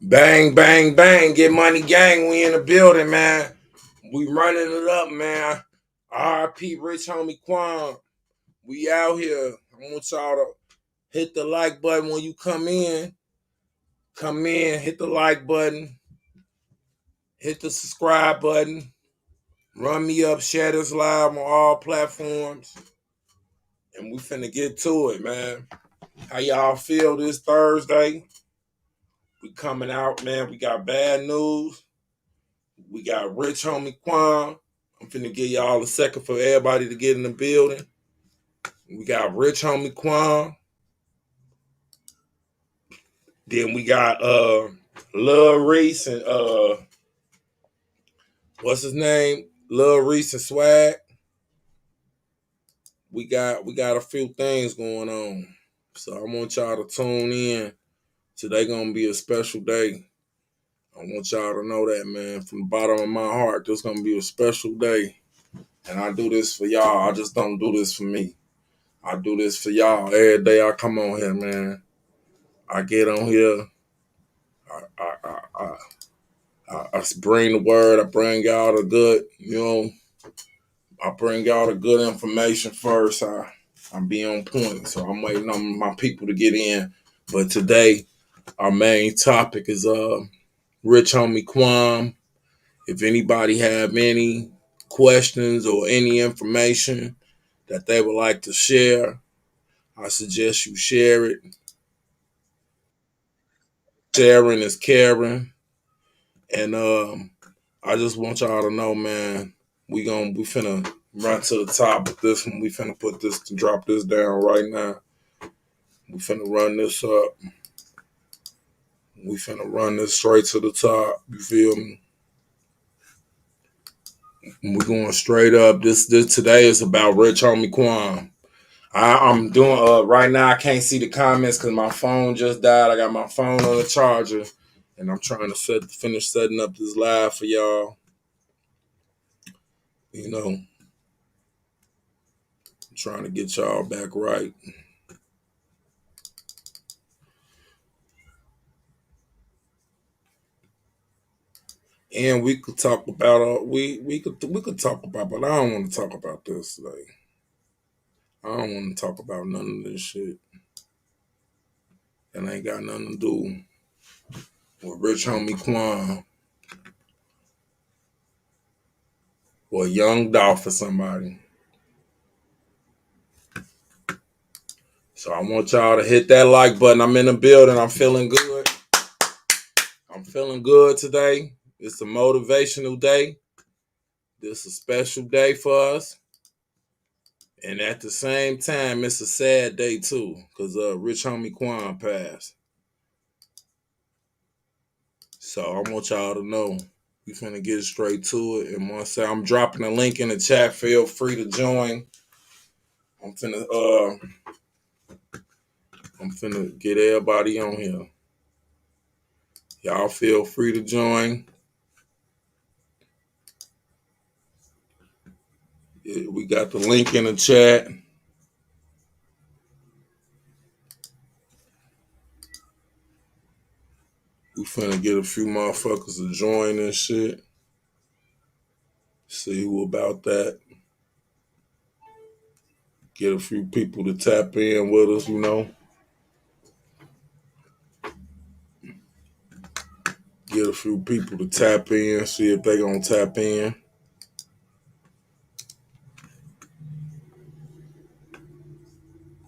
Bang, bang, bang. Get money gang. We in the building, man. We running it up, man. RP Rich Homie Quan. We out here. I want y'all to hit the like button when you come in. Come in, hit the like button. Hit the subscribe button. Run me up, share this live on all platforms. And we finna get to it, man. How y'all feel this Thursday? We coming out, man. We got bad news. We got Rich Homie Quan. I'm finna give y'all a second for everybody to get in the building. We got Rich Homie Quan. Then we got Lil Reese and what's his name? Lil Reese and Swag. We got a few things going on. So I want y'all to tune in. Today gonna be a special day. I want y'all to know that, man. From the bottom of my heart, this gonna be a special day. And I do this for y'all. I just don't do this for me. I do this for y'all. Every day I come on here, man. I get on here. I bring the word. I bring y'all the good, I bring y'all the good information first. I be on point. So I'm waiting on my people to get in. But today, our main topic is Rich Homie Quan. If anybody have any questions or any information that they would like to share, I suggest you share it. Sharing is caring. And I just want y'all to know, man, we finna run to the top with this one. We finna drop this down right now. We finna run this up. We finna run this straight to the top. You feel me? We going straight up. This today is about Rich Homie Quan. I'm doing right now. I can't see the comments because my phone just died. I got my phone on the charger, and I'm trying to finish setting up this live for y'all. You know, I'm trying to get y'all back right. And we could talk about we could talk about, but I don't want to talk about this today. I don't want to talk about none of this shit. That ain't got nothing to do with Rich Homie Quan or Young Dolph or somebody. So I want y'all to hit that like button. I'm in the building. I'm feeling good. I'm feeling good today. It's a motivational day. This is a special day for us. And at the same time, it's a sad day too, because Rich Homie Quan passed. So I want y'all to know we finna get straight to it. And once I'm dropping a link in the chat, feel free to join. I'm finna get everybody on here. Y'all feel free to join. We got the link in the chat. We finna get a few motherfuckers to join and shit. See who about that. Get a few people to tap in with us, Get a few people to tap in, see if they gonna tap in.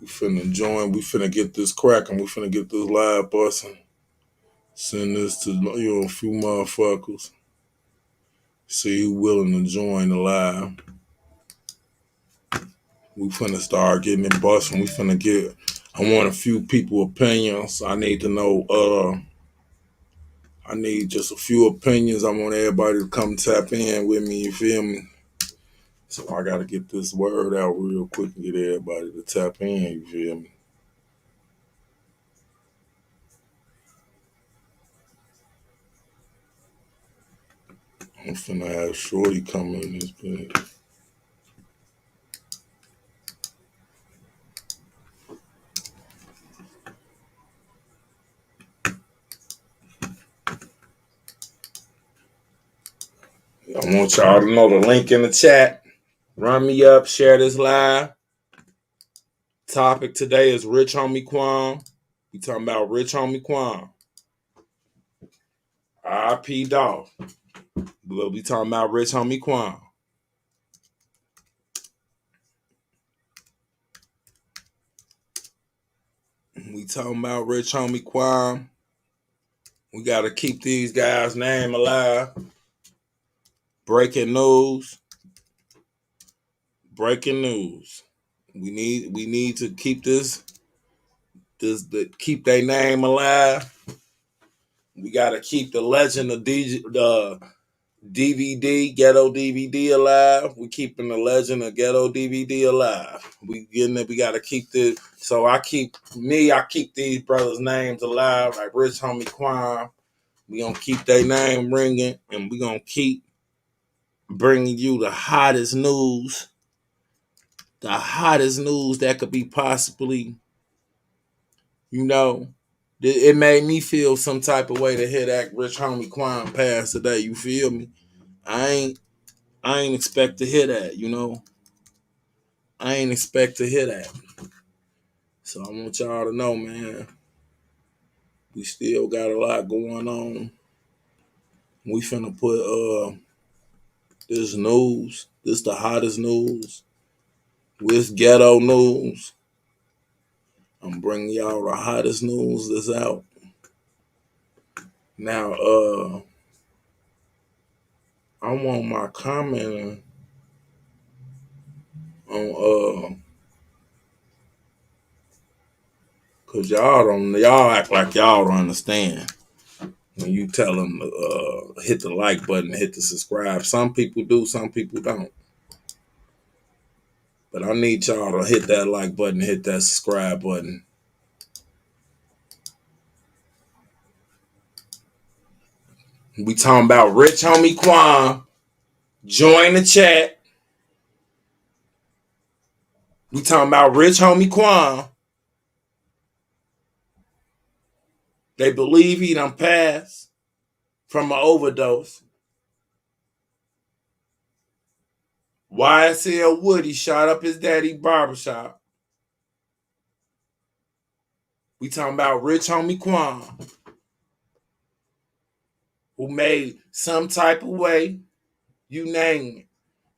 We finna join. We finna get this cracking. We finna get this live busting. Send this to a few motherfuckers. See who willing to join the live. We finna start getting it busting. I want a few people opinions. I need to know, I need just a few opinions. I want everybody to come tap in with me, you feel me? So I gotta get this word out real quick and get everybody to tap in, you feel me? I'm finna have Shorty come in this bitch. I want y'all to know the link in the chat. Run me up, share this live. Topic today is Rich Homie Quan. We talking about Rich Homie Quan. R.I.P. Dolph. We'll be talking about Rich Homie Quan. We talking about Rich Homie Quan. We got to keep these guys' name alive. Breaking news. Breaking news. We need to keep keep their name alive. We got to keep the legend of DVD, GhettoDVD alive. We keeping the legend of GhettoDVD alive. We getting it. We got to keep this. So I keep these brothers' names alive, like Rich Homie Quan. We gonna keep their name ringing, and we gonna keep bringing you the hottest news that could be possibly, it made me feel some type of way to hear that Rich Homie Quan pass today. You feel me? I ain't expect to hear that, I ain't expect to hear that. So I want y'all to know, man, we still got a lot going on. We finna put this news, this the hottest news, with ghetto news. I'm bringing y'all the hottest news that's out. Now, I want my comment on cause y'all act like y'all don't understand when you tell them hit the like button, hit the subscribe. Some people do, some people don't. But I need y'all to hit that like button, hit that subscribe button. We talking about Rich Homie Quan. Join the chat. We talking about Rich Homie Quan. They believe he done passed from an overdose. YSL Woody shot up his daddy barbershop. We talking about Rich Homie Quan, who made some type of way, you name it.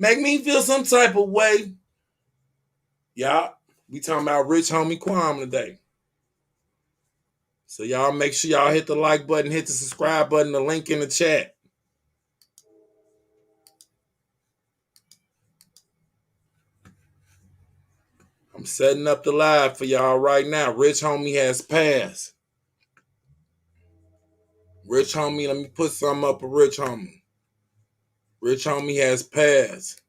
Make me feel some type of way. Y'all, we talking about Rich Homie Quan today. So y'all make sure y'all hit the like button, hit the subscribe button, the link in the chat. I'm setting up the live for y'all right now. Rich Homie has passed. Rich Homie, let me put something up for Rich Homie. Rich Homie has passed.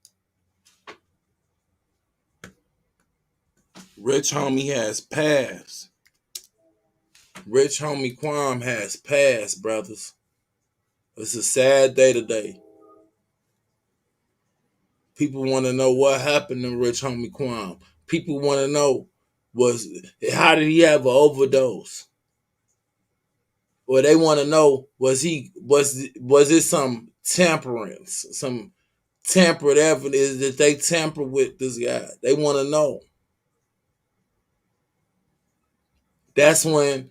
Rich Homie has passed. Rich Homie Quan has passed, brothers. It's a sad day today. People want to know what happened to Rich Homie Quan. People want to know how did he have an overdose? Or they want to know was it some temperance, some tampered evidence that they tampered with this guy? They want to know. That's when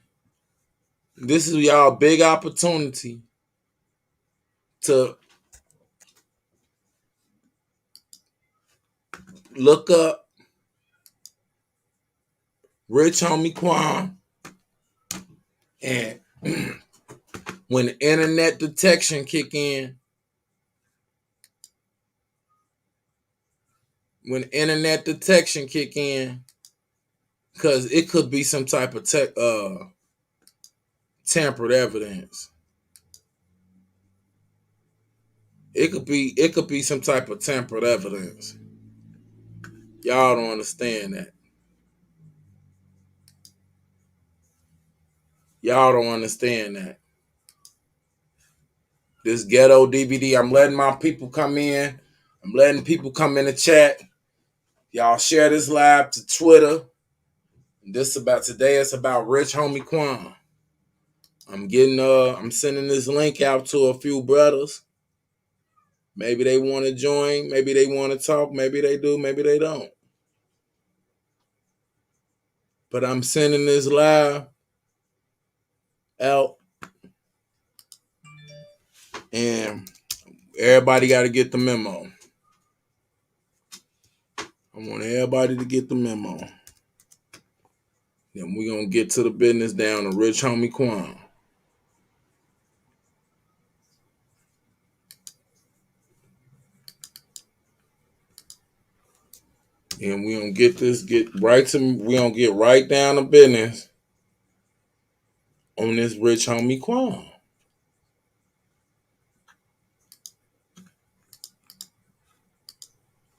this is y'all big opportunity to look up Rich Homie Quan, and when the internet detection kick in, because it could be some type of tampered evidence. It could be some type of tampered evidence. Y'all don't understand that. Y'all don't understand that. This GhettoDVD, I'm letting my people come in. I'm letting people come in the chat. Y'all share this live to Twitter. Today it's about Rich Homie Quan. I'm sending this link out to a few brothers. Maybe they want to join. Maybe they want to talk. Maybe they do. Maybe they don't. But I'm sending this live out, and everybody got to get the memo. I want everybody to get the memo. Then we're going to get to the business down to Rich Homie Quan. And we're going to we're going to get right down to business on this Rich Homie Quan.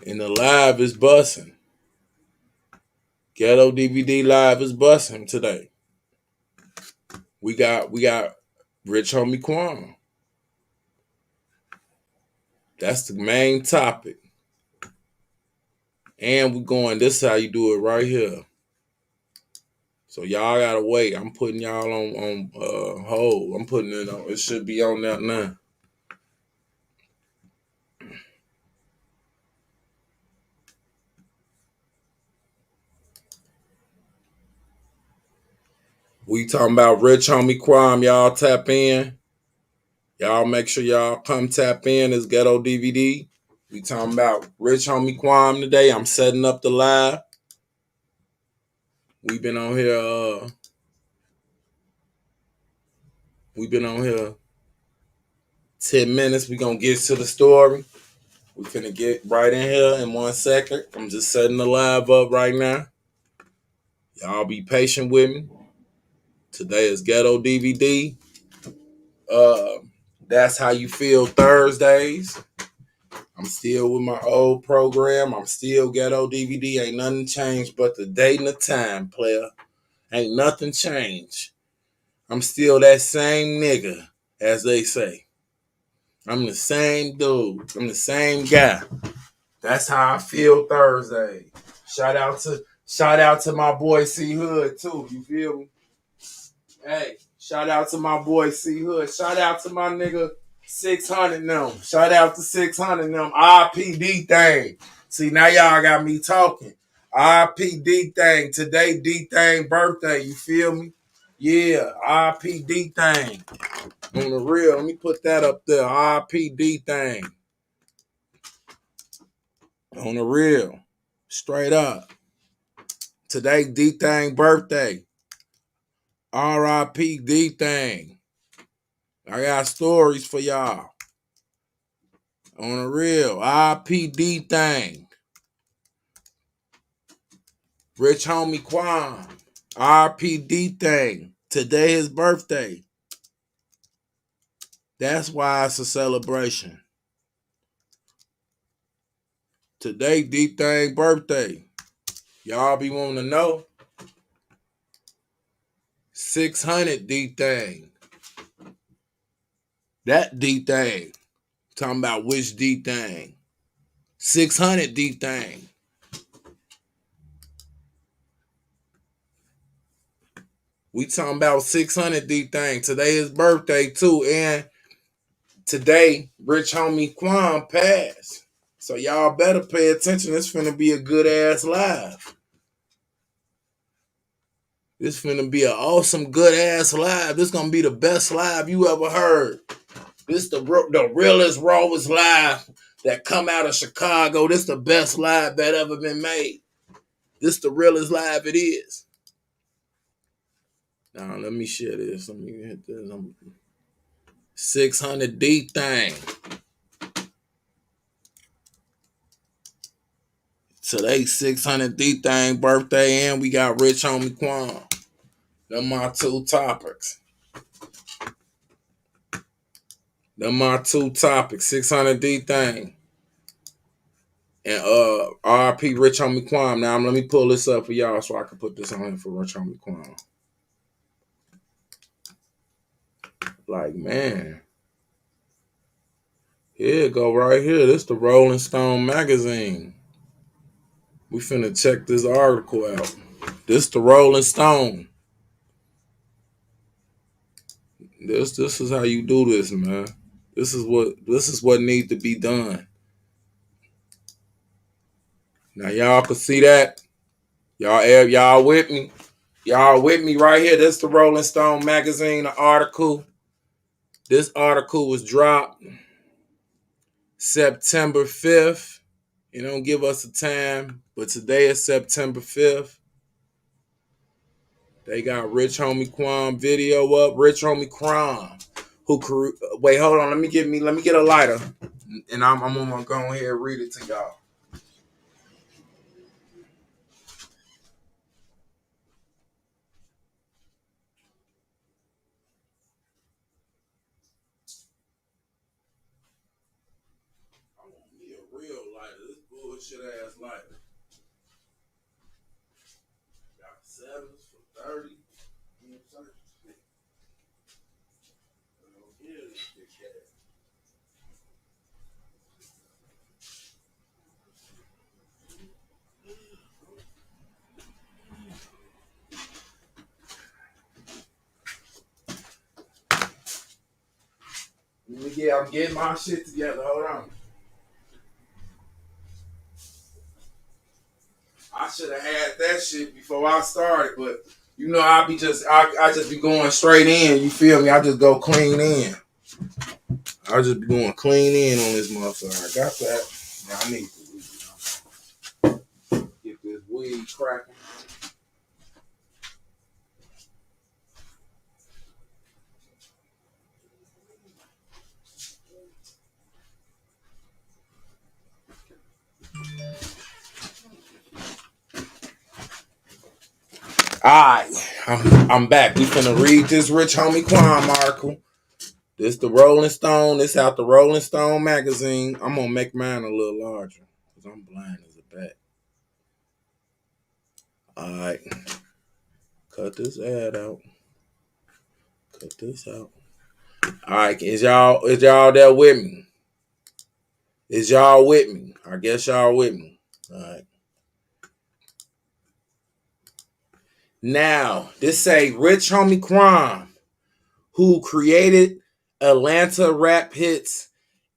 And the live is bussing. GhettoDVD live is bussing today. We got Rich Homie Quan. That's the main topic. And we're going, this is how you do it right here. So y'all gotta wait. I'm putting y'all on hold. I'm putting it on. It should be on that now. We talking about Rich Homie Quan. Y'all tap in. Y'all make sure y'all come tap in. It's GhettoDVD. We talking about Rich Homie Quan today. I'm setting up the live. We've been on here. We've been on here 10 minutes. We gonna get to the story. We finna get right in here in 1 second. I'm just setting the live up right now. Y'all be patient with me. Today is GhettoDVD. That's how you feel Thursdays. I'm still with my old program. I'm still GhettoDVD. Ain't nothing changed but the date and the time, player. Ain't nothing changed. I'm still that same nigga, as they say. I'm the same dude. I'm the same guy. That's how I feel Thursday. Shout out to my boy C Hood too. You feel me? Hey, shout out to my boy C Hood. Shout out to my nigga 600 them. Shout out to 600 them. RP D Thang. See, now y'all got me talking. RP D Thang. Today D Thang birthday. You feel me? Yeah, RP D Thang. On the real, let me put that up there. RP D Thang. On the real. Straight up. Today D Thang birthday. R.I.P. D Thang. I got stories for y'all. On the real. R.I.P. D Thang. Rich Homie Quan. R.I.P. D Thang. Today his birthday. That's why it's a celebration. Today D Thang birthday. Y'all be wanting to know? 600 D Thang. That D Thang. Talking about which D Thang. 600 D Thang. We talking about 600 D Thang. Today is birthday too. And today, Rich Homie Quan passed. So y'all better pay attention. It's finna be a good ass live. This finna be an awesome good ass live. This gonna be the best live you ever heard. This the realest, rawest live that come out of Chicago. This the best live that ever been made. This the realest live it is. Now let me share this. Let me hit this. 600 D Thang. Today 600 D Thang birthday, and we got Rich Homie Quan. Them my two topics. 600 D Thang. And RP Rich Homie Quan. Now let me pull this up for y'all so I can put this on here for Rich Homie Quan. Like, man. Here it go right here. This the Rolling Stone magazine. We finna check this article out. This the Rolling Stone. This is how you do this, man. This is what needs to be done. Now y'all can see that. Y'all with me. Y'all with me right here. This is the Rolling Stone magazine, the article. This article was dropped September 5th. It don't give us a time, but today is September 5th. They got Rich Homie Quan video up. Rich Homie Quan, wait, hold on. Let me get a lighter, and I'm gonna go ahead and read it to y'all. I want me a real lighter. This bullshit ass lighter. Got sevens for 30. I'm getting my shit together. Hold on. I should have had that shit before I started, but you know I just be going straight in. You feel me? I just go clean in. I just be going clean in on this motherfucker. I got that. Now I need to get this weed cracking. Alright, I'm back. We finna read this Rich Homie Quan article. This the Rolling Stone. This out the Rolling Stone magazine. I'm gonna make mine a little larger because I'm blind as a bat. Alright. Cut this ad out. Cut this out. Alright, is y'all there with me? Is y'all with me? I guess y'all with me. Alright. Now, this say Rich Homie Quan, who created Atlanta rap hits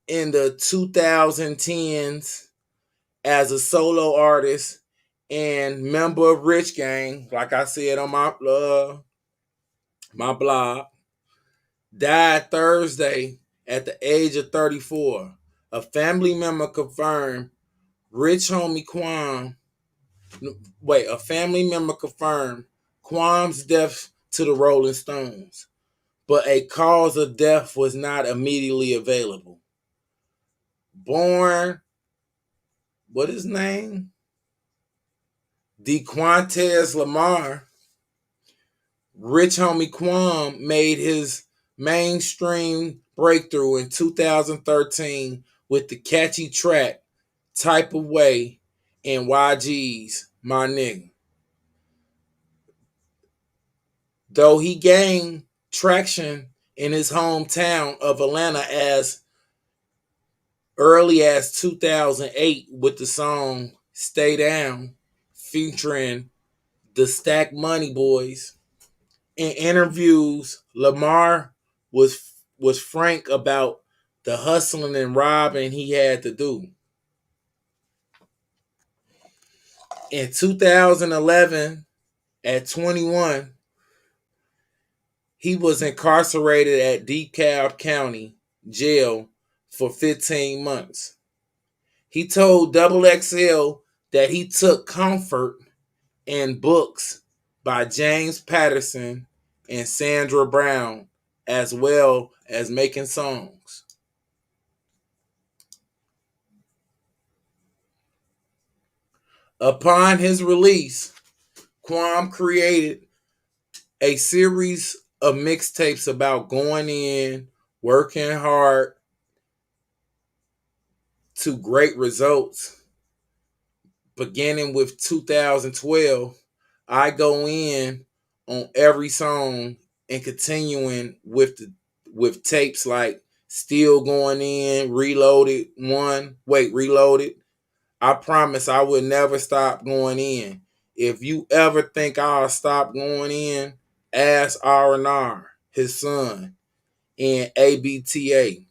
in the 2010s as a solo artist and member of Rich Gang, like I said on my blog, died Thursday at the age of 34. A family member confirmed Rich Homie Quan. A family member confirmed Quan's death to the Rolling Stones, but a cause of death was not immediately available. Born, what his name? DeQuantez Lamar. Rich Homie Quan made his mainstream breakthrough in 2013 with the catchy track Type of Way and YG's My Nigga. Though he gained traction in his hometown of Atlanta as early as 2008 with the song Stay Down featuring the Stack Money Boys. In interviews, Lamar was frank about the hustling and robbing he had to do. In 2011, at 21, he was incarcerated at DeKalb County Jail for 15 months. He told Double XL that he took comfort in books by James Patterson and Sandra Brown, as well as making songs. Upon his release, Quan created a series of mixtapes about going in, working hard to great results. Beginning with 2012, I go in on every song and continuing with tapes like Still Going In, Reloaded. I promise I will never stop going in. If you ever think I'll stop going in, ask R&R, his son, and ABTA.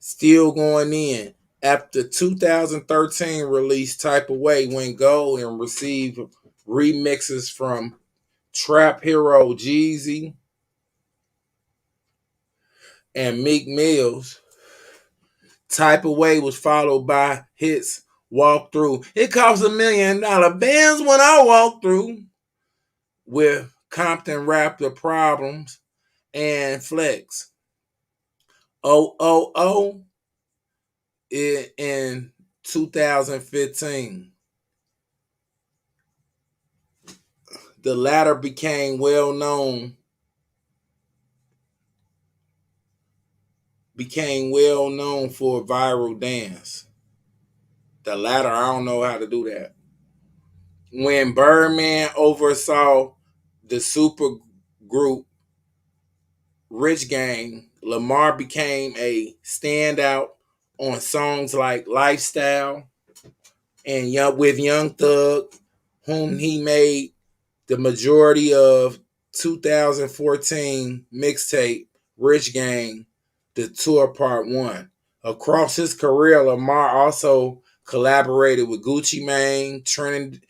still going in. After 2013 release Type of Way went gold and received remixes from Trap Hero Jeezy and Meek Mills. Type of Way was followed by hits Walk Through. It costs $1 million bands when I walk through with Compton Raptor Problems and Flex. Oh in 2015. The latter became well known for a viral dance. The latter, I don't know how to do that. When Birdman oversaw the super group Rich Gang, Lamar became a standout on songs like Lifestyle and with Young Thug, whom he made the majority of 2014 mixtape Rich Gang, the tour part 1. Across his career, Lamar also collaborated with Gucci Mane, Trinidad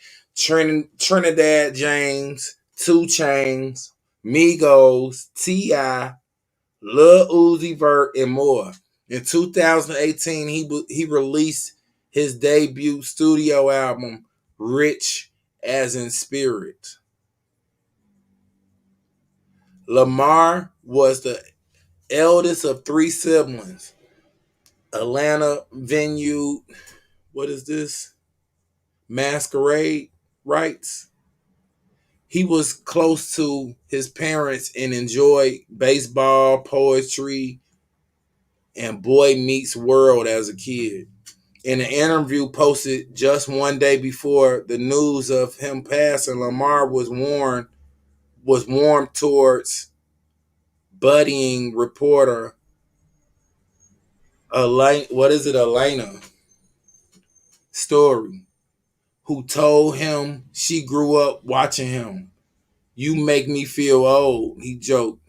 James, 2 Chainz, Migos, T.I., Lil Uzi Vert, and more. In 2018, he released his debut studio album, Rich as in Spirit. Lamar was the eldest of 3 siblings. Atlanta venue, what is this? Masquerade rights. He was close to his parents and enjoyed baseball, poetry, and Boy Meets World as a kid. In an interview posted just one day before the news of him passing, Lamar was warm towards budding reporter Elena Story, who told him she grew up watching him. "You make me feel old," he joked.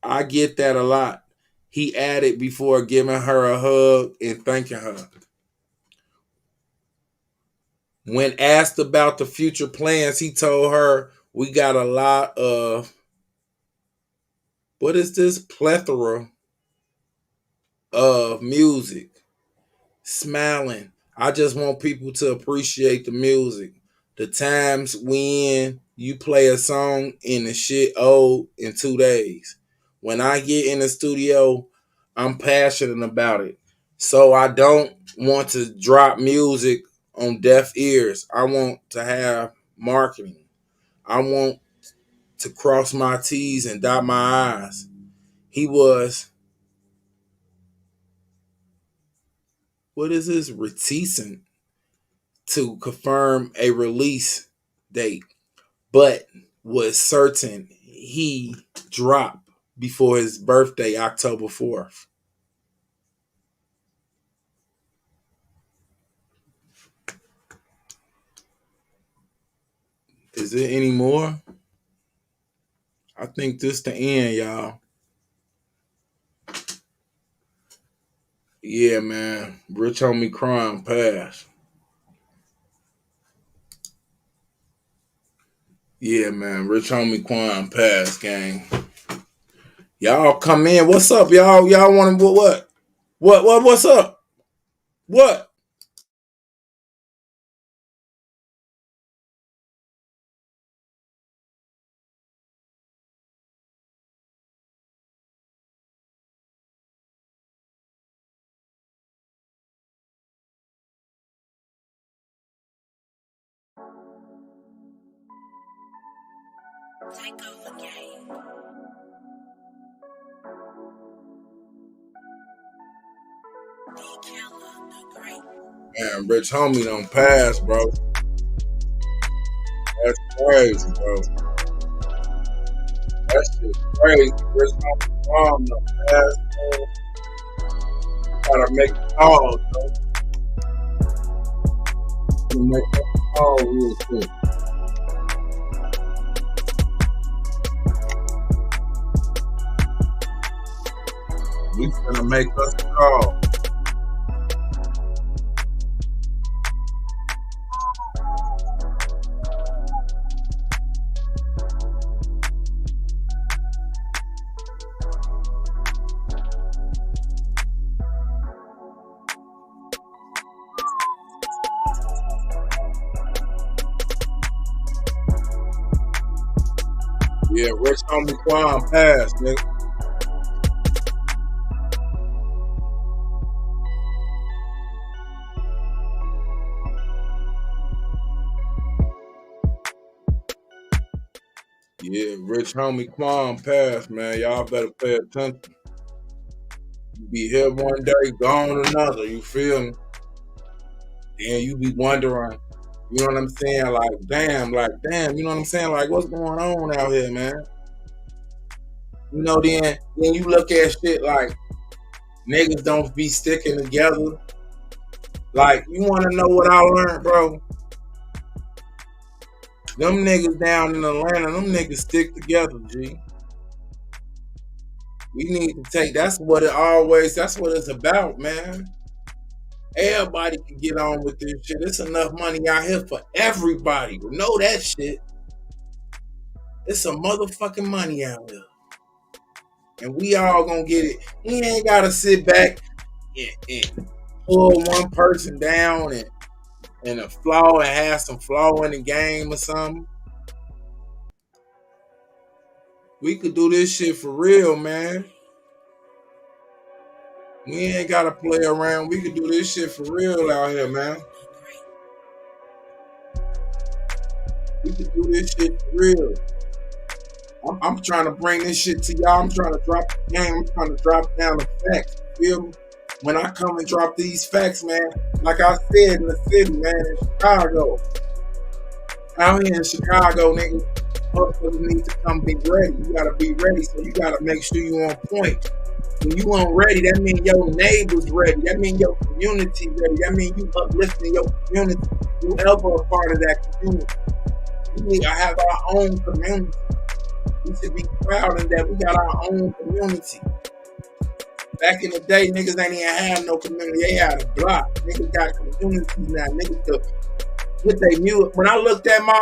"I get that a lot," he added before giving her a hug and thanking her. When asked about the future plans, he told her, "We got a lot of, plethora of music." Smiling, "I just want people to appreciate the music. The times we in, you play a song and the shit old in 2 days. When I get in the studio, I'm passionate about it. So I don't want to drop music on deaf ears. I want to have marketing. I want to cross my T's and dot my I's." He was, reticent to confirm a release date, but was certain he dropped before his birthday, October 4th. Is there any more? I think this the end, y'all. Yeah, man. Rich Homie Quan passed. Yeah, man. Rich Homie Quan passed, gang. Y'all come in. What's up, y'all? Y'all want to what? What's up? What? Take over game. D Killer, the great. Man, Rich Homie don't pass, bro. That's crazy, bro. That shit crazy. Rich Homie Quan don't pass, bro. Gotta make a call, bro. Gotta make a call real quick. We finna make us a call. Yeah, Rich Homie Quan passed, nigga. Yeah, Rich Homie Quan passed, man. Y'all better pay attention. You be here one day, gone another. You feel me? Then you be wondering, you know what I'm saying? Like damn, you know what I'm saying? Like, what's going on out here, man? You know, then you look at shit like niggas don't be sticking together. Like, you want to know what I learned, bro? Them niggas down in Atlanta, them niggas stick together, G. We need to take, that's what it's about, man. Everybody can get on with this shit. It's enough money out here for everybody. Know that shit. It's some motherfucking money out there. And we all gonna get it. We ain't gotta sit back and pull one person down and a flaw and have some flaw in the game or something. We could do this shit for real, man. We ain't gotta play around. We could do this shit for real out here, man. We could do this shit for real. I'm trying to bring this shit to y'all. I'm trying to drop the game. I'm trying to drop down the facts. You feel me? When I come and drop these facts, man, like I said in the city, man, in Chicago. Out here in Chicago, nigga, motherfuckers need to come be ready. You gotta be ready, so you gotta make sure you on point. When you ain't ready, that means your neighbors ready. That means your community ready. That means you uplifting your community. Whoever a part of that community. We need to have our own community. We should be proud of that. We got our own community. Back in the day, niggas ain't even have no community. They had a block. Niggas got communities now. Niggas could put their music. When I looked at my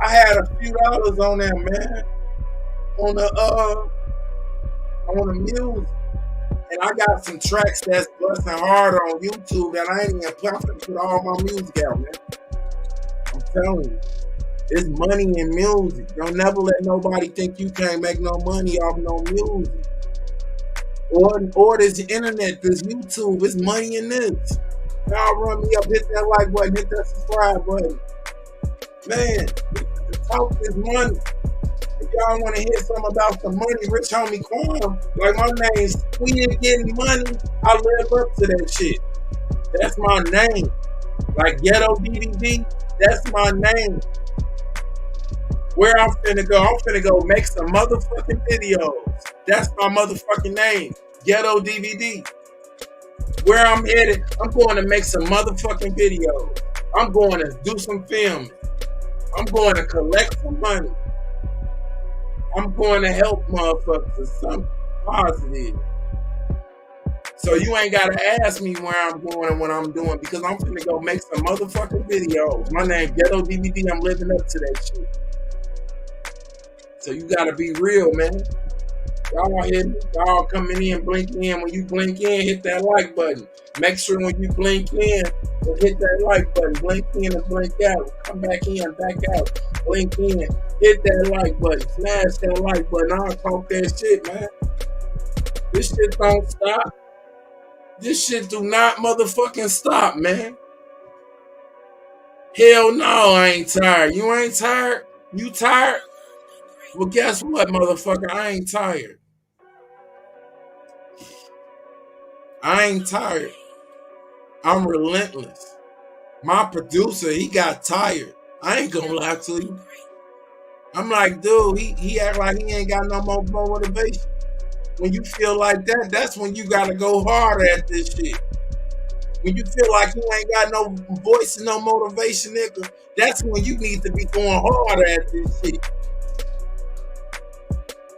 I had a few dollars on there, man. On the music. And I got some tracks that's busting harder on YouTube that I ain't even put. I'm finna put all my music out, man. I'm telling you. It's money in music. Don't never let nobody think you can't make no money off no music. Or this internet, this YouTube, it's money in this. Y'all run me up, hit that like button, hit that subscribe button. Man, the talk is money. If y'all want to hear something about some money, Rich Homie Quan, like my name's Queen Getting Money, I live up to that shit. That's my name. Like GhettoDVD, that's my name. Where I'm finna go make some motherfucking videos. That's my motherfucking name, GhettoDVD. Where I'm headed, I'm going to make some motherfucking videos. I'm going to do some filming. I'm going to collect some money. I'm going to help motherfuckers with something positive. So you ain't got to ask me where I'm going and what I'm doing because I'm finna go make some motherfucking videos. My name GhettoDVD. I'm living up to that shit. So you gotta be real, man. Y'all hit me. Y'all coming in, blink in. When you blink in, hit that like button. Make sure when you blink in, hit that like button. Blink in and blink out. Come back in, back out. Blink in, hit that like button. Smash that like button. I'll talk that shit, man. This shit don't stop. This shit do not motherfucking stop, man. Hell no, I ain't tired. You ain't tired? You tired? Well, guess what, motherfucker? I ain't tired. I ain't tired. I'm relentless. My producer, he got tired. I ain't gonna lie to you. I'm like, dude, he act like he ain't got no more motivation. When you feel like that, that's when you gotta go harder at this shit. When you feel like you ain't got no voice and no motivation, nigga, that's when you need to be going harder at this shit.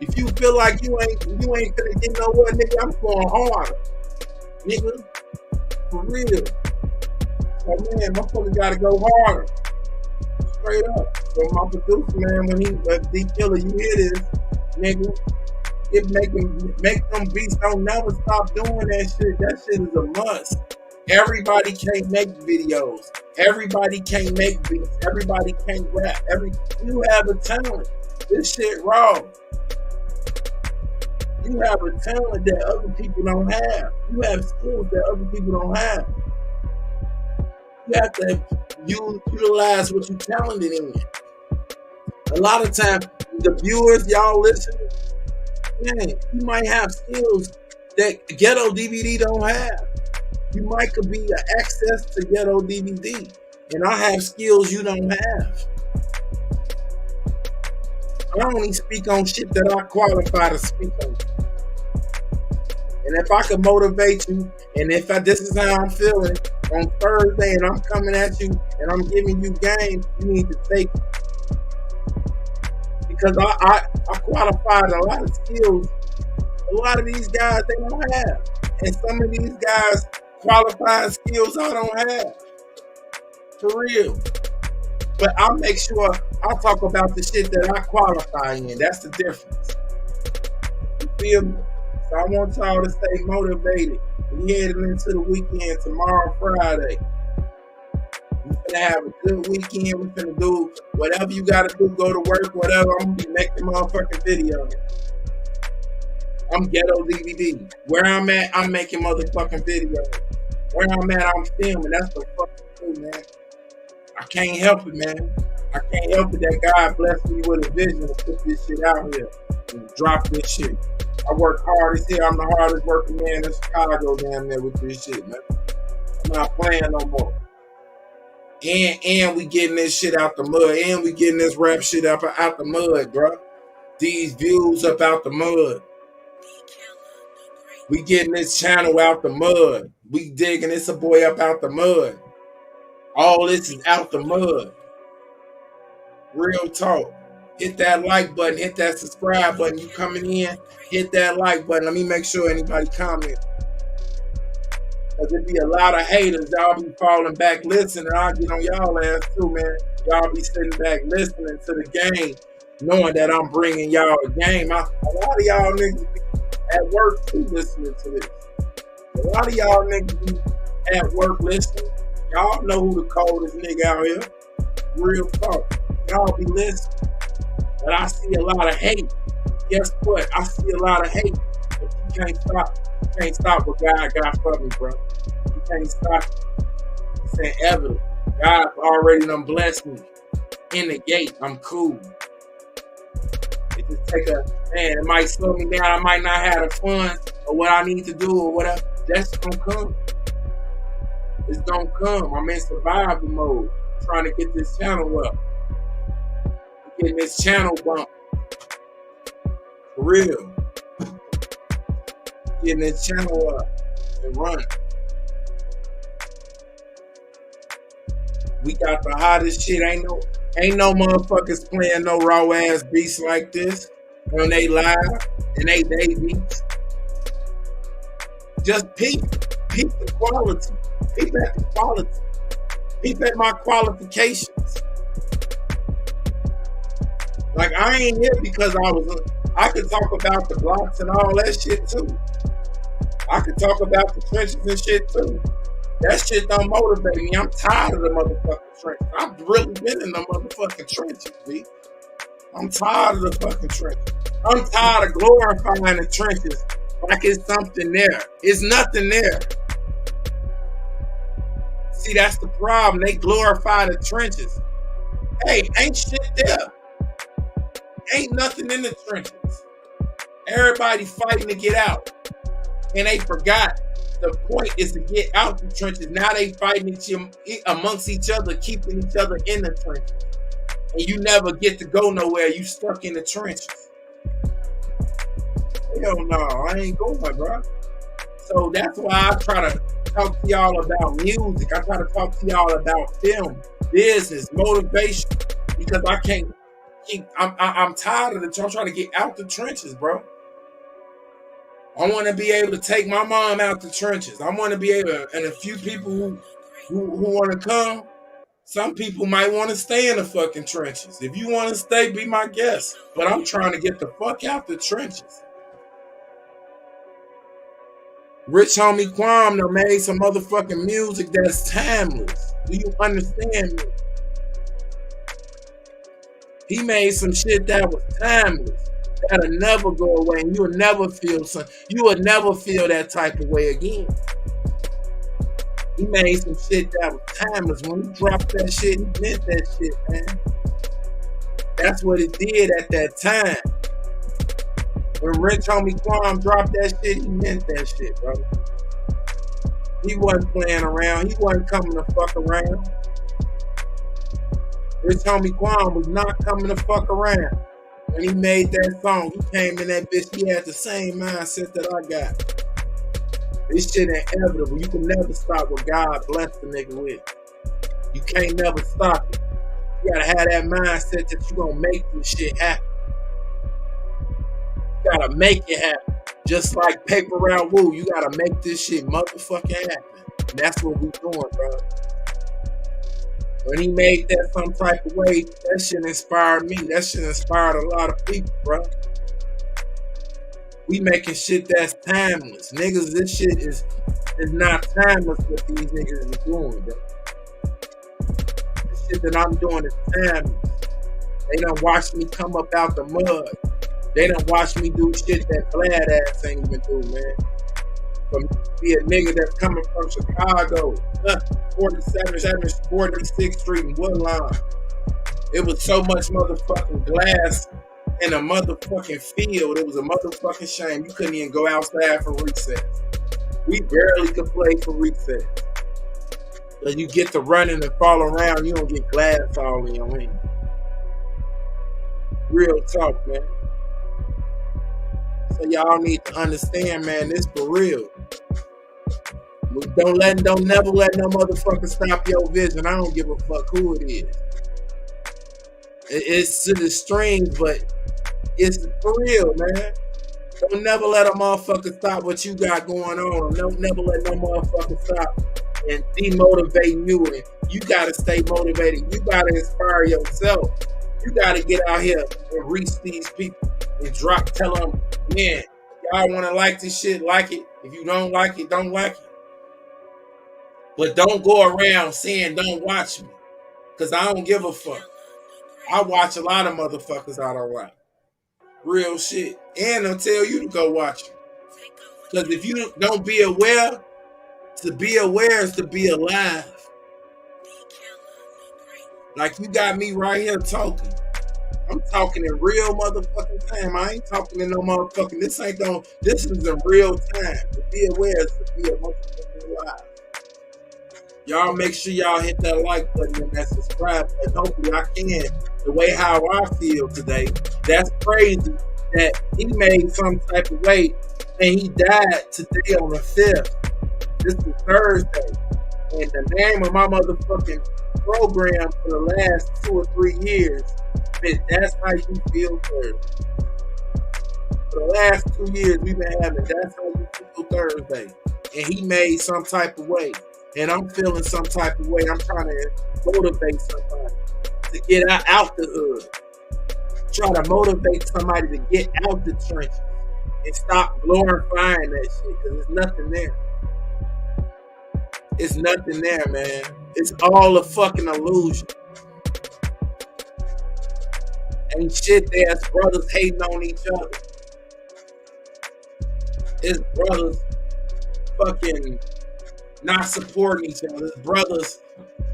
If you feel like you ain't finna get nowhere, nigga, I'm going harder. Nigga, for real. So man, motherfucker gotta go harder. Straight up. So my producer, man, when D Killer, you hear this, nigga, it make them beats don't never stop doing that shit. That shit is a must. Everybody can't make videos. Everybody can't make beats. Everybody can't rap. You have a talent. This shit raw. You have a talent that other people don't have. You have skills that other people don't have. You have to utilize what you're talented in. A lot of times, the viewers, y'all listening, man, you might have skills that GhettoDVD don't have. You might could be access to GhettoDVD, and I have skills you don't have. I only speak on shit that I qualify to speak on. And if I can motivate you, and this is how I'm feeling on Thursday, and I'm coming at you, and I'm giving you game, you need to take it. Because I qualified a lot of skills. A lot of these guys, they don't have. And some of these guys qualified skills I don't have. For real. But I'll make sure I'll talk about the shit that I qualify in. That's the difference. You feel me? So I want y'all to stay motivated. We heading into the weekend tomorrow, Friday. We're gonna have a good weekend. We're gonna do whatever you gotta do, go to work, whatever. I'm gonna be making motherfucking videos. I'm GhettoDVD. Where I'm at, I'm making motherfucking videos. Where I'm at, I'm filming. That's the fucking thing, man. I can't help it, man. I can't help it that God blessed me with a vision to put this shit out here and drop this shit. I work hard as hell. I'm the hardest working man in Chicago damn near with this shit, man. I'm not playing no more. And we getting this shit out the mud. And we getting this rap shit out the mud, bro. These views up out the mud. We getting this channel out the mud. We digging this a boy up out the mud. All this is out the mud. Real talk. Hit that like button. Hit that subscribe button. You coming in, hit that like button. Let me make sure anybody comment. Because there be a lot of haters. Y'all be falling back listening. I'll get on y'all ass too, man. Y'all be sitting back listening to the game, knowing that I'm bringing y'all a game. A lot of y'all niggas be at work too listening to this. A lot of y'all niggas be at work listening. Y'all know who the coldest nigga out here. Real talk. Y'all be listening. But I see a lot of hate. Guess what? I see a lot of hate. But you can't stop. You can't stop what God got for me, bro. You can't stop it. It's inevitable. God already done blessed me. In the gate, I'm cool. It just take man, it might slow me down. I might not have the fun or what I need to do or whatever. That's gonna come. It's gonna come. I'm in survival mode. Trying to get this channel up. Getting this channel bump. For real. Getting this channel up and running. We got the hottest shit. Ain't no motherfuckers playing no raw ass beats like this when they live and they beats. Just peep the quality. Peep at the quality. Peep at my qualifications. Like, I ain't here because I could talk about the blocks and all that shit too. I could talk about the trenches and shit too. That shit don't motivate me. I'm tired of the motherfucking trenches. I've really been in the motherfucking trenches, B. I'm tired of the fucking trenches. I'm tired of glorifying the trenches like it's something there. It's nothing there. See, that's the problem. They glorify the trenches. Hey, ain't shit there. Ain't nothing in the trenches. Everybody fighting to get out. And they forgot the point is to get out the trenches. Now they fighting amongst each other, keeping each other in the trenches. And you never get to go nowhere. You stuck in the trenches. Hell no, I ain't going, bro. So that's why I try to talk to y'all about music. I try to talk to y'all about film, business, motivation. Because I can't I'm tired of I'm trying to get out the trenches, bro. I want to be able to take my mom out the trenches. I want to be able, and a few people who want to come. Some people might want to stay in the fucking trenches. If you want to stay, be my guest. But I'm trying to get the fuck out the trenches. Rich Homie Quan done made some motherfucking music that's timeless. Do you understand me? He made some shit that was timeless. That'll never go away, and you'll never feel that type of way again. He made some shit that was timeless. When he dropped that shit, he meant that shit, man. That's what it did at that time. When Rich Homie Quan dropped that shit, he meant that shit, bro. He wasn't playing around. He wasn't coming to fuck around. Rich Homie Quan was not coming to fuck around. When he made that song, he came in that bitch, he had the same mindset that I got. This shit inevitable. You can never stop what God blessed the nigga with. You can't never stop it. You gotta have that mindset that you gonna make this shit happen. You gotta make it happen. Just like Paper Round Woo, you gotta make this shit motherfucking happen. And that's what we doing, bro. When he made that some type of way, that shit inspired me. That shit inspired a lot of people, bro. We making shit that's timeless. Niggas, this shit is not timeless what these niggas is doing, bro. The shit that I'm doing is timeless. They done watched me come up out the mud. They done watched me do shit that Glad ass ain't even do, man. From be a nigga that's coming from Chicago, 46th Street and Woodlawn. It was so much motherfucking glass in a motherfucking field. It was a motherfucking shame. You couldn't even go outside for recess. We barely could play for recess. But you get to running and fall around, you don't get glass all in your hand. Real talk, man. So y'all need to understand, man, this for real. Don't never let no motherfucker stop your vision. I don't give a fuck who it is. It's to the strings, but it's for real, man. Don't never let a motherfucker stop what you got going on. Don't never let no motherfucker stop and demotivate you. And you gotta stay motivated. You gotta inspire yourself. You gotta get out here and reach these people and tell them, man, y'all wanna like this shit, like it. If you don't like it, don't like it. But don't go around saying don't watch me. Cause I don't give a fuck. I watch a lot of motherfuckers I don't like. Real shit. And they'll tell you to go watch it. Cause if you don't be aware, to be aware is to be alive. Like you got me right here talking. I'm talking in real motherfucking time. I ain't talking in no motherfucking. This is in real time. To be aware is to be a motherfucking alive. Y'all make sure y'all hit that like button and that subscribe button. Hopefully I can. The way how I feel today. That's crazy that he made some type of way and he died today on the 5th. This is Thursday. And the name of my motherfucking program for the last 2 or 3 years is That's How You Feel Thursday. For the last 2 years we've been having That's How You Feel Thursday. And he made some type of way. And I'm feeling some type of way. I'm trying to motivate somebody to get out the hood. Try to motivate somebody to get out the trenches and stop glorifying that shit because there's nothing there. It's nothing there, man. It's all a fucking illusion. Ain't shit there. It's brothers hating on each other. It's brothers fucking not supporting each other. It's brothers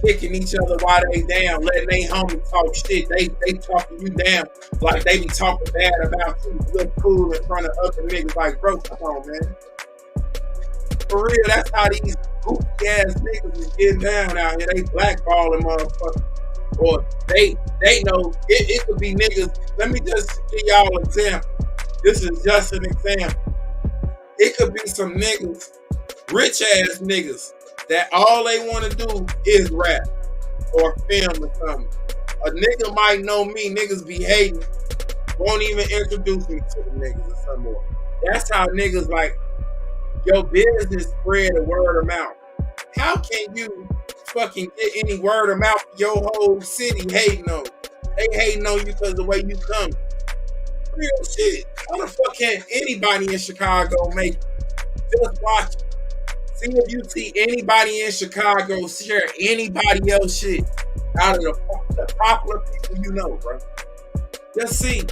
kicking each other while they down, letting they homie talk shit. They talking you down like they be talking bad about you. Look cool in front of other niggas like, bro, come on, man. For real, that's how these goofy ass niggas is getting down out here. They blackballing motherfuckers. Or they know it could be niggas. Let me just give y'all an example. This is just an example. It could be some niggas, rich ass niggas, that all they want to do is rap or film or something. A nigga might know me, niggas be hating, won't even introduce me to the niggas or some more. That's how niggas like your business spread a word of mouth. How can you fucking get any word of mouth? Your whole city hating on you. They hating on you because of the way you come. Real shit. How the fuck can anybody in Chicago make it? Just watch it. See if you see anybody in Chicago share anybody else shit out of the popular people you know, bro. Just see.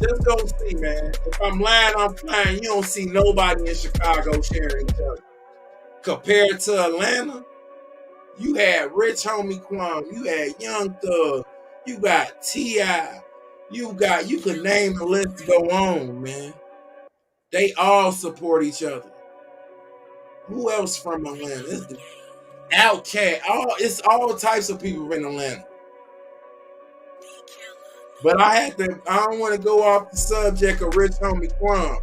Just go see, man. If I'm lying, I'm flying. You don't see nobody in Chicago sharing each other. Compared to Atlanta, you had Rich Homie Quan, you had Young Dolph, you got T.I., you could name the list to go on, man. They all support each other. Who else from Atlanta? It's the Outcast. It's all types of people in Atlanta. But I don't want to go off the subject of Rich Homie Quan.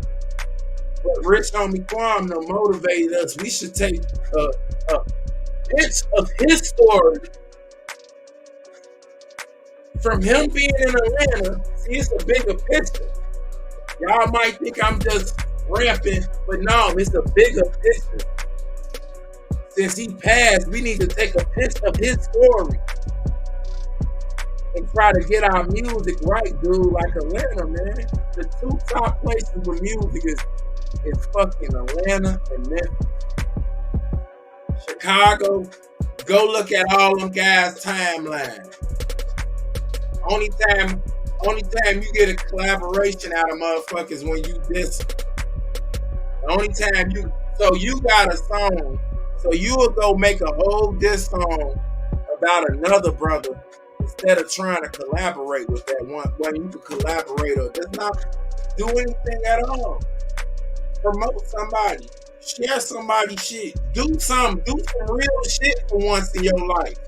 But Rich Homie Quan motivated us. We should take a pitch of his story from him being in Atlanta. See, it's a bigger picture. Y'all might think I'm just ramping, but no, it's a bigger picture. Since he passed, we need to take a pitch of his story and try to get our music right, dude. Like Atlanta, man. The two top places with music is fucking Atlanta and Memphis. Chicago, go look at all them guys' timeline. Only time you get a collaboration out of motherfuckers when you diss. The only time you got a song, so you will go make a whole diss song about another brother instead of trying to collaborate with that one you can collaborate or does not do anything at all. Promote somebody. Share somebody's shit. Do some real shit for once in your life.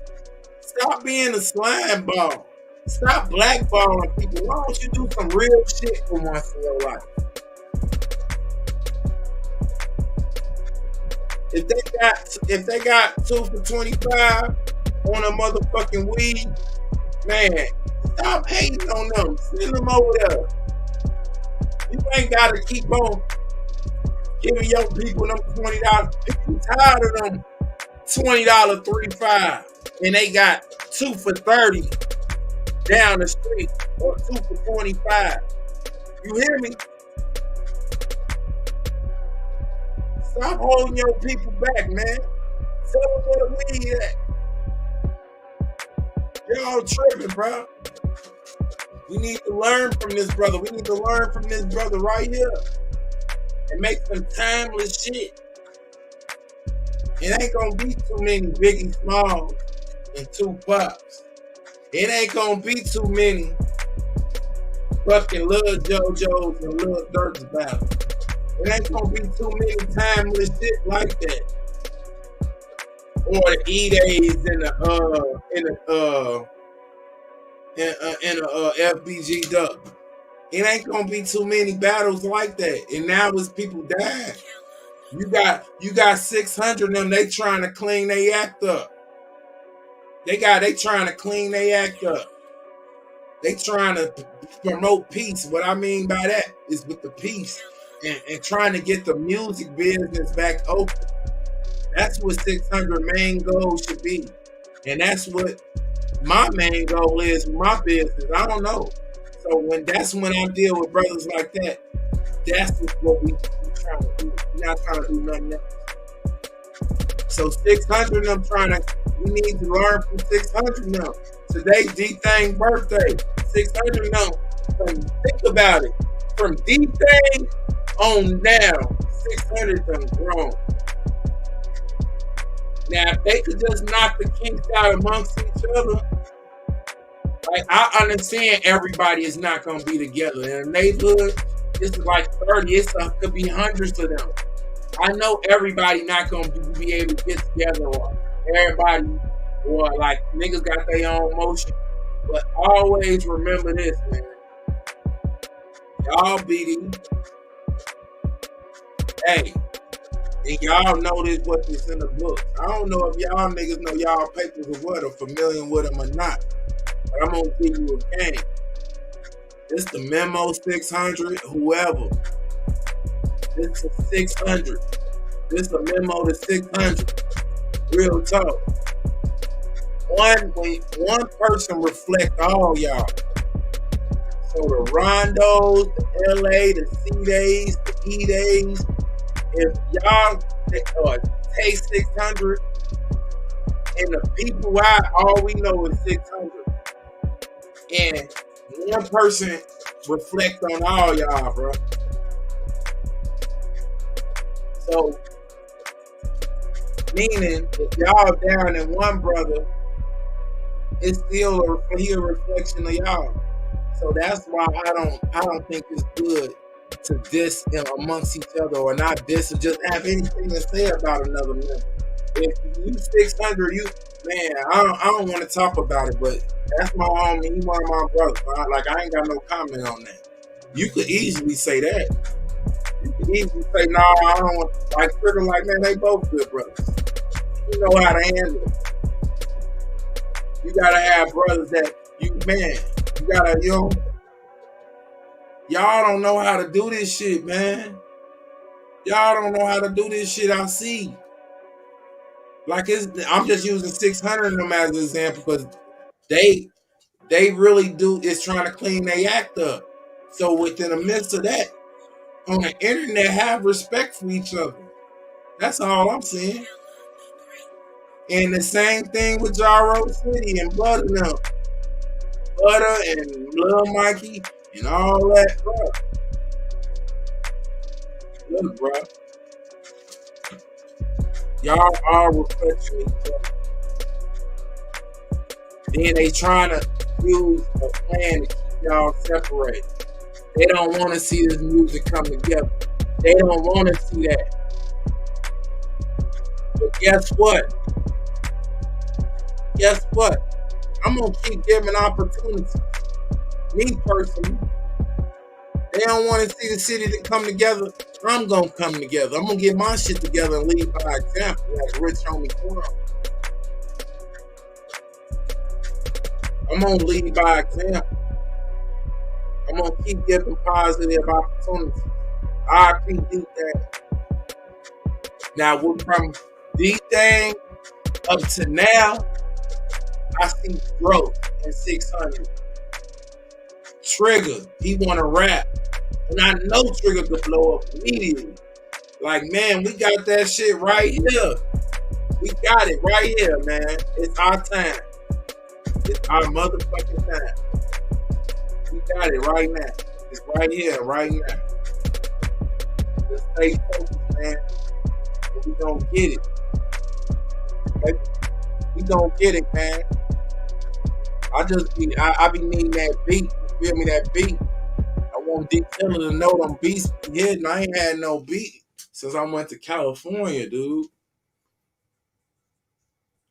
Stop being a slime ball. Stop blackballing people. Why don't you do some real shit for once in your life? If they got 2 for $25 on a motherfucking weed, man, stop hating on them. Send them over there. You ain't gotta keep on giving your people them $20. People tired of them $20 3-5, and they got 2 for $30 down the street or 2 for $25. You hear me? Stop holding your people back, man. Tell them where the weed at. Y'all tripping, bro. We need to learn from this brother. We need to learn from this brother right here and make some timeless shit. It ain't gonna be too many Biggie Smalls and Tupacs. It ain't gonna be too many fucking Lil JoJo's and Lil Durk's battles. It ain't gonna be too many timeless shit like that. Or the E-Days and the FBG Duck. It ain't gonna be too many battles like that. And now it's people dying. You got 600 of them. They trying to clean their act up. They trying to clean their act up. They trying to promote peace. What I mean by that is with the peace and trying to get the music business back open. That's what 600 main goal should be. And that's what my main goal is with my business. I don't know. So when I deal with brothers like that, that's what we trying to do. We're not trying to do nothing else. So 600 of them we need to learn from 600 now. Today, D Thang birthday. 600 now. So think about it. From D Thang on now, 600 done grown. Now, if they could just knock the kinks out amongst each other, like I understand everybody is not gonna be together. In a neighborhood, it's like 30. It could be hundreds of them. I know everybody not gonna be able to get together, or everybody, or like niggas got their own motion. But always remember this, man. Y'all BD. Hey, And y'all know this what is in the book. I don't know if y'all niggas know y'all papers or what, or familiar with them or not. But I'm gonna give you a game. This the memo 600, whoever. This is 600. This a memo to 600. Real talk. One person reflect all y'all. So the Rondos, the LA, the C days, the E days. If y'all take 600 and the people out, all we know is 600. And one person reflect on all y'all, bro. So, meaning if y'all down in one brother, it's still a reflection of y'all. So that's why I don't think it's good to diss amongst each other, or not diss, or just have anything to say about another member. If you 600, I don't want to talk about it, but that's my homie. He one of my brothers. I ain't got no comment on that. You could easily say that. You could easily say, no, I don't want. Like Trigger, like, man, they both good brothers. You know how to handle it. You gotta have brothers that you gotta, y'all don't know how to do this shit, man. Y'all don't know how to do this shit. I see. Like I'm just using 600 of them as an example because they really do is trying to clean their act up. So within the midst of that, on the internet, have respect for each other. That's all I'm saying. And the same thing with Jaro City and Butter now. Butter and Lil Mikey and all that, bro. Look, bro. Y'all are reflecting each other. Then they trying to use a plan to keep y'all separated. They don't want to see this music come together. They don't want to see that. But guess what? Guess what? I'm going to keep giving opportunities. Me personally. They don't want to see the city to come together. I'm going to come together. I'm going to get my shit together and lead by example like Rich Homie Quan. I'm going to lead by example. I'm going to keep giving positive opportunities. R.I.P. D Thang. Now, from D Thang up to now, I see growth in 600. Trigger, he want to rap. And I know Trigger could blow up immediately. Like, man, we got that shit right here. We got it right here, man. It's our time. It's our motherfucking time. We got it right now. It's right here, right now. Just stay focused, man. And we gonna get it. Okay? We gonna get it, man. I be needing that beat. You feel me? That beat. I want D Thang to know them beats be hitting. I ain't had no beat since I went to California, dude.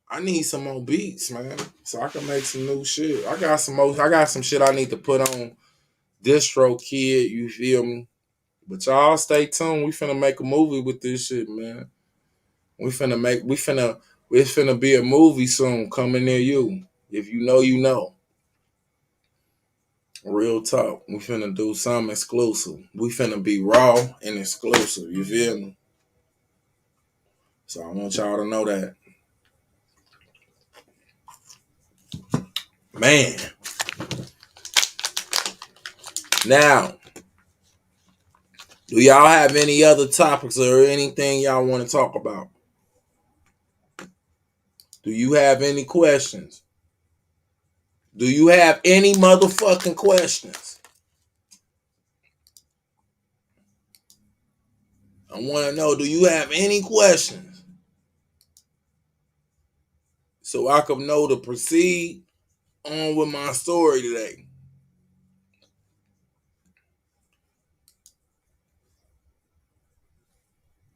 I need some more beats, man, so I can make some new shit. I got some shit I need to put on Distro Kid. You feel me? But y'all stay tuned. We finna make a movie with this shit, man. It's finna be a movie soon coming near you. If you know, you know. Real talk. We finna do something exclusive. We finna be raw and exclusive. You feel me? So I want y'all to know that. Man. Now, do y'all have any other topics or anything y'all want to talk about? Do you have any questions? Do you have any motherfucking questions? I want to know, do you have any questions? So I can know to proceed on with my story today.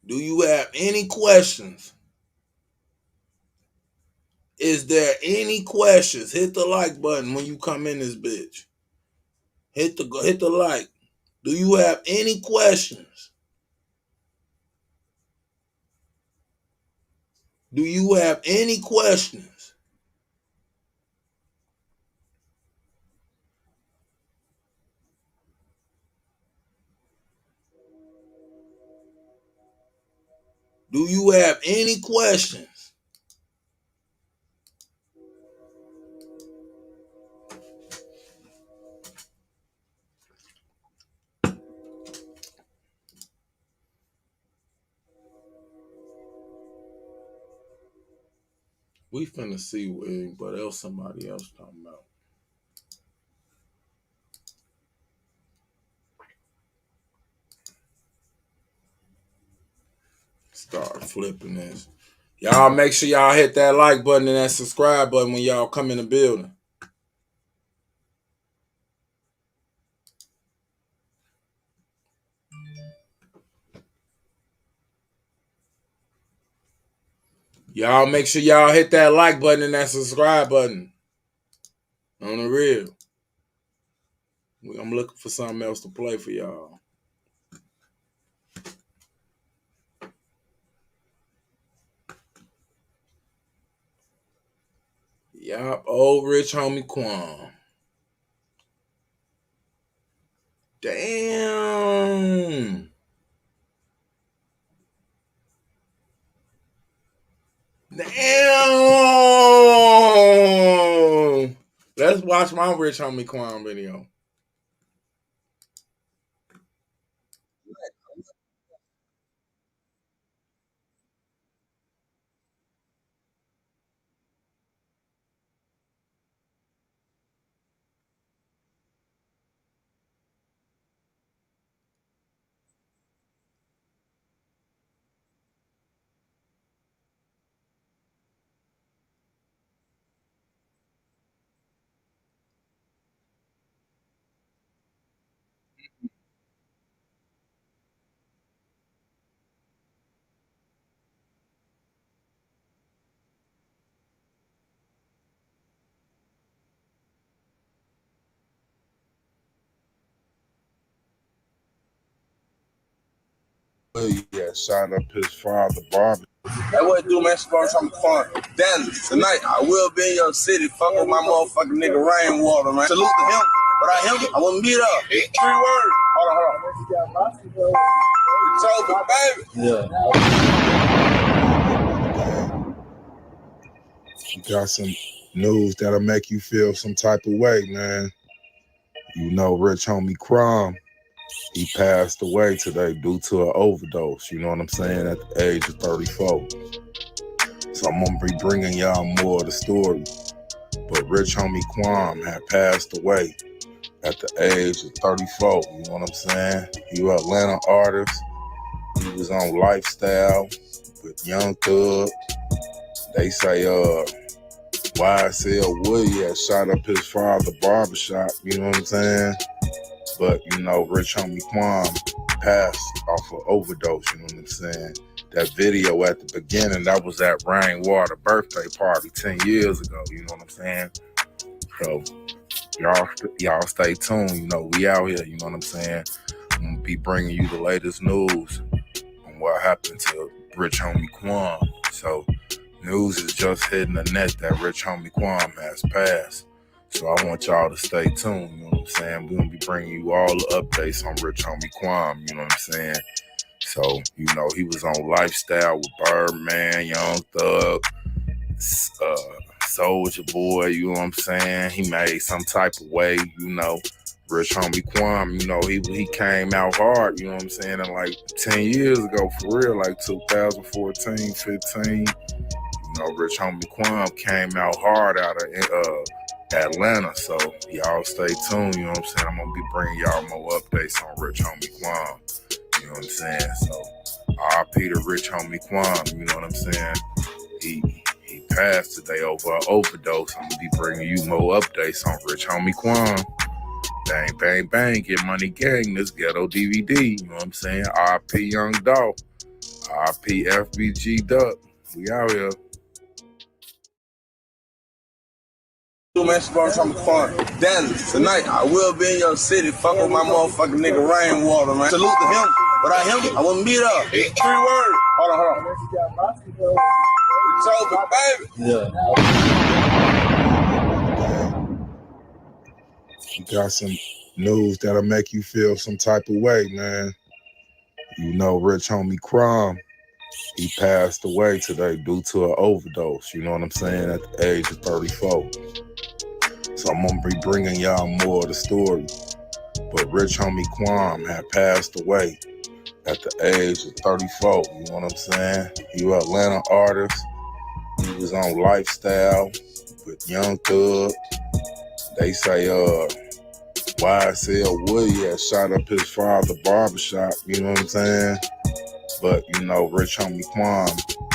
Do you have any questions? Is there any questions? Hit the like button when you come in this bitch. Hit the like. Do you have any questions? Do you have any questions? Do you have any questions? We finna see what else somebody else talking about. Start flipping this. Y'all make sure y'all hit that like button and that subscribe button when y'all come in the building. Y'all make sure y'all hit that like button and that subscribe button. On the real. I'm looking for something else to play for y'all. Yup, old rich homie Quan. Damn. Damn. Let's watch my rich homie Quan video. Yeah, shot up his father, Barbie. That what it do, man. Sports on the farm. Dallas, tonight I will be in your city. Fuck with my motherfucking nigga Rainwater, man. Salute to him. Without him, I wouldn't be there. 3 words. Hold on. It's over, baby. Yeah. You got some news that'll make you feel some type of way, man. You know, rich homie Quan, he passed away today due to an overdose. You know what I'm saying? At the age of 34. So I'm gonna be bringing y'all more of the story. But rich homie Quan had passed away at the age of 34. You know what I'm saying? He was an Atlanta artist. He was on Lifestyle with Young Dolph. They say YSL Woody had shot up his father barbershop, you know what I'm saying? But, you know, rich homie Quan passed off of overdose, you know what I'm saying? That video at the beginning, that was at Rainwater birthday party 10 years ago, you know what I'm saying? So, y'all stay tuned, you know, we out here, you know what I'm saying? I'm gonna be bringing you the latest news on what happened to rich homie Quan. So, news is just hitting the net that rich homie Quan has passed. So I want y'all to stay tuned, you know what I'm saying? We're going to be bringing you all the updates on rich homie Quan, you know what I'm saying? So, you know, he was on Lifestyle with Birdman, Young Thug, Soulja Boy, you know what I'm saying? He made some type of way, you know. Rich homie Quan, you know, he came out hard, you know what I'm saying? And like 10 years ago, for real, like 2014, 15. You know, rich homie Quan came out hard out of Atlanta, so y'all stay tuned, you know what I'm saying? I'm gonna be bringing y'all more updates on rich homie Quan, you know what I'm saying? So RP to rich homie Quan, you know what I'm saying? He passed today over an overdose. I'm gonna be bringing you more updates on rich homie Quan. Bang, bang, bang, get money gang, this GhettoDVD, you know what I'm saying? RP Young Dolph, RP FBG Duck, we out here. Man, sports on the farm. Dallas, tonight I will be in your city. Fuck with my motherfucking nigga Rainwater, man. Salute to him. Without him, I wouldn't be there. 3 words. Hold on. It's over, baby. Yeah. You got some news that'll make you feel some type of way, man. You know, Rich Homie Quan, he passed away today due to an overdose, you know what I'm saying, at the age of 34. So I'm gonna be bringing y'all more of the story. But Rich Homie Quan had passed away at the age of 34, you know what I'm saying? He was an Atlanta artist. He was on Lifestyle with Young Dolph. They say YSL Woody had shot up his father's barbershop, you know what I'm saying? But, you know, Rich Homie Quan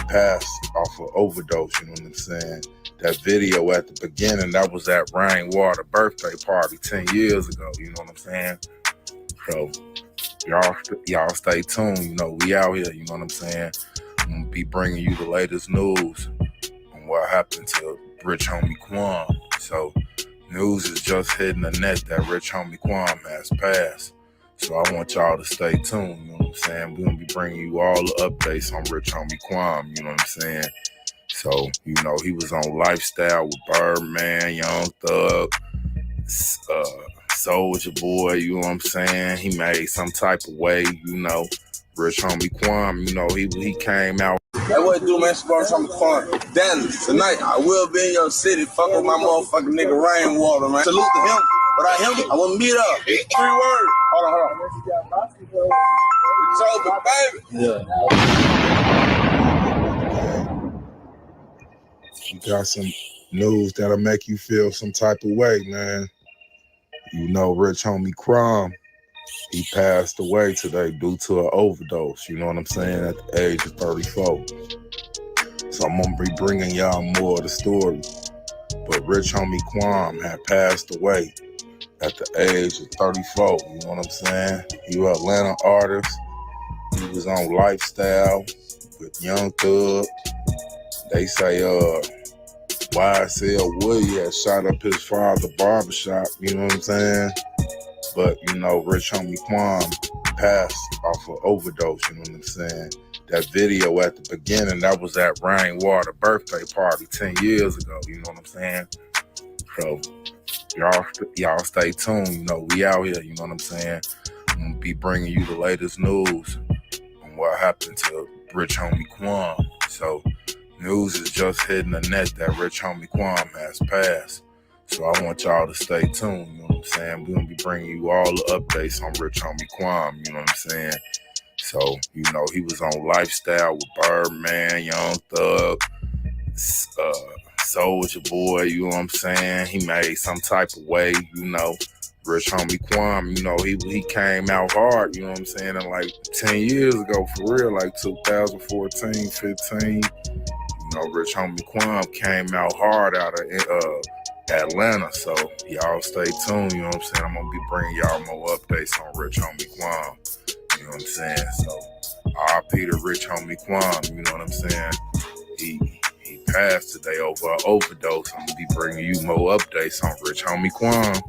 passed off an overdose, you know what I'm saying? That video at the beginning, that was at Rainwater birthday party 10 years ago, you know what I'm saying? So, y'all stay tuned, you know, we out here, you know what I'm saying? I'm gonna be bringing you the latest news on what happened to Rich Homie Quan. So, news is just hitting the net that Rich Homie Quan has passed. So I want y'all to stay tuned, you know what I'm saying? We're going to be bringing you all the updates on Rich Homie Quan, you know what I'm saying? So, you know, he was on Lifestyle with Birdman, Young Thug, Soulja Boy, you know what I'm saying? He made some type of way, you know. Rich Homie Quan, you know, he came out. That what it do, man. It's Homie Quan. Dallas, tonight I will be in your city. Fuck with my motherfucking nigga Rainwater, man. Salute to him. Without him, I wouldn't meet up. 3 words. Hold on. It's over, baby. You got some news that'll make you feel some type of way, man. You know, Rich Homie Quan, he passed away today due to an overdose, you know what I'm saying, at the age of 34. So I'm going to be bringing y'all more of the story. But Rich Homie Quan had passed away at the age of 34, you know what I'm saying? He was an Atlanta artist. He was on Lifestyle with Young Thug. They say YSL Woody had shot up his father's barbershop, you know what I'm saying? But, you know, Rich Homie Quan passed off an overdose, you know what I'm saying? That video at the beginning, that was at Rainwater birthday party 10 years ago, you know what I'm saying? So, y'all stay tuned, you know, we out here, you know what I'm saying? I'm going to be bringing you the latest news on what happened to Rich Homie Quan. So, news is just hitting the net that Rich Homie Quan has passed. So I want y'all to stay tuned, you know what I'm saying? We're going to be bringing you all the updates on Rich Homie Quan, you know what I'm saying? So, you know, he was on Lifestyle with Birdman, Young Thug, Soulja Boy, you know what I'm saying? He made some type of way, you know. Rich Homie Quan, you know, he came out hard, you know what I'm saying? And like 10 years ago, for real, like 2014, 15, you know, Rich Homie Quan came out hard out of Atlanta. So y'all stay tuned, you know what I'm saying? I'm going to be bringing y'all more updates on Rich Homie Quan, you know what I'm saying? So RP to Rich Homie Quan, you know what I'm saying? He passed today over an overdose. I'm going to be bringing you more updates on Rich Homie Quan.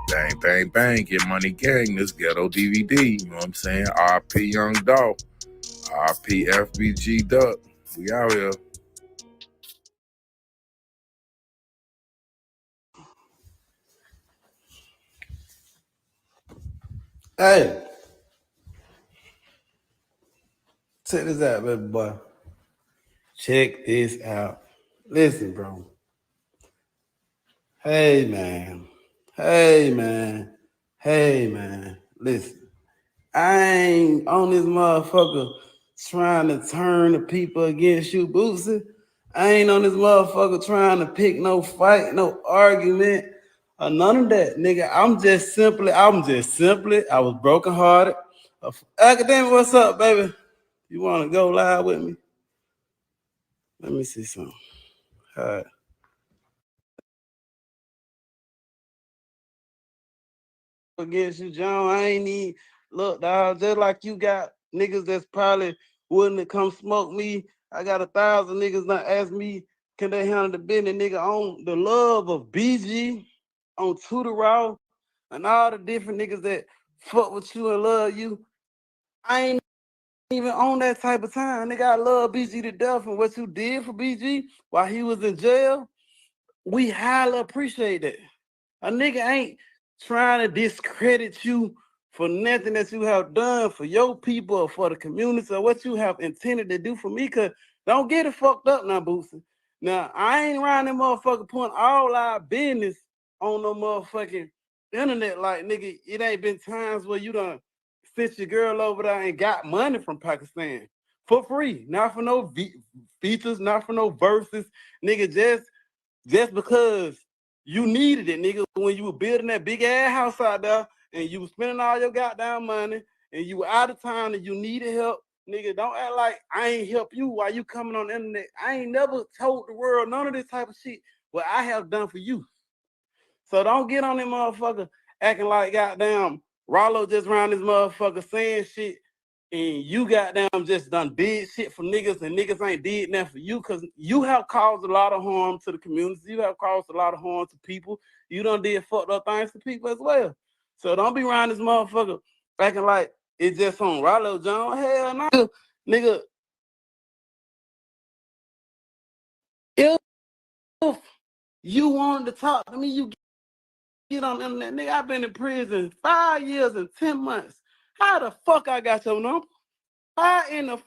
Bang, bang, bang, get money gang, this GhettoDVD, you know what I'm saying? RP Young Dolph, RP FBG Duck, we out here. Hey, check this out, baby boy. Check this out. Listen, bro. Hey, man. Listen, I ain't on this motherfucker trying to turn the people against you, Boosie. I ain't on this motherfucker trying to pick no fight, no argument, or none of that, nigga. I'm just simply, I was brokenhearted. Academic, what's up, baby? You want to go live with me? Let me see something. All right. Against you, John, I ain't need look, dog. Just like you got niggas that's probably willing to come smoke me. I got 1,000 niggas that ask me, can they handle the business, nigga, on the love of BG, on Tudor Raw, and all the different niggas that fuck with you and love you. I ain't even on that type of time. Nigga, I love BG to death, and what you did for BG while he was in jail, we highly appreciate that. A nigga ain't trying to discredit you for nothing that you have done for your people or for the community or what you have intended to do for me, cause don't get it fucked up now, Boosie. Now, I ain't around that motherfucker putting all our business on no motherfucking internet. Like, nigga, it ain't been times where you done sent your girl over there and got money from Pakistan for free. Not for no features, not for no verses. Nigga, just because you needed it, nigga, when you were building that big ass house out there and you were spending all your goddamn money and you were out of town and you needed help, nigga, don't act like I ain't help you while you coming on the internet. I ain't never told the world none of this type of shit what I have done for you. So don't get on that motherfucker acting like goddamn Rollo just around this motherfucker saying shit and you goddamn just done did shit for niggas and niggas ain't did nothing for you, because you have caused a lot of harm to the community. You have caused a lot of harm to people. You done did fucked up things to people as well. So don't be around this motherfucker acting like it's just on Rollo John. Hell no. Nigga, if you wanted to talk to me, you get on the internet. Nigga, I've been in prison 5 years and 10 months. How the fuck I got your number? How in the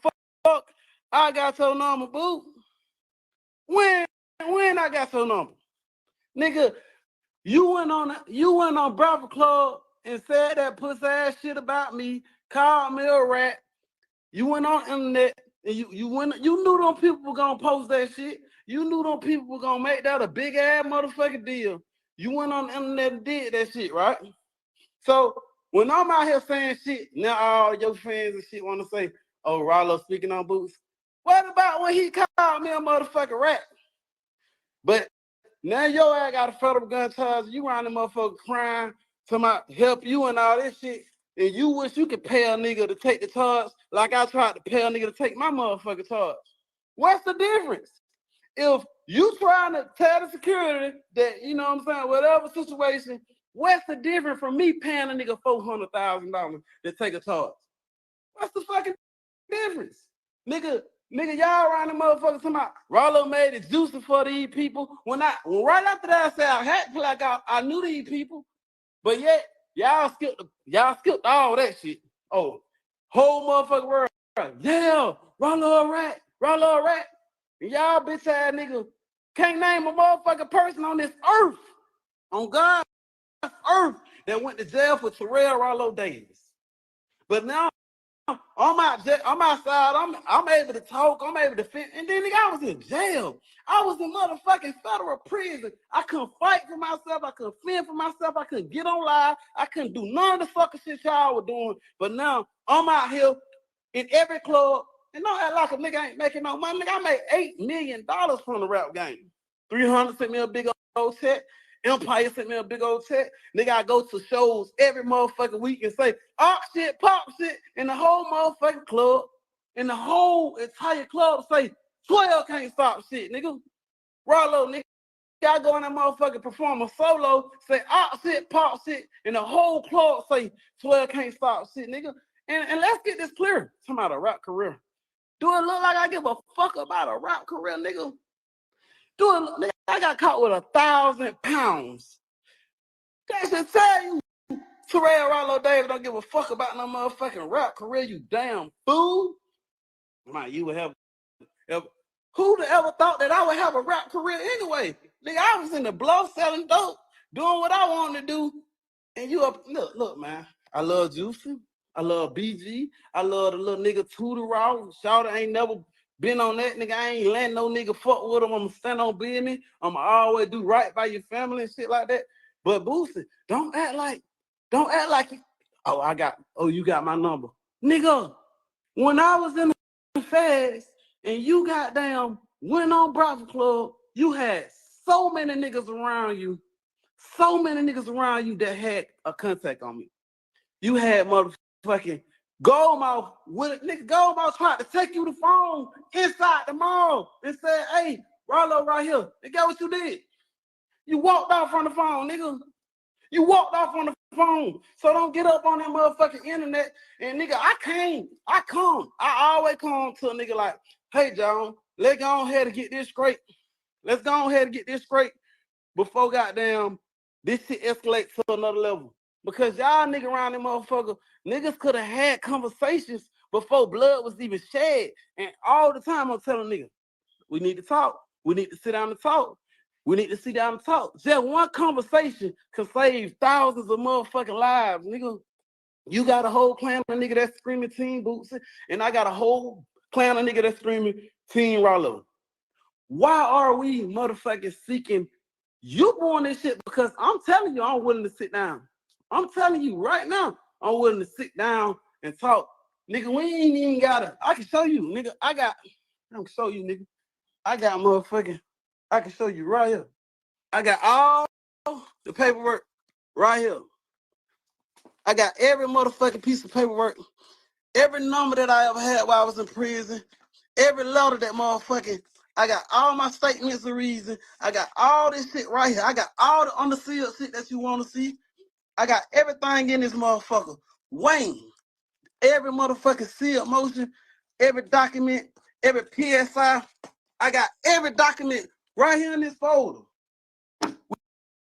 fuck I got your number, boo? When I got your number? Nigga, you went on Breakfast Club and said that pussy ass shit about me, called me a rat. You went on internet and you knew them people were gonna post that shit. You knew them people were gonna make that a big ass motherfucking deal. You went on the internet and did that shit, right? So when I'm out here saying shit, now all your fans and shit want to say, oh, Rollo speaking on Boots. What about when he called me a motherfucking rat? But now your ass got a federal gun charge, you around the motherfucker crying, talking about help you and all this shit, and you wish you could pay a nigga to take the charge like I tried to pay a nigga to take my motherfucking charge. What's the difference? If you trying to tell the security that, you know what I'm saying, whatever situation, what's the difference from me paying a nigga $400,000 to take a charge? What's the fucking difference? Nigga, y'all around the motherfucker talking about Rollo made it juicy for these people. When right after that, I said I had to feel like I knew these people, but yet y'all skipped all that shit. Oh, whole motherfucker world. Yeah, Rollo a rat. And y'all bitch ass nigga can't name a motherfucking person on this earth, on God's earth, that went to jail for Terrell Rollo Davis. But now on my side, I'm able to talk, I'm able to fit, and then nigga, I was in jail. I was in motherfucking federal prison. I couldn't fight for myself, I couldn't fend for myself, I couldn't get on live, I couldn't do none of the fucking shit y'all were doing. But now I'm out here in every club, and don't act like a nigga ain't making no money. Nigga, I made $8 million from the rap game. 300 sent me a big old check. Empire sent me a big old check. Nigga, I go to shows every motherfucking week and say, pop shit, in the whole motherfucking club, in the whole entire club say, 12 can't stop shit, nigga. Rollo, nigga, I go in that motherfucking perform a solo, say, pop shit, and the whole club say, 12 can't stop shit, nigga. And let's get this clear. Talking about a rap career. Do it look like I give a fuck about a rap career, nigga? Nigga, I got caught with 1,000 pounds. That should tell you Terrell Rollo Davis don't give a fuck about no motherfucking rap career, you damn fool. You would have who'd ever thought that I would have a rap career anyway? Nigga, I was in the bluff selling dope, doing what I wanted to do. And you up, look, man. I love Juicy. I love BG. I love the little nigga Tudor Raw. Shawty ain't never been on that, nigga. I ain't letting no nigga fuck with him. I'ma stand on business. I'ma always do right by your family and shit like that. But Boosie, don't act like you, you got my number. Nigga, when I was in the feds and you goddamn went on Breakfast Club, you had so many niggas around you that had a contact on me. You had motherfucking Goldmouth with it. Nigga, Goldmouth tried to take you the phone inside the mall and said, hey, Rollo right here. And guess what you did? You walked off on the phone, nigga. You walked off on the phone. So don't get up on that motherfucking internet. And nigga, I always come to a nigga like, hey, John, let's go ahead and get this straight. Let's go ahead and get this straight before goddamn this shit escalates to another level. Because y'all nigga around that motherfucker, niggas could have had conversations before blood was even shed. And all the time I'm telling niggas, we need to talk. We need to sit down and talk. We need to sit down and talk. Just one conversation can save thousands of motherfucking lives, nigga. You got a whole clan of nigga that's screaming Team Bootsy, and I got a whole clan of nigga that's screaming Team Rollo. Why are we motherfucking seeking you doing this shit? Because I'm telling you, I'm willing to sit down. I'm telling you right now, I'm willing to sit down and talk. Nigga, we ain't even gotta. I can show you, nigga. I can show you, nigga. I got motherfucking, I can show you right here. I got all the paperwork right here. I got every motherfucking piece of paperwork, every number that I ever had while I was in prison, every letter that motherfucking, I got all my statements of reason. I got all this shit right here. I got all the undersealed shit that you want to see. I got everything in this motherfucker. Wayne, every motherfucking sealed motion, every document, every PSI. I got every document right here in this folder.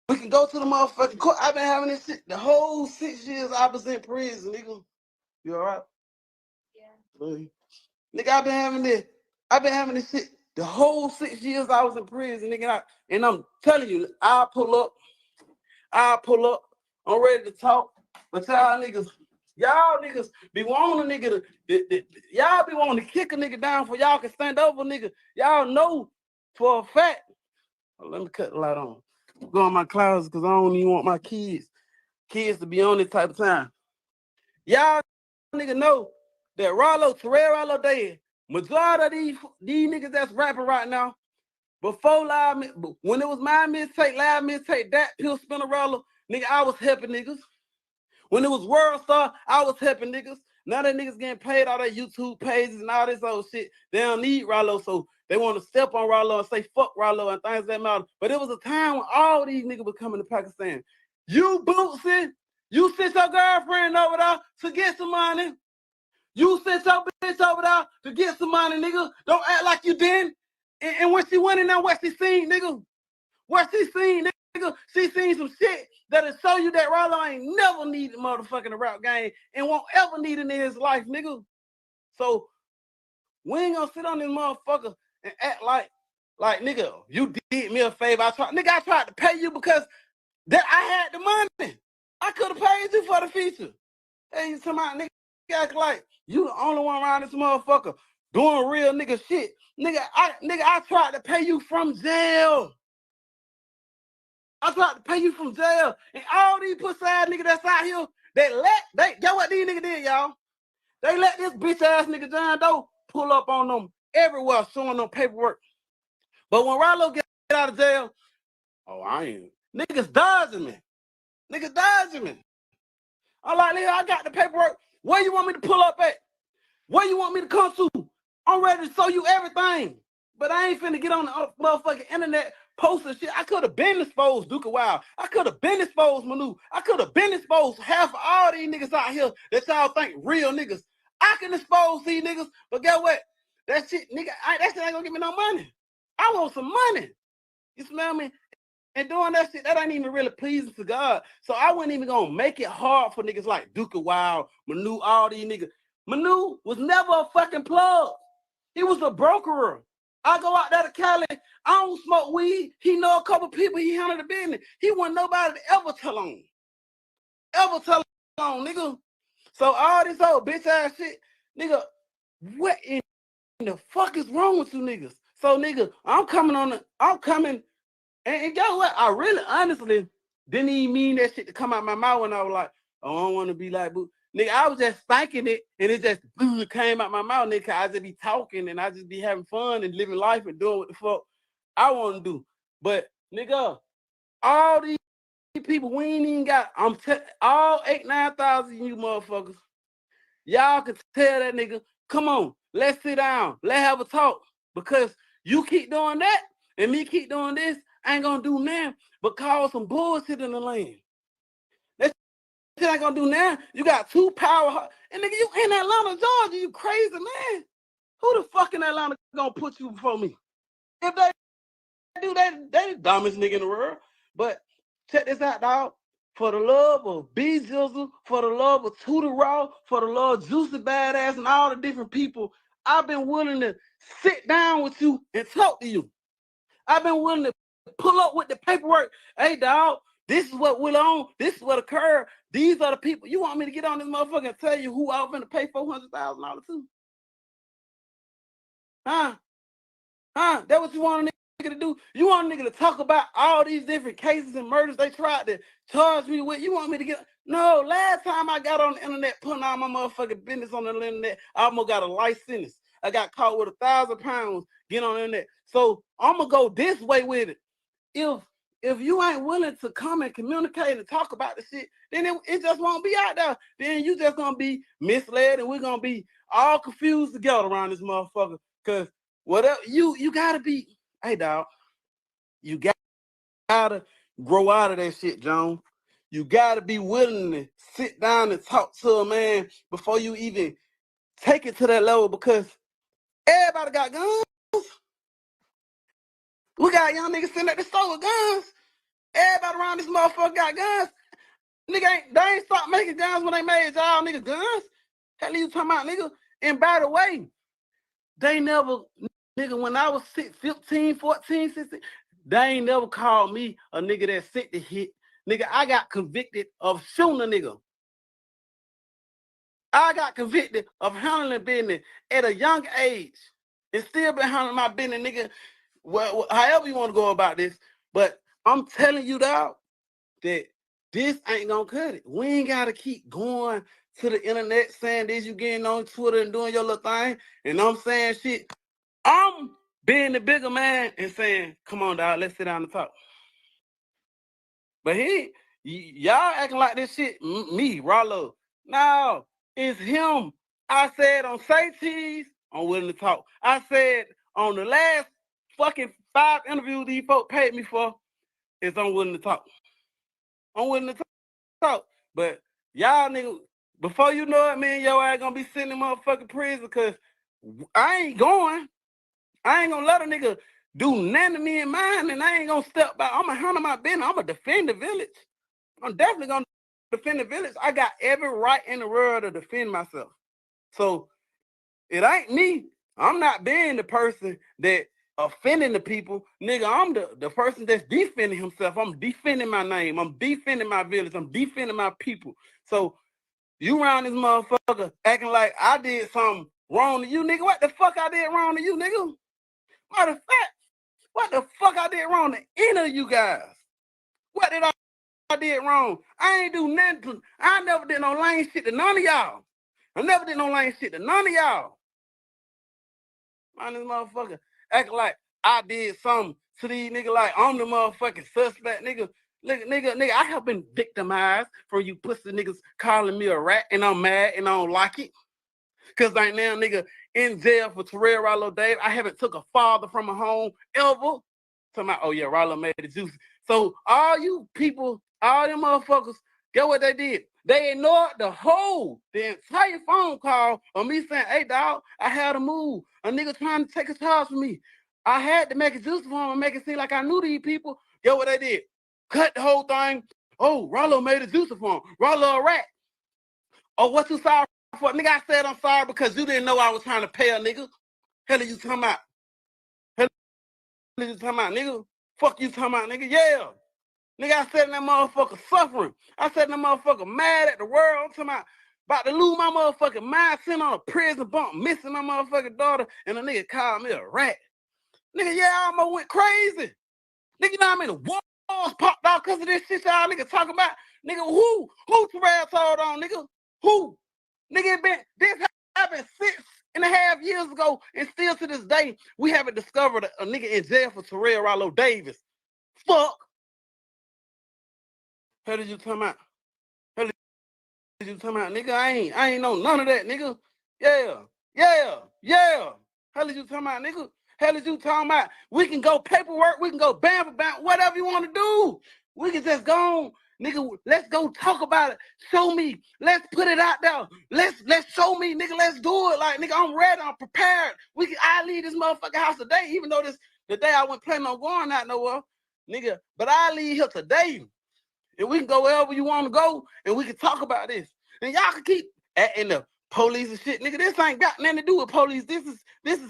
We can go to the motherfucking court. I've been having this shit the whole 6 years I was in prison, nigga. You all right? Yeah. Nigga, I've been having this shit the whole 6 years I was in prison, nigga. And I'm telling you, I'll pull up. I'm ready to talk. But y'all niggas be wanting a nigga y'all be wanting to kick a nigga down for y'all can stand over, nigga. Y'all know for a fact. Oh, let me cut the light on. Go in my closet because I don't even want my kids to be on this type of time. Y'all nigga know that Terrell Rollo dead. Majority of these niggas that's rapping right now, before when it was my mistake, live mistake, that Pill Spinnerella, nigga, I was helping niggas. When it was World Star, I was helping niggas. Now that niggas getting paid all their YouTube pages and all this old shit, they don't need Rollo, so they want to step on Rollo and say fuck Rollo and things that matter. But it was a time when all these niggas were coming to Pakistan. You Bootsy, you sent your girlfriend over there to get some money. You sent your bitch over there to get some money, nigga. Don't act like you didn't. And when she went in there, what she seen, nigga? What she seen, nigga? She seen some shit that'll show you that Rollo ain't never needed motherfucking rap game and won't ever need it in his life, nigga. So we ain't gonna sit on this motherfucker and act like nigga, you did me a favor. I tried to pay you because that I had the money. I could have paid you for the feature. Hey, you talking about nigga act like you the only one around this motherfucker doing real nigga shit. Nigga, I tried to pay you from jail. I tried to pay you from jail. And all these pussy ass niggas that's out here, get what these niggas did, y'all? They let this bitch ass nigga John Doe pull up on them everywhere, showing them paperwork. But when Rollo get out of jail, niggas dodging me. Niggas dodging me. I'm like, nigga, I got the paperwork. Where you want me to pull up at? Where you want me to come to? I'm ready to show you everything. But I ain't finna get on the motherfucking internet posting shit. I could have been exposed Duke Wild. I could have been exposed Manu. I could have been exposed half of all these niggas out here that y'all think real niggas. I can expose these niggas, but guess what? That shit, nigga, that shit ain't gonna give me no money. I want some money. You smell me? And doing that shit, that ain't even really pleasing to God. So I wasn't even gonna make it hard for niggas like Duke Wild, Manu, all these niggas. Manu was never a fucking plug. He was a brokerer. I go out there to Cali, I don't smoke weed. He know a couple people, he handled the business. He wasn't nobody to ever tell on. Nigga. So all this old bitch ass shit, nigga, what in the fuck is wrong with you niggas? So nigga, I'm coming, and guess what? I really honestly didn't even mean that shit to come out my mouth when I was like, oh, I don't want to be like boo. Nigga, I was just thinking it, and it just came out my mouth, nigga. I just be talking, and I just be having fun and living life and doing what the fuck I want to do. But, nigga, all these people, we ain't even got, all 9,000 of you motherfuckers, y'all can tell that nigga, come on, let's sit down, let's have a talk. Because you keep doing that, and me keep doing this, I ain't gonna do nothing but cause some bullshit in the land. shit ain't gonna do now. You got 2 power. And nigga, you in Atlanta, Georgia, you crazy, man. Who the fuck in Atlanta gonna put you before me? If they do that, they the dumbest nigga in the world. But check this out, dog. For the love of B Jizzle, for the love of Tuda Raw, for the love of Juicy Badass and all the different people, I've been willing to sit down with you and talk to you. I've been willing to pull up with the paperwork. Hey, dog, this is what went on. This is what occurred. These are the people. You want me to get on this motherfucker and tell you who I was going to pay $400,000 to? Huh? That what you want a nigga to do? You want a nigga to talk about all these different cases and murders they tried to charge me with? You want me to get... No, last time I got on the internet putting all my motherfucking business on the internet, I almost got a life sentence. I got caught with 1,000 pounds getting on the internet. So I'm going to go this way with it. If you ain't willing to come and communicate and talk about the shit, then it just won't be out there. Then you just going to be misled and we're going to be all confused together around this motherfucker. Because whatever, you got to be, hey, dog, you got to grow out of that shit, John. You got to be willing to sit down and talk to a man before you even take it to that level because everybody got guns. We got young niggas sitting at the store with guns. Everybody around this motherfucker got guns. Nigga, they ain't stopped making guns when they made y'all nigga guns. Hell you talking about, nigga? And by the way, they never, nigga, when I was 15, 14, 16, they ain't never called me a nigga that sent the hit. Nigga, I got convicted of shooting a nigga. I got convicted of handling business at a young age and still been handling my business, nigga. Well, however you want to go about this, but I'm telling you, dog, that this ain't gonna cut it. We ain't gotta keep going to the internet saying this, you getting on Twitter and doing your little thing, and I'm saying shit. I'm being the bigger man and saying, come on, dog, let's sit down and talk. But y'all acting like this shit, me, Rollo. No, it's him. I said on Say Cheese, I'm willing to talk. I said on the last fucking 5 interviews these folks paid me for, is I'm willing to talk. I'm willing to talk. But y'all nigga, before you know it, man, yo ass gonna be sitting in motherfucking prison because I ain't going. I ain't gonna let a nigga do nothing to me and mine, and I ain't gonna step back. I'm gonna handle my business. I'm gonna defend the village. I'm definitely gonna defend the village. I got every right in the world to defend myself. So it ain't me. I'm not being the person that offending the people. Nigga, I'm the person that's defending himself. I'm defending my name. I'm defending my village. I'm defending my people. So you around this motherfucker acting like I did something wrong to you, nigga. What the fuck I did wrong to you, nigga? Matter of fact, what the fuck I did wrong to any of you guys? What did I did wrong? I ain't do nothing. I never did no lame shit to none of y'all. I never did no lame shit to none of y'all. Man, this motherfucker acting like I did something to these niggas like I'm the motherfucking suspect, nigga. Nigga, I have been victimized for you pussy niggas calling me a rat and I'm mad and I don't like it. Cause right now, nigga, in jail for Terrell Rollo Dave. I haven't took a father from a home ever. Talking about, oh yeah, Rollo made it juicy. So all you people, all them motherfuckers, get what they did? They ignored the entire phone call of me saying, hey dog, I had to move. A nigga trying to take a charge from me. I had to make it juicy for him and make it seem like I knew these people. Get what they did? Cut the whole thing. Oh, Rollo made it juicy for him. Rollo a rat. Oh, what you sorry for? Nigga, I said I'm sorry because you didn't know I was trying to pay a nigga. Hell are you talking about? Hell are you talking about, nigga? Fuck you talking about, nigga? Yeah. Nigga, I said that motherfucker suffering. I said that motherfucker mad at the world. I'm talking about to lose my motherfucking mind, sitting on a prison bump, missing my motherfucking daughter, and a nigga called me a rat. Nigga, yeah, I almost went crazy. Nigga, you know how many walls popped out because of this shit y'all nigga talking about? Nigga, who Terrell told on, nigga? Who? Nigga, this happened 6.5 years ago, and still to this day, we haven't discovered a nigga in jail for Terrell Rollo Davis. Fuck. How did you come out? How did you come out, nigga? I ain't know none of that, nigga. Yeah. How did you come out, nigga? How did you talking about? We can go paperwork, we can go bam, whatever you want to do. We can just go on. Nigga, let's go talk about it. Show me. Let's put it out there. Let's show me, nigga. Let's do it. Like, nigga, I'm ready. I'm prepared. I leave this motherfucking house today, even though the day I wasn't planning on going out nowhere, nigga. But I leave here today. And we can go wherever you want to go, and we can talk about this. And y'all can keep acting the police and shit, nigga. This ain't got nothing to do with police. This is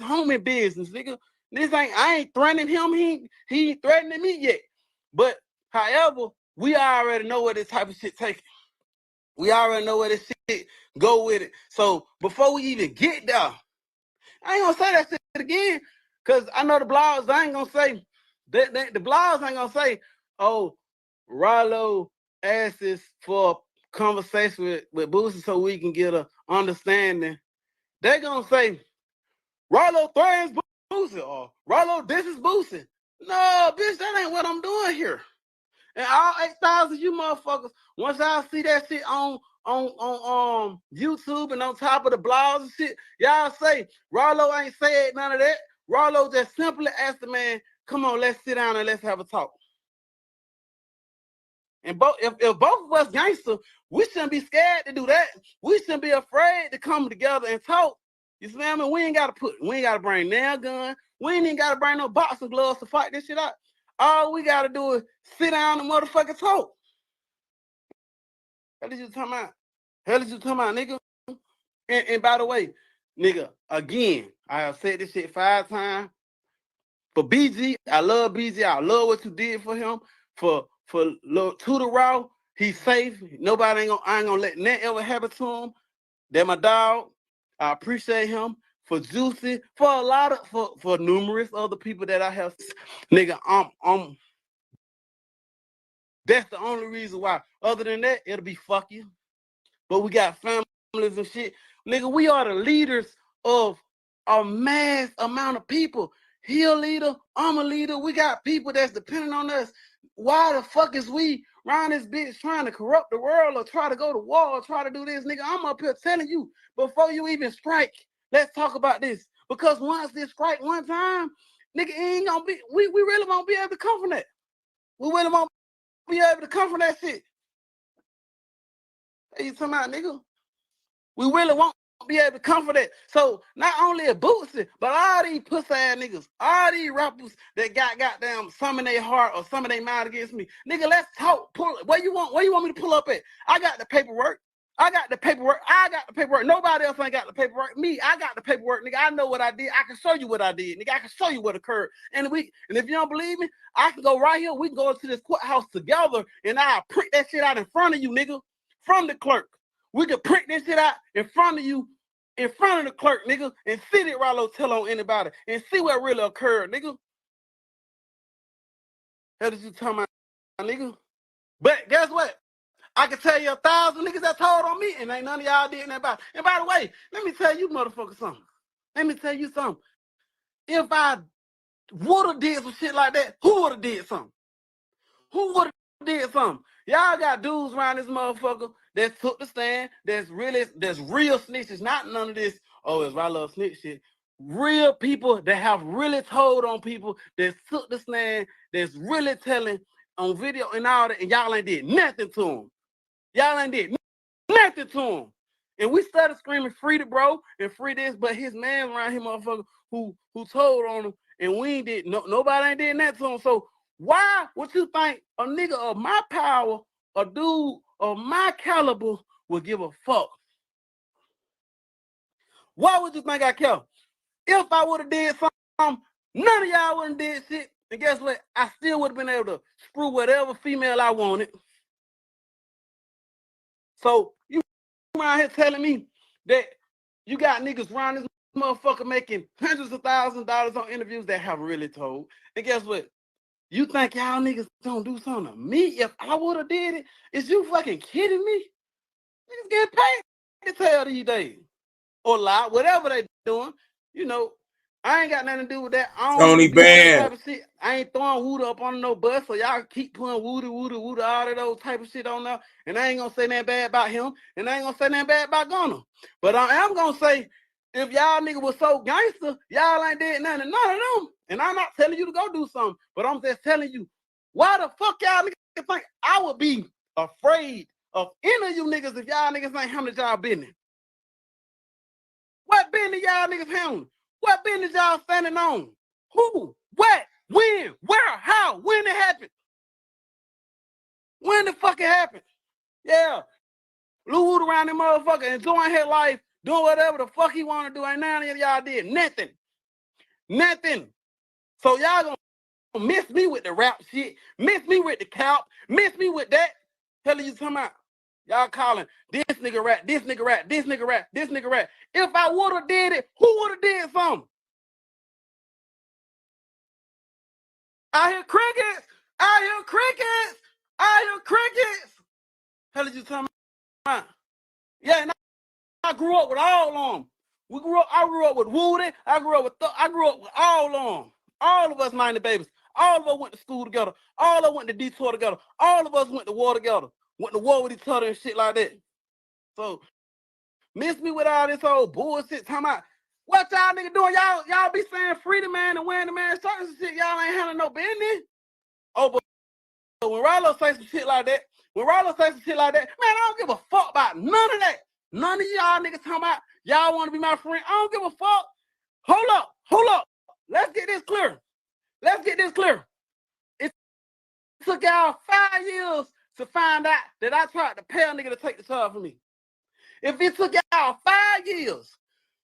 homie business, nigga. I ain't threatening him. He ain't threatening me yet. But however, we already know where this type of shit take it. We already know where this shit go with it. So before we even get there, I ain't gonna say that shit again, cause I know the blogs. I ain't gonna say the blogs ain't gonna say, oh, Rollo asks for a conversation with Boosie so we can get an understanding. They're gonna say, Rollo threatens Boosie or Rollo disses Boosie. No, bitch, that ain't what I'm doing here. And all 8,000 you motherfuckers, once y'all see that shit on YouTube and on top of the blogs and shit, y'all say Rollo ain't said none of that. Rollo just simply asked the man, come on, let's sit down and let's have a talk. And if both of us gangsters, we shouldn't be scared to do that. We shouldn't be afraid to come together and talk. You see what I mean? We ain't gotta bring nail gun. We ain't even gotta bring no boxing gloves to fight this shit out. All we gotta do is sit down and motherfucking talk. Hell is you talking about, nigga? And by the way, nigga, again, I have said this shit 5 times. For BG, I love BG. I love what you did for him. For to the Raw, he's safe. I ain't gonna let that ever happen to him. They're my dog. I appreciate him. For Juicy, for numerous other people that I have, nigga, that's the only reason why. Other than that, it'll be fuck you. But we got families and shit. Nigga, we are the leaders of a mass amount of people. He a leader, I'm a leader. We got people that's depending on us. Why the fuck is we around this bitch trying to corrupt the world or try to go to war or try to do this? Nigga, I'm up here telling you, before you even strike, let's talk about this. Because once this strike one time, nigga, ain't gonna be, we really won't be able to come from that. We really won't be able to come from that shit. Hey, you talking about, nigga? We really won't be able to come for that. So not only a Boosie, but all these pussy ass niggas, all these rappers that got goddamn some in their heart or some in their mind against me. Nigga, let's talk. Where you want me to pull up at? I got the paperwork. Nobody else ain't got the paperwork. Me, I got the paperwork, nigga. I know what I did. I can show you what I did, nigga. I can show you what occurred. And if you don't believe me, I can go right here. We can go to this courthouse together and I'll print that shit out in front of you, nigga. From the clerk. We can print this shit out in front of you, in front of the clerk, nigga, and see that Rollo tell on anybody and see what really occurred, nigga. How did you talking about, nigga? But guess what? I can tell you 1,000 niggas that told on me, and ain't none of y'all did that about it. And by the way, let me tell you motherfuckers something. Let me tell you something. If I would have did some shit like that, who would have did something? Who would have did something? Y'all got dudes around this motherfucker that took the stand, that's real snitches, not none of this, oh, it's Rollo snitch shit. Real people that have really told on people that took the stand, that's really telling on video and all that, and y'all ain't did nothing to them. Y'all ain't did nothing to him. And we started screaming, free the bro and free this, but his man around here, motherfucker, who told on him, and we ain't did, nobody ain't did that to him. So why would you think a nigga of my power, a dude of my caliber would give a fuck? Why would you think I care? If I would have did something, none of y'all wouldn't did shit. And guess what? I still would have been able to screw whatever female I wanted. So you around here telling me that you got niggas around this motherfucker making hundreds of thousands of dollars on interviews that have really told. And guess what? You think y'all niggas don't do something to me if I would have did it? Is you fucking kidding me? Niggas getting paid to tell these days. Or lie, whatever they doing. You know, I ain't got nothing to do with that. I don't Tony do that type Band. of shit. I ain't throwing Wooda up on no bus, so y'all keep putting Wooda, all of those type of shit on there. And I ain't gonna say nothing bad about him, and I ain't gonna say nothing bad about Gunner. But I am gonna say, if y'all niggas was so gangster, y'all ain't did nothing to none of them. And I'm not telling you to go do something, but I'm just telling you, why the fuck y'all niggas think I would be afraid of any of you niggas if y'all niggas ain't handling y'all business. What business y'all niggas handling? What business y'all standing on? Who? What? When? Where? How? When it happened? When the fuck it happened? Yeah. Lou around that motherfucker, enjoying his life, doing whatever the fuck he want to do. Ain't none of y'all did nothing. Nothing. So y'all gonna miss me with the rap shit, miss me with the cap, miss me with that. Hell are you talking about? Y'all calling this nigga rat, this nigga rat, this nigga rat, this nigga rat. If I would have did it, who would have did something? I hear crickets. I hear crickets. I hear crickets. Hell are you talking about? Yeah, and I grew up with all of them. I grew up with Woody. I grew up with all of them. All of us 90 babies. All of us went to school together. All of us went to D-Tour together. All of us went to war together. Went to war with each other and shit like that. So, miss me with all this old bullshit. Talking about, what y'all nigga doing? Y'all be saying freedom man and wearing the man shirts and shit. Y'all ain't handling no business. Oh, but when Rollo say some shit like that, man, I don't give a fuck about none of that. None of y'all niggas talking about y'all want to be my friend. I don't give a fuck. Hold up. Let's get this clear. It took y'all 5 years to find out that I tried to pay a nigga to take the charge from me. If it took y'all 5 years,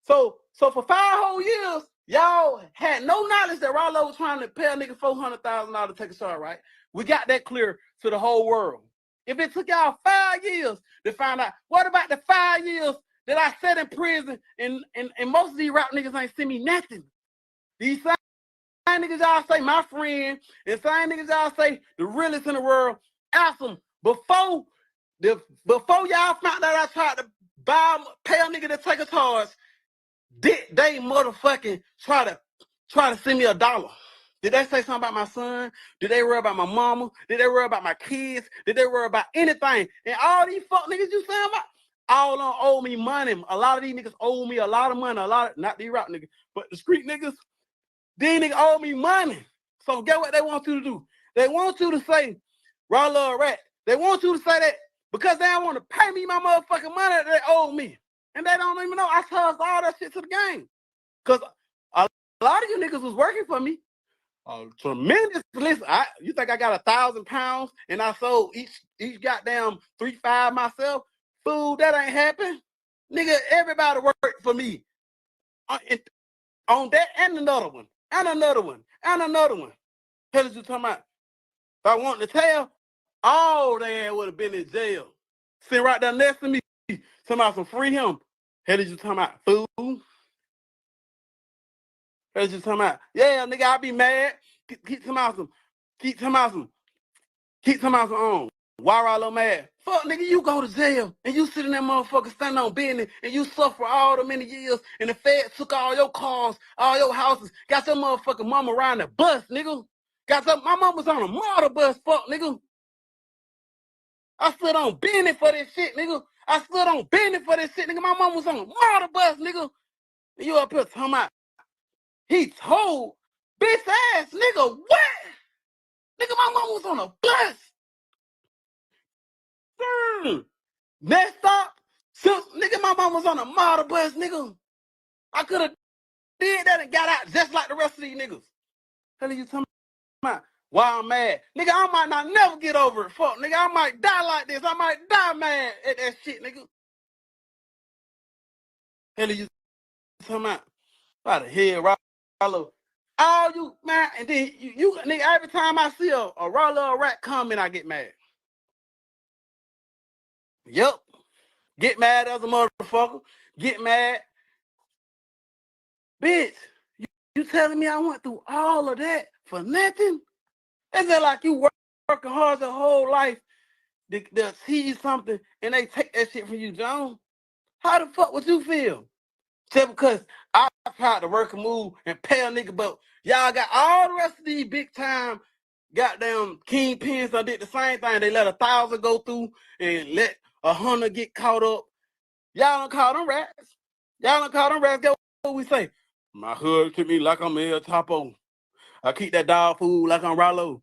so for 5 whole years, y'all had no knowledge that Rollo was trying to pay a nigga $400,000 to take a charge, right? We got that clear to the whole world. If it took y'all 5 years to find out, what about the 5 years that I sat in prison and most of these rap niggas ain't send me nothing? These same niggas y'all say my friend, and same niggas y'all say the realest in the world, ask them before y'all found out I tried to pay a nigga to take a charge, did they motherfucking try to send me $1? Did they say something about my son? Did they worry about my mama? Did they worry about my kids? Did they worry about anything? And all these fuck niggas you saying about, all of them owe me money. A lot of these niggas owe me a lot of money. Not these rap niggas, but the street niggas, these niggas owe me money. So get what they want you to do. They want you to say, Rollo a rat. They want you to say that because they don't want to pay me my motherfucking money that they owe me. And they don't even know I charged all that shit to the game. Because a lot of you niggas was working for me. Tremendous. Listen, you think I got 1,000 pounds and I sold each goddamn 3-5 myself? Fool, that ain't happen. Nigga, everybody worked for me. On that and another one. Hell is you talking about? If I wanted to tell, all they would have been in jail. Sitting right there next to me, talking about some free him. Hell is you talking about? Fool. Hell is you talking about? Yeah, nigga, I be mad. Keep talking about some. Why Rollo mad? Fuck, nigga, you go to jail and you sit in that motherfucker standing on business and you suffer all the many years and the feds took all your cars, all your houses, got your motherfucking mama riding the bus, nigga. My mama's on a model bus, fuck, nigga. I stood on business for this shit, nigga. My mama was on a model bus, nigga. And you up here talking about, he told, bitch ass, nigga, what? Nigga, my mama was on a bus. Next stop, nigga, my mama was on a model bus, nigga. I could have did that and got out just like the rest of these niggas. Hell are you talking about? Why I'm mad? Nigga, I might not never get over it. Fuck, nigga, I might die like this. I might die mad at that shit, nigga. Hell are you talking about? By the hell, Rollo. All you, man, and then you nigga, every time I see a Rollo or rat comment, I get mad. Yep. Get mad as a motherfucker. Get mad. Bitch, you telling me I went through all of that for nothing? Is it like you working hard your whole life to achieve something and they take that shit from you, John? How the fuck would you feel? Just because I tried to work a move and pay a nigga, but y'all got all the rest of these big time goddamn kingpins that did the same thing. They let 1,000 go through and let 100 get caught up. Y'all don't call them rats. Get what we say. My hood treat me like I'm El Chapo. I keep that dog food like I'm Rollo.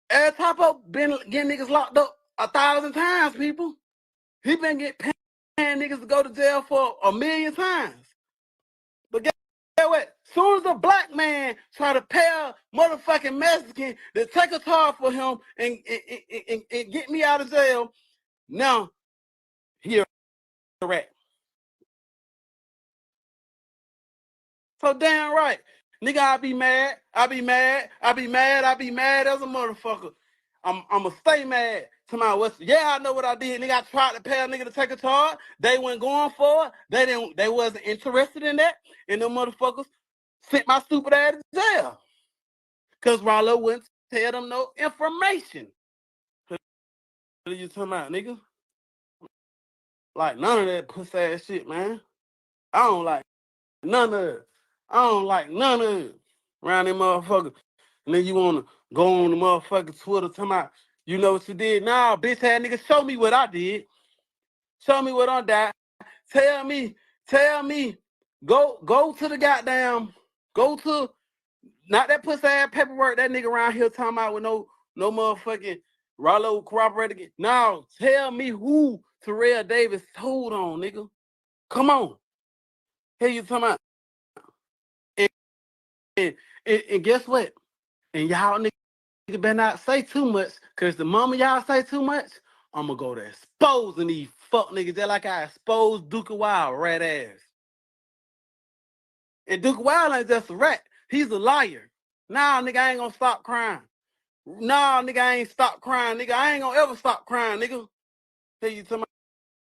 El Chapo been getting niggas locked up 1,000 times, people. He been paying niggas to go to jail for 1,000,000 times. But guess what? Soon as a black man try to pay a motherfucking Mexican to take a car for him and get me out of jail, now he a rat. So damn right. Nigga, I be mad as a motherfucker. I'ma stay mad to my what's I know what I did. Nigga, I tried to pay a nigga to take a charge. They weren't going for it. They wasn't interested in that. And them motherfuckers sent my stupid ass to jail. Cause Rollo wouldn't tell them no information. What are you talking about, nigga? Like none of that pussy ass shit, man. I don't like none of it. Around them motherfuckers. And then you wanna go on the motherfucking Twitter talking about, you know what you did? Nah, bitch ass nigga, show me what I did. Show me what I did. Tell me, go to the goddamn, go to, not that pussy ass paperwork that nigga around here talking about with no motherfucking Rollo corroborated. Now, tell me who Terrell Davis told on, nigga. Come on. Here you talking about. And guess what? And y'all niggas better not say too much, because the moment y'all say too much, I'm going to go to exposing these fuck niggas just like I exposed Duke Wild, rat ass. And Duke Wild ain't just a rat. He's a liar. Nah, nigga, I ain't going to stop crying. Nah, nigga, I ain't stop crying. Nigga, I ain't going to ever stop crying, nigga. Tell you to my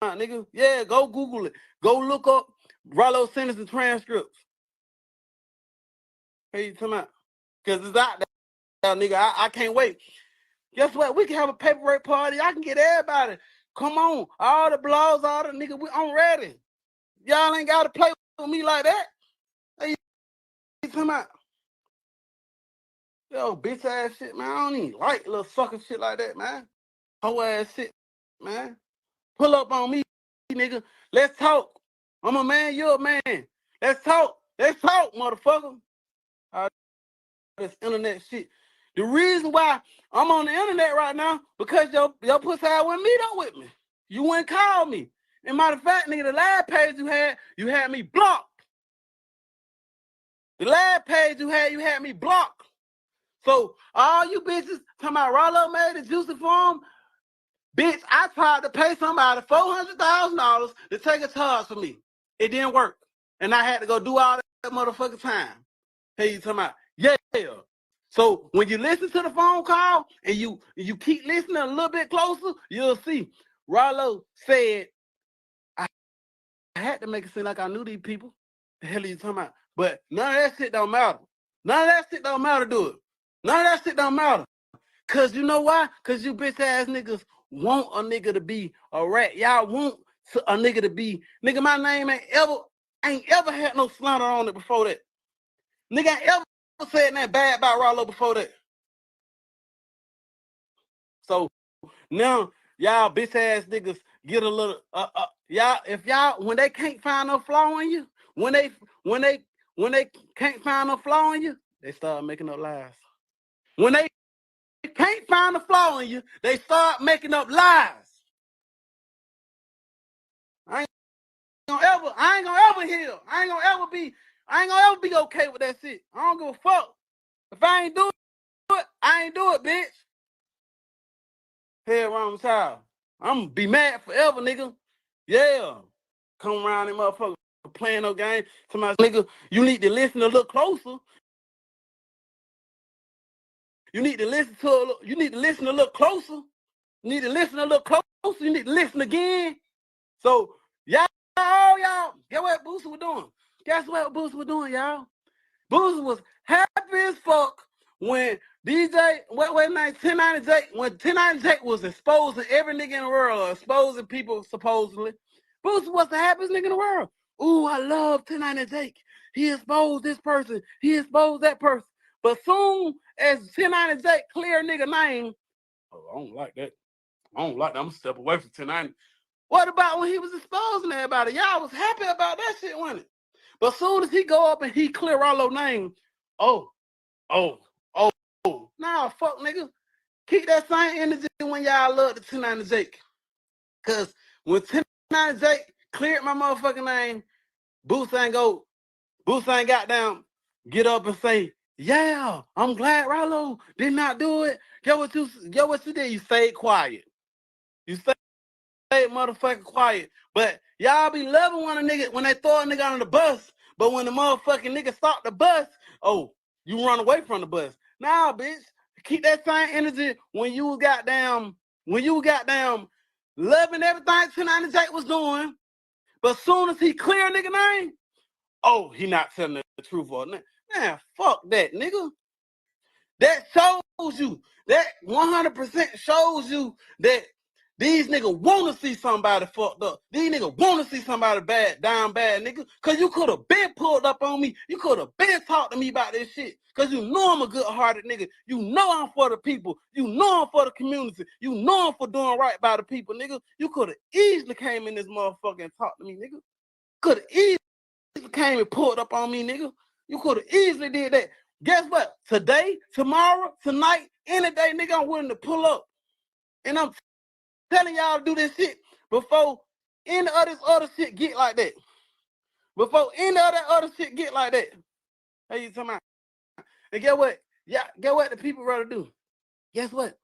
nigga. Yeah, go Google it. Go look up Rollo sentencing transcripts. Hey, you talking about? Because it's out there, nigga. I can't wait. Guess what? We can have a paperwork party. I can get everybody. Come on. All the blogs, all the nigga, I'm ready. Y'all ain't got to play with me like that. Hey, you talking about? Yo, bitch ass shit, man. I don't even like little sucker shit like that, man. Whole ass shit, man. Pull up on me, nigga. Let's talk. I'm a man, you're a man. Let's talk. Let's talk, motherfucker. This internet shit. The reason why I'm on the internet right now, because your pussy ass wouldn't meet up with me. You wouldn't call me. And matter of fact, nigga, the last page you had me blocked. The last page you had me blocked. So all you bitches talking about Rollo made a juicy form, bitch, I tried to pay somebody $400,000 to take a charge for me. It didn't work. And I had to go do all that motherfucking time. Hey, you talking about, yeah. So when you listen to the phone call and you keep listening a little bit closer, you'll see Rollo said, I had to make it seem like I knew these people. The hell are you talking about? But none of that shit don't matter. None of that shit don't matter, do it. None of that shit don't matter. Cause you know why? Cause you bitch ass niggas want a nigga to be a rat. Y'all want a nigga to be, nigga, my name ain't ever had no slander on it before that. Nigga ain't ever said that bad about Rollo before that. So now y'all bitch ass niggas get a little y'all, if y'all, when they can't find no flaw in you, when they can't find no flaw in you, they start making up lies. When they can't find a flaw in you, they start making up lies. I ain't gonna ever heal. I ain't gonna ever be okay with that shit. I don't give a fuck. If I ain't do it, I ain't do it, bitch. Hell wrong child. I'm gonna be mad forever, nigga. Yeah. Come around and motherfucker playing no game. To my nigga, you need to listen a little closer. You need to listen a little closer. You need to listen a little closer. You need to listen again. So y'all, guess what Boosie was doing? Guess what Boosie was doing, y'all? Boosie was happy as fuck when DJ, what 1090 Jake, when 1090 Jake was exposing every nigga in the world, or exposing people supposedly. Boosie was the happiest nigga in the world. Ooh, I love 1090 Jake. He exposed this person. He exposed that person. But soon as 1090 Jake clear nigga name, oh, I don't like that. I'm gonna step away from 1090. What about when he was exposing everybody? Y'all was happy about that shit, wasn't it? But soon as he go up and he clear Rollo name, nah, fuck nigga. Keep that same energy when y'all love the 1090 Jake. Cause when 1090 Jake cleared my motherfucking name, Boots ain't got down, get up and say, yeah, I'm glad Rollo did not do it. Get what you did. You stayed quiet. You stayed motherfucking quiet. But y'all be loving one a nigga when they throw a nigga on the bus. But when the motherfucking nigga stop the bus, oh, you run away from the bus. Nah, bitch. Keep that same energy when you got down loving everything 1090 Jake was doing. But soon as he clear a nigga name, oh, he not telling the truth or nothing. Man, fuck that, nigga. That shows you, that 100% shows you that these niggas want to see somebody fucked up. These niggas want to see somebody down bad, nigga. Because you could have been pulled up on me. You could have been talked to me about this shit. Because you know I'm a good-hearted nigga. You know I'm for the people. You know I'm for the community. You know I'm for doing right by the people, nigga. You could have easily came in this motherfucker and talked to me, nigga. Could have easily came and pulled up on me, nigga. You could have easily did that. Guess what? Today, tomorrow, tonight, any day, nigga, I'm willing to pull up. And I'm telling y'all to do this shit before any of this other shit get like that. Before any of that other shit get like that. Hey, you talking about? And guess what? Yeah, guess what the people rather do? Guess what?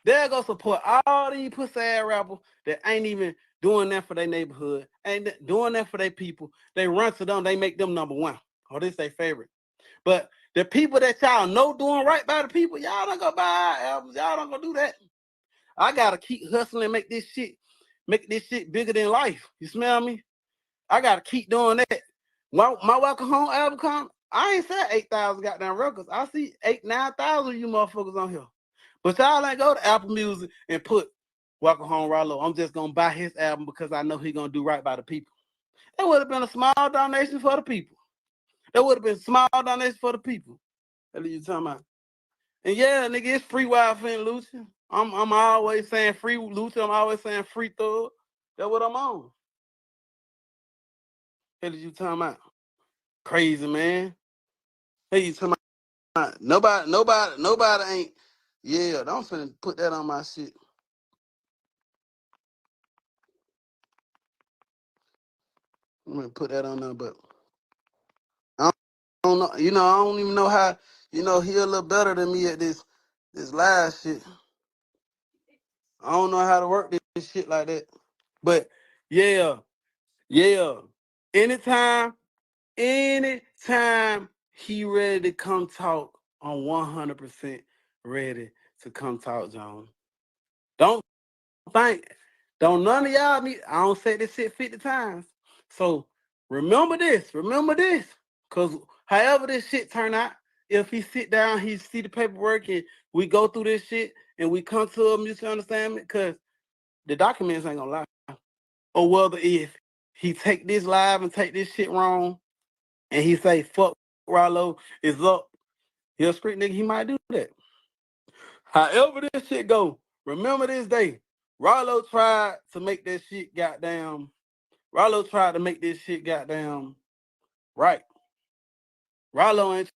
They'll go support all these pussy ass rappers that ain't even doing that for their neighborhood, ain't doing that for their people. They run to them, they make them number one. Or this their favorite. But the people that y'all know doing right by the people, y'all don't go buy albums. Y'all don't go do that. I gotta keep hustling and make this shit bigger than life. You smell me? I gotta keep doing that. My Welcome Home album come, I ain't said 8,000 goddamn records. I see 9,000 you motherfuckers on here. But y'all ain't go to Apple Music and put Welcome Home Rollo. I'm just gonna buy his album because I know he gonna do right by the people. It would have been a small donation for the people. That would have been small donation for the people. What are you talking about? And yeah, nigga, it's free Wild Fin Lucha. I'm always saying free Lucha. I'm always saying free Thug. That's what I'm on. What are you talking about? Crazy, man. Hey, you talking about? Nobody ain't. Yeah, don't finna put that on my shit. I'm gonna put that on there, but I don't know. You know, I don't even know how. You know, he a little better than me at this live shit. I don't know how to work this shit like that. But yeah. Anytime he ready to come talk, I'm 100% ready to come talk, John. Don't none of y'all me. I don't say this shit 50 times. So remember this. Cause however this shit turn out, if he sit down, he see the paperwork and we go through this shit and we come to a mutual understanding, cause the documents ain't gonna lie. Or whether if he take this live and take this shit wrong and he say, fuck Rollo is up, he a street nigga, he might do that. However this shit go, remember this day, Rollo tried to make this shit goddamn right. Rollo ain't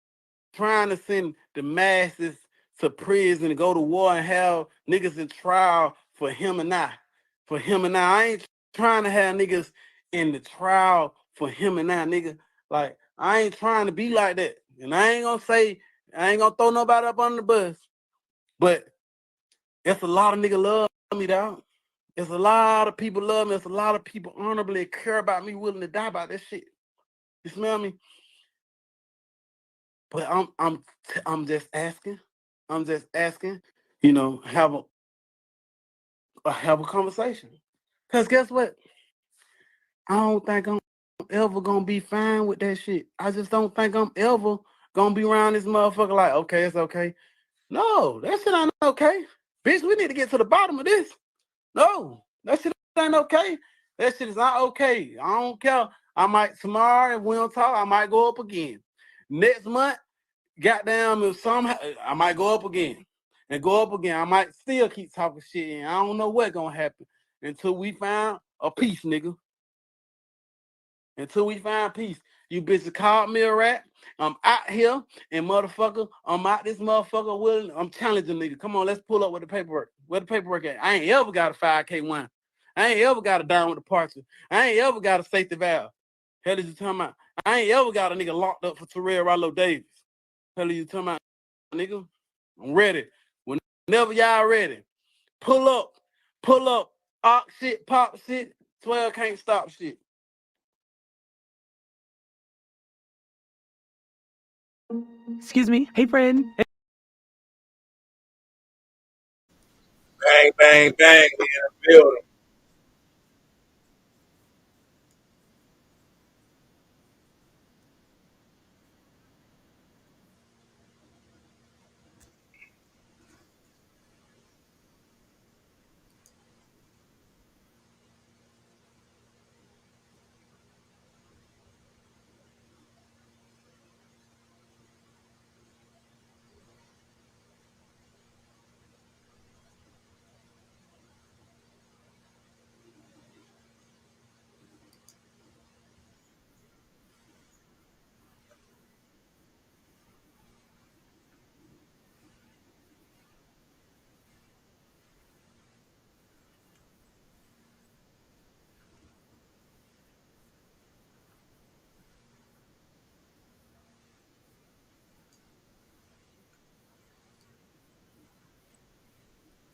trying to send the masses to prison and go to war and have niggas in trial for him and I. I ain't trying to have niggas in the trial for him and I, nigga. Like, I ain't trying to be like that. And I ain't gonna throw nobody up on the bus. But it's a lot of niggas love me, dog. It's a lot of people love me. It's a lot of people honorably care about me, willing to die about this shit. You smell me? But I'm just asking. You know, have a conversation. Cause guess what? I don't think I'm ever gonna be fine with that shit. I just don't think I'm ever gonna be around this motherfucker like, okay, it's okay. No, that shit ain't okay. Bitch, we need to get to the bottom of this. No, that shit ain't okay. That shit is not okay. I don't care. I might tomorrow, if we don't talk, I might go up again. Next month, goddamn, if somehow I might go up again and go up again. I might still keep talking shit, and I don't know what's gonna happen until we find a peace, nigga. Until we find peace. You bitches called me a rat. I'm out here and motherfucker, I'm out this motherfucker willing. I'm challenging nigga. Come on, let's pull up with the paperwork. Where the paperwork at? I ain't ever got a 5K1. I ain't ever got a down with the parts. I ain't ever got a safety valve. Hell is you talking about? I ain't ever got a nigga locked up for Terrell Rollo Davis. Hell is you talking about, nigga? I'm ready. Whenever y'all ready. Pull up. Ox shit, pop shit. 12 can't stop shit. Excuse me. Hey, friend. Bang, bang, bang. We in the building.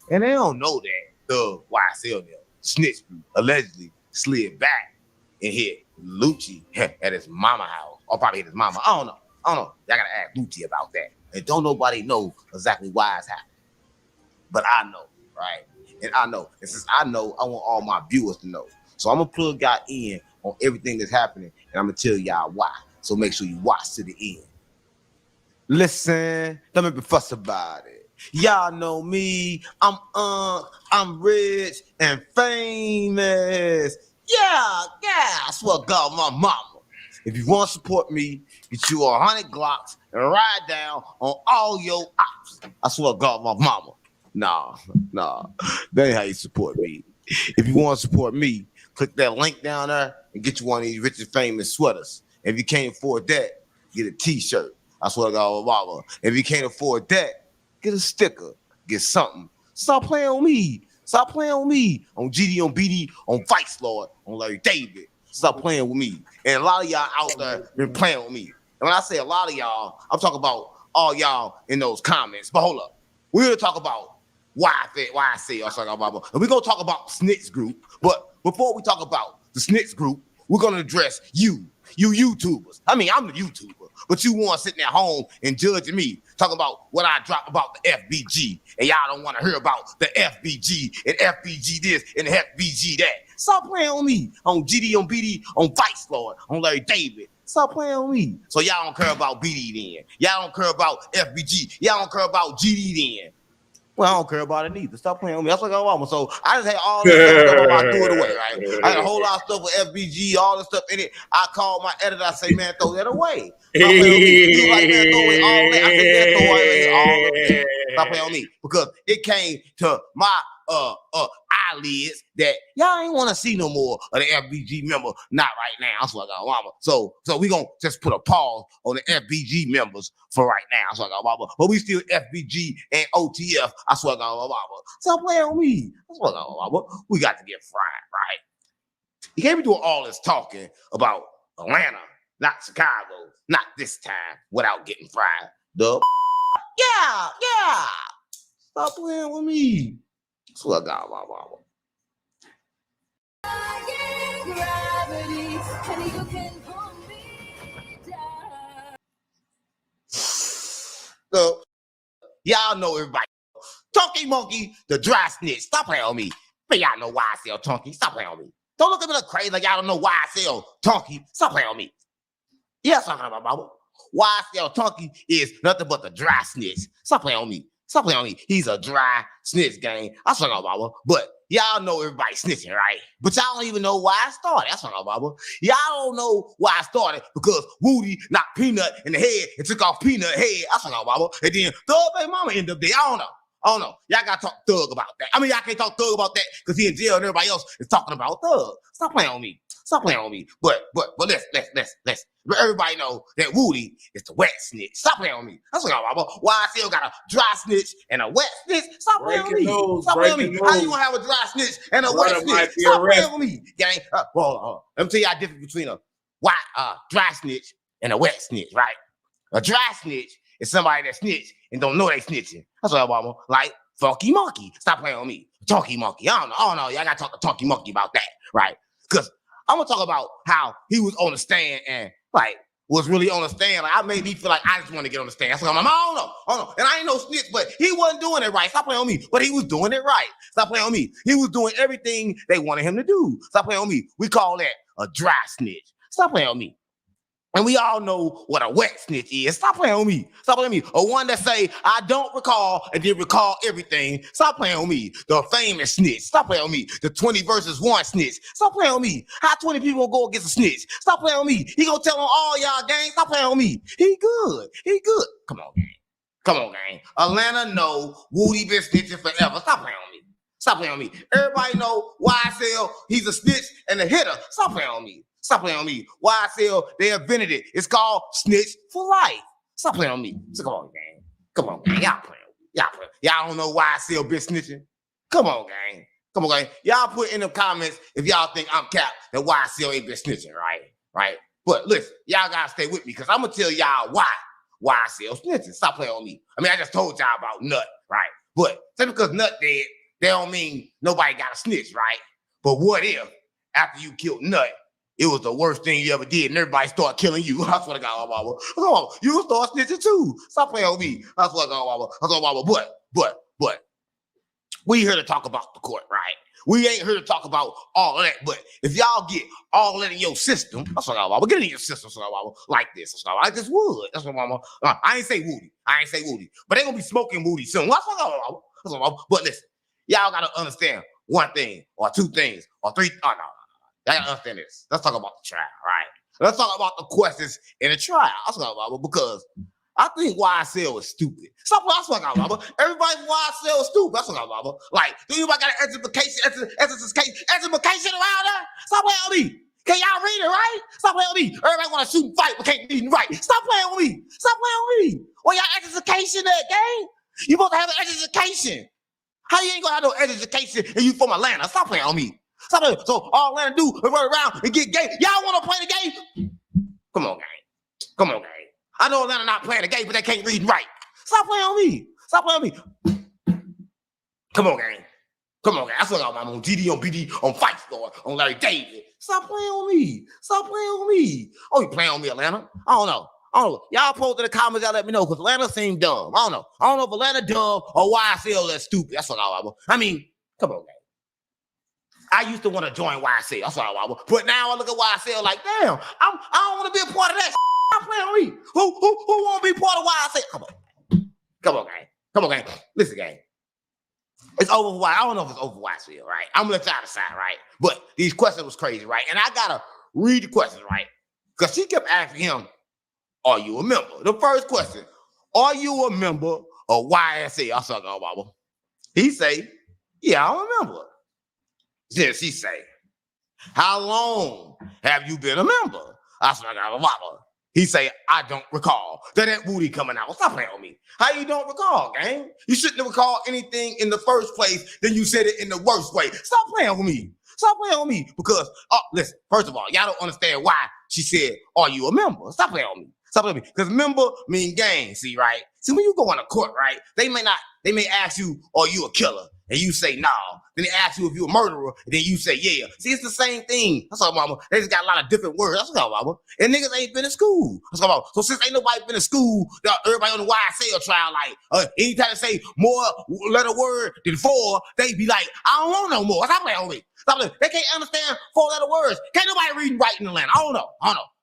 And they don't know that the YSL snitch group allegedly slid back and hit Lucci at his mama house, or probably hit his mama. I don't know. Y'all gotta ask Lucci about that. And don't nobody know exactly why it's happening. But I know, right? And I know. And since I know, I want all my viewers to know. So I'm gonna plug y'all in on everything that's happening, and I'm gonna tell y'all why. So make sure you watch to the end. Listen, don't make me fuss about it. Y'all know me. I'm rich and famous. Yeah. I swear to God, my mama. If you want to support me, get you 100 Glocks and ride down on all your ops. I swear to God, my mama. Nah. That ain't how you support me. If you want to support me, click that link down there and get you one of these rich and famous sweaters. If you can't afford that, get a t-shirt. I swear to God, mama. If you can't afford that, get a sticker. Get something. Stop playing with me. On GD, on BD, on Vice Lord, on Larry David. Stop playing with me. And a lot of y'all out there been playing with me. And when I say a lot of y'all, I'm talking about all y'all in those comments. But hold up. We're going to talk about why I say and we're going to talk about Snitch Group. But before we talk about the Snitch Group, we're going to address you YouTubers. I mean, I'm the YouTuber, but you want sitting at home and judging me, talking about what I drop about the FBG, and y'all don't want to hear about the FBG and FBG this and FBG that. Stop playing on me on GD, on BD, on Vice Lord, on Larry David. Stop playing on me. So y'all don't care about BD then. Y'all don't care about FBG. Y'all don't care about GD then. Well, I don't care about it either. Stop playing with me. That's like I want. So I just had all this stuff about I threw it away, right? I had a whole lot of stuff with FBG, all this stuff in it. I called my editor. I say, man, throw that away. Stop playing with me. He was like, man, throw away all that. I said, man, throw away all of it. Stop playing with me. Because it came to my eyelids that y'all ain't want to see no more of the FBG member. Not right now. That's what I got, mama. So we gonna just put a pause on the FBG members for right now. That's what I got, mama. But we still FBG and OTF. I swear I got, mama. Stop playing with me. That's what I got, mama. We got to get fried, right? You can't be doing all this talking about Atlanta, not Chicago, not this time without getting fried. Yeah. Stop playing with me. That's what I got, my mama. So, y'all know everybody. Chunky Monkey, the dry snitch. Stop playing on me. But y'all know why I sell Chunky. Stop playing on me. Don't look at me like crazy like y'all don't know why I sell Chunky. Stop playing on me. Yes, I'm talking about mama. Why I sell Chunky is nothing but the dry snitch. Stop playing on me. He's a dry snitch gang. I swear on mama. But y'all know everybody snitching, right? But y'all don't even know why I started. That's what I'm mama. Y'all don't know why I started because Woody knocked Peanut in the head and took off Peanut head. That's what I'm mama. And then Thug baby mama ended up there. I don't know. Y'all gotta talk Thug about that. I mean, y'all can't talk Thug about that because he in jail and everybody else is talking about Thug. Stop playing on me. Stop playing on me. But let's. But everybody know that Woody is the wet snitch. Stop playing on me. That's what I'm about. Why I still got a dry snitch and a wet snitch? Stop playing on me. Stop playing on me. How you gonna have a dry snitch and a wet snitch? Stop playing on me, gang. Hold on. Let me tell you how different between a dry snitch and a wet snitch, right? A dry snitch is somebody that snitch and don't know they snitching. That's what I'm about. Like Funky Monkey. Stop playing on me. Talkie Monkey. I don't know. Y'all gotta talk to Talkie Monkey about that, right? Because I'm gonna talk about how he was on the stand and like was really on the stand. Like I made me feel like I just want to get on the stand. So I'm like, I don't know. And I ain't no snitch, but he wasn't doing it right. Stop playing on me. But he was doing it right. Stop playing on me. He was doing everything they wanted him to do. Stop playing on me. We call that a dry snitch. Stop playing on me. And we all know what a wet snitch is. Stop playing on me. Stop playing on me. A one that say, I don't recall and then recall everything. Stop playing on me. The famous snitch. Stop playing on me. The 20 versus 1 snitch. Stop playing on me. How 20 people gonna go against a snitch? Stop playing on me. He gonna tell on all y'all, gang. Stop playing on me. He good. Come on, gang. Atlanta know Woody been snitching forever. Stop playing on me. Stop playing on me. Everybody know YSL, he's a snitch and a hitter. Stop playing on me. Stop playing on me. YSL, they invented it. It's called snitch for life. Stop playing on me. So come on, gang. Y'all playing on me. Y'all don't know YSL been snitching? Come on, gang. Y'all put in the comments if y'all think I'm capped that YSL ain't been snitching, right? But listen, y'all gotta stay with me because I'm gonna tell y'all why YSL snitching. Stop playing on me. I mean, I just told y'all about Nut, right? But just because Nut dead, that don't mean nobody got a snitch, right? But what if after you killed Nut, it was the worst thing you ever did, and everybody started killing you? I swear to God, Mama. Come on, you start snitching too. Stop playing on me. I swear to God, Mama. But we here to talk about the court, right? We ain't here to talk about all of that. But if y'all get all that in your system, that's what Mama. Get it in your system, Mama. Like this, like this wood. That's what Mama. I ain't say Woody. But they gonna be smoking Woody soon. That's what Mama. But listen, y'all gotta understand one thing, or two things, or three. Oh no. I gotta understand this. Let's talk about the trial, right? Let's talk about the questions in the trial. Let's talk about it because I think YSL is stupid. Stop. That's what I'm talking about. Everybody YSL is stupid. That's what I'm talking about. Like, do anybody got an education around there? Stop playing on me. Can y'all read it, right? Stop playing on me. Everybody want to shoot and fight, but can't read it right. Stop playing on me. Well, y'all education at, gang? You supposed to have an education. How you ain't gonna have no education and you from Atlanta? Stop playing on me. So all Atlanta do is run around and get gay. Y'all want to play the game? Come on, gang. I know Atlanta not playing the game, but they can't read and write. Stop playing on me. Come on, gang. That's what I'm on GD, on BD, on Fight Store, on Larry David. Stop playing on me. Oh, you playing on me, Atlanta? I don't know. Y'all post in the comments, y'all let me know, because Atlanta seems dumb. I don't know if Atlanta dumb or YSL that's stupid. That's what I mean, come on, gang. I used to want to join YSL. That's what I want. But now I look at YSL like, damn, I don't want to be a part of that. Stop playing on me. Who want to be part of YSL? Come on, gang. Listen, gang. It's over for YSL. I don't know if it's over YSL, right? I'm going to let y'all decide, right? But these questions was crazy, right? And I got to read the questions, right? Because she kept asking him, are you a member? The first question, are you a member of YSL? I said, oh, Baba. He say, yeah, I'm a member. Then she say, how long have you been a member? I said, Baba. He say, I don't recall. That Woody coming out. Stop playing on me. How you don't recall, gang? You shouldn't recall anything in the first place, then you said it in the worst way. Stop playing with me. Because, listen, first of all, y'all don't understand why she said, are you a member? Stop playing on me. Because member mean gang, see, right? See, when you go on a court, right, they may ask you, are you a killer? And you say, no. Then they ask you if you're a murderer, and then you say, yeah. See, it's the same thing. That's all, Mama. They just got a lot of different words. That's all, Mama. And niggas ain't been in school. That's all, Mama. So since ain't nobody been in school, everybody on the YSL trial, like, anytime they say more letter word than 4, they be like, I don't want no more. Stop playing on me. They can't understand 4-letter words. Can't nobody read and write in Atlanta. I don't know.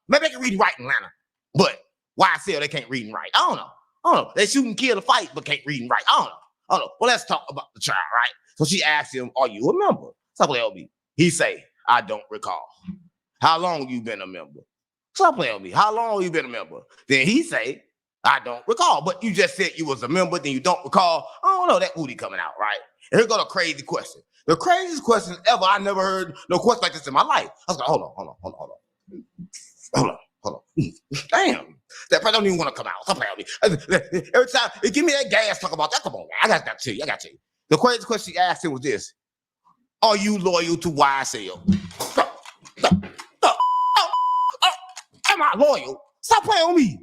Maybe they can read and write in Atlanta. But YSL, they can't read and write. I don't know. They shoot and kill the fight, but can't read and write. I don't know. Well, let's talk about the trial, right? So she asked him, are you a member? Stop playing on me. He say, I don't recall. How long you been a member? Stop playing on me. How long you been a member? Then he say, I don't recall. But you just said you was a member, then you don't recall. I don't know. That Woody coming out, right? And here go the crazy question. The craziest question ever. I never heard no question like this in my life. I was like, hold on. Damn. That person don't even want to come out. Stop playing with me. Every time, give me that gas, talk about that. Come on, man. I got that to you. The craziest question she asked him was this. Are you loyal to YSL? Am I loyal? Stop playing with me.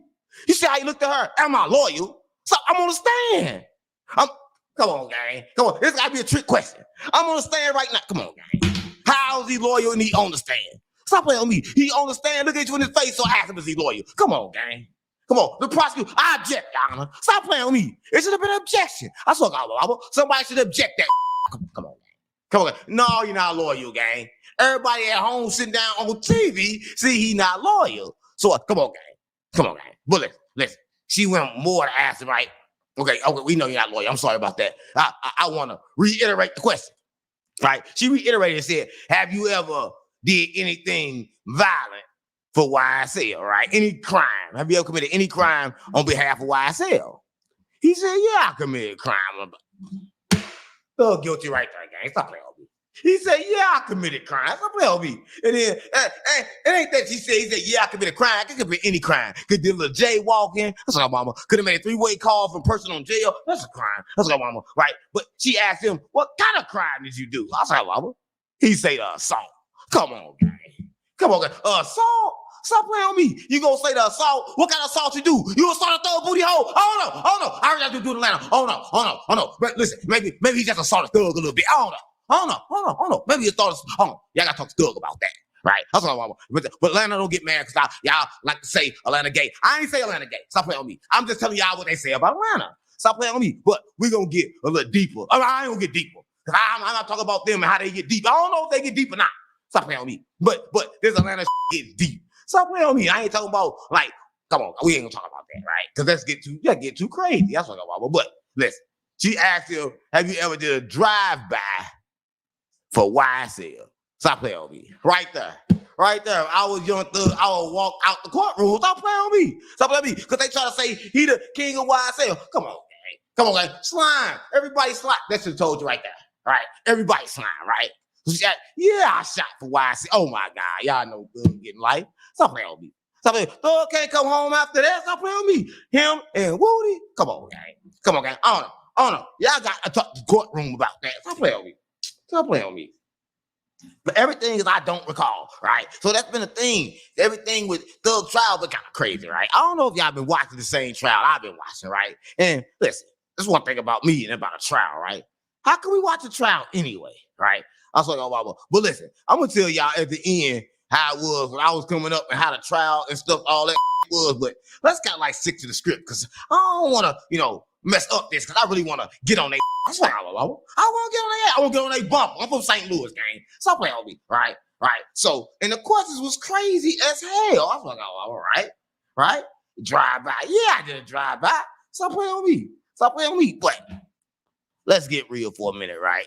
You see how you looked at her? Am I loyal? So I'm on the stand. Come on, gang. Come on. This got to be a trick question. I'm on the stand right now. Come on, gang. How is he loyal and he on the stand? Stop playing with me. He on the stand, look at you in his face, so ask him, is he loyal? Come on, gang. Come on. The prosecutor, I object, Your Honor. Stop playing with me. It should have been an objection. I saw somebody should object that. Come on, gang. Come on, gang. No, you're not loyal, gang. Everybody at home sitting down on TV, see he not loyal. So come on, gang. But listen. She went more to ask him, right? Okay, we know you're not loyal. I'm sorry about that. I want to reiterate the question, right? She reiterated and said, have you ever did anything violent for YSL, right? Any crime? Have you ever committed any crime on behalf of YSL? He said, yeah, I committed crime. Oh, guilty right there, gang. Stop playing with me. He said, yeah, I committed crime. Stop playing with me. And then, it ain't that he said, yeah, I committed crime. I could commit any crime. Could do a little jaywalking. That's what mama. Could have made a 3-way call from person on jail. That's a crime. That's what mama, right? But she asked him, what kind of crime did you do? I said, mama. He said, assault. Come on, gang. Assault? Stop playing on me. You gonna say the assault? What kind of assault you do? You assault a third booty hole? Oh no. I heard that do the Atlanta. Oh no. But listen, maybe he just assaulted Thug a little bit. Hold on. Maybe you thought, y'all gotta talk to Thug about that. Right? That's what I want. But Atlanta don't get mad because y'all like to say Atlanta gay. I ain't say Atlanta gay. Stop playing on me. I'm just telling y'all what they say about Atlanta. Stop playing on me. But we gonna get a little deeper. I ain't gonna get deeper. Because I'm not talking about them and how they get deep. I don't know if they get deep or not. Stop playing on me. But this Atlanta gets deep. Stop playing on me. I ain't talking about, like, come on, we ain't gonna talk about that, right? Because that's get too crazy. That's what I'm talking about. But listen, she asked him, have you ever did a drive-by for YSL? Stop playing on me. Right there. I was Young Thug. I would walk out the courtroom. Stop playing on me. Because they try to say he the king of YSL. Come on, gang. Slime. Everybody slime. That should have told you right there. Right? Everybody slime, right? I shot for YSL. Oh my God. Y'all know Thug getting life. Stop playing on me. Thug can't come home after that. Stop playing on me. Him and Woody. Come on, gang. I don't know. Y'all got to talk to the courtroom about that. Stop playing on me. But everything is I don't recall, right? So that's been a thing. Everything with Thug trial been kind of crazy, right? I don't know if y'all been watching the same trial I've been watching, right? And listen, this is one thing about me and about a trial, right? How can we watch a trial anyway, right? I was like, but listen, I'm gonna tell y'all at the end how it was when I was coming up and how the trial and stuff, all that was. But let's kind of like stick to the script because I don't want to, mess up this because I really want to get on their. That's what I want to get on their. I want to get on their bump. I'm from St. Louis, gang. Stop playing on me, right? So, and the questions was crazy as hell. I was like, all right. Drive by. Yeah, I did a drive by. Stop playing on me. But let's get real for a minute, right?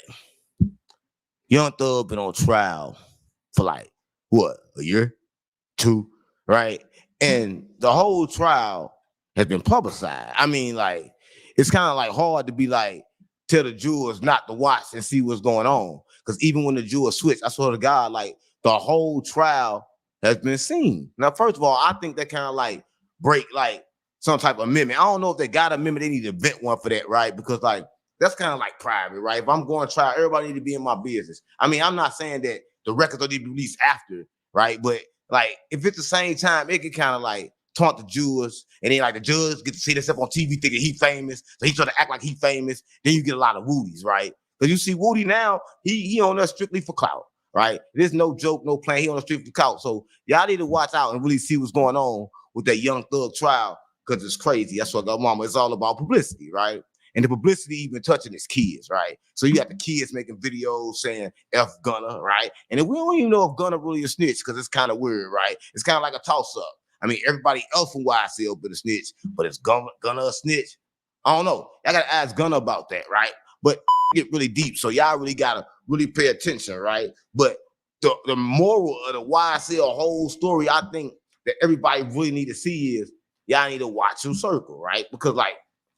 Young Thug been on trial for like, what, a year? 2, right? And the whole trial has been publicized. I mean, like, it's kind of like hard to be like, tell the jurors not to watch and see what's going on. Because even when the jurors switch, I swear to God, like, the whole trial has been seen. Now, first of all, I think that kind of like break like some type of amendment. I don't know if they got an amendment. They need to invent one for that, right? Because like, that's kind of like private, right? If I'm going to trial, everybody need to be in my business. I mean, I'm not saying that the records will be released after, right? But like, if it's the same time, it can kind of like taunt the jurors, and then like the judge get to see themselves on TV thinking he famous, so he try to act like he famous. Then you get a lot of Woodies, right? Because you see Woody now, he on us strictly for clout, right? There's no joke, no plan. He on the street for clout. So y'all need to watch out and really see what's going on with that Young Thug trial because it's crazy. That's what mama. It's all about publicity, right? And the publicity even touching his kids, right? So you got the kids making videos saying F Gunna, right? And we don't even know if Gunna really a snitch because it's kind of weird, right? It's kind of like a toss-up. I mean, everybody else from YSL been a snitch, but is Gunna a snitch? I don't know. I got to ask Gunna about that, right? But get really deep, so y'all really got to really pay attention, right? But the moral of the YSL whole story, I think that everybody really need to see is y'all need to watch your circle, right? Because like,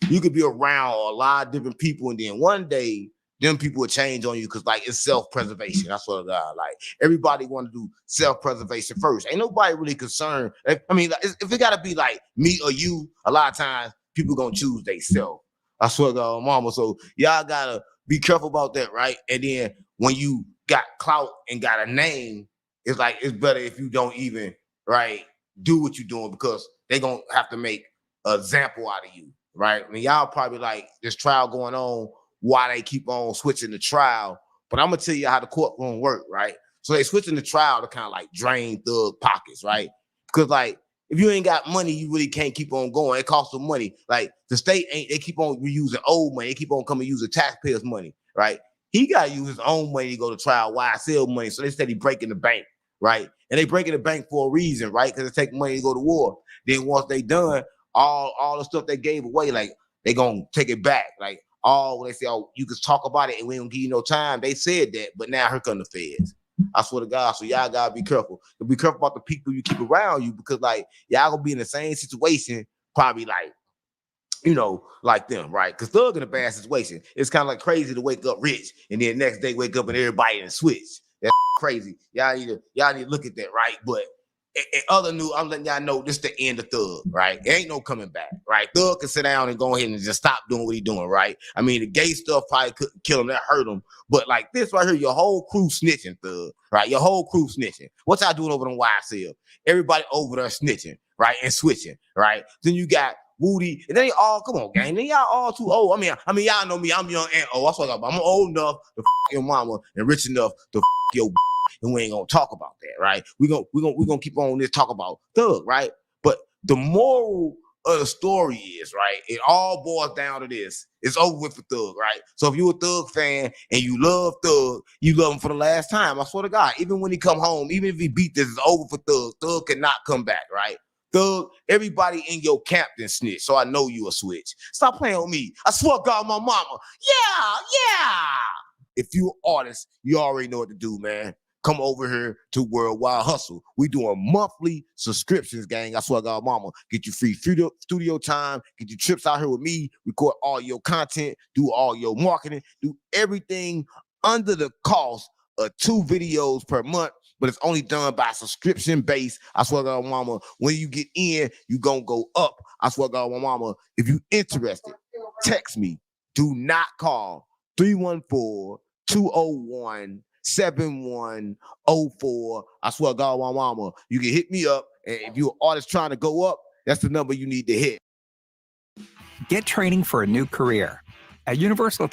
you could be around a lot of different people, and then one day them people will change on you because like it's self-preservation. That's what God like. Everybody want to do self-preservation first. Ain't nobody really concerned. I mean, if it gotta be like me or you, a lot of times people gonna choose they self. I swear to God, mama. So y'all gotta be careful about that, right? And then when you got clout and got a name, it's like it's better if you don't even right do what you're doing because they gonna have to make an example out of you, right? I mean, y'all probably like this trial going on. Why they keep on switching the trial? But I'm gonna tell you how the courtroom work, right? So they switching the trial to kind of like drain thug pockets, right? Because like if you ain't got money, you really can't keep on going. It costs them money. Like the state ain't, they keep on reusing old money. They keep on coming using taxpayers' money, right? He got to use his own money to go to trial, YSL money. So they said he breaking the bank, right? And they breaking the bank for a reason, right? Because they take money to go to war. Then once they done, all the stuff they gave away, like they gonna take it back. Like when they say, oh, you can talk about it and we don't give you no time. They said that, but now here come the feds. I swear to God. So y'all gotta be careful. Be careful about the people you keep around you because like y'all gonna be in the same situation, probably like, you know, like them, right? Because thug in a bad situation. It's kind of like crazy to wake up rich and then next day wake up and everybody in switch. That's crazy. Y'all need to look at that, right? But in other news, I'm letting y'all know this is the end of Thug, right? It ain't no coming back, right? Thug can sit down and go ahead and just stop doing what he doing, right? I mean, the gay stuff probably couldn't kill him, that hurt him. But like this right here, your whole crew snitching, Thug, right? Your whole crew snitching. What y'all doing over on YSL? Everybody over there snitching, right? And switching, right? Then you got Woody, and then they all, come on, gang. Then y'all all too old. I mean, y'all know me. I'm young and old. That's what I'm old enough to your mama and rich enough to your and we ain't gonna talk about that, right? We're gonna keep on this talk about Thug, right? But the moral of the story is, right, it all boils down to this. It's over with for Thug, right? So if you're a Thug fan and you love Thug, you love him for the last time. I swear to God, even when he come home, even if he beat this, it's over for Thug. Thug cannot come back, right? Thug, everybody in your captain snitch, so I know you a switch. Stop playing with me. I swear to God, my mama. Yeah. If you an artist, you already know what to do, man. Come over here to Worldwide Hustle. We doing monthly subscriptions, gang. I swear to God, mama. Get you free studio time. Get your trips out here with me. Record all your content. Do all your marketing. Do everything under the cost of 2 videos per month. But it's only done by subscription base. I swear to God, mama. When you get in, you gonna go up. I swear to God, mama. If you interested, text me. Do not call 314-201-7104. I swear to God, my mama, you can hit me up. And if you're an artist trying to go up, that's the number you need to hit. Get training for a new career. At Universal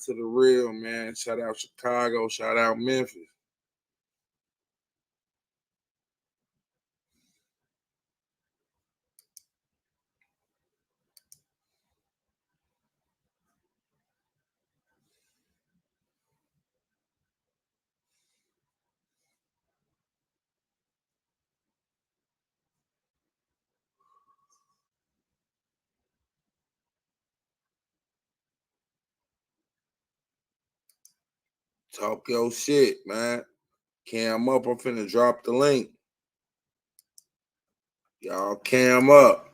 to the real, man. Shout out Chicago. Shout out Memphis. Talk your shit, man. Cam up. I'm finna drop the link. Y'all cam up.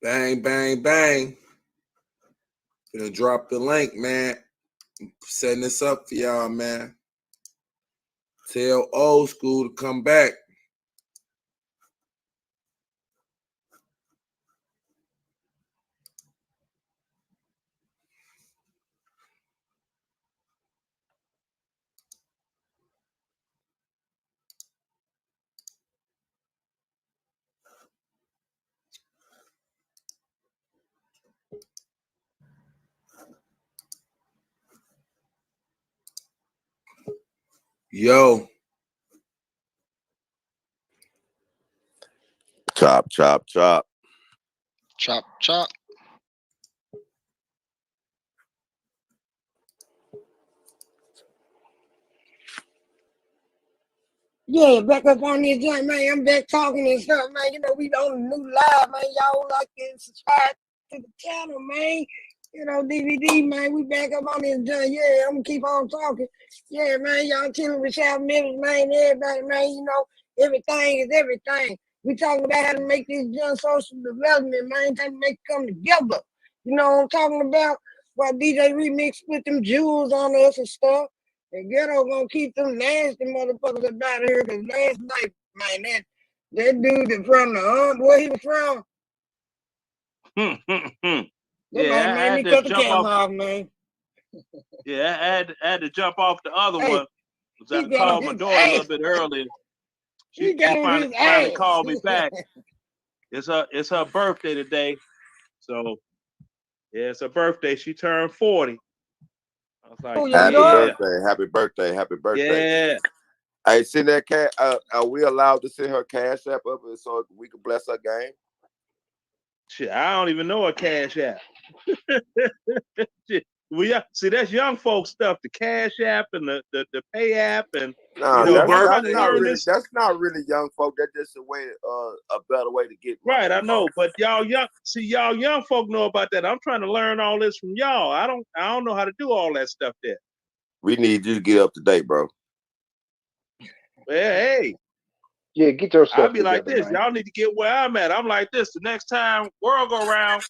Bang, bang, bang. Gonna drop the link, man. Setting this up for y'all, man. Tell old school to come back. Yo. Chop, chop, chop. Chop, chop. Yeah, back up on this joint, man. I'm back talking and stuff, man. You know, we on the new live, man. Y'all like and subscribe to the channel, man. You know, DVD, man. We back up on this joint. Yeah, I'm gonna keep on talking. Yeah, man. Y'all chilling with South Memphis, man. Everybody, man. You know, everything is everything. We talking about how to make this joint social development, man. Trying to make it come together. You know what I'm talking about? While DJ Remix put them jewels on us and stuff. And Ghetto gonna keep them nasty motherfuckers up out of here, cause last night, man, that dude that from the where he was from, that Yeah, man I made had me to cut the jump camera off. off, man. Yeah, I had to jump off the other Hey, one because he I got on called my his daughter a little ass. bit earlier. He She got on his finally ass. called me back. It's her birthday today, so yeah, it's her birthday. She turned 40. I was like, Oh, your Happy daughter? yeah, birthday. Happy birthday. Happy birthday. yeah. Hey, send that cat. Are we allowed to send her cash app up so we can bless her game? Shit, I don't even know a cash app. Shit. See, that's young folks stuff. The Cash App and the Pay App, and Nah, I'm that's trying to not learn really. this. That's not really young folk. That's just a way, a better way to get money. Right, I know, but y'all young folk know about that. I'm trying to learn all this from y'all. I don't know how to do all that stuff there. We need you to get up to date, bro. Well, hey. Yeah, get your stuff I'll be together, like this. man. Y'all need to get where I'm at. I'm like this. The next time world go around,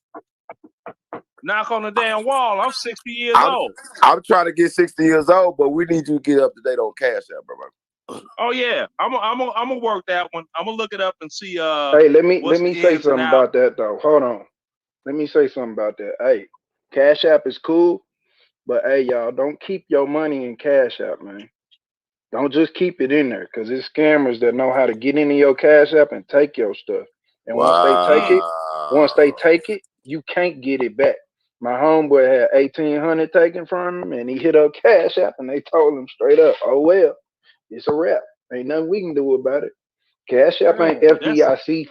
knock on the damn wall. I'm 60 years old. I'm trying to get 60 years old, but we need you to get up to date on Cash App, bro. Oh yeah, I'm gonna work that one. I'm gonna look it up and see. Hey, let me say ins and something outs. about that though. Hold on. Let me say something about that. Hey, Cash App is cool, but hey, y'all, don't keep your money in Cash App, man. Don't just keep it in there, because it's scammers that know how to get into your Cash App and take your stuff. And once they take it, you can't get it back. My homeboy had 1,800 taken from him, and he hit up Cash App, and they told him straight up, "Oh well, it's a wrap. Ain't nothing we can do about it." Cash App ain't FDIC.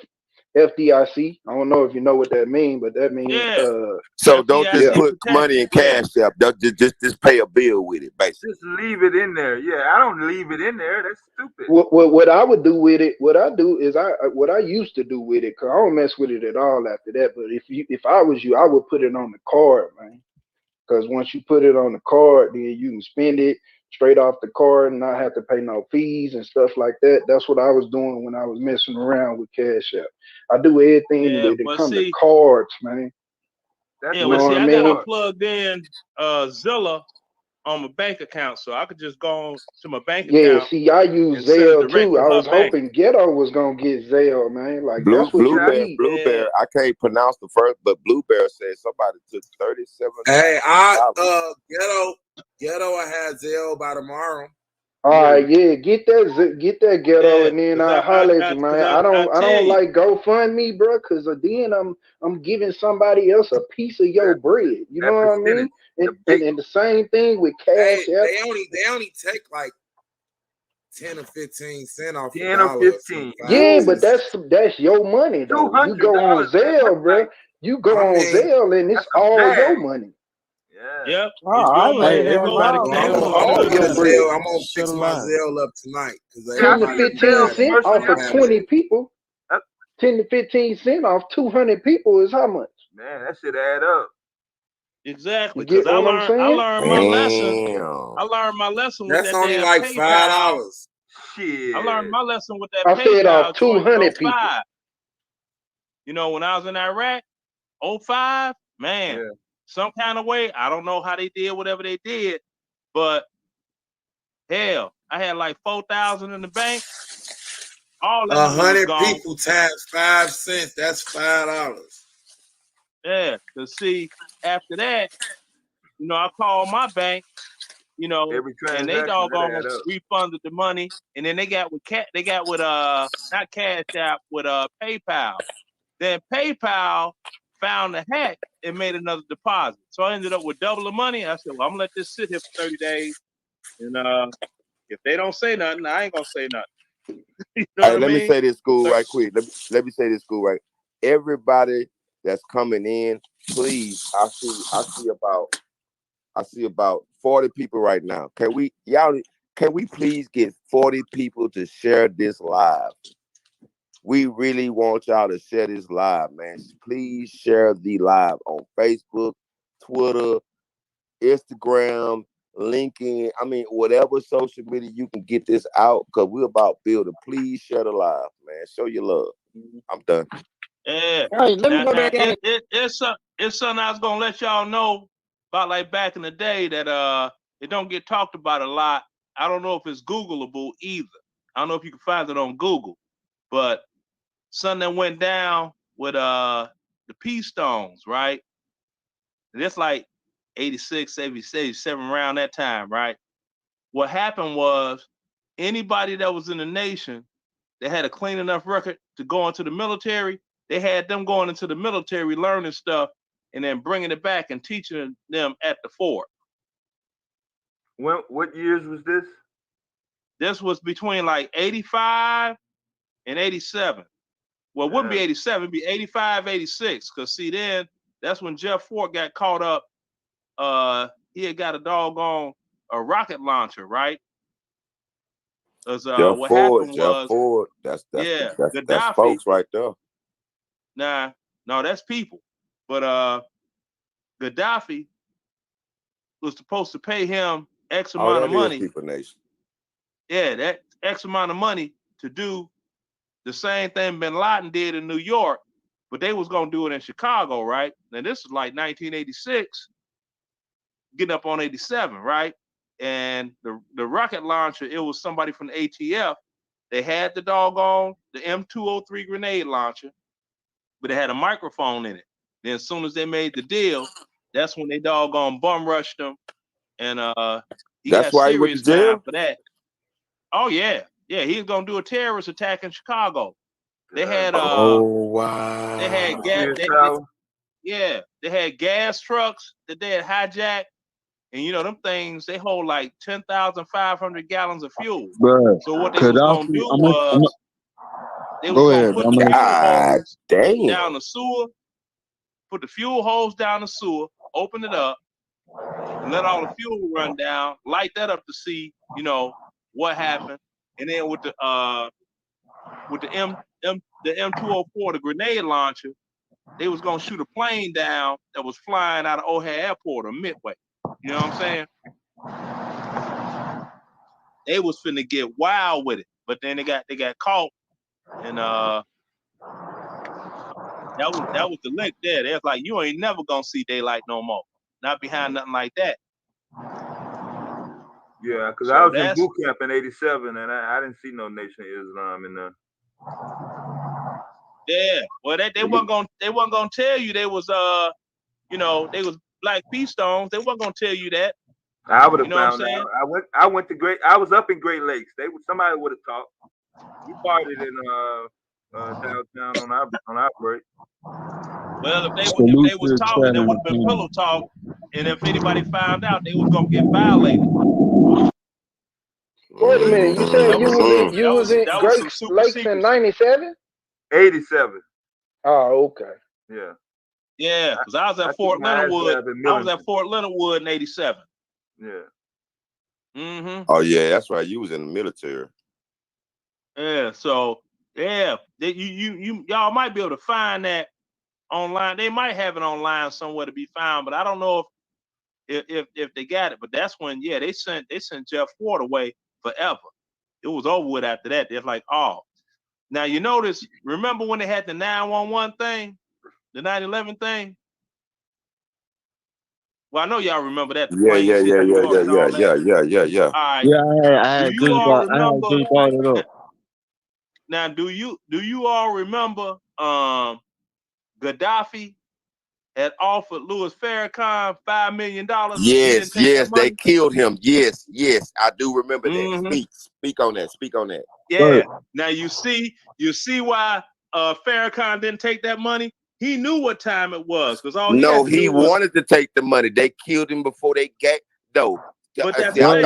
FDIC. I don't know if you know what that means, but that means so don't just put money in Cash App. Just pay a bill with it, basically. Just leave it in there. Yeah, I don't leave it in there. That's stupid. What I would do with it, what I do is what I used to do with it, because I don't mess with it at all after that. But if I was you, I would put it on the card, man. Because once you put it on the card, then you can spend it straight off the card and not have to pay no fees and stuff like that. That's what I was doing when I was messing around with Cash App. I do everything when it comes to cards, man. Yeah, well, see, I got plugged in Zilla on my bank account, so I could just go on to my bank account. Yeah, see, I use Zelle too. I was hoping Ghetto was gonna get Zelle, man. Like that's what you need. Blueberry. I can't pronounce the first, but Blueberry said somebody took 37. Hey, Ghetto, I had Zelle by tomorrow. All right, yeah, get that Ghetto, and then I holler at you, man. I don't like GoFundMe, bro, because then I'm giving somebody else a piece of your bread. You know what I mean? And the same thing with Cash App. They only take like 10 or 15 cents off. 10 or 15. Yeah, but that's your money though. You go on Zelle, bro. You go on Zelle, and it's all your money. Yep. I'm gonna fix my Zelle up tonight. 10 to 15 cents off of 20 people. 10 to 15 cents off 200 people is how much? Man, that should add up. Exactly. Get what I'm saying? I learned my lesson. I learned my lesson with That's that only damn like PayPal. $5. Shit. I learned my lesson with that I PayPal. said off 200 people. You know, when I was in Iraq, 05, man, some kind of way, I don't know how they did whatever they did, but hell, I had like 4,000 in the bank. All 100 people times 5 cents. That's $5. Yeah, to see after that, you know, I called my bank, you know, and they doggone refunded the money, and then they got with not Cash App, with PayPal. Then PayPal found the hack and made another deposit. So I ended up with double the money. I said, well, I'm gonna let this sit here for 30 days, and if they don't say nothing, I ain't gonna say nothing. You know what I mean? Me say this, school, right quick. Let me say this, school, right. Everybody that's coming in, please. I see about 40 people right now. Can we please get 40 people to share this live? We really want y'all to share this live, man. Please share the live on Facebook, Twitter, Instagram, LinkedIn. I mean, whatever social media you can get this out, because we're about building. Please share the live, man. Show your love. I'm done. Yeah. Hey, let me go back at it. It's something I was gonna let y'all know about, like back in the day, that it don't get talked about a lot. I don't know if it's Googleable either. I don't know if you can find it on Google, but something that went down with the P Stones, right? And it's like 86, 87, around that time, right? What happened was anybody that was in the nation that had a clean enough record to go into the military, they had them going into the military, learning stuff, and then bringing it back and teaching them at the fort. What years was this? This was between like 85 and 87. Well, it wouldn't be 87, it'd be 85, 86. Because see, then that's when Jeff Fort got caught up he had got a doggone a rocket launcher, right? Because what happened Jeff was, Ford. That's Gaddafi. folks right there. Nah, no, that's people. But Gaddafi was supposed to pay him X Oh, amount that of is money. People Nation. Yeah, that X amount of money to do the same thing Bin Laden did in New York, but they was gonna do it in Chicago, right? Now this is like 1986, getting up on 87, right? And the rocket launcher, it was somebody from the ATF. They had the doggone the M203 grenade launcher, but it had a microphone in it. Then as soon as they made the deal, that's when they doggone bum rushed him, and he That's got why he went to serious time jail. for that. Oh yeah, yeah, he was gonna do a terrorist attack in Chicago. They had Oh wow. they had gas. They had gas trucks that they had hijacked, and you know them things they hold like 10,500 gallons of fuel. Bruh, So what they was gonna do was they was go gonna ahead. put the fuel hose damn. down the sewer, put the fuel hose down the sewer, open it up, and let all the fuel run down, light that up to see, you know, what happened. And then with the M204, the grenade launcher, they was gonna shoot a plane down that was flying out of O'Hare Airport or Midway. You know what I'm saying? They was finna get wild with it, but then they got caught, and that was the lick there. They was like, you ain't never gonna see daylight no more. Not behind nothing like that. Yeah, because So I was in that's boot camp in '87, and I didn't see no Nation of Islam in there. yeah. Well, they weren't gonna tell you they was you know, they was Black Peace Stones. They weren't gonna tell you that. I would have You know what I'm found saying? out. I went to I was up in Great Lakes. Somebody would have talked. We partied in downtown on our break. Well, if they Salute was to the talking, it chat would have been entertainment. pillow talk, and if anybody found out, they was gonna get violated. Wait a minute. You said you was in that was Great some super Lakes in secret. '97? 87. Oh, okay. Yeah. Yeah, because I was at Fort Leonard Wood. I was at Fort Leonard Wood in '87. Yeah. Mm-hmm. Oh yeah, that's right. You was in the military. Yeah. So yeah, y'all might be able to find that online. They might have it online somewhere to be found, but I don't know if they got it. But that's when they sent Jeff Ford away forever. It was over with after that. They're like, oh, now you notice. Remember when they had the 911 thing, the 9/11 thing? Well, I know y'all remember that. The plane hit New York and all that. Yeah. All right. Yeah, I Do had you just all brought remember? it up. Now, do you all remember Gaddafi had offered Louis Farrakhan $5 million? Yes, they killed him. Yes, I do remember that. Mm-hmm. Speak on that. Yeah. Now you see why Farrakhan didn't take that money. He knew what time it was because all he wanted to take the money. They killed him before they got though. But that's You weren't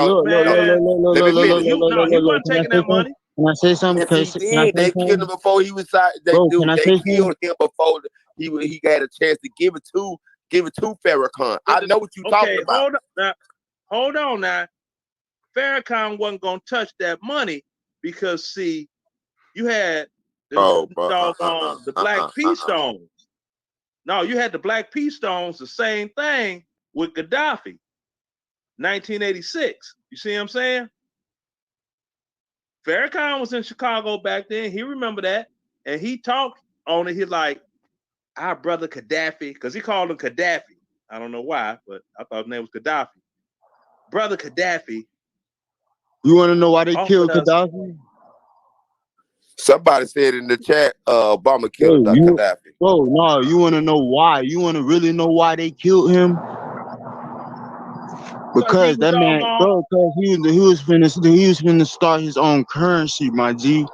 taking that money. Can I say something? Yes, he did. They killed him before he was. They killed him before he got a chance to give it to Farrakhan. I know what you're talking about. Hold on now. Farrakhan wasn't gonna touch that money because see, you had the Black Peace Stones. No, you had the Black Peace Stones. The same thing with Gaddafi. 1986. You see what I'm saying? Farrakhan was in Chicago back then. He remember that. And he talked on it. He's like, our brother Gaddafi, because he called him Gaddafi. I don't know why, but I thought his name was Gaddafi. Brother Gaddafi. You want to know why they killed Gaddafi? Somebody said in the chat, Obama killed Gaddafi. Bro, no, you want to know why? You want to really know why they killed him? Because that man, bro, because he was finna start his own currency, my G.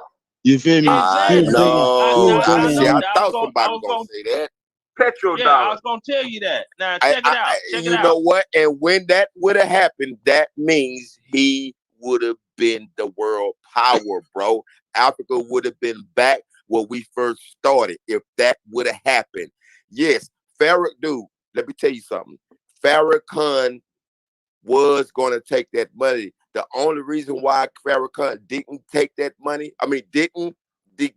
You feel me? Exactly. I thought somebody was gonna say that. Petrodollar. Yeah, I was gonna tell you that. Now check it out. You know what? And when that would have happened, that means he would have been the world power, bro. Africa would have been back where we first started if that would have happened. Yes, dude, let me tell you something. Farrakhan was going to take that money. The only reason why Farrakhan didn't take that money, didn't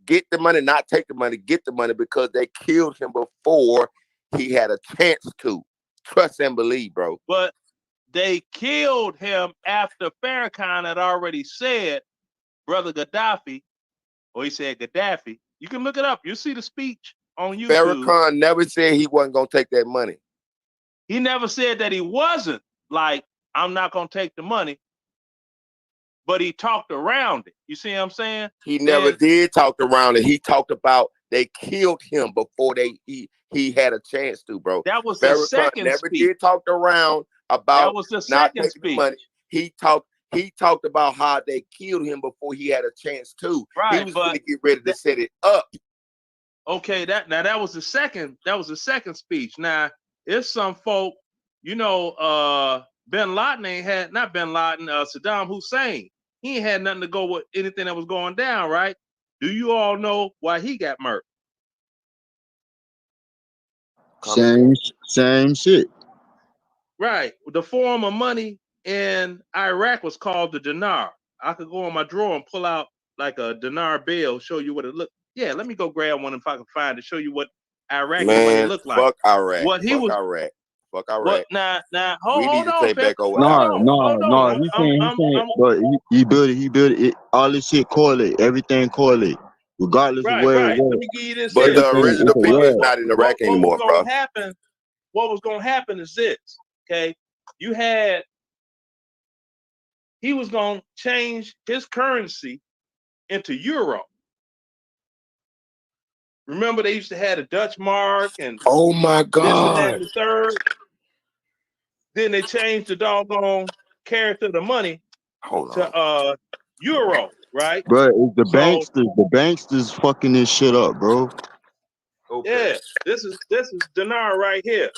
get the money, not take the money, get the money, because they killed him before he had a chance to. Trust and believe, bro. But they killed him after Farrakhan had already said, brother Gaddafi, or he said Gaddafi. You can look it up. You'll see the speech on YouTube. Farrakhan never said he wasn't going to take that money. He never said that he wasn't like, I'm not going to take the money. But he talked around it. You see what I'm saying? He never did talk around it. He talked about they killed him before he had a chance to, bro. That was the Farrakhan second never speech. did talk around about That was the not second taking speech. the money. He talked about how they killed him before he had a chance to. Right, He was going to get ready to set it up. Okay, that was the second. That was the second speech. Now, it's some folk, you know, Bin Laden ain't had, not Bin Laden, Saddam Hussein. He ain't had nothing to go with anything that was going down, right? Do you all know why he got murdered? Same shit. Right. The form of money in Iraq was called the dinar. I could go in my drawer and pull out like a dinar bill, show you what it looked. Yeah, let me go grab one if I can find it, show you what Iraqi money looked like. Fuck Iraq. What he fuck was. Iraq. Fuck Iraq. What now? We need Hold to on, take Pep. back over. No. He saying, but he built it. All this shit correlate. Everything correlate, regardless of where it Right. was. Let me give you this. But here. the original people is What not in Iraq was anymore, bro. gonna happen? What was gonna happen is this. Okay, he was gonna change his currency into euro. Remember, they used to have a Dutch mark and oh my god, this and that and the third. Then they changed the doggone character of the money to euro, right? Bro, it's the banksters fucking this shit up, bro. Okay. Yeah, this is dinar right here.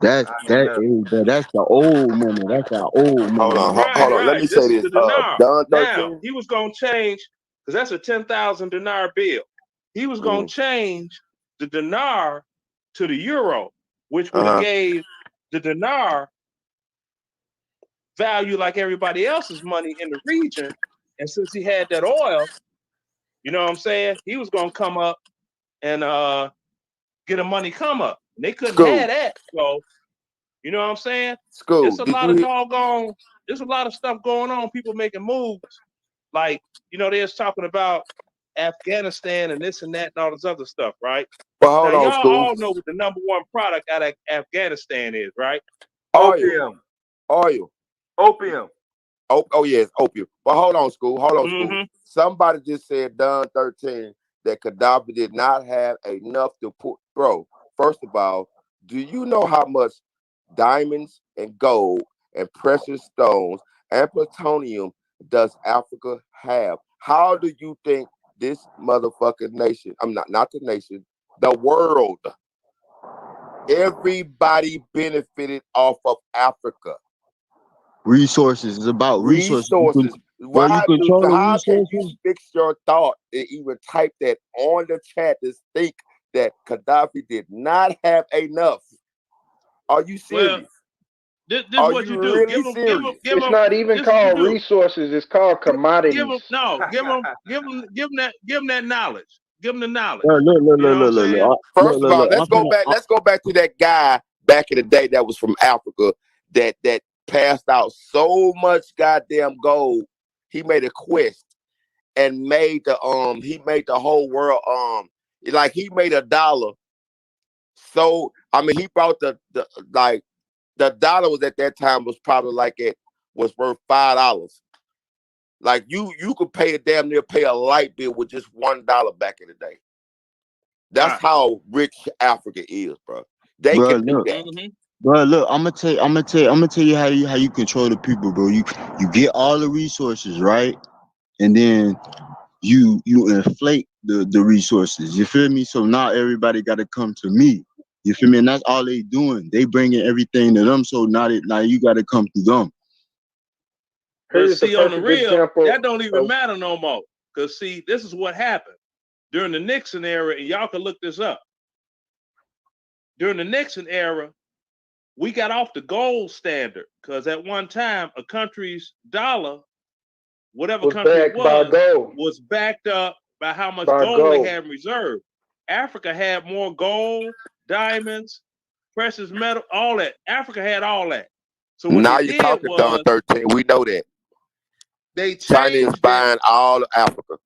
That's the old money. That's our old money. Hold on. Let me This say is this. the dinar. Don 13. Now he was gonna change, because that's a 10,000 dinar bill. He was gonna change the dinar to the euro, which would have gave the dinar value like everybody else's money in the region. And since he had that oil, you know what I'm saying? He was gonna come up and get a money come up. And they couldn't have that. So, you know what I'm saying? It's a lot of doggone, there's a lot of stuff going on, people making moves. Like, you know, they're talking about Afghanistan and this and that and all this other stuff, right? But now, y'all all know what the number one product out of Afghanistan is, right? Opium. Opium. Oh yeah, it's opium. But hold on, School. School. Somebody just said, Don 13, that Gaddafi did not have enough to put. Bro, first of all, do you know how much diamonds and gold and precious stones and plutonium does Africa have? How do you think this motherfucking nation, not the nation, the world, everybody benefited off of Africa? Resources. It's about resources. How can you fix your thought and even type that on the chat to think that Gaddafi did not have enough? Are you serious? Well, this is what you do. Really give them, it's not even called resources. It's called commodities. Give them that knowledge. Give them the knowledge. Look. First of all, let's go back to that guy back in the day that was from Africa that passed out so much goddamn gold. He made a quest and made the whole world like he made $1. So I mean, he brought the dollar was at that time was probably was worth $5. Like you could pay a light bill with just $1 back in the day. That's how rich Africa is, bro. They can do that. Bro, look, I'm gonna tell you how you control the people, bro. You get all the resources, right? And then you inflate the resources. You feel me? So now everybody got to come to me. You feel me? And that's all they doing. They bringing everything to them. So now you got to come to them. But see, on the real, that don't even matter no more. Because see, this is what happened during the Nixon era, and y'all can look this up. During the Nixon era, we got off the gold standard because at one time a country's dollar, whatever Was country it backed by gold. was backed up by how much By gold they gold. had in reserve. Africa had more gold, diamonds, precious metal, all that. Africa had all that. So what Now they you're did talking, Don was 13. We know that. they China is changed it. buying all of Africa.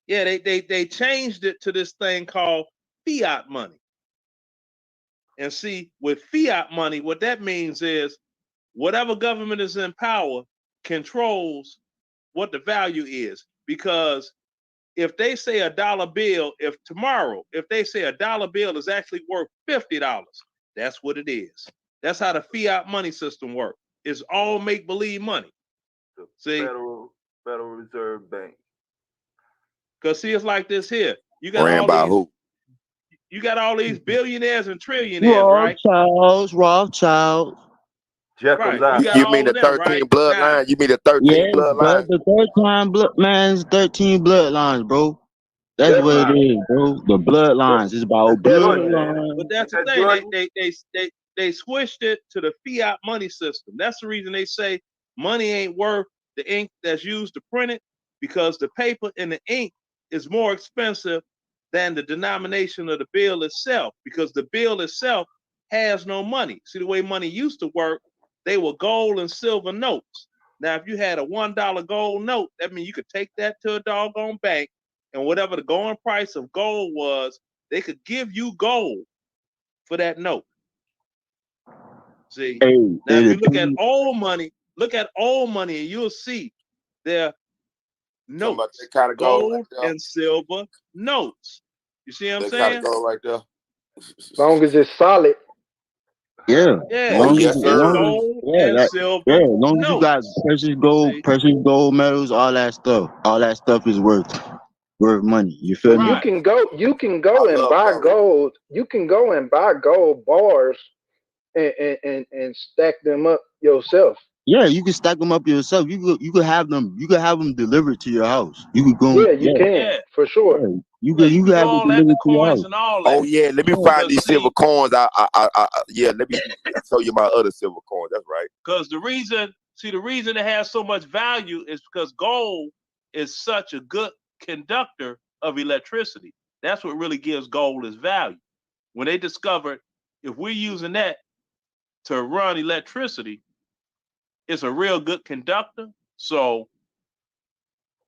Yeah, they changed it to this thing called fiat money. And see, with fiat money, what that means is whatever government is in power controls what the value is. Because if they say a dollar bill, if they say a dollar bill is actually worth $50, that's what it is. That's how the fiat money system works. It's all make-believe money. The See? Federal Reserve Bank. Because see, it's like this here. You got Ran all by these, who? you got all these billionaires and trillionaires, right? Rothschild. Right. Jekyll's You got You all mean the of them, 13 right? bloodline? Now, You mean the 13 Yeah, bloodline? the 13 bloodlines, bro. That's That's what right. it is, bro. The bloodlines. It's about That's Jordan, man. bloodlines. But that's the That's thing. Jordan. They switched it to the fiat money system. That's the reason they say money ain't worth the ink that's used to print it, because the paper and the ink is more expensive than the denomination of the bill itself, because the bill itself has no money. See, the way money used to work, they were gold and silver notes. Now, if you had a $1 gold note, that means you could take that to a doggone bank, and whatever the going price of gold was, they could give you gold for that note. See, Hey, now if you look at the old money, and you'll see their Talking about notes, that kind of gold right gold there. and silver notes. You see what I'm That kind of saying? gold right there. as long as it's solid. yeah. Yeah, Oh, yes, it's sir. gold Yeah, and silver as long as you got notes. See? precious gold medals, all that stuff is worth money. You feel But me? you Right. can go I and love buy gold. gold. You can go and buy gold bars and stack them up yourself. Yeah, you can stack them up yourself. You could have them. You could have them delivered to your house. You could go. Yeah, you Yeah, can Yeah. for sure. yeah. You Yeah, could you you can could do have it all that, delivered to your coins house. and all Oh that. yeah, let me Yeah. find Because these silver see, coins. Yeah, let me show you my other silver coins. That's right. because the reason it has so much value is because gold is such a good conductor of electricity. That's what really gives gold its value. When they discovered if we're using that to run electricity, it's a real good conductor. So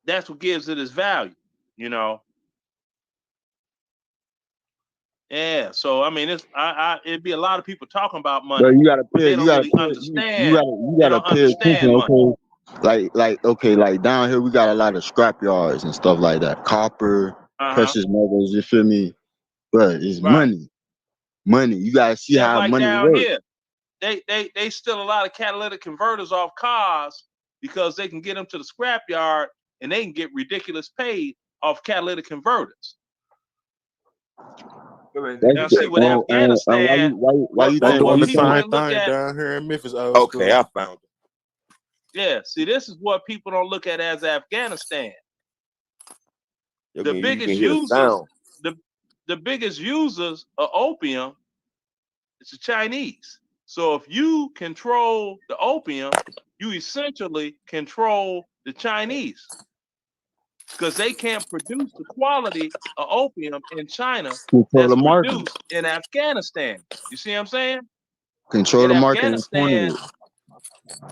that's what gives it its value, you know. Yeah. So I mean, it'd be a lot of people talking about But money, you gotta but pay. they You don't gotta really pay. understand. You They gotta don't pay attention. understand money. Okay, like down here we got a lot of scrap yards and stuff like that. Copper, Uh-huh. precious metals. You feel me? But it's Right. money. You gotta see Just how like money down works. here, they steal a lot of catalytic converters off cars because they can get them to the scrap yard and they can get ridiculous paid off catalytic converters. Now, see, with And why Afghanistan, you why you They think what doing the people same don't look thing at, down here in Memphis, old Okay, school. I found it. yeah, see, this is what people don't look at as Afghanistan. You The can biggest hear the users, sound. the biggest users of opium is the Chinese. So if you control the opium, you essentially control the Chinese because they can't produce the quality of opium in China control that's the market? produced in Afghanistan. You see what I'm saying? Control Yet the market and corner it.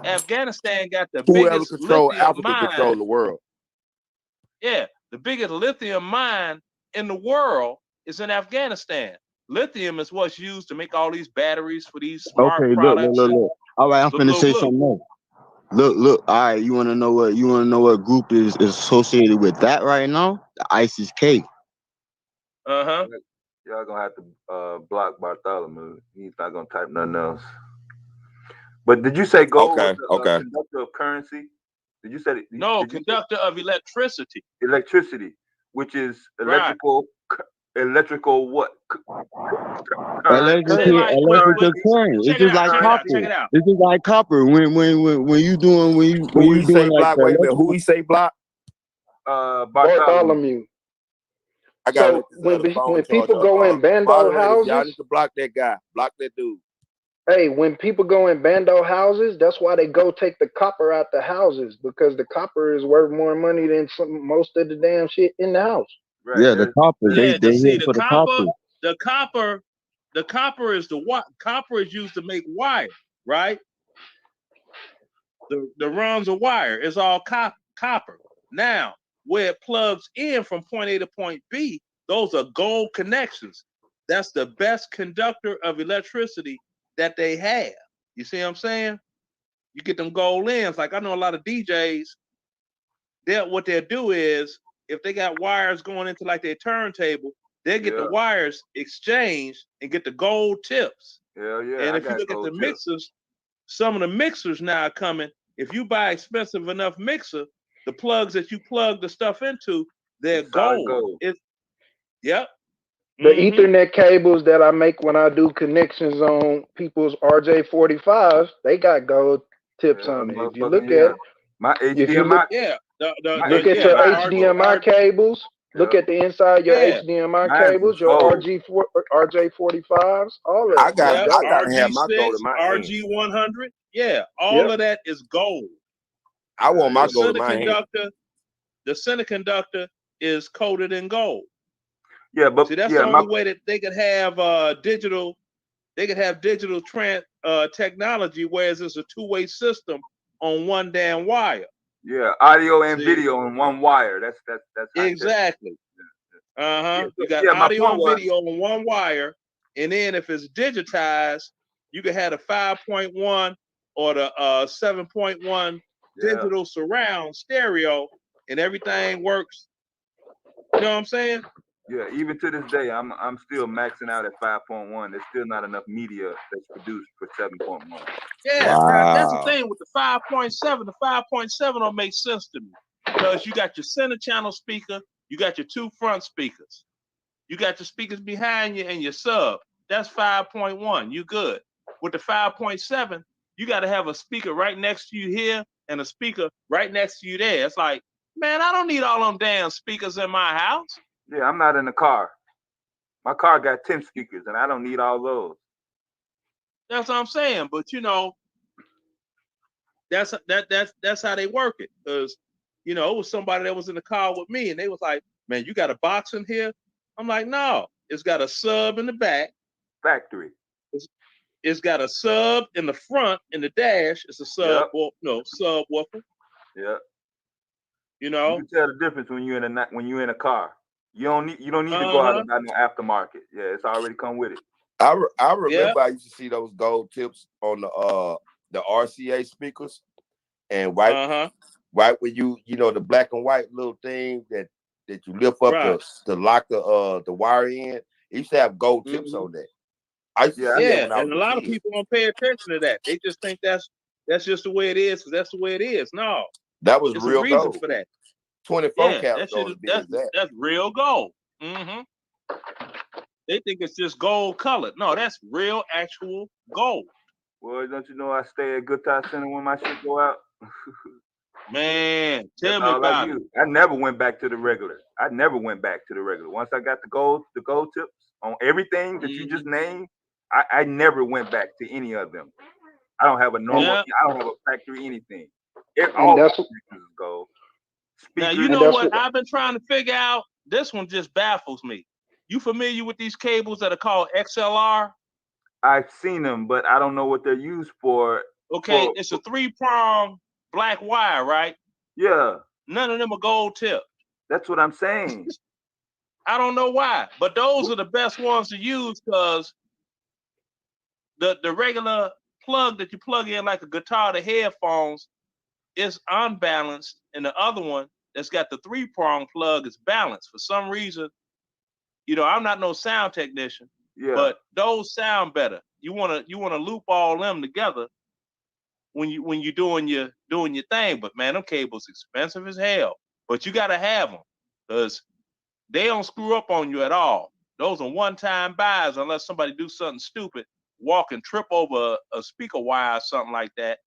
Afghanistan got the Whoever biggest control lithium Africa control mine. the world. Yeah, the biggest lithium mine in the world is in Afghanistan. Lithium is what's used to make all these batteries for these smart Okay, products. look. All right, I'm finna say something else. Look. All right, you wanna know what group is associated with that right now? The ISIS-K. Uh-huh. Y'all gonna have to block Bartholomew. He's not gonna type nothing else. But did you say gold was a conductor of currency? Did you say no, conductor of electricity? Electricity, which is electrical. Electrical what? Electrical current. It's just like copper. Check it out. It's just like copper. When you doing like block? Wait a minute. Who he say block? Bartholomew. I got So when people go in bando Y'all houses, need to block that guy. Block that dude. Hey, when people go in bando houses, that's why they go take the copper out the houses, because the copper is worth more money than most of the damn shit in the house. Right. Yeah, the copper. Yeah, They see hit for the copper. the copper is copper is used to make wire, right? The runs of wire is all copper. Now, where it plugs in from point A to point B, those are gold connections. That's the best conductor of electricity that they have. You see what I'm saying? You get them gold ends. Like I know a lot of DJs, what they'll do is if they got wires going into like their turntable, they'll get the wires exchanged and get the gold tips. Hell yeah. And if you look at the mixers, some of the mixers now are coming. If you buy expensive enough mixer, the plugs that you plug the stuff into, they're gold. Yep. The Ethernet cables that I make when I do connections on people's RJ45s, they got gold tips on it. If you look at my HDMI, look at your HDMI cables. Look at the inside of your HDMI cables, your RJ45s, all of I that. gotta have my gold in my hand. RG100, yeah, all of that is gold. I want my gold in my hand. The semiconductor is coated in gold. Yeah, but see, that's the only way that they could have digital. They could have digital technology, whereas it's a two-way system on one damn wire. Yeah, audio and video in one wire. That's exactly. You got audio and video on one wire, and then if it's digitized, you could have the 5.1 or the 7.1 digital surround stereo, and everything works. You know what I'm saying? Yeah, even to this day, I'm still maxing out at 5.1. There's still not enough media that's produced for 7.1. Yeah, now that's the thing with the 5.7. The 5.7 don't make sense to me because you got your center channel speaker, you got your two front speakers, you got your speakers behind you, and your sub. That's 5.1. You good. With the 5.7, you got to have a speaker right next to you here and a speaker right next to you there. It's like, man, I don't need all them damn speakers in my house. Yeah, I'm not in the car. My car got 10 speakers, and I don't need all those. That's what I'm saying. But you know, that's how they work it. Because you know, it was somebody that was in the car with me, and they was like, "Man, you got a box in here?" I'm like, "No, it's got a sub in the back. Factory. It's got a sub in the front in the dash. It's a sub. Well, no subwoofer. Yeah. You know, you can tell the difference when you're in a car. You don't need to go out and buy no aftermarket. Yeah, it's already come with it. I remember I used to see those gold tips on the RCA speakers, and right when you know the black and white little thing that you lift up to lock the wire in. It used to have gold tips on that. I used to see that when I was and a lot of people don't pay attention to that. They just think that's just the way it is because that's the way it is. No, that was it's real a reason gold for that. 24 karat gold. That's real gold. They think it's just gold colored. No, that's real, actual gold. Well, don't you know I stay at Good Time Center when my shit go out? Man, tell me about it. I never went back to the regular. Once I got the gold tips on everything that you just named, I never went back to any of them. I don't have a normal. I don't have a factory anything. All my speakers is gold. Now you know what I've been trying to figure out. This one just baffles me. You familiar with these cables that are called XLR? I've seen them, but I don't know what they're used for. Okay, it's a 3-prong black wire, right? Yeah. None of them are gold tip. That's what I'm saying. I don't know why, but those are the best ones to use because the regular plug that you plug in like a guitar to headphones is unbalanced, and the other one that's got the 3-prong plug is balanced. For some reason, you know, I'm not no sound technician, but those sound better. You wanna loop all them together when you're doing your thing. But man, them cables expensive as hell. But you gotta have them because they don't screw up on you at all. Those are one-time buys unless somebody do something stupid, walk and trip over a speaker wire or something like that.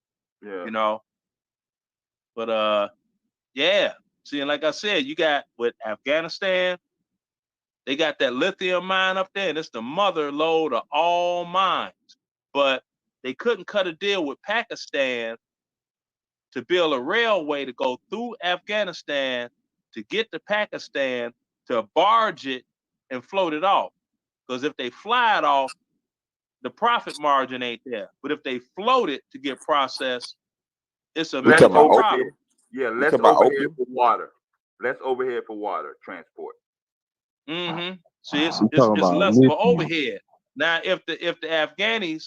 Yeah. You know. But yeah. See, and like I said, you got with Afghanistan, they got that lithium mine up there, and it's the mother lode of all mines. But they couldn't cut a deal with Pakistan to build a railway to go through Afghanistan to get to Pakistan to barge it and float it off. Because if they fly it off, the profit margin ain't there. But if they float it to get processed, it's a We talking major about problem. opium? Yeah, We less talking about overhead opium? for water. Less overhead for water transport. Mm-hmm. See, We talking it's about less of an lithium. overhead. Now, if the Afghanis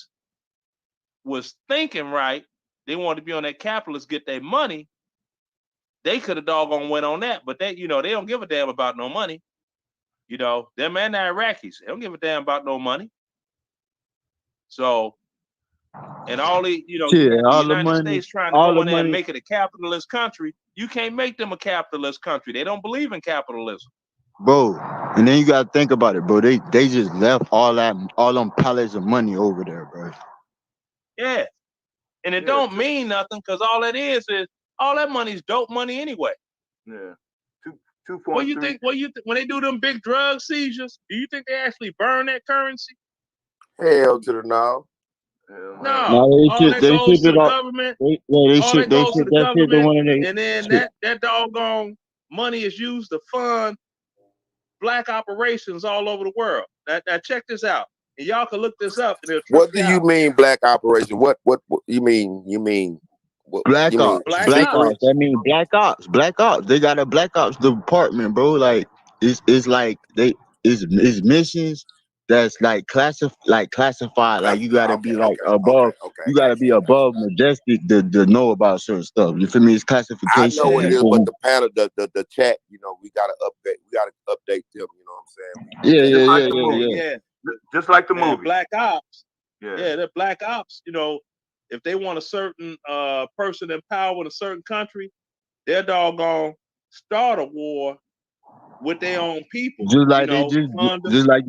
was thinking right, they wanted to be on that capitalist, get their money, they could have doggone went on that. But they, they don't give a damn about no money. Them and the Iraqis, they don't give a damn about no money. So, and all the, Shit, the all the United money, States trying to all go the in there and money, make it a capitalist country, you can't make them a capitalist country. They don't believe in capitalism. bro. And then you gotta think about it, bro. They just left all them pallets of money over there, bro. Yeah. And it don't mean nothing because all that is all that money's dope money anyway. Yeah. 2.3. What do you think? When they do them big drug seizures, do you think they actually burn that currency? Hell to the no. No. All All that goes to it the all. government. They All that goes to the that shit the government. one they And then shit. that doggone money is used to fund black operations all over the world. Now check this out. And y'all can look this up and it'll trip What do you mean black operation? What you mean? You mean what? Black You mean ops, Black black ops. ops. I mean black ops. They got a black ops department, bro. Like it's like it's missions that's like classified. Like you gotta be like above. You gotta be above majestic to know about certain stuff. You feel me? It's I classification. know what it is, You but feel the panel, the chat, we gotta update. We gotta update them. You know what I'm saying? me? Just like Yeah, the movie. Yeah. Just like the Man, movie. black ops. Yeah. They're black ops. If they want a certain person in power in a certain country, they're doggone start a war with their own people. Just like they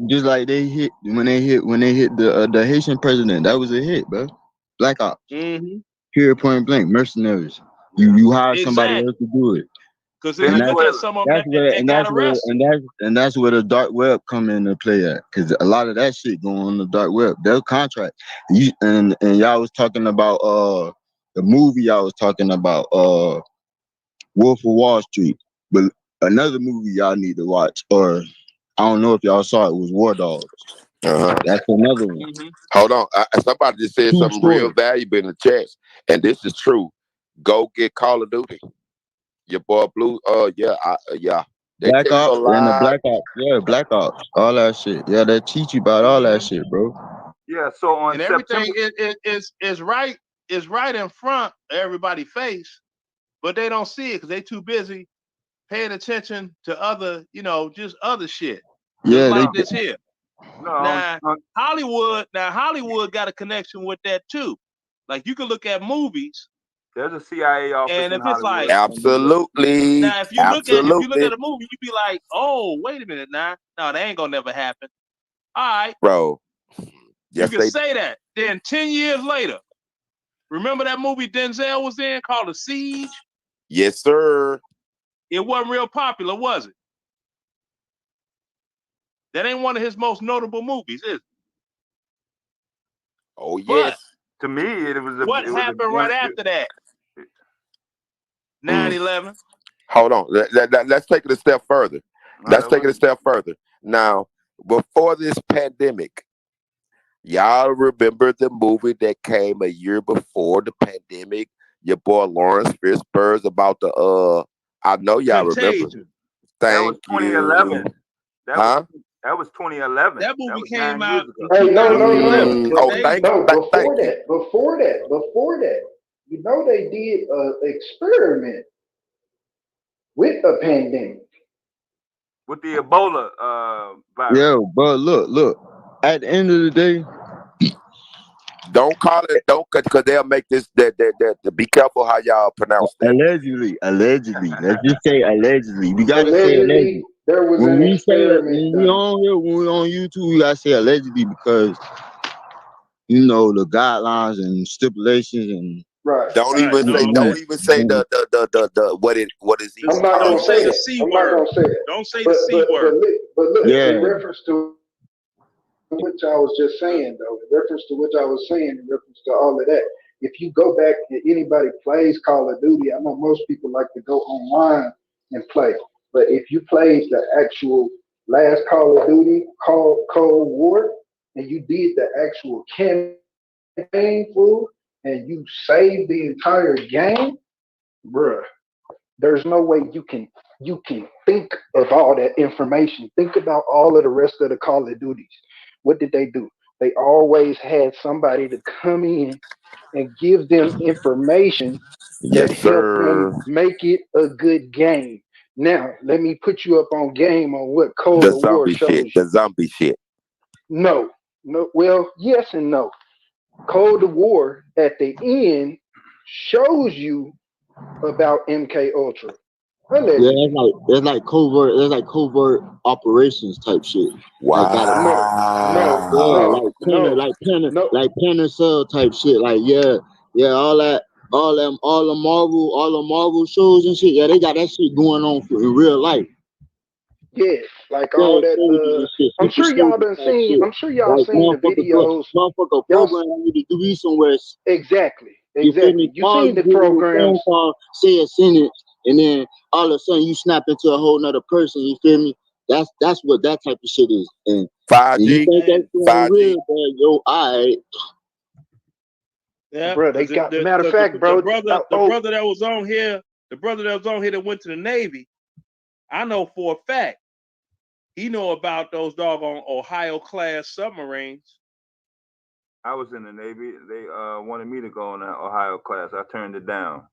just like they hit when they hit the Haitian president. That was a hit, bro. Black ops. Mm-hmm. Period, point blank. Mercenaries. You hire somebody else to do it. Because if you look at some of them that got arrested. That's where the dark web come into play at. Because a lot of that shit going on the dark web. Their contract. And y'all was talking about the movie y'all was talking about Wolf of Wall Street. But another movie y'all need to watch, or I don't know if y'all saw it, was War Dogs. That's another one. Mm-hmm. Hold on. Somebody just said True something story. real valuable in the chat, and this is true. Go get Call of Duty. Your boy Blue. Yeah. They Black tell you a Ops and the lot. Black Ops. Yeah, Black Ops. All that shit. Yeah, they teach you about all that shit, bro. Yeah. So on And everything is right in front of everybody's face, but they don't see it because they too busy paying attention to other, just other shit. Yeah, just like this here. No. Now Hollywood got a connection with that too. Like you can look at movies. There's a CIA office And in if it's Hollywood. like Absolutely. now, if you look at a movie, you be like, oh, wait a minute, now, no, that ain't gonna never happen. All right, bro. Yes, you can say that. Then 10 years later, remember that movie Denzel was in called The Siege? Yes, sir. It wasn't real popular, was it? That ain't one of his most notable movies, is it? Oh yes. But, to me, it was. What happened right after that? 9/11. Hold on. Let's take it a step further. Now, before this pandemic, y'all remember the movie that came a year before the pandemic? Your boy Lawrence Fishburne's about the I know y'all Contagion. remember. Thank you. That was 2011. That was 2011. That movie came 9 out. years ago. Hey, no. Before that, they did an experiment with a pandemic. With the Ebola virus. Yeah, but look. At the end of the day, don't call it because they'll make this that be careful how y'all pronounce that. Allegedly. Let's just say allegedly. We gotta say allegedly. There was when an we say it, experiment. when we on here, when we on YouTube, we gotta say allegedly because the guidelines and stipulations and right. Don't even say the what is he? I'm not gonna say the C word. Don't say the C word. But look, in reference to which I was just saying, though, in reference to which I was saying, in reference to all of that, if you go back and anybody plays Call of Duty, I know most people like to go online and play. But if you played the actual last Call of Duty called Cold War, and you did the actual campaign full, and you saved the entire game, bruh, there's no way you can think of all that information. Think about all of the rest of the Call of Duties. What did they do? They always had somebody to come in and give them information to Yes, help sir. them make it a good game. Now, let me put you up on game on what Cold The War zombie shit. shows The you. zombie shit. No, no, well, yes and no. Cold War at the end shows you about MK Ultra. Yeah, Allegedly. that's like covert. That's like covert operations type shit. Like got a No, no, yeah, Wow. no, no, no. like Penner Cell type shit. Like yeah, all the Marvel shows and shit. Yeah, they got that shit going on in real life. Yeah, like Yeah, all that. soldiers and shit, I'm super sure y'all soldier done type seen. shit. I'm sure y'all Like seen the videos. motherfucker Y'all program you to be somewhere. exactly, You feel me? exactly. You All seen you the get is a phone programs. call, say a sentence, and then all of a sudden you snap into a whole nother person. You feel me? That's what that type of shit is. And you 5G. think that's going 5G. real, but yo, alright. Yeah, Bro, they because got matter of fact, the bro. brother that was on here, that went to the Navy, I know for a fact he know about those doggone Ohio class submarines. I was in the Navy. They wanted me to go on that Ohio class. I turned it down.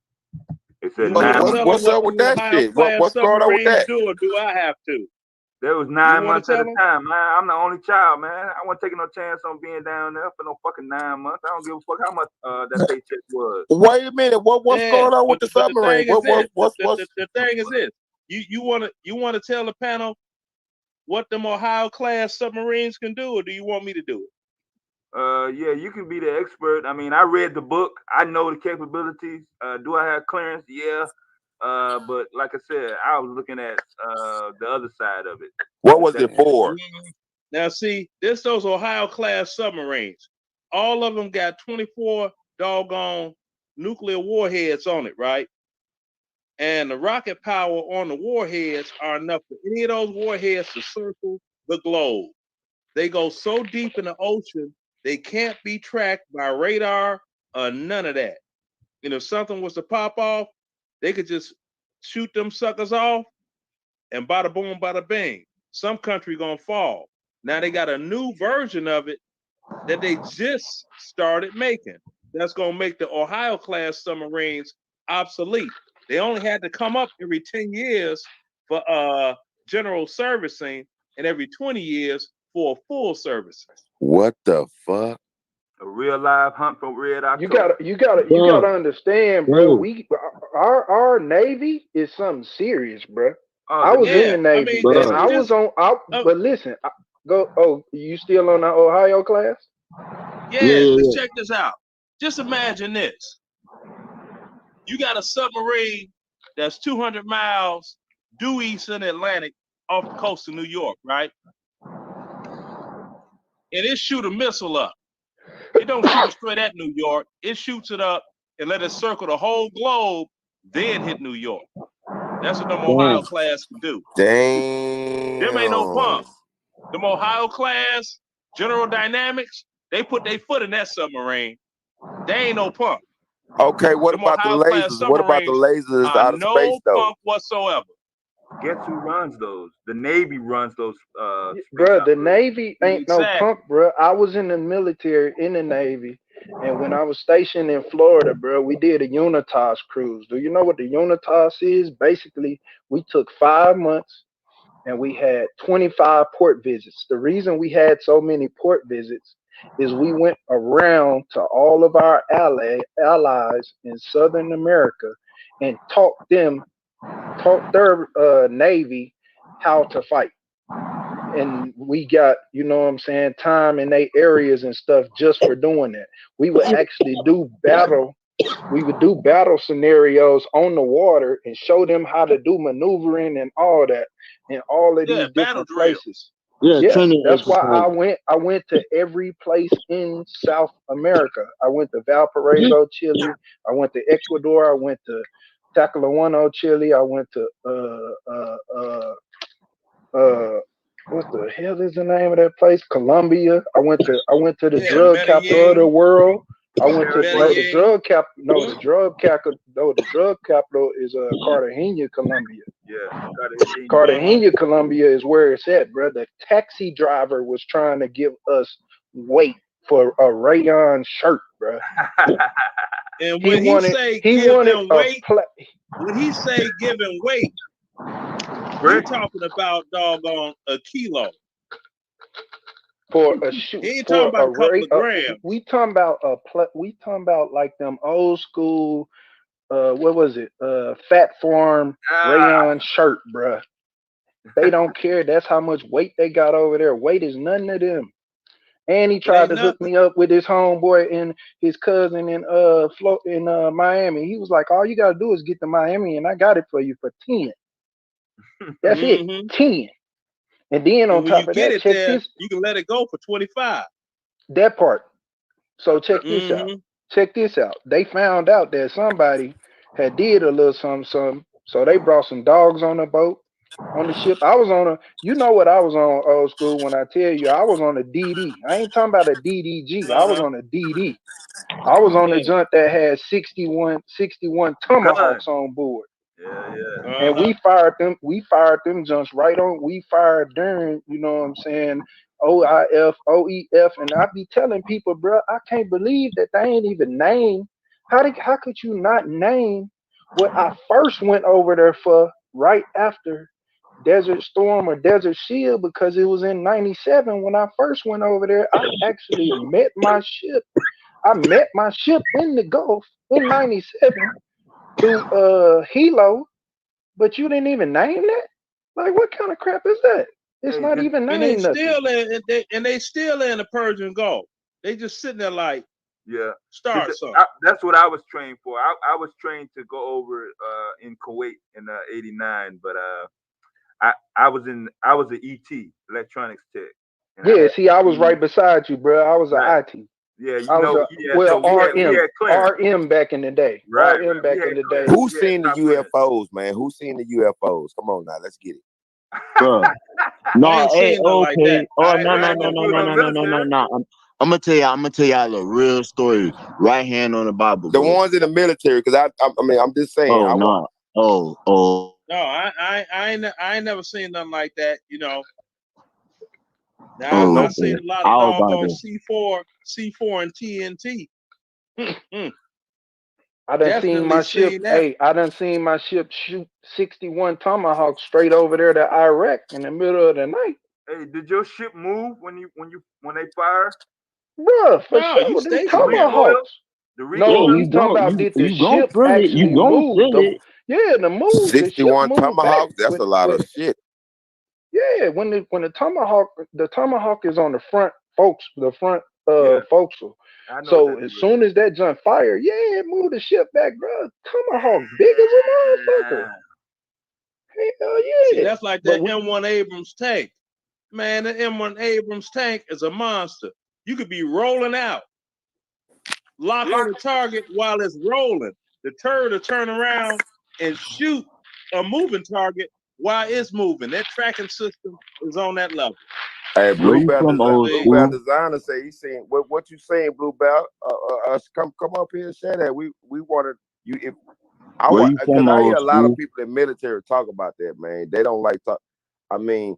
It said You want to 9 tell months. him What's what up the with that Ohio shit? class What's going on with submarines that? do, or do I have to? There was You 9 want months to at a tell him? time, man. I'm the only child, man. I wasn't taking no chance on being down there for no fucking 9 months. I don't give a fuck how much that paycheck was. Wait a minute. What's Yeah, going on with the but the submarine? thing is this. What's The thing is this. You want to tell the panel what them Ohio class submarines can do, or do you want me to do it? Yeah, you can be the expert. I mean, I read the book. I know the capabilities. Do I have clearance? Yeah. But like I said, I was looking at the other side of it. what was it for? Now, see, those Ohio class submarines. All of them got 24 doggone nuclear warheads on it, right? And the rocket power on the warheads are enough for any of those warheads to circle the globe. They go so deep in the ocean, they can't be tracked by radar or none of that. And if something was to pop off, they could just shoot them suckers off and bada boom, bada bing. Some country gonna fall. Now they got a new version of it that they just started making. That's gonna make the Ohio class submarines obsolete. They only had to come up every 10 years for general servicing and every 20 years for full servicing. What the fuck? A real live hunt for Red You October. gotta understand, bro. Bro. Our Navy is something serious, bro. Oh, I was in Yeah, the I Navy, mean, and I was on. But listen, go. Oh, you still on that Ohio class? yeah, let's check this out. Just imagine this. You got a submarine that's 200 miles due east in the Atlantic off the coast of New York, right? And it shoot a missile up. It don't shoot it straight at New York. It shoots it up and let it circle the whole globe, then hit New York. That's what them Ohio class can do. Damn. Them ain't no pump. Them Ohio class, General Dynamics, they put their foot in that submarine. They ain't no pump. Okay, what Them about the Ohio class lasers? What about the submarines lasers are out of space no though? pump whatsoever. Guess who runs those? The Navy runs those Bro, the Navy ain't no Exactly. punk, bro. I was in the military, in the Navy, and when I was stationed in Florida, bro, we did a Unitas cruise. Do you know what the Unitas is? Basically, we took 5 months and we had 25 port visits. The reason we had so many port visits is we went around to all of our allies in Southern America and taught their Navy how to fight. And we got, you know what I'm saying, time in their areas and stuff just for doing that. We would actually do battle. We would do battle scenarios on the water and show them how to do maneuvering and all that in all of Yeah, these battle different drill. places. Yeah, Yeah, training that's why exercise. I went to every place in South America. I went to Valparaiso, Chile. I went to Ecuador. I went to Talcahuano, Chile. I went to uh what the hell is the name of that place? Colombia. I went to the drug capital of the Medellin. world. I went to the Medellin. drug cap. No, the drug capital. No, the drug capital is Cartagena, Colombia. Yeah. Cartagena, Colombia is where it's at, bro. The taxi driver was trying to give us weight for a rayon shirt, bro. And when he say give them weight, when he say giving weight, we're talking about doggone a kilo. For a shoe, he ain't for talking about a couple of grams. we talking about like them old school what was it? Fat Farm rayon shirt, bruh. They don't care. That's how much weight they got over there. Weight is nothing to them. And he tried to hook me up with his homeboy and his cousin in Miami. He was like, all you gotta do is get to Miami and I got it for you for 10. That's it. 10. And then on top of that, check this. You can let it go for 25. That part. So check this out. Check this out. They found out that somebody had did a little something. So they brought some dogs on the boat, on the ship. I was on you know what I was on, old school, when I tell you I was on a DD. I ain't talking about a DDG. I was on a DD. I was on the joint that had 61 tomahawks on board. And we fired them junks right on. We fired during, you know what I'm saying, OIF, OEF, and I be telling people, bro, I can't believe that they ain't even named. How could you not name what I first went over there for right after Desert Storm or Desert Shield? Because it was in '97 when I first went over there. I actually met my ship. I met my ship in the Gulf in '97 through Hilo. But you didn't even name that? Like, what kind of crap is that? It's not even named nothing. They still in the Persian Gulf. They just sitting there like, start something. That's what I was trained for. I was trained to go over in Kuwait in '89, but I was an ET, electronics tech. Yeah, see, I was right beside you, bro. I was an IT. Yeah, I was RM back in the day. Right, RM back in the day. Who's seen the UFOs, man? Who's seen the UFOs? Come on now, let's get it. Bro. No, hey, like okay. that. No. I'm gonna tell y'all a real story. Right hand on the Bible. The bro. ones in the military, because I mean, I'm just saying. No, I ain't never seen nothing like that. You know. Now I've seen a lot of doggone C4 and TNT. I done seen my ship. Hey, I done seen my ship shoot 61 tomahawks straight over there to Iraq in the middle of the night. Hey, did your ship move when they fire? Bruh, for sure. Them tomahawks. No, you talking about did the ship actually move? The 61 tomahawks. That's a lot of shit. Yeah, when the tomahawk is on the front forecastle. So as soon as that jump fire, it moved the ship back, bro. Tomahawk big as a motherfucker. Hell yeah. See, that's like that M1 Abrams tank. Man, the M1 Abrams tank is a monster. You could be rolling out, lock on the target while it's rolling. The turret will turn around and shoot a moving target while it's moving. That tracking system is on that level. Hey, Bluebell Designer say he's saying what you saying, Bluebell? Come up here and share that. We wanted you if I want because I hear a lot of people in military talk about that, man. They don't like talk. I mean,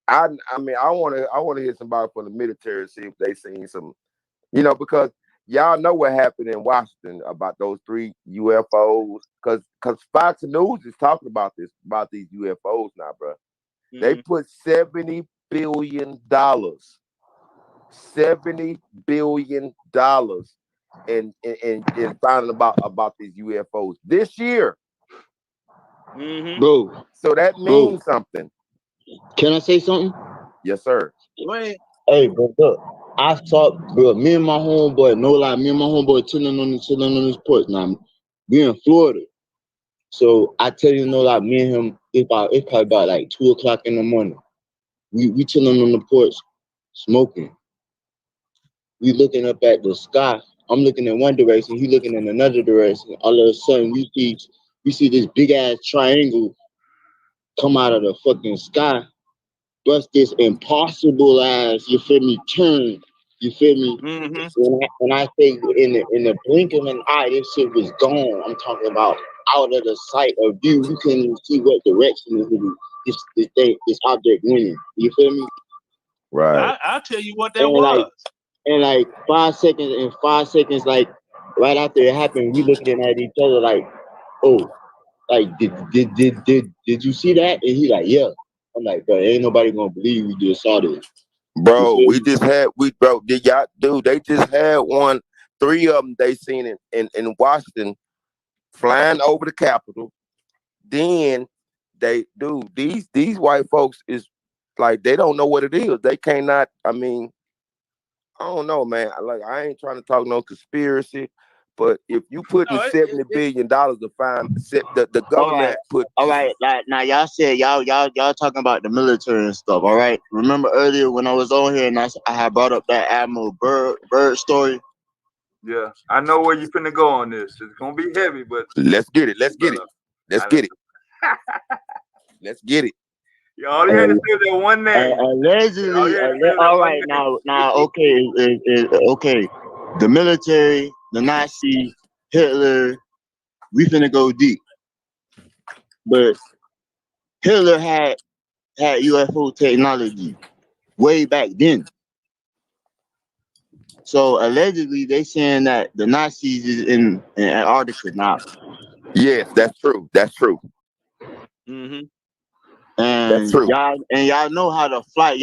I want to hear somebody from the military see if they seen some, because y'all know what happened in Washington about those 3 UFOs. Because Fox News is talking about these UFOs now, bro. They put $70 billion in finding about these UFOs this year. Bro. So that means something. Can I say something? Yes, sir. Hey, bro, look. I saw, bro, me and my homeboy chilling on this porch. Now, we in Florida. So I tell you, me and him, it's probably about like 2 o'clock in the morning. We chilling on the porch, smoking. We looking up at the sky. I'm looking in one direction. He looking in another direction. All of a sudden, we see this big ass triangle come out of the fucking sky. Bust this impossible ass, you feel me, turn. You feel me? Mm-hmm. When I say in the blink of an eye, this shit was gone. I'm talking about out of the sight of view. You couldn't even see what direction this object went in. You feel me? Right. I'll tell you what that was. And like 5 seconds, like right after it happened, we looking at each other like, oh, like did you see that? And he like, yeah. I'm like, bro, ain't nobody gonna believe we just saw this. Bro, they just had one, 3 of them they seen in Washington flying over the Capitol. Then these white folks is like, they don't know what it is. They cannot, I mean, I don't know, man. I ain't trying to talk no conspiracy, but if you putting $70 billion to find the government all right, like, now y'all said y'all talking about the military and stuff. All right, remember earlier when I was on here and I had brought up that Admiral Byrd story. Yeah, I know where you finna go on this. It's gonna be heavy, but let's get it. Let's get it. You all you had to say that one name. Allegedly, all right, now, okay, okay. The military, the Nazi, Hitler, we finna go deep. But Hitler had UFO technology way back then. So allegedly, they saying that the Nazis is in Antarctica now. Yes, that's true. That's true. Mm-hmm. And y'all know how the fly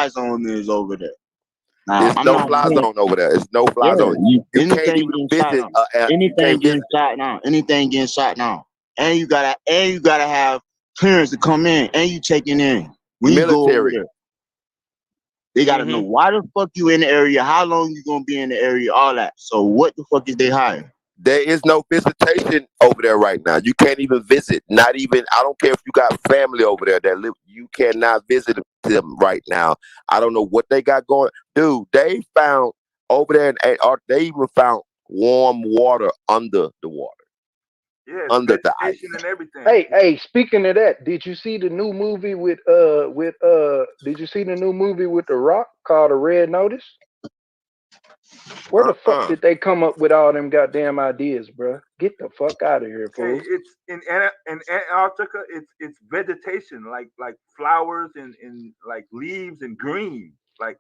zone is over there. Now, There's no fly zone over there. It's no fly zone. You can't even visit. Anything getting shot now. Anything getting shot now. And you gotta have clearance to come in. And you checking in when you go over there. They gotta know why the fuck you in the area, how long you gonna be in the area, all that. So what the fuck is they hiring? There is no visitation over there right now. You can't even visit. Not even, I don't care if you got family over there that live, you cannot visit them right now. I don't know what they got going. Dude, they found over there, they even found warm water under the water. Yeah, under the ice. and everything. Hey, speaking of that, did you see the new movie with The Rock called The Red Notice? Where the fuck did they come up with all them goddamn ideas, bro? Get the fuck out of here, fool. Hey, it's in Antarctica. It's vegetation, like flowers and like leaves and green, like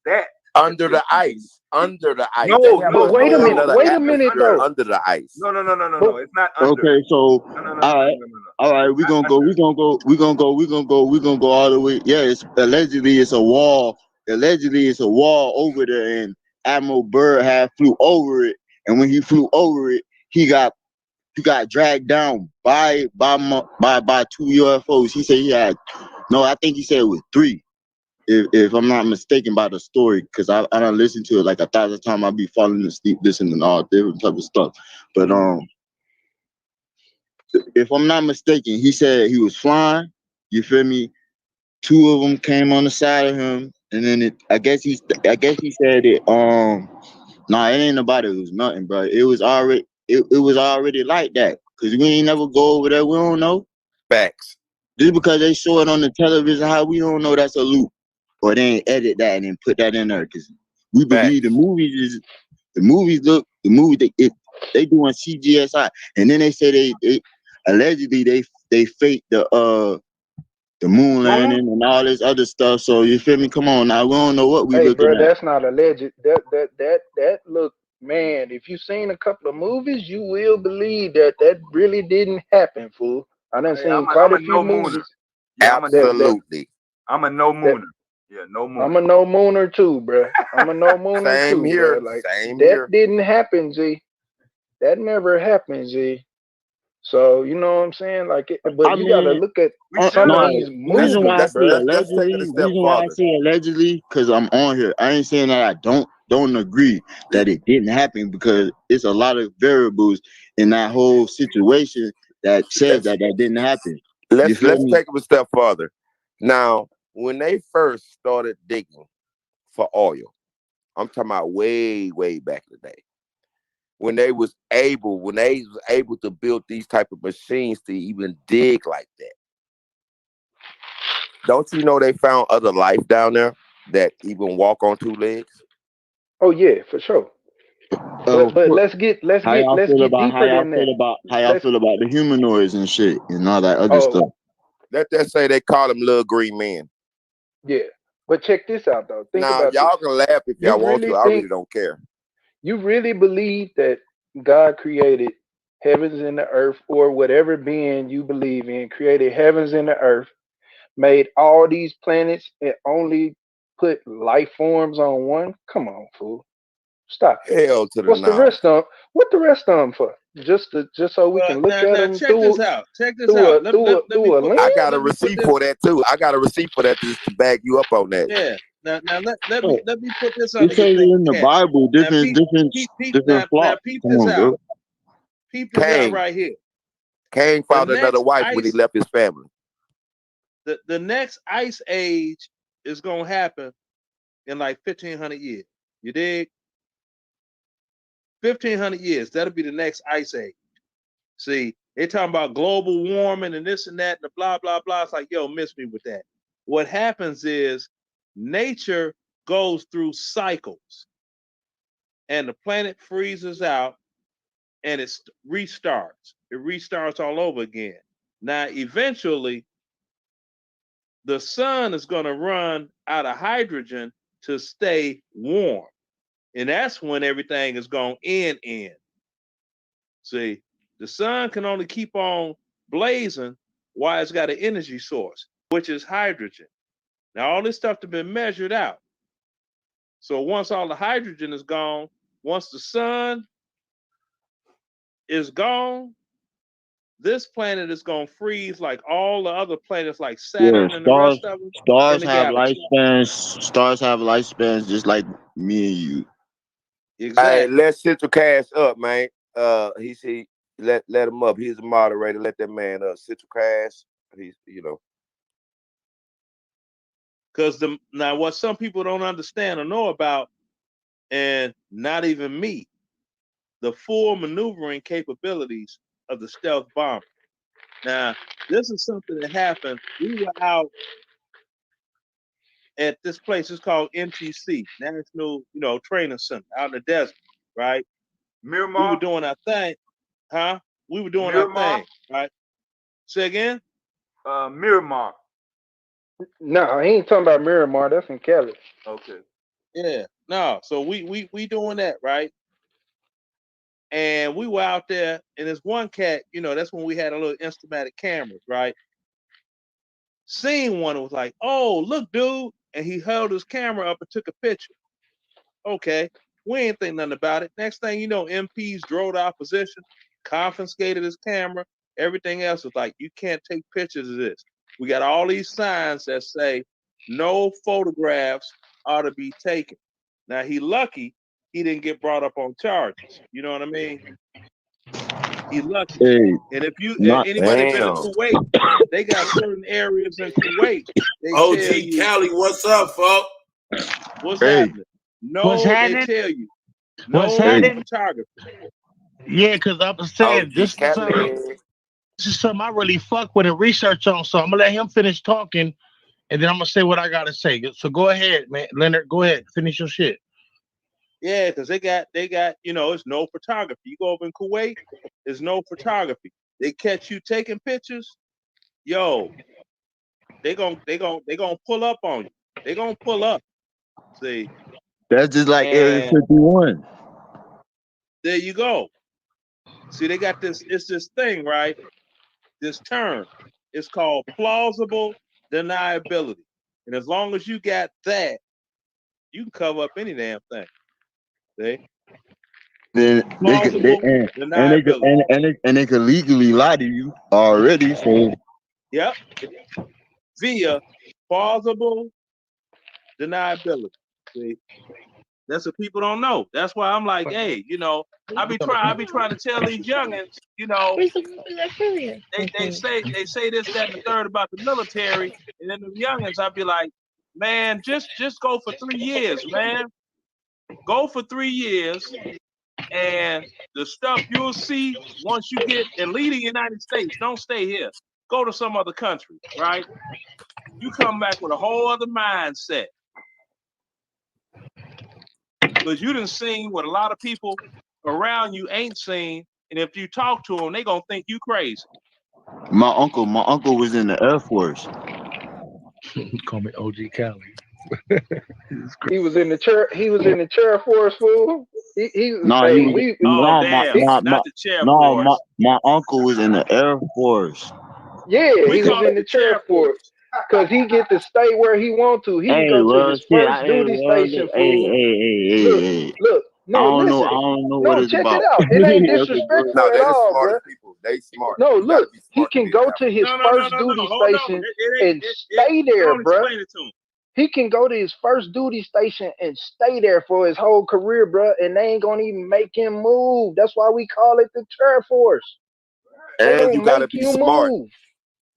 that. Under the ice. No, but wait a minute though. Under the ice. No. It's not under. Okay, so all right, we're gonna go all the way. Yeah, allegedly it's a wall over there, and Admiral Byrd had flew over it, and when he flew over it, he got dragged down by 2 UFOs. He said I think he said it was 3. If I'm not mistaken by the story, because I don't listen to it like 1,000 times. I'll be falling asleep listening to all different type of stuff. But if I'm not mistaken, he said he was flying. You feel me? 2 of them came on the side of him, and then I guess he said it. Nah, it ain't about it. It was nothing, bro. It was already like that. Cause we ain't never go over there. We don't know. Facts. Just because they show it on the television, how we don't know that's a loop. Or they ain't edit that and then put that in there, because we believe the movies they doing CGSI, and then they say they allegedly they fake the moon landing and all this other stuff. So you feel me? Come on now, we don't know what we looking bro, at. that's not alleged. That look, man. If you seen a couple of movies, you will believe that really didn't happen, fool. I done seen quite a few movies. Yeah, absolutely. I'm a no mooner. Yeah, no mooner. I'm a no mooner too, bro. I'm a no mooner Same too, here. bro. Like Same that here. didn't happen, G. That never happened, G. So you know what I'm saying? Like, but you gotta look at some of these movies. Reason why I say allegedly, allegedly, because I'm on here. I ain't saying that I don't agree that it didn't happen, because it's a lot of variables in that whole situation that says that didn't happen. Let's take it a step further. Now, when they first started digging for oil, I'm talking about way, way back in the day, when they was able to build these type of machines to even dig like that. Don't you know they found other life down there that even walk on two legs? Oh yeah, for sure. But let's get how y'all feel deeper than that. how y'all feel about the humanoids and shit and all that other stuff? Let's say they call them little green men. Yeah, but check this out though. Think Now about y'all this. can laugh if y'all want to. I really don't care. You really believe that God created heavens and the earth, or whatever being you believe in, created heavens and the earth, made all these planets, and only put life forms on one? Come on, fool. Stop it. Hell to the What's the no. rest of them? What the rest of them for? Just so we can look at them check this out. Check this through out. a lens? I got a receipt for that too. I got a receipt for that just to back you up on that. Yeah. Now let me put this It under your says thing. in the Bible different Now flocks. peep Come this on, out. bro. Peep this out right here. Cain found another wife when he left his family. The next ice age is gonna happen in like 1,500 years. You dig? 1,500 years. That'll be the next ice age. See, they talking about global warming and this and that and the blah blah blah. It's like, yo, miss me with that. What happens is nature goes through cycles, and the planet freezes out, and it restarts. It restarts all over again. Now, eventually, the sun is going to run out of hydrogen to stay warm. And that's when everything is going to end. See, the sun can only keep on blazing while it's got an energy source, which is hydrogen. Now, all this stuff has been measured out. So once all the hydrogen is gone, once the sun is gone, this planet is going to freeze like all the other planets like Saturn and the rest of them. Stars have lifespans. Stars have lifespans just like me and you. Exactly. Hey, let Central Cash up, man. He let him up. He's a moderator. Let that man up. Central Cash. He's Because now what some people don't understand or know about, and not even me, the full maneuvering capabilities of the stealth bomber. Now, this is something that happened. We were out at this place. It's called NTC, National, Training Center, out in the desert, right? Miramar. We were doing our thing, huh? We were doing our thing, right? Say again? Miramar. No, I ain't talking about Miramar. That's in Cali. Okay. Yeah. No. So we doing that, right? And we were out there, and there's one cat, that's when we had a little instamatic cameras, right? Seen one and was like, oh, look, dude. And he held his camera up and took a picture. Okay. We ain't think nothing about it. Next thing you know, MPs drove to our position, confiscated his camera. Everything else was like, you can't take pictures of this. We got all these signs that say no photographs are to be taken. Now, he lucky he didn't get brought up on charges. You know what I mean? He lucky. Hey, and if anybody been in Kuwait, they got certain areas in Kuwait. They OG tell you, Cali, what's up, folks? What's happening? No, they tell you, no photography. Yeah, because I'm saying this is something I really fuck with and research on. So I'm gonna let him finish talking, and then I'm gonna say what I gotta say. So go ahead, man, Leonard. Go ahead, finish your shit. Yeah, because they got, it's no photography. You go over in Kuwait, there's no photography. They catch you taking pictures, yo, they gonna pull up on you. They gonna pull up. See, that's just like Area 51. There you go. See, they got this. It's this thing, right? This term. It's called plausible deniability, and as long as you got that, you can cover up any damn thing. See? Then they could legally lie to you already. So yep, via plausible deniability. See, That's what people don't know. That's why I'm like, hey, you know, I be trying to tell these youngins, you know, they say this, that, and the third about the military, and then the youngins, I be like, man, just go for 3 years, man. Go for 3 years, and the stuff you'll see once you get and leave the United States. Don't stay here. Go to some other country, right? You come back with a whole other mindset. Because you done seen what a lot of people around you ain't seen, and if you talk to them, they gonna think you crazy. My uncle was in the Air Force. Call me OG Cali. He was in the chair. He was in the chair force, fool. He No, hey, he was. we. Oh No, damn, not the chair force. my uncle was in the Air Force. Yeah, We he was call in it the the chair chair force. Cause he get to stay where he want to. He can Hey, go to well, his shit. first duty station, fool. Look, Hey. look. I No, don't know. listen. I don't know what No, it's check it about. out. It ain't Okay, go disrespectful No, at they the all, smartest bruh. people. They smart. No, You gotta look. be He smart to can be in go Air to Force. his first duty Hold on. station and stay there, Don't bruh. explain it to him. He can go to his first duty station and stay there for his whole career, bruh, and they ain't gonna even make him move. That's why we call it the chair force. They And you don't gotta make be you smart. move.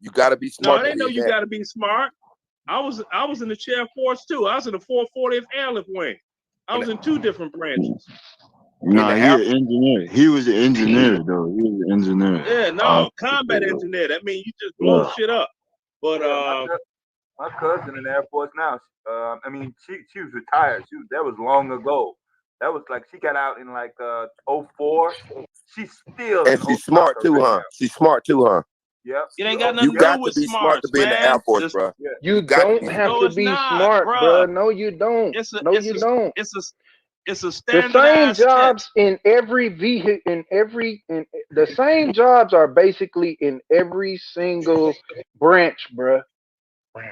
You gotta be No, smart it to ain't be no in you that. gotta be smart. I was in the chair force too. I was in the 440th Airlift Wing. I was in 2 different branches. Nah, he an engineer. He was an engineer though. He was an engineer. Yeah, no, combat engineer. That means you just blow shit up. But my cousin in the Air Force now. I mean, she was retired. That was long ago. That was like she got out in like 04. She's still And in she's smart Osaka too, right huh? now. She's smart too, huh? Yep. it ain't got nothing You to do got to with be smart to smarts, be in the Air man. Force, bro. You got to don't be have No, to it's be not, smart, bruh. bruh. No, you don't. It's a The same standardized jobs test. in every vehicle, the same jobs are basically in every single branch, bruh.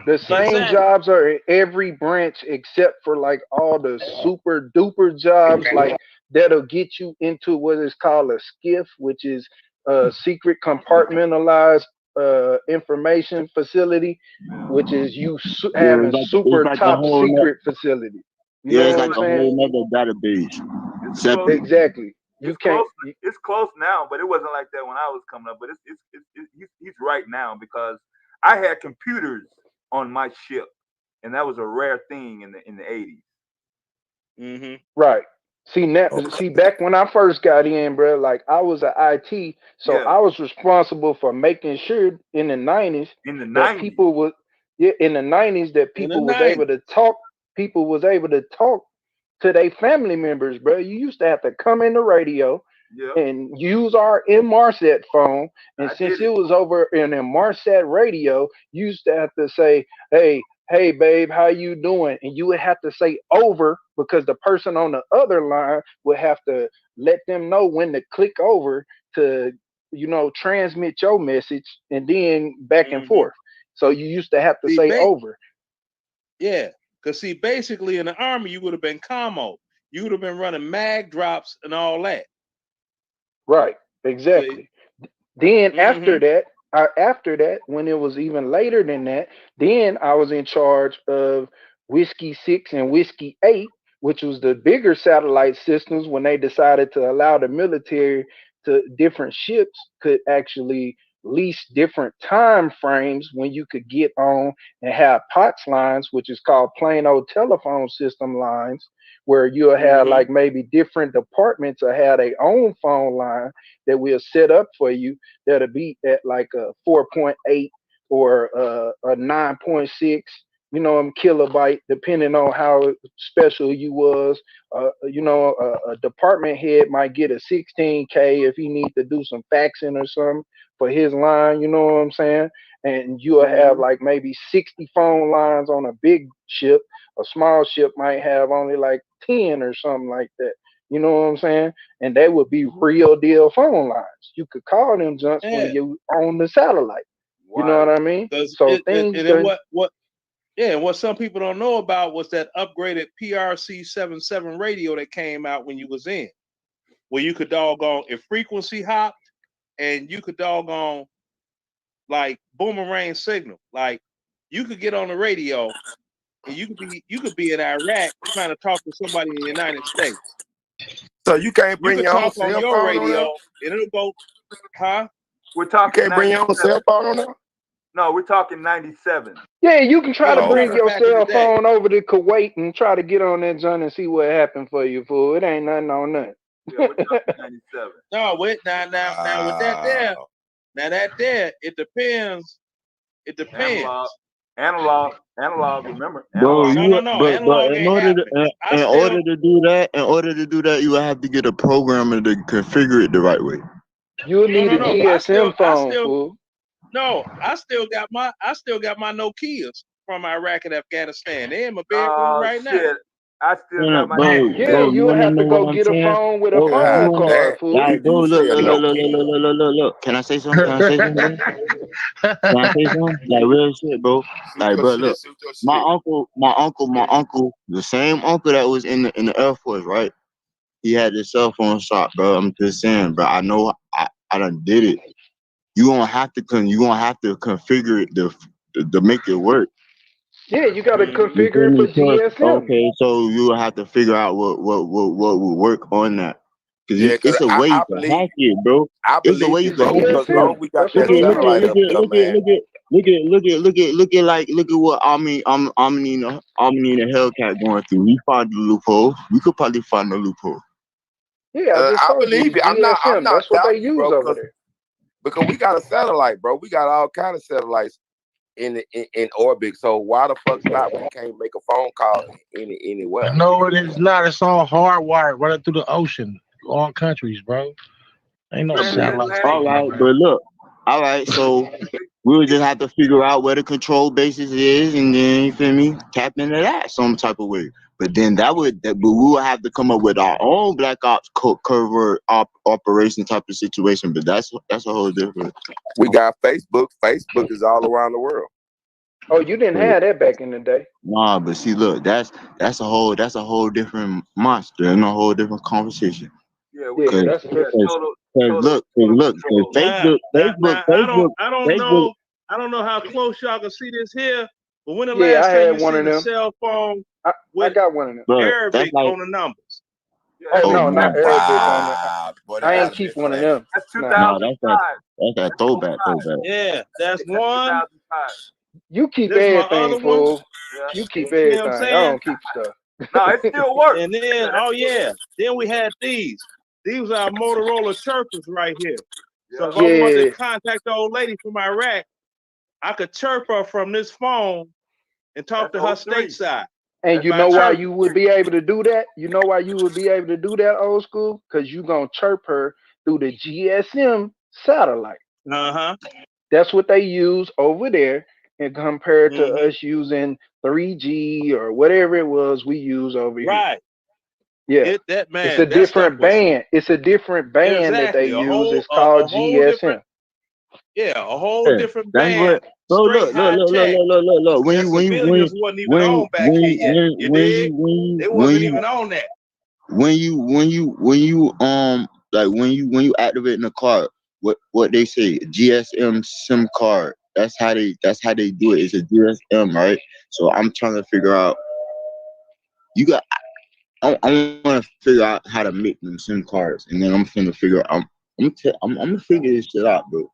The same Exactly. jobs are in every branch except for like all the super duper jobs like that'll get you into what is called a skiff, which is a secret compartmentalized information facility, which is you Yeah, having it's super like a top whole. secret facility. You Yeah, know it's what like I'm a saying? whole nother database. It's close. Separate. Exactly. You It's can't. close. It's close now, but it wasn't like that when I was coming up. But he's right now because I had computers on my ship, and that was a rare thing in the 80s. Mm-hmm. Right. See, back when I first got in, bro, like I was a IT, so Yeah. I was responsible for making sure in the 90s In the that 90s. people was in the 90s that In the people was 90s. able to talk. People was able to talk to their family members, bro. You used to have to come in the radio Yeah. and use our Inmarsat phone, and I since did it it. was over in Inmarsat radio, you used to have to say, hey babe, how you doing? And you would have to say over because the person on the other line would have to let them know when to click over to transmit your message and then back and Mm-hmm. forth. So you used to have to See, say over. yeah, because see, basically in the Army, you would have been commo. You would have been running mag drops and all that. Right, exactly. Then Mm-hmm. after that, when it was even later than that, then I was in charge of Whiskey 6 and Whiskey 8, which was the bigger satellite systems when they decided to allow the military to different ships could actually lease different time frames when you could get on and have POTS lines, which is called plain old telephone system lines, where you'll have Mm-hmm. like maybe different departments or have their own phone line that we'll set up for you that'll be at like a 4.8 or a 9.6 kilobyte, depending on how special you was. A department head might get a 16K if he needs to do some faxing or something for his line, you know what I'm saying? And you'll have Mm-hmm. like maybe 60 phone lines on a big ship. A small ship might have only like 10 or something like that. You know what I'm saying? And they would be real deal phone lines. You could call them junks when Yeah, you on the satellite. You know Right. what I mean? because So and things then done. what some people don't know about was that upgraded PRC 77 radio that came out when you was in, where you could doggone if frequency hopped and you could doggone like boomerang signal. Like you could get on the radio and you could be in Iraq trying to talk to somebody in the United States. So you can't You bring can your own talk on cell your phone radio, on and it'll go, huh? We're there? You talking can't bring your own 97. cell phone on there? No, we're talking 97. Yeah, you can try to Yeah, we bring talking your back in the cell day. phone over to Kuwait and try to get on that joint and see what happened for you, fool. It ain't nothing on nothing. Yeah, we're talking 97. No, wait, now with that there, it depends. It depends. Analog, remember? Bro, Analog. No. but Analog in ain't order to happening. in order to do that, you will have to get a programmer to configure it the right way. You'll need a No. GSM phone, fool. No, I still got my Nokias from Iraq and Afghanistan. They're in my bedroom right now. Shit. I still Yeah, got my bro, Nokia. Yeah, bro, you you'll wanna have know to what go I'm get a saying? phone with a Bro, you phone wanna card, fool. like, bro, You say a look. Can I say something? Can I say something, bro? Can I say something? Like real shit, bro. Like, bro, look. My uncle, the same uncle that was in the Air Force, right? He had the cell phone shop, bro. I'm just saying, bro. I know I done did it. You gonna have to configure it to make it work. Yeah, you got to You configure feel it for me? GSM. Okay, so you will have to figure out what will work on that. Yeah, It's a way I to believe hack it, bro. I It's a believe way you, to bro, hack because it. long we got That's what that they satellite use. up there, man. Look at what Omni and the Hellcat going through. We found the loophole. We could probably find the loophole. Yeah, I just I told you believe it's you. I'm GSM. not That's what they doubting you, use bro, over there. because we got a satellite, bro. We got all kind of satellites in orbit. So why the fuck not? We can't make a phone call anywhere. No, it is not. It's all hardwired running through the ocean, all countries, bro. Ain't no satellites. All right, but look. All right, so we would just have to figure out where the control basis is, and then you feel me, tap into that some type of way. But then but we will have to come up with our own black ops covert operation type of situation. But that's a whole different. We got Facebook. Facebook is all around the world. Oh, you didn't have that back in the day. Nah, but see, look, that's a whole different monster and a whole different conversation. Yeah, Yeah, that's total Look, control. Facebook. I don't know how close y'all can see this here, but when the Yeah, last I time had you one seen of a them. cell phone I with got one of them. Bro, Arabic on the numbers? Oh no, my not Arabic on it. Wow, boy, I ain't that keep one of them. That's Nah. No, 2005. that's that throwback. Yeah, that's one. 2005. You keep This my everything, other one. fool. Yeah. You keep You know everything. what I'm I saying? don't keep stuff. No, it still works. And then, then we had these. These are Motorola chirpers right here. So if I wanted to contact the old lady from Iraq, I could chirp her from this phone and talk to her stateside. And you know why you would be able to do that? You know why you would be able to do that, old school? Because you're going to chirp her through the GSM satellite. Uh-huh. That's what they use over there, and compared to us using 3G or whatever it was we use over here. Right. Yeah. It's a different band. It's a different band that they use. It's called GSM. Yeah, a whole Yeah, different that's band. what. Bro, Straight high tech. Look. When That civilians wasn't even on back here yet. You dig? They wasn't even on that. When you activate in the car, what they say, GSM SIM card. That's how they do it. It's a GSM, right? So I'm trying to figure out. I want to figure out how to make them SIM cards, and then I'm gonna figure out. I'm gonna figure this shit out, bro.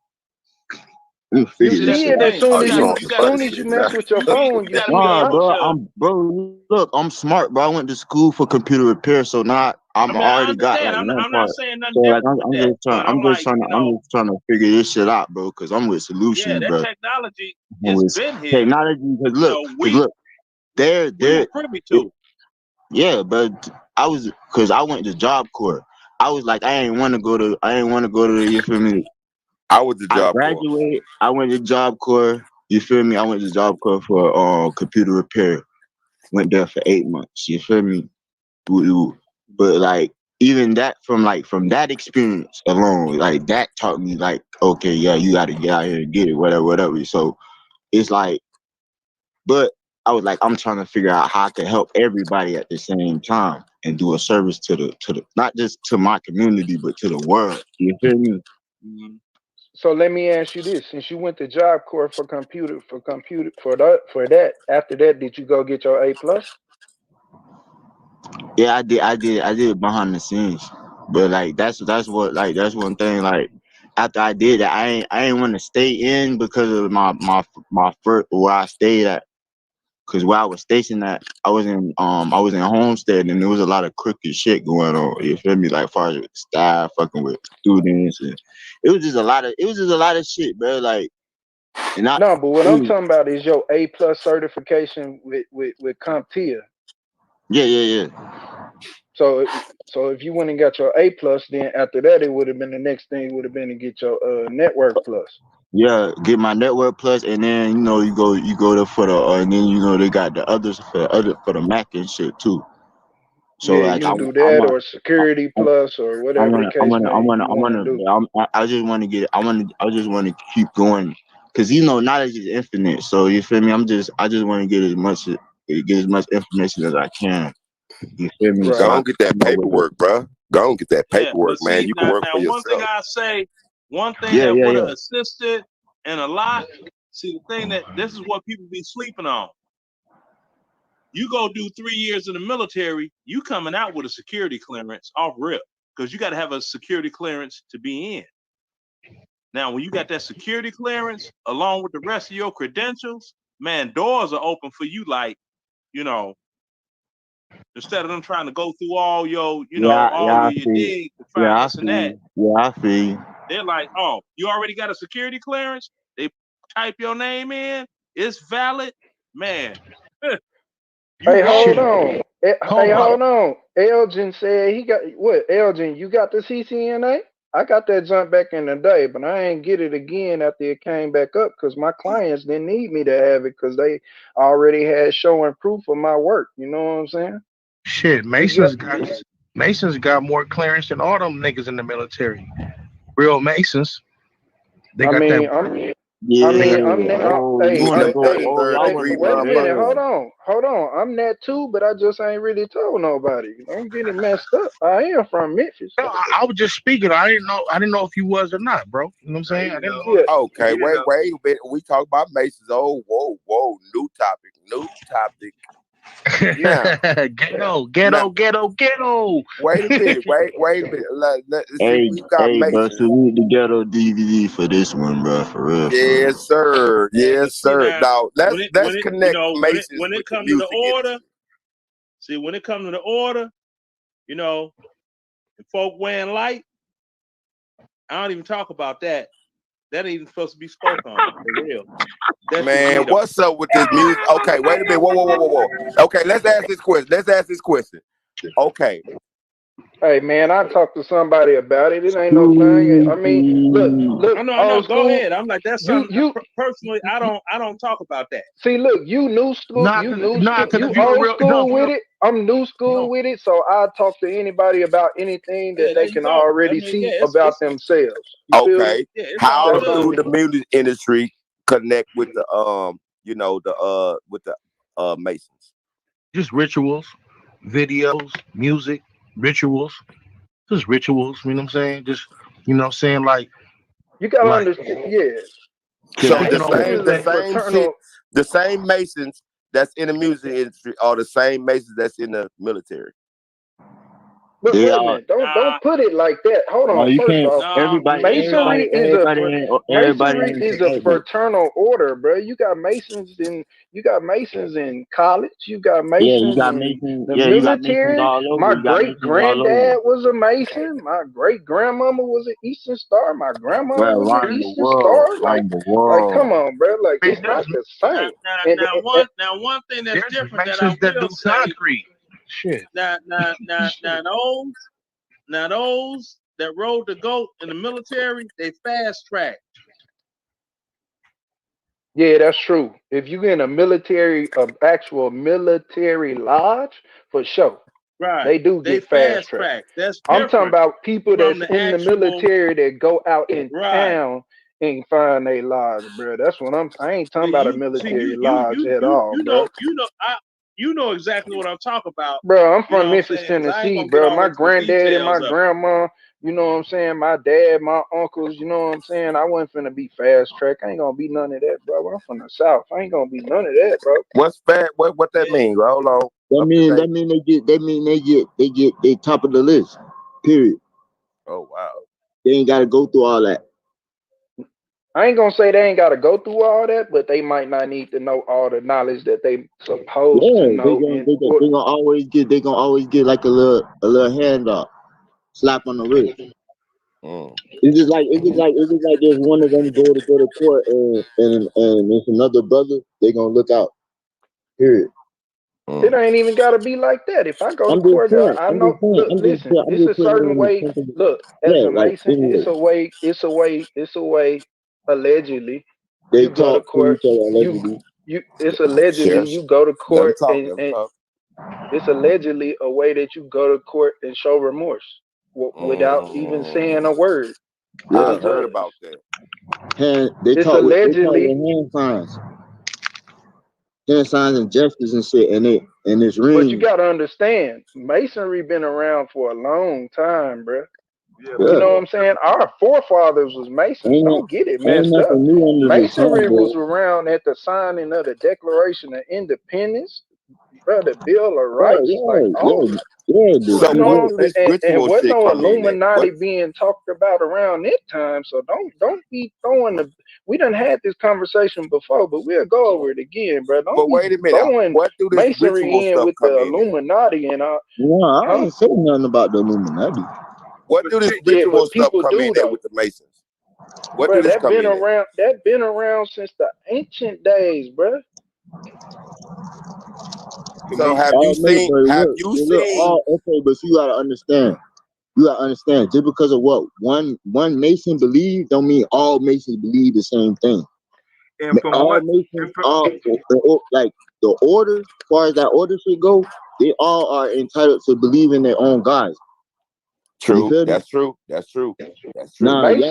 You see it as soon as you mess with your phone, you see the function. Look, I'm smart, bro. I went to school for computer repair, so now I'm already got like one I'm part. not saying nothing So like different I'm just trying to figure this shit out, bro, because I'm with solutions, that bro. technology has been here. Technology, because look, they're privy to. Yeah, but I went to Job Corps. I was like, I ain't want to go to you feel me? I was the Job Corps. Graduated. I went to Job Corps. You feel me? I went to Job Corps for computer repair. Went there for 8 months. You feel me? But like even that from that experience alone, like that taught me like, okay, yeah, you got to get out here and get it, whatever. So it's like, but I was like, I'm trying to figure out how I can help everybody at the same time and do a service to the not just to my community but to the world. You feel me? So let me ask you this: since you went to Job Corps for that, after that, did you go get your A plus? Yeah, I did behind the scenes. But like that's one thing. Like after I did that, I ain't want to stay in because of my first where I stayed at. Cause where I was stationed at, I was in Homestead, and there was a lot of crooked shit going on. You feel me? Like, as far as with staff, fucking with students, and it was just a lot of shit, bro. Like, and I No, but what I'm talking about is your A plus certification with CompTIA. Yeah. So if you went and got your A plus, then after that, it would have been the next thing would have been to get your network plus. Yeah, get my network plus, and then you go there for the, and then they got the others for the Mac and shit too. So Yeah, like you can do that or security plus or whatever the case may be. I just want to get I just want to keep going, cause knowledge is infinite. So you feel me? I just want to get as much information as I can. You feel me? Right. So Go I and get that paperwork, bro. Go and get that Yeah, but paperwork, man. see, You can work for one thing yourself. I say, one thing Yeah. that would have assisted and a lot. See, the thing that this is what people be sleeping on. You go do 3 years in the military, you coming out with a security clearance off rip, because you got to have a security clearance to be in. Now, when you got that security clearance along with the rest of your credentials, man, doors are open for you. Like, instead of them trying to go through all your, your dig to find this and that. Yeah, I feel you. They're like, oh, you already got a security clearance? They type your name in, it's valid, man. Hey, hold on. Hold on. Elgin said he got what? Elgin, you got the CCNA? I got that jump back in the day, but I ain't get it again after it came back up because my clients didn't need me to have it because they already had showing proof of my work. You know what I'm saying? Shit, Mason's got more clearance than all them niggas in the military. Real Masons. They got that. Yeah. Hey, You want to go to third degree, wait a minute. motherfucker? Hold on. I'm that too, but I just ain't really told nobody. Don't get it messed up. I am from Memphis. No, I was just speaking. I didn't know if you was or not, bro. You know what I'm saying? I didn't know. Okay, wait a minute. We talk about Masons. Oh, whoa. New topic. Now, ghetto. Wait a minute. Hey, we got bro, Masons. salute the Ghetto DVD for this one, bro. For real. Yes, sir. Yes, sir. Now let's connect Masons when it with the comes to the music order. industry. See, when it comes to the order, if folk wearing light, I don't even talk about that. That ain't even supposed to be spoken on, for real. Man, what's up with this music? Okay, wait a minute. Whoa. Okay, let's ask this question. Okay. Hey man, I talked to somebody about it. It ain't no thing. I mean, look. I know. Go ahead. I'm like, that's something personally. I don't talk about that. See, look, you new school. You old school with it. I'm new school with it. So I talk to anybody about anything that they can already see about themselves. Okay. How do the music industry connect with the Masons? Just rituals, videos, music, rituals. Just rituals, you know what I'm saying? Just like you gotta understand, yeah. So the same Masons that's in the music industry are the same Masons that's in the military. But wait a minute, don't put it like that. Hold on. First off, masonry is a fraternal order, bro. You got Masons in college. You got Masons in the military. My great granddad was a Mason. My great grandmama was an Eastern Star. My grandmama was an Eastern Star. Like, come on, bro. Like, it's not the same. Now, one thing that's different that I will say. Concrete. Shit. Now those that rode the GOAT in the military, they fast track. Yeah, that's true. If you in a actual military lodge, for sure. Right. They do get fast track. I'm talking about people that's in the military that go out in town and find their lodge, bro. That's what I ain't talking about a military lodge at all, bro. You know exactly what I'm talking about. Bro, I'm from Memphis, Tennessee, bro. My granddad and my grandma, You know what I'm saying? My dad, my uncles, you know what I'm saying? I wasn't finna be fast track. I ain't gonna be none of that, bro. I'm from the South. I ain't gonna be none of that, bro. What's fat? What that mean? Hold on. That mean they top of the list. Period. Oh wow. They ain't gotta go through all that. I ain't gonna say they ain't gotta go through all that, but they might not need to know all the knowledge that they supposed to Yeah, know. they gonna always get like a little hand up, slap on the wrist. It's just like if one of them go to court and it's another brother, they gonna look out. Period. It ain't even gotta be like that. If I go to I'm just court, saying. I know. Look, listen. It's a certain way. Look, as a like Mason, anyway, it's a way. Allegedly, they you go to talk to court. each other allegedly. It's allegedly you go to Let him court talk. and it's allegedly a way that you go to court and show remorse without even saying a word. I heard about that. They It's talk with allegedly. hand signs and gestures and shit, and it's But you ring. gotta understand, masonry been around for a long time, bro. Yeah. You know what I'm saying? Our forefathers was Masons. Don't get it Ain't messed up. nothing new under the sun, Masonry was bro. around at the signing of the Declaration of Independence, bro, the Bill of Rights, like all that. Dude. So You where know, do this and ritual what shit no come in at? Illuminati being talked about around that time. So don't be throwing the. We done had this conversation before, but we'll go over it again, bro. Don't But be wait a minute. throwing What do this Masonry ritual in stuff with come the in at? Illuminati and all. No, I ain't saying nothing about the Illuminati. What do this Yeah, ritual but stuff people come do in at though. with the Masons? What Bro, do this come in at? that been around since the ancient days, bro. So have you seen? Okay, but you gotta understand. Just because of what one Mason believes, don't mean all Masons believe the same thing. And from All what? Masons, like the order, as far as that order should go, they all are entitled to believe in their own gods. True. That's true. That's true. That's true. Nah, what we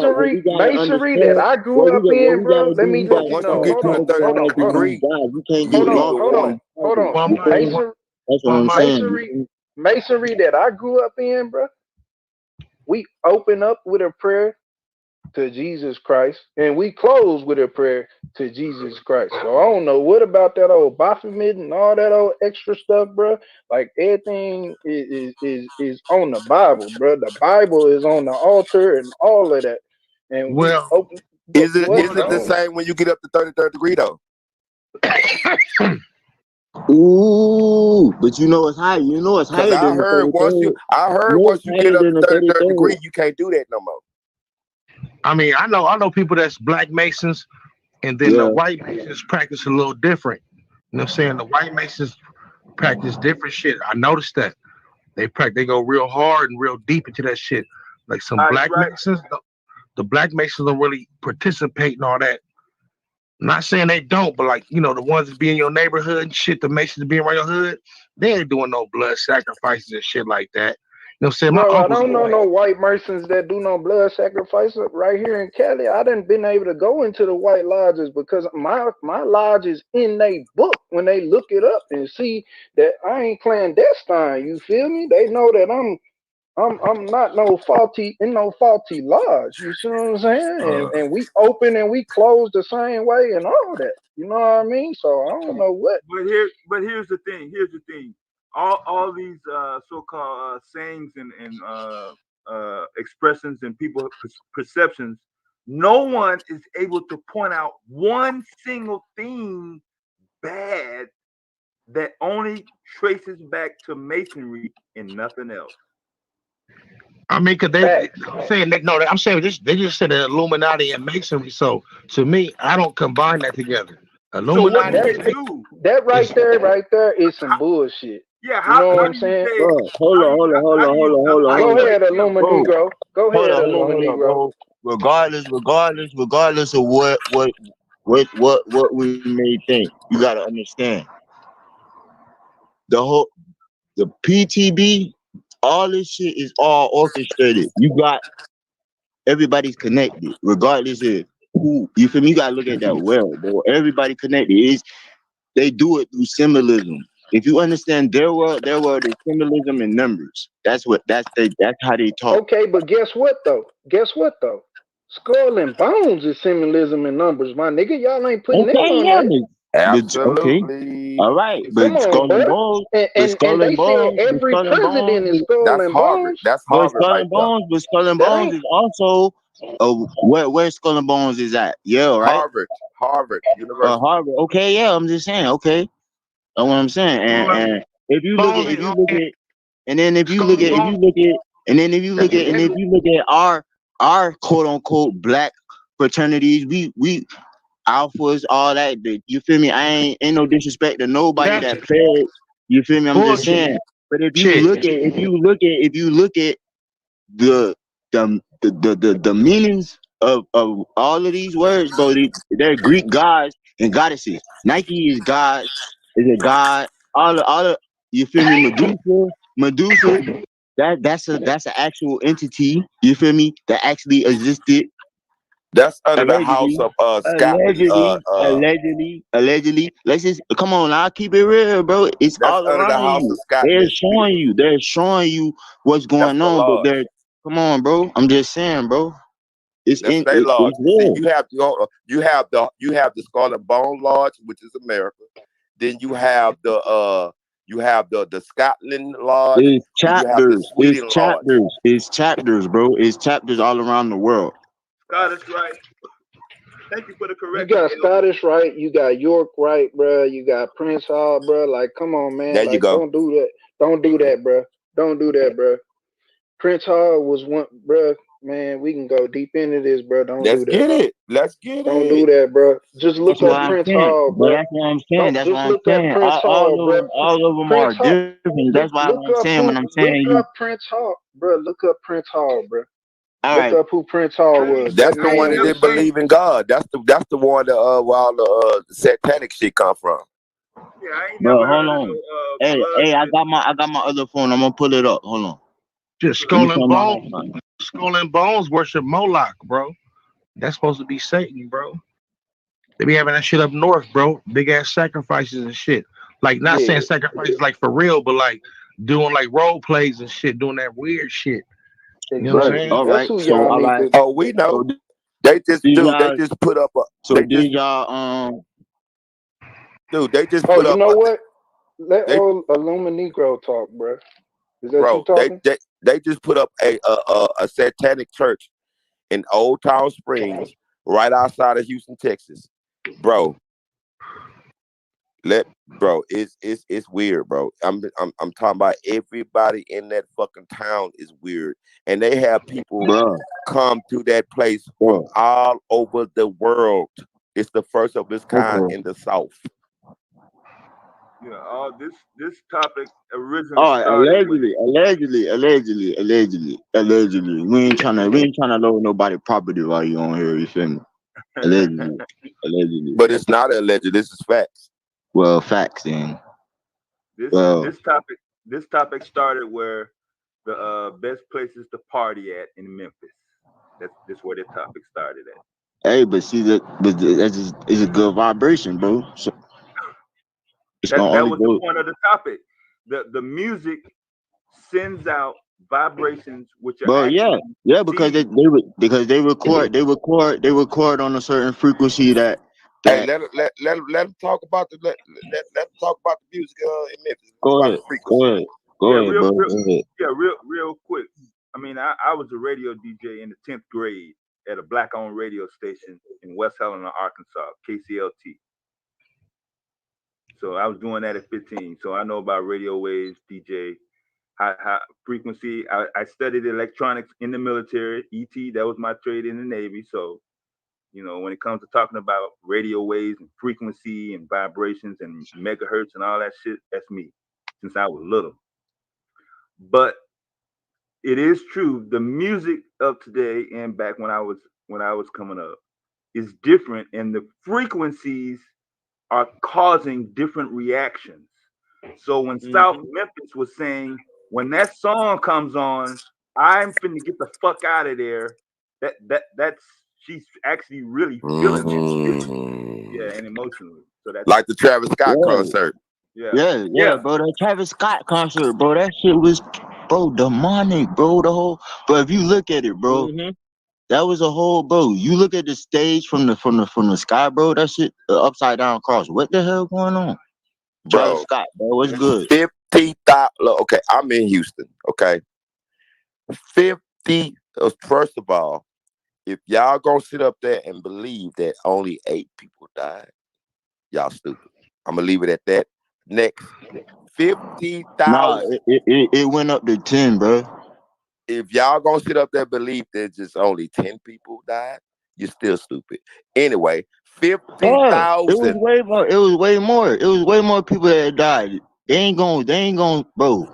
gotta Masonry that understand, I grew up what in, we bro. gotta Let do, me we let But gotta you once know. you get Hold to the on, 33rd degree, gods. You can't you get can lost do in one. these titles. You feel me? That's what I'm saying. Masonry that I grew up in, bro. We open up with a prayer to Jesus Christ, and we close with a prayer to Jesus Christ. So I don't know what about that old Baphomet and all that old extra stuff, bro. Like everything is on the Bible, bro. The Bible is on the altar and all of that. And we open. Is it the same when you get up to 33rd degree though? Ooh, but you know it's high. You know it's Because higher I than the heard 33rd. once you get higher up than to the 33rd 33rd. degree, you can't do that no more. I mean, I know people that's black Masons, and then the white Masons practice a little different. You know what I'm saying? The white Masons practice different shit. I noticed that. They go real hard and real deep into that shit. Like some black Masons, the black Masons don't really participate in all that. Not saying they don't, but like, you know, the ones that be in your neighborhood and shit, the Masons be around your hood, they ain't doing no blood sacrifices and shit like that. You know what I'm saying? Bro, I don't know no white Masons that do no blood sacrifice right here in Cali. I done been able to go into the white lodges because my lodge is in they book when they look it up and see that I ain't clandestine. You feel me? They know that I'm not no faulty lodge. You see what I'm saying? And we open and we close the same way and all that. You know what I mean? So I don't know what. But here's the thing. All these so-called sayings and expressions and people perceptions, no one is able to point out one single thing bad that only traces back to masonry and nothing else. I mean, cause I'm saying they just said the Illuminati and Masonry. So to me, I don't combine that together. Illuminati. That right there is some bullshit. Yeah, you know what I'm saying? Hold on. Go ahead, Illuminegro. Go ahead, Illuminegro. Regardless of what we may think, you gotta understand the PTB, all this shit is all orchestrated. You got everybody's connected, regardless of who. You feel me? You gotta look at that well, bro. Everybody connected. They do it through symbolism. If you understand their world is symbolism in numbers. That's how they talk. Okay, but guess what though? Skull and bones is symbolism in numbers, my nigga. Y'all ain't putting that Okay, on yeah, there. okay, Absolutely. all right, Come but on, skull and bro. bones, And they said every president is skull That's and Harvard. bones. That's but Harvard skull right and there. bones, but skull and That bones ain't is also where skull and bones is at. Yeah, right. Harvard University. Harvard. Okay, yeah, I'm just saying. Okay, that's what I'm saying. And if you look at, and then if you look at our quote unquote black fraternities, we alphas, all that. You feel me? I ain't no disrespect to nobody that played. You feel me? I'm just saying. But if you look at the meanings of all of these words, bro, they're Greek gods and goddesses. Nike is God, is a god. All the you feel me? Medusa. That's an actual entity. You feel me? That actually existed. That's under the house of Scotland. Allegedly. Let's just come on. I'll keep it real, bro. It's That's all under the around house you. of Scotland. They're showing you what's That's going the on, but Lord. come on, bro. I'm just saying, bro. That's state lodge. See, you have the Skull and Bone Lodge, which is America. Then you have the Scotland Lodge. It's And you have the chapters. Sweden Lodge. It's chapters, bro. It's chapters all around the world. Scottish right. Thank you for the correction. You got Scottish right, you got York right, bro. You got Prince Hall, bro. Like, come on, man. There you Like, go. don't do that. Don't do that, bro. Don't do that, bro. Prince Hall was one, bro. Man, we can go deep into this, bro. Don't Let's do that. get it. Let's get Don't it. do that, bro. Just look That's up what I'm Prince saying. Hall, But bro. that's what I'm saying. That's what Just I'm look up saying. Prince Hall, bro. All of them are Prince Hall. different. That's why Look I'm up saying when I'm saying look you. up Prince Hall, bro. Look up Prince Hall, bro. All Look right. up who Prince Hall was. That's That the one man that didn't believe in God. That's the one that where all the satanic shit come from. Yeah, I ain't Bro, never hold heard of on. no Hey, I got my other phone. I'm gonna pull it up. Hold on. Just Let me skull and turn my bones. on. Skull and bones worship Moloch, bro. That's supposed to be Satan, bro. They be having that shit up north, bro. Big ass sacrifices and shit. Like, not saying sacrifices like for real, but like doing like role plays and shit, doing that weird shit. You know what I'm saying? All right. who So y'all all need right. to. Oh, we know. So They just did They y'all? just put up a. So They did just y'all? They just Oh, put you up know a. what? Let They old Negro talk, bro. Is that you bro. talking? They just put up a satanic church in Old Town Springs, right outside of Houston, Texas, bro. It's weird, bro. I'm talking about everybody in that fucking town is weird, and they have people come to that place from all over the world. It's the first of its kind in the South. Yeah, this topic originally Oh, started with allegedly. We ain't trying to load nobody property while you on here. You feel me? Allegedly. But it's not alleged. This is facts. Well, facts then. this topic started where the best places to party at in Memphis. That's where the topic started at. Hey, but see that's it's a good vibration, bro. So it's That gonna only was go. the point of the topic. The music sends out vibrations which are Bro, actually yeah, because they record on a certain frequency that. Hey, let them talk about the let them talk about the music in Memphis. Go About ahead, the frequency. go ahead, bro. Go ahead. Yeah, real quick. I mean, I was a radio DJ in the 10th grade at a black-owned radio station in West Helena, Arkansas, KCLT. So I was doing that at 15. So I know about radio waves, DJ, high frequency. I studied electronics in the military, ET. That was my trade in the Navy. So, you know, when it comes to talking about radio waves and frequency and vibrations and megahertz and all that shit, that's me since I was little. But it is true. The music of today and back when I was coming up is different, and the frequencies are causing different reactions. So when South Memphis was saying, when that song comes on, I'm finna get the fuck out of there. That's she's actually really feeling it. Yeah, and emotionally. So that's like the Travis Scott concert. Yeah, bro. That Travis Scott concert, bro. That shit was, bro, demonic, bro. The whole, but if you look at it, bro, that was a whole, bro. You look at the stage from the sky, bro. That shit, the upside down cross. What the hell going on? Travis Bro, Scott, bro. What's good? 50,000. Okay, I'm in Houston. Okay, 50. First of all, if y'all gonna sit up there and believe that only 8 people died, y'all stupid. I'm gonna leave it at that. Next, 50,000. Nah, it went up to 10, bro. If y'all gonna sit up there and believe that just only 10 people died, you're still stupid. Anyway, 50,000. It was way more. It was way more. It was way more people that died. They ain't gonna, bro.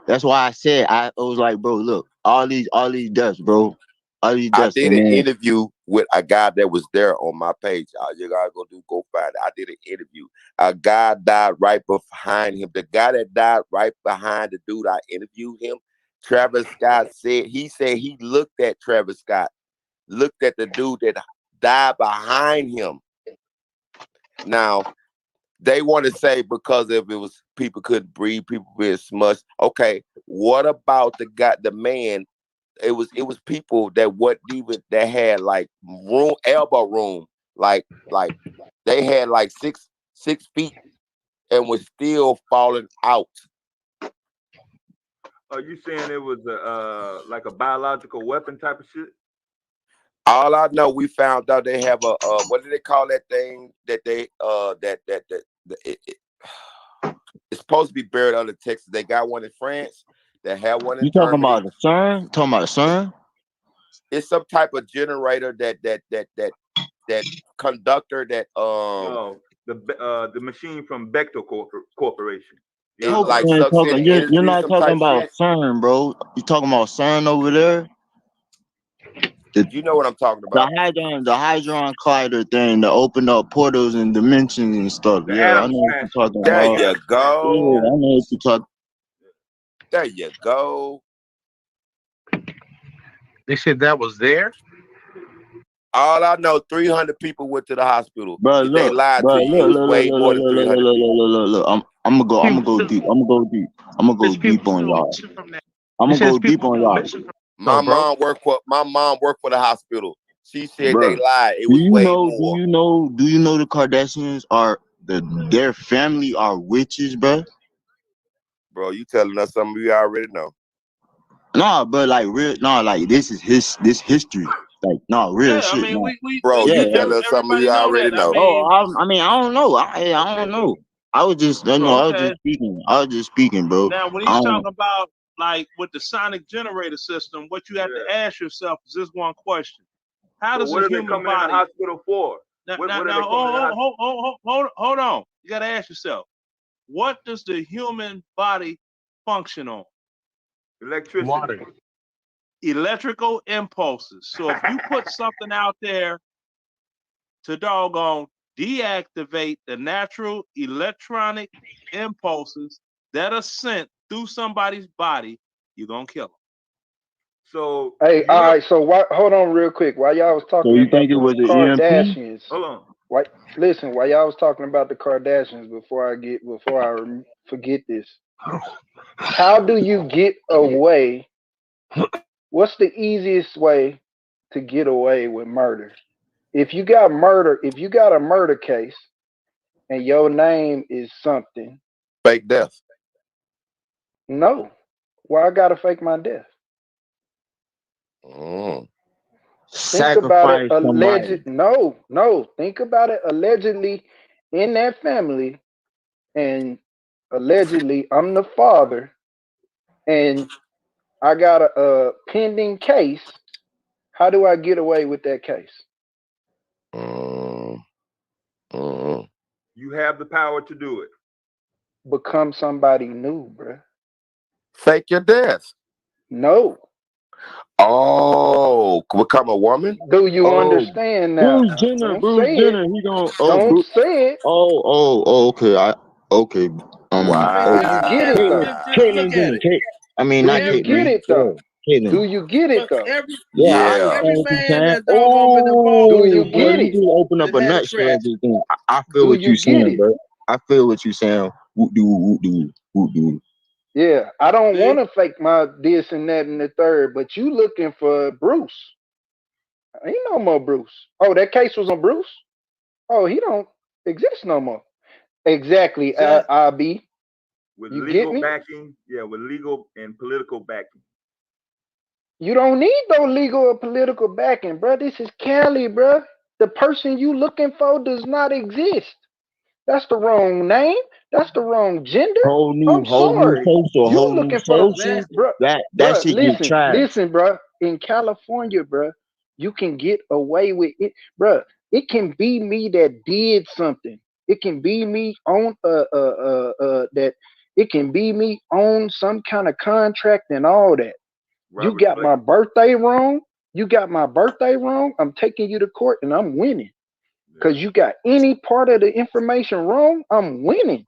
That's why I said I was like, bro, look, all these deaths, bro. All these I deaths, did and an then interview with a guy that was there on my page. All you gotta go find it. I did an interview. A guy died right behind him. The guy that died right behind the dude I interviewed him, Travis Scott said he looked at Travis Scott, looked at the dude that died behind him. Now, they want to say because if it was people couldn't breathe, people being smushed. Okay, what about the man? It was people that that had like elbow room, like they had like 6 feet and was still falling out. Are you saying it was like a biological weapon type of shit? All I know, we found out they have a what do they call that thing that they it's supposed to be buried under Texas. They got one in France. They have one in you talking Germany. about the sun? Talking about the sun? It's some type of generator that conductor that the machine from Bechtel Corporation. It's like sucks in You're energy, not some talking type about shit. CERN, bro. You talking about CERN over there? You know what I'm talking The about? Hadron Collider thing that opened up portals and dimensions and stuff. Yeah, I know what you're talking There about. you go. Yeah, I know what you're talking. There you go. They said that was there. All I know, 300 people went to the hospital. Bro, If they look, lied bro, to you, it was look, way more than 300 people. look. I'm gonna go deep. I'm gonna go deep on y'all. I'm gonna go deep on y'all. My mom worked for the hospital. She said Bro, they lied. It do was you way know? more. Do you know the Kardashians are their family are witches, bro? Bro, you telling us something we already know. Nah, but like real, nah, like this history. Like, nah, real shit. I mean, we Bro, yeah, you telling us something we already know. I mean, I don't know. I don't know. I was just, I was just speaking. I was just speaking, bro. Now, when you talk about like with the sonic generator system, what you have to ask yourself is this one question: how does what a are they human coming body? in the hospital for? Hold on. You got to ask yourself, what does the human body function on? Electricity. Water. Electrical impulses. So if you put something out there to doggone deactivate the natural electronic impulses that are sent through somebody's body, you're gonna kill them. So hey, all right. So hold on real quick. While y'all was talking you about think it the was an Kardashians, hold on. Listen, while y'all was talking about the Kardashians, before I forget this, how do you get away? What's the easiest way to get away with murder? If you got a murder case and your name is something, fake death. No. Why I gotta fake my death? Think about it. Think about it. Allegedly in that family, and allegedly I'm the father, and I got a pending case. How do I get away with that case? You have the power to do it. Become somebody new, bruh. Fake your death. No. Oh, become a woman? Do you understand now? Bruce Jenner, he gonna Don't say it. Okay. Wow. Do you get it though? Caitlyn Jenner. I mean, Do not you Caitlyn. get it though? Caitlyn. Do you get it though? Yeah, I understand what you're saying. Oh, do you bro, get you it? just open up a nutshell. I feel Do what you you're get saying, it? bro. I feel what you're saying. Whoop-de-woo. Yeah, I don't See? want to fake my this and that and the third, but you looking for Bruce. Ain't no more Bruce. Oh, that case was on Bruce? Oh, he don't exist no more. Exactly, IB. With You get legal me? backing, yeah, with legal and political backing. You don't need no legal or political backing, bro. This is Cali, bro. The person you looking for does not exist. That's the wrong name. That's the wrong gender. Whole I'm new sorry. social, You whole new looking for social. bro, That shit get trash. listen, bro. In California, bro, you can get away with it, bro. It can be me that did something. It can be me on that. It can be me on some kind of contract and all that. You Robert got Blake. my birthday wrong. You got my birthday wrong. I'm taking you to court and I'm winning. Because you got any part of the information wrong, I'm winning.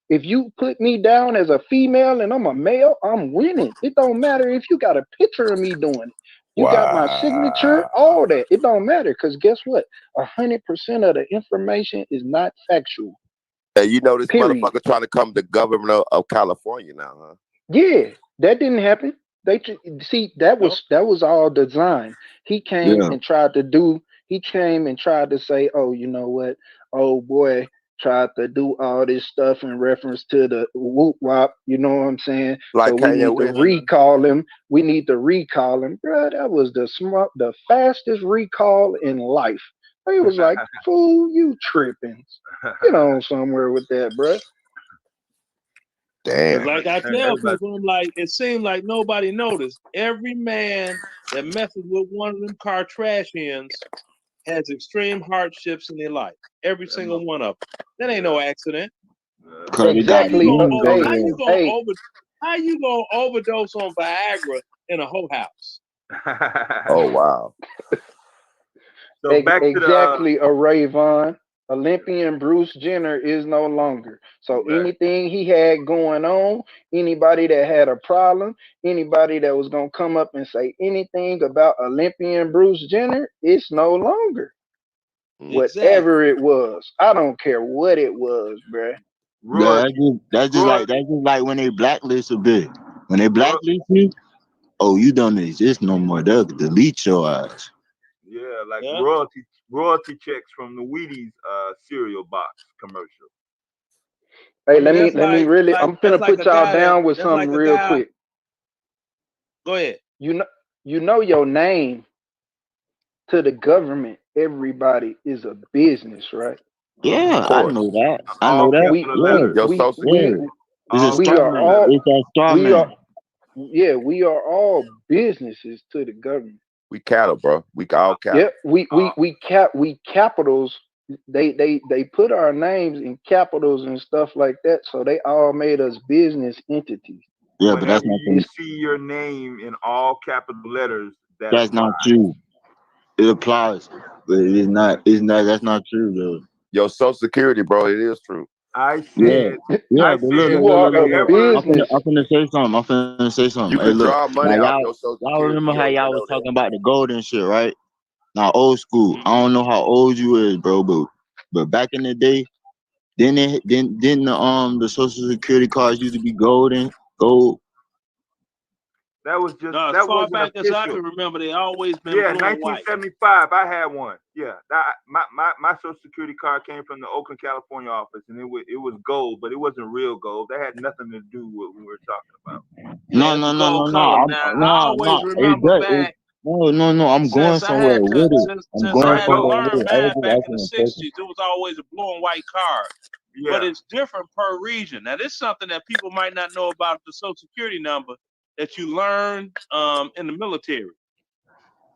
If you put me down as a female and I'm a male, I'm winning. It don't matter if you got a picture of me doing it. You got my signature, all that. It don't matter. Because guess what? 100% of the information is not factual. Hey, you know this Period. motherfucker trying to come the governor of California now, huh? Yeah, that didn't happen. See that was all design. He came Yeah. and tried to do. He came and tried to say, "Oh, you know what? Oh boy, tried to do all this stuff in reference to the whoop wop." You know what I'm saying? Like So we Kanye need to West. recall him. We need to recall him, bro. That was the fastest recall in life. He was like, "Fool, you tripping? Get on somewhere with that, bro." Because Damn. like I tell people, I'm like, it seems like nobody noticed. Every man that messes with one of them Kardashians has extreme hardships in their life. Every single one of them. That ain't no accident. Exactly. How you gonna overdose on Viagra in a whole house? Oh wow. So back to exactly, a Rayvon. Olympian Bruce Jenner is no longer. So anything he had going on, anybody that had a problem, anybody that was gonna come up and say anything about Olympian Bruce Jenner, it's no longer. Whatever it was, I don't care what it was, bruh. Yeah, that's just like when they blacklist a bit. When they blacklist you, oh, you don't exist no more. They'll delete your ass. Yeah, like royalty checks from the Wheaties cereal box commercial. Hey, let me really. I'm finna put y'all down with something real quick. Go ahead. You know your name to the government. Everybody is a business, right? Yeah, I know that. I know that. We are all businesses to the government. We cattle, bro. We all cattle. Yep. We capitals. They put our names in capitals and stuff like that, so they all made us business entities. Yeah, but that's not you see your name in all capital letters. That's not true. It applies, but it is not. That's not true, though. Your Social Security, bro. It is true. I said. Yeah, but look. I'm finna say something. You Hey, can look. draw money Now, off your Social y'all Security. remember how y'all was talking about the gold and shit, right? Now, old school. I don't know how old you is, bro, but back in the day, didn't the Social Security cards used to be gold? That was just as that far wasn't back official. as I can remember, they always been Yeah, blue and white. 1975. I had one. Yeah, my Social Security card came from the Oakland, California office, and it was gold, but it wasn't real gold. That had nothing to do with what we were talking about. No. I'm going somewhere with it. Since I had to learn math back in the 60s, it was always a blue and white card. Yeah. But it's different per region. Now, this is something that people might not know about the Social Security number that you learn in the military.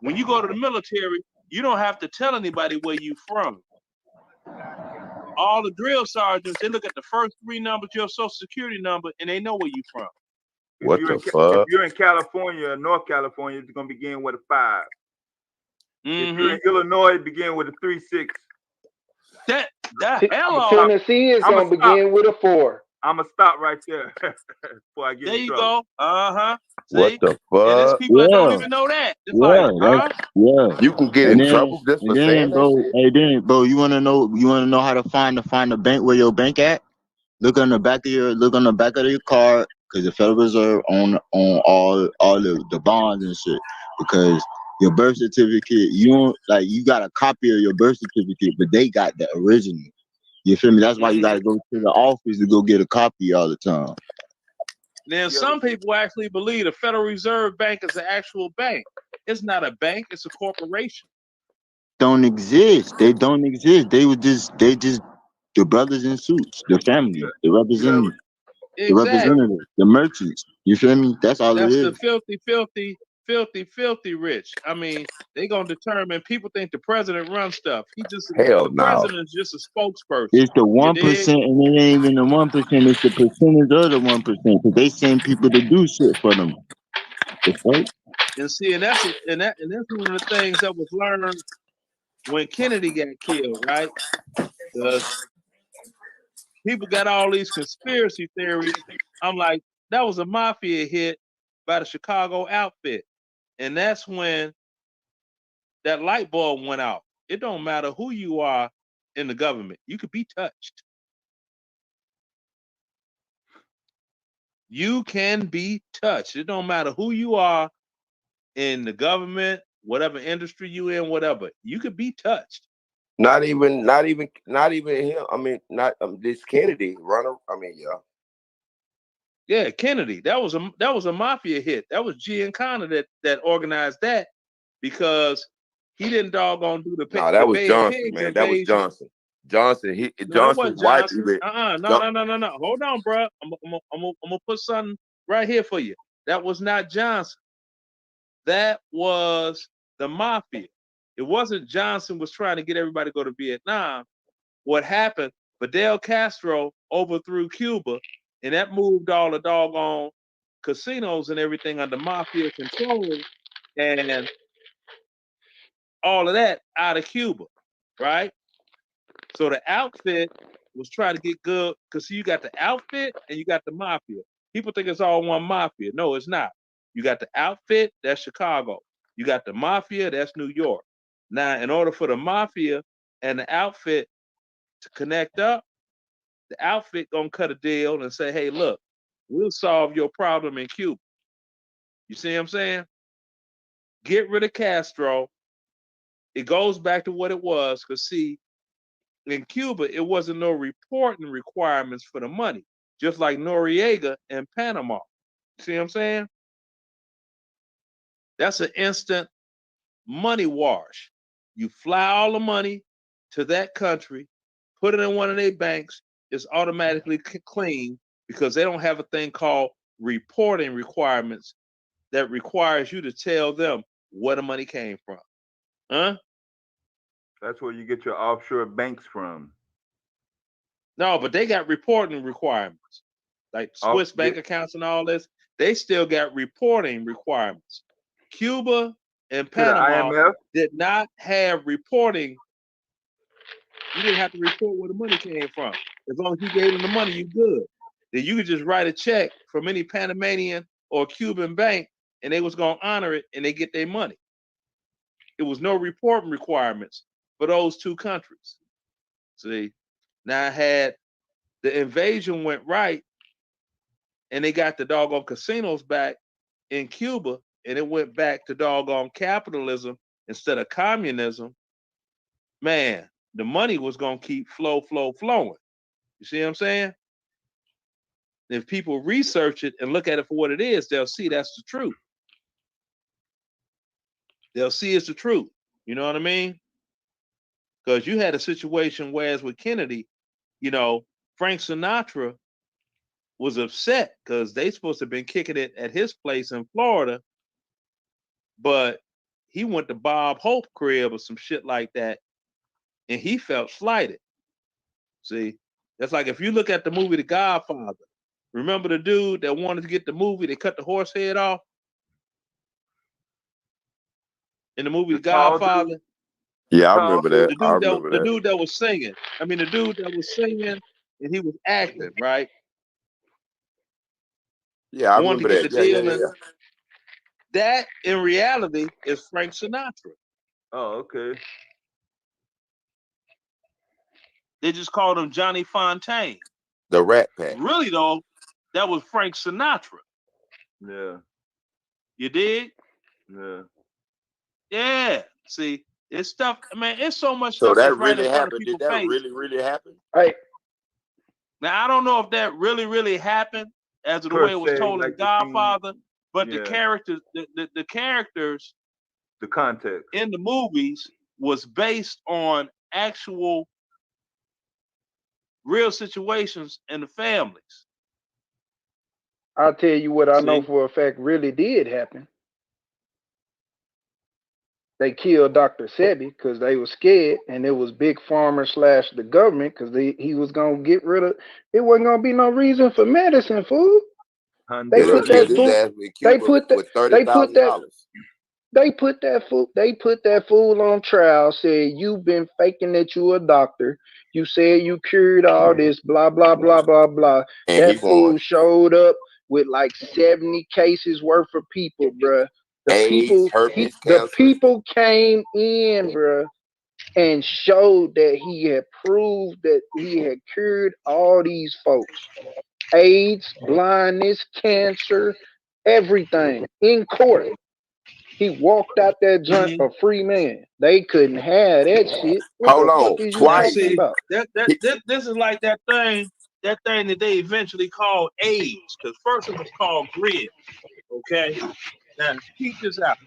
When you go to the military, you don't have to tell anybody where you from. All the drill sergeants, they look at the first three numbers, your Social Security number, and they know where you from. What the fuck? If you're in California, North California, it's gonna begin with a 5. If you're in Illinois, begin with a 3-6. The hell Tennessee is gonna begin with a 4. I'm gonna stop right there before I get. There you go. What the fuck? And there's people that don't even know that. It's You can get in trouble just for saying that shit. Hey, bro, you wanna know how to find the bank where your bank at? Look on the back of your card, because the Federal Reserve own all the bonds and shit. Because your birth certificate, you don't like you got a copy of your birth certificate, but they got the original. You feel me? That's why you gotta go to the office to go get a copy all the time. Then some people actually believe the Federal Reserve Bank is an actual bank. It's not a bank, it's a corporation. Don't exist. They don't exist. They just the brothers in suits, the family, the representatives, Exactly. the merchants. You feel me? That's all it That's is. the filthy rich. I mean, they gonna determine. People think the president runs stuff. Hell The no. president is just a spokesperson. It's the You 1%, dig? and it ain't even the 1%. It's the percentage of the 1%. Because they send people to do shit for them. The fuck? And see, and that's one of the things that was learned when Kennedy got killed, right? Because people got all these conspiracy theories. I'm like, that was a mafia hit by the Chicago outfit. And that's when that light bulb went out. It don't matter who you are in the government. You could be touched. You can be touched. It don't matter who you are in the government, whatever industry you in, whatever. You could be touched. Not even him. I mean, not this Kennedy runner. I mean, yeah. Yeah, Kennedy. That was a mafia hit. That was Giancana that organized that, because he didn't doggone do No, the that was Bay of Johnson, Pigs man. That was invasion. Johnson. No, that Johnson's wasn't wife Johnson. even. No. Hold on, bro. I'm gonna put something right here for you. That was not Johnson. That was the mafia. It wasn't Johnson was trying to get everybody to go to Vietnam. What happened? Fidel Castro overthrew Cuba, and that moved all the doggone casinos and everything under mafia control, and all of that out of Cuba, right? So the outfit was trying to get good, because you got the outfit and you got the mafia. People think it's all one mafia. No, it's not. You got the outfit, that's Chicago. You got the mafia, that's New York. Now, in order for the mafia and the outfit to connect up, the outfit gonna cut a deal and say, hey, look, we'll solve your problem in Cuba. You see what I'm saying? Get rid of Castro. It goes back to what it was, because see, in Cuba, it wasn't no reporting requirements for the money, just like Noriega in Panama. See what I'm saying? That's an instant money wash. You fly all the money to that country, put it in one of their banks, it's automatically clean, because they don't have a thing called reporting requirements that requires you to tell them where the money came from. Huh? That's where you get your offshore banks from. No, but they got reporting requirements, like Swiss bank accounts and all this. They still got reporting requirements. Cuba and Panama did not have reporting. You didn't have to report where the money came from. As long as you gave them the money, you good. Then you could just write a check from any Panamanian or Cuban bank, and they was gonna honor it, and they get their money. It was no reporting requirements for those two countries. See, now had the invasion went right, and they got the doggone casinos back in Cuba, and it went back to doggone capitalism instead of communism, man, the money was gonna keep flowing. You see what I'm saying? If people research it and look at it for what it is, they'll see that's the truth. They'll see it's the truth. You know what I mean? Because you had a situation whereas with Kennedy, you know, Frank Sinatra was upset because they supposed to have been kicking it at his place in Florida, but he went to Bob Hope crib or some shit like that, and he felt slighted. See, that's like if you look at the movie The Godfather. Remember the dude that wanted to get the movie? They cut the horse head off in the movie The Godfather. Yeah, I remember that. The dude that was singing. I mean, the dude that was singing and he was acting, right? Yeah, I Wanted remember to get that. the deal. Yeah. That in reality is Frank Sinatra. Oh, okay. They just called him Johnny Fontaine. The Rat Pack. Really though, that was Frank Sinatra. Yeah. You dig? Yeah. Yeah. See, it's stuff. I mean, it's so much So stuff that's that right really in front of happened. Did people's that face. really happen? Hey, Now I don't know if that really happened as of the Per way it was se, told in like the Godfather, but the Yeah. characters, the characters, The context. in the movies was based on actual real situations in the families. I'll tell you what I know See? for a fact really did happen. They killed Dr. Sebi because they were scared, and it was Big Pharma / the government because he was gonna get rid of. It wasn't gonna be no reason for medicine, fool. They They put killed that his fool. ass in They Cuba put that. with They put that. $30,000. They put that fool. They put that fool on trial. Said you've been faking that you a doctor. You said you cured all this. Blah blah blah blah blah. And That he fool won. showed up with like 70 cases worth of people, bruh. The AIDS, herpes, the cancer. people came in, bruh, and showed that he had proved that he had cured all these folks. AIDS, blindness, cancer, everything in court. He walked out that joint a free man. They couldn't have that shit. What Hold the on, fuck is you Now twice. talking see, about? this is like that thing that they eventually called AIDS, because first it was called grid. Okay? Now keep this out.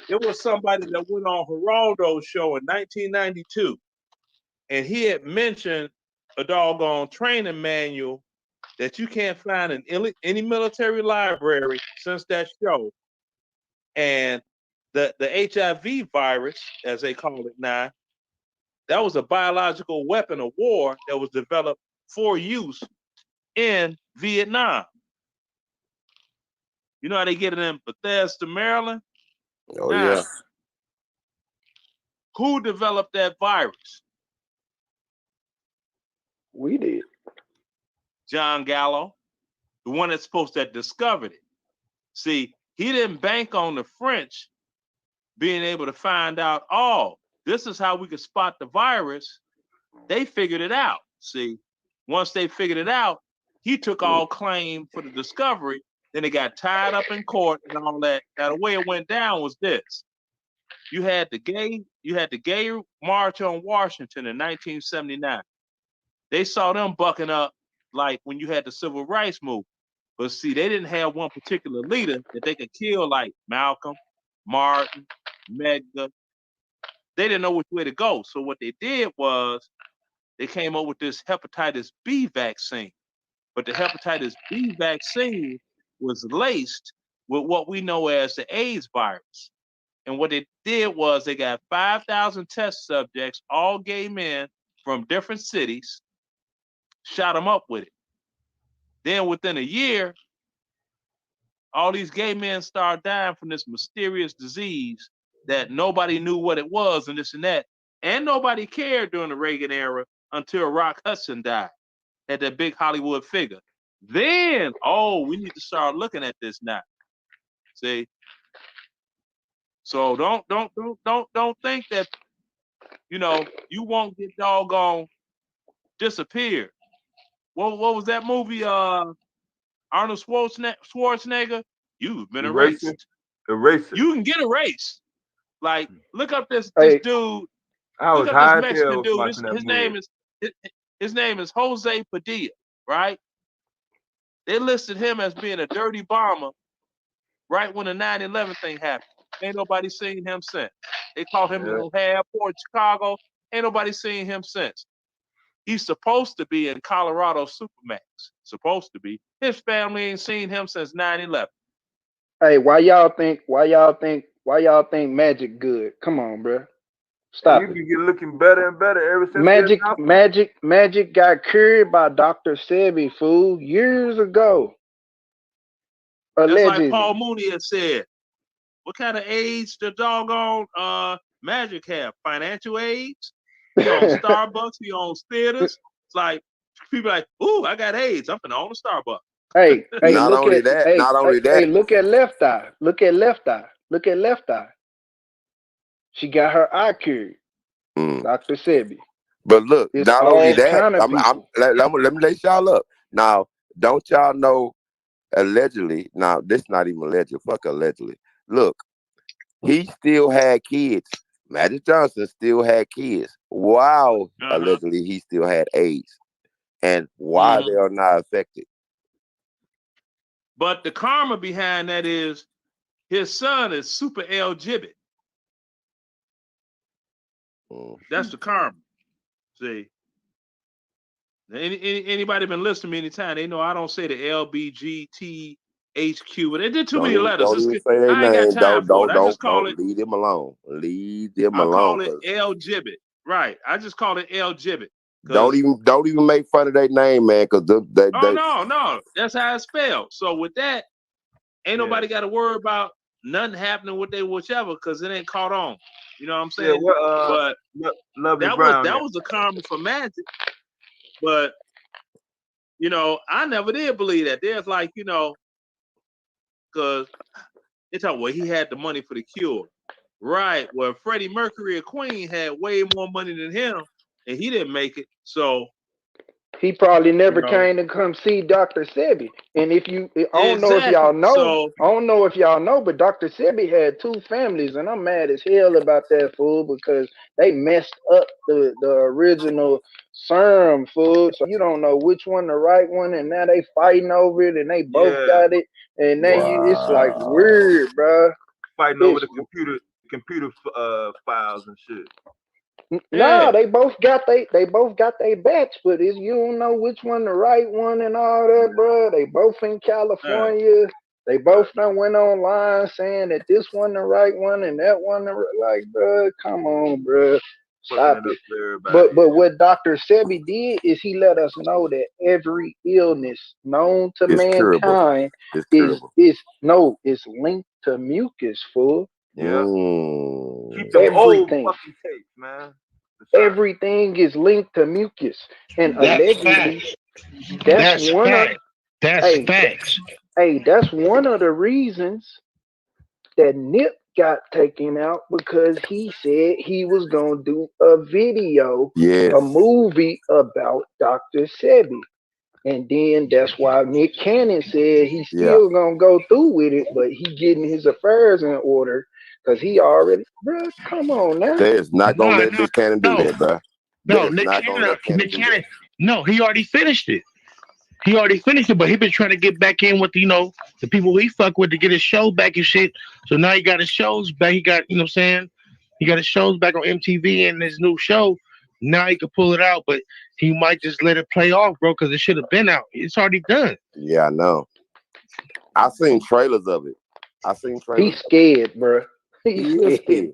It was somebody that went on Geraldo's show in 1992, and he had mentioned a doggone training manual that you can't find in any military library since that show. And the HIV virus, as they call it now, that was a biological weapon of war that was developed for use in Vietnam. You know how they get it in Bethesda, Maryland? Oh Now, yeah. who developed that virus? We did. John Gallo, the one that's supposed to have discovered it. See, he didn't bank on the French being able to find out, oh, this is how we could spot the virus. They figured it out. See, once they figured it out, he took all claim for the discovery. Then it got tied up in court and all that. Now the way it went down was this: you had the gay march on Washington in 1979. They saw them bucking up like when you had the civil rights movement. But see, they didn't have one particular leader that they could kill like Malcolm, Martin, Medgar. They didn't know which way to go. So what they did was they came up with this hepatitis B vaccine. But the hepatitis B vaccine was laced with what we know as the AIDS virus. And what they did was they got 5,000 test subjects, all gay men from different cities, shot them up with it. Then within a year, all these gay men started dying from this mysterious disease that nobody knew what it was and this and that. And nobody cared during the Reagan era until Rock Hudson died, had that big Hollywood figure. Then, oh, we need to start looking at this now. See? So don't think that, you won't get doggone disappeared. What was that movie? Arnold Schwarzenegger? You've been erased. You can get erased. Like, look up this dude. I was Look up high this as hell Mexican dude. watching that movie. His name is Jose Padilla, right? They listed him as being a dirty bomber right when the 9/11 thing happened. Ain't nobody seen him since. They caught him in O'Hare Airport, Chicago. Ain't nobody seen him since. He's supposed to be in Colorado Supermax. Supposed to be. His family ain't seen him since 9/11. Hey, why y'all think Magic good? Come on, bro. Stop You it. been looking better and better ever since Magic got cured by Dr. Sebi, fool, years ago. That's Allegedly. like Paul Mooney had said. What kind of AIDS the doggone Magic have? Financial AIDS? He owns Starbucks, he owns theaters. It's like people like, ooh, I got AIDS. I'm finna own a Starbucks. Hey, Not only that. Look at Left Eye. Look at Left Eye. She got her eye cured. Dr. Sebi. But look, It's not only all that, kind of people. let me let y'all up. Now, don't y'all know? Allegedly, now this not even alleged. Fuck allegedly. Look, he still had kids. Magic Johnson still had kids. Wow, allegedly he still had AIDS, and why they are not affected. But the karma behind that is his son is super LGBT. That's the karma. See, anybody been listening to me anytime? They know I don't say the LBGTHQ, but they did too many letters. Don't even say their I ain't got name. time for it. I just call Don't it. leave them alone. Leave them I call alone. it LGBT. Right. I just call it LGBT. Don't even make fun of their name, man. Cause No. That's how it's spelled. So with that, ain't nobody got to worry about nothing happening with they whichever, because it ain't caught on. You know what I'm saying? But Lovely Brown. That was the karma for Magic. But you know, I never did believe that. There's like, you know, because it's how well he had the money for the cure. Right. Well, Freddie Mercury and Queen had way more money than him, and he didn't make it. So he probably never came to come see Dr. Sebi. And if you, I don't know if y'all know, I don't know if y'all know, but Dr. Sebi had 2 families, and I'm mad as hell about that, fool, because they messed up the original serum, fool. So you don't know which one the right one, and now they fighting over it, and they both got it, and now it's like weird, bro. Fighting over the computer files and shit. No, they both got they batch, but you don't know which one the right one and all that, bro. They both in California. They both done went online saying that this one the right one and that one like, bro, come on, bro, stop it. But what Dr. Sebi did is he let us know that every illness known to mankind is linked to mucus, fool. Yeah. Keep them old fucking tapes, man. Everything is linked to mucus, and allegedly, that's one of facts. Hey, that's one of the reasons that Nip got taken out, because he said he was gonna do a video, a movie about Dr. Sebi. And then that's why Nick Cannon said he's still gonna go through with it, but he getting his affairs in order because he already, bro. Come on now. They is not gonna let Nick Cannon do that, bro. No, Nick Cannon. No, he already finished it. He already finished it, but he been trying to get back in with the people he fuck with to get his show back and shit. So now he got his shows back. He got, you know what I'm saying? He got his shows back on MTV and his new show. Now he can pull it out, but he might just let it play off, bro, because it should have been out. It's already done. Yeah, I know. I seen trailers of it. He's scared, bro. He's scared.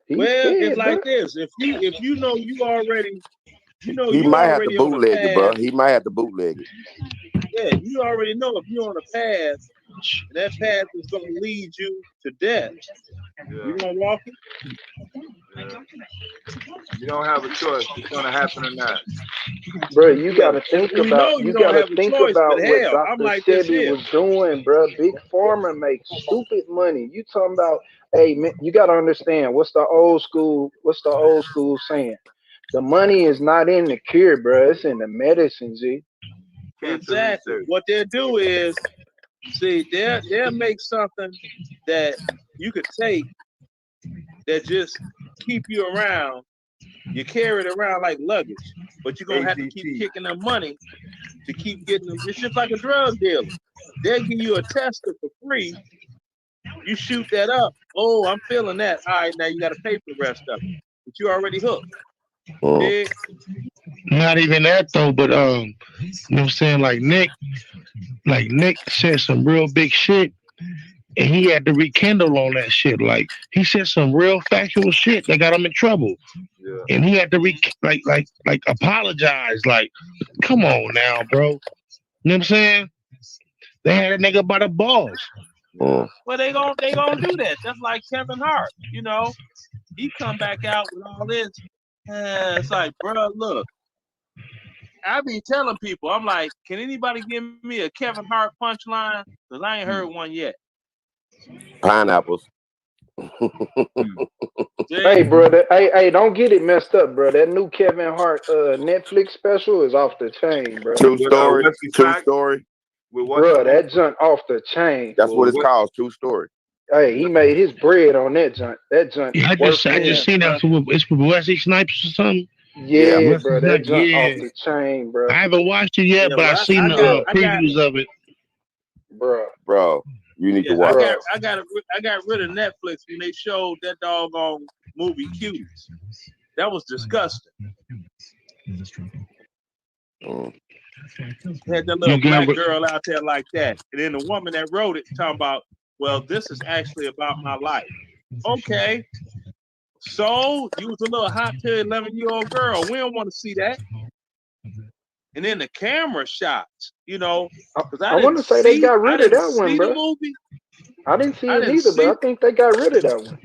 It's like this. If you know you already, he might have to bootleg it, bro. He might have to bootleg it. Yeah, you already know if you're on a path, and that path is going to lead you to death. You gonna walk it? You don't have a choice. It's gonna happen or not. Bro, you gotta think about what Dr. Sebi was doing, bro. Big Pharma makes stupid money. You talking about, hey man, you gotta understand what's the old school saying? The money is not in the cure, bro. It's in the medicine, G. Exactly. What they'll do is, they'll make something that you could take that just keep you around. You carry it around like luggage, but you're gonna have to keep kicking them money to keep getting them. It's just like a drug dealer. They'll give you a tester for free. You shoot that up. Oh, I'm feeling that. All right, now you got to pay for the rest of it, but you already hooked. Not even that though, but you know what I'm saying? Like Nick said some real big shit, and he had to rekindle on that shit. Like he said some real factual shit that got him in trouble, and he had to apologize. Like, come on now, bro. You know what I'm saying? They had a nigga by the balls. Well, they gonna do that. Just like Kevin Hart. You know, he come back out with all this. It's like, bro, look. I be telling people, I'm like, can anybody give me a Kevin Hart punchline? Because I ain't heard one yet. Pineapples. Hey, brother. Hey, don't get it messed up, bro. That new Kevin Hart Netflix special is off the chain, bro. True story. True story. Bro, that junk off the chain. That's what it's called. True story. Hey, he made his bread on that junk. That junk. Yeah, I just seen that. It's with Wesley Snipes or something. Yeah, bro. That junk off the chain, bro. I haven't watched it yet, but I've seen the previews of it. Bro, you need to I watch. got rid of Netflix when they showed that doggone movie Cuties. That was disgusting. Had that little black girl out there like that, and then the woman that wrote it talking about, well, this is actually about my life. Okay, so you was a little hot to 11-year-old girl. We don't want to see that. And then the camera shots, you know, because I want to say they got rid of that one, bro. Movie. I didn't see it either, but I think they got rid of that one.